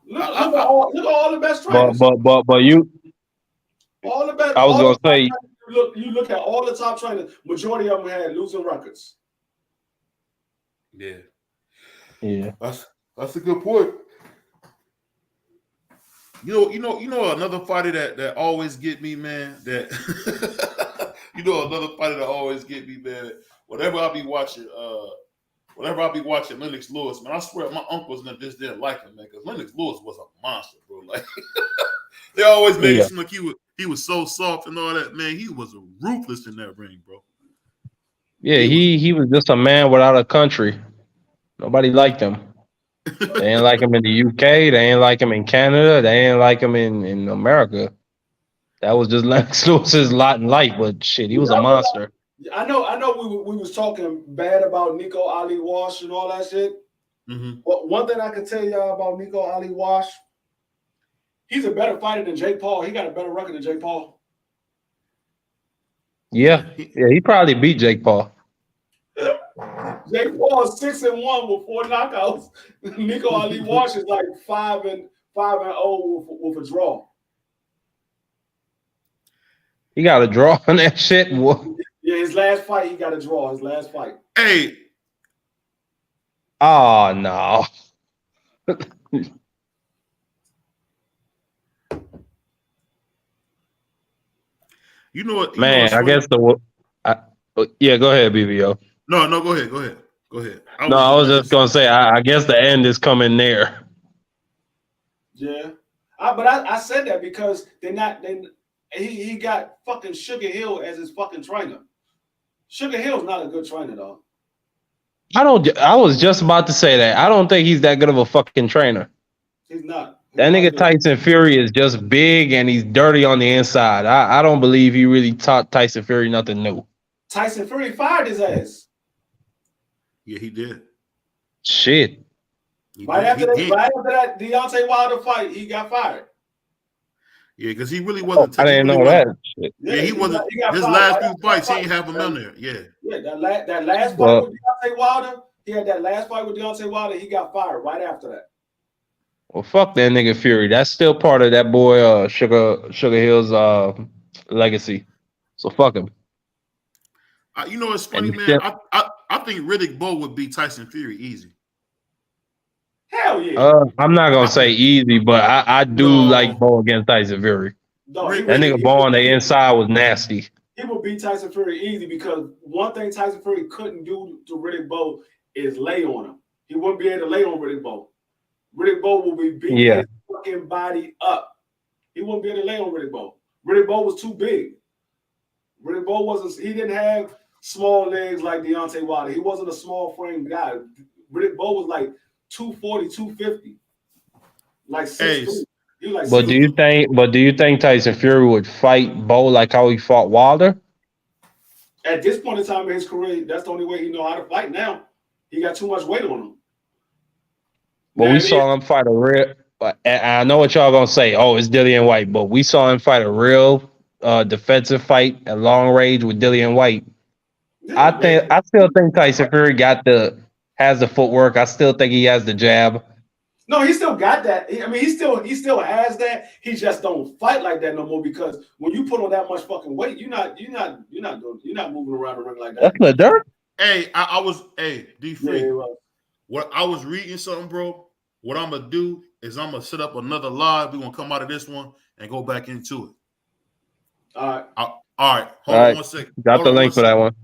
look at all the best trainers. But you, all the best. I was gonna say, you look at all the top trainers. Majority of them had losing records. Yeah. That's a good point. You know another fighter that always get me, man. That another fighter that always get me, man. Whenever I be watching Lennox Lewis, man, I swear my uncles just didn't like him, man, because Lennox Lewis was a monster, bro. Like they always made it seem like he was so soft and all that, man. He was ruthless in that ring, bro. Yeah, he was just a man without a country. Nobody liked him. They ain't like him in the UK. They ain't like him in Canada. They ain't like him in America. That was just Lennox Lewis's lot in life. But shit, he was a monster. I know. We was talking bad about Nico Ali Walsh and all that shit. Mm-hmm. But one thing I can tell y'all about Nico Ali Walsh, he's a better fighter than Jake Paul. He got a better record than Jake Paul. Yeah, he probably beat Jake Paul. Jake Paul is 6-1 with 4 knockouts. Nico Ali Walsh is like 5-0 with a draw. He got a draw on that shit. Yeah, his last fight, he got a draw. His last fight. Hey. Oh no. You know what? Man, I guess yeah, go ahead, BBO. No, go ahead. Go ahead. I was just gonna say, I guess the end is coming there. Yeah, but I said that because he got fucking Sugar Hill as his fucking trainer. Sugar Hill's not a good trainer, though. I was just about to say that. I don't think he's that good of a fucking trainer. He's not. That nigga Tyson Fury is just big and he's dirty on the inside. I don't believe he really taught Tyson Fury nothing new. Tyson Fury fired his ass. Yeah, he did. Shit. Right after that Deontay Wilder fight, he got fired. Yeah, because he really wasn't. I didn't know that. Shit. Yeah, he wasn't. His last few fights, he didn't have him in there. Yeah. Yeah, that last fight with Deontay Wilder, he had that last fight with Deontay Wilder. He got fired right after that. Well, fuck that nigga Fury. That's still part of that boy Sugar Hill's legacy. So fuck him. You know what's funny, And man? I think Riddick Bowe would beat Tyson Fury easy. Hell yeah. I'm not gonna say easy, but I do like Bowe against Tyson Fury. No, that nigga Bowe on the inside was nasty. He would beat Tyson Fury easy because one thing Tyson Fury couldn't do to Riddick Bowe is lay on him. He wouldn't be able to lay on Riddick Bowe. Riddick Bowe will be beating his fucking body up. He wouldn't be able to lay on Riddick Bowe. Riddick Bowe was too big. Riddick Bowe wasn't. He didn't have small legs like Deontay Wilder. He wasn't a small frame guy. Riddick Bowe was like 240, 250. Like 6'2". He was like But do you think Tyson Fury would fight Bowe like how he fought Wilder? At this point in time in his career, that's the only way he know how to fight now. He got too much weight on him. But we saw him fight a real. I know what y'all gonna say. Oh, it's Dillian White, but we saw him fight a real defensive fight at long range with Dillian White. I still think Tyson Fury has the footwork. I still think he has the jab. No, he still got that. I mean, he still has that. He just don't fight like that no more because when you put on that much fucking weight, you're not moving around the ring like that. That's the dirt. Hey, D-Free. Yeah, what I was reading something, bro. What I'm gonna do is I'm gonna set up another live. We're gonna come out of this one and go back into it. All right. Hold on 1 second. Got the link for that one.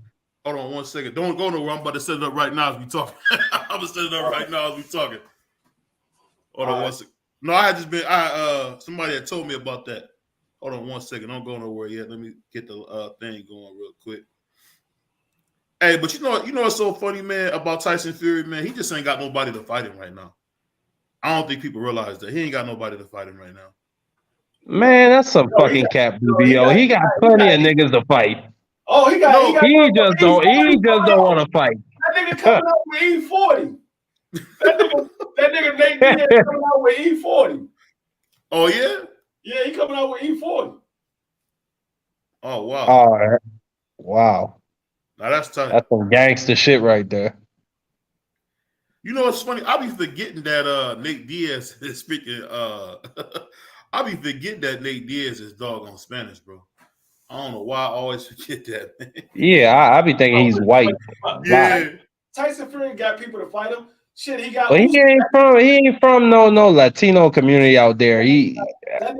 Hold on 1 second. Don't go nowhere. I'm about to set it up right now as we talk. I'm gonna set it up right now as we talking. Hold on 1 second. No, I had just been. Somebody had told me about that. Hold on 1 second. Don't go nowhere yet. Let me get the thing going real quick. Hey, but you know what's so funny, man, about Tyson Fury, man? He just ain't got nobody to fight him right now. I don't think people realize that he ain't got nobody to fight him right now. Man, that's some fucking cap, BBO. He got plenty of niggas to fight. Oh, he just don't want to fight. That nigga coming out with E40. That nigga Nate Diaz coming out with E40. Oh yeah? Yeah, he coming out with E40. Oh wow. All right. Wow. Now that's tough. That's some gangster shit right there. You know what's funny? I be forgetting that Nate Diaz is speaking. I be forgetting that Nate Diaz is doggone Spanish, bro. I don't know why I always forget that, man. Yeah, I be thinking he's white. Yeah. Tyson Fury got people to fight him. Shit, he got. But he ain't from no Latino community out there. I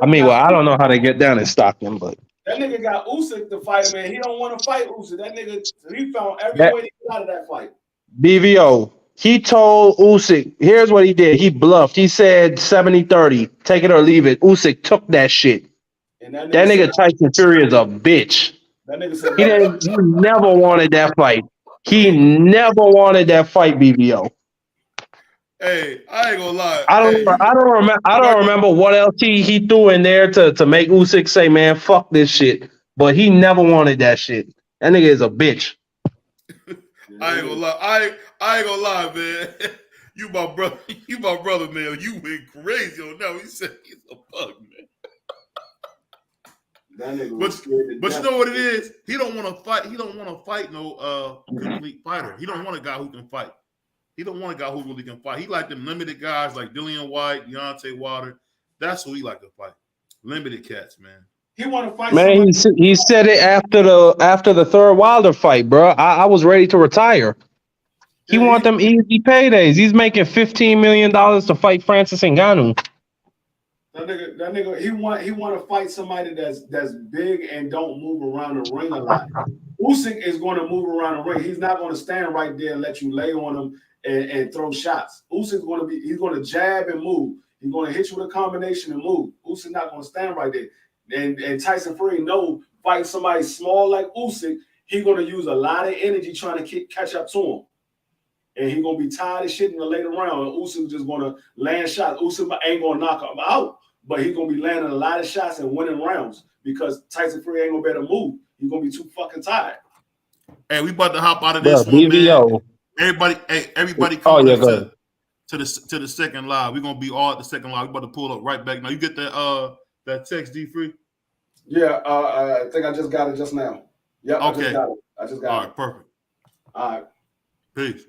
don't know how they get down in Stockton, but that nigga got Usyk to fight him, and he don't want to fight Usyk. That nigga, he found every way to get out of that fight. BVO, he told Usyk, here's what he did. He bluffed. He said 70-30, take it or leave it. Usyk took that shit. And that nigga Tyson Fury is a bitch. That nigga said he never wanted that fight. He never wanted that fight, BVO. Hey, I ain't gonna lie. I don't remember what else he threw in there to make Usyk say, man, fuck this shit. But he never wanted that shit. That nigga is a bitch. I ain't gonna lie. I ain't gonna lie, man. You my brother, man. You went crazy on that. He said he's a bug, man. But you know what it is? He don't want to fight. He don't want to fight no complete fighter. He don't want a guy who can fight. He don't want a guy who really can fight. He like them limited guys like Dillian White, Deontay Wilder. That's who he like to fight. Limited cats, man. He want to fight. Man, he said it after the third Wilder fight, bro. I was ready to retire. He want them easy paydays. He's making $15 million to fight Francis Ngannou. That nigga, he want to fight somebody that's big and don't move around the ring a lot. Usyk is going to move around the ring. He's not going to stand right there and let you lay on him and throw shots. Usyk's he's going to jab and move. He's going to hit you with a combination and move. Usyk's not going to stand right there. And Tyson Fury fighting somebody small like Usyk, he's going to use a lot of energy trying to catch up to him. And he's going to be tired of shit in the later round. And Usyk just going to land shots. Usyk ain't going to knock him out, but he's going to be landing a lot of shots and winning rounds because Tyson Fury ain't going to be able to move. He's going to be too fucking tired. Hey, we about to hop out of this one, man. Everybody come to the second live. We're gonna be all at the second live. We're about to pull up right back now. You get that text, D-Free? Yeah, I think I just got it just now. Yeah, okay. I just got it. All right, perfect. All right. Peace.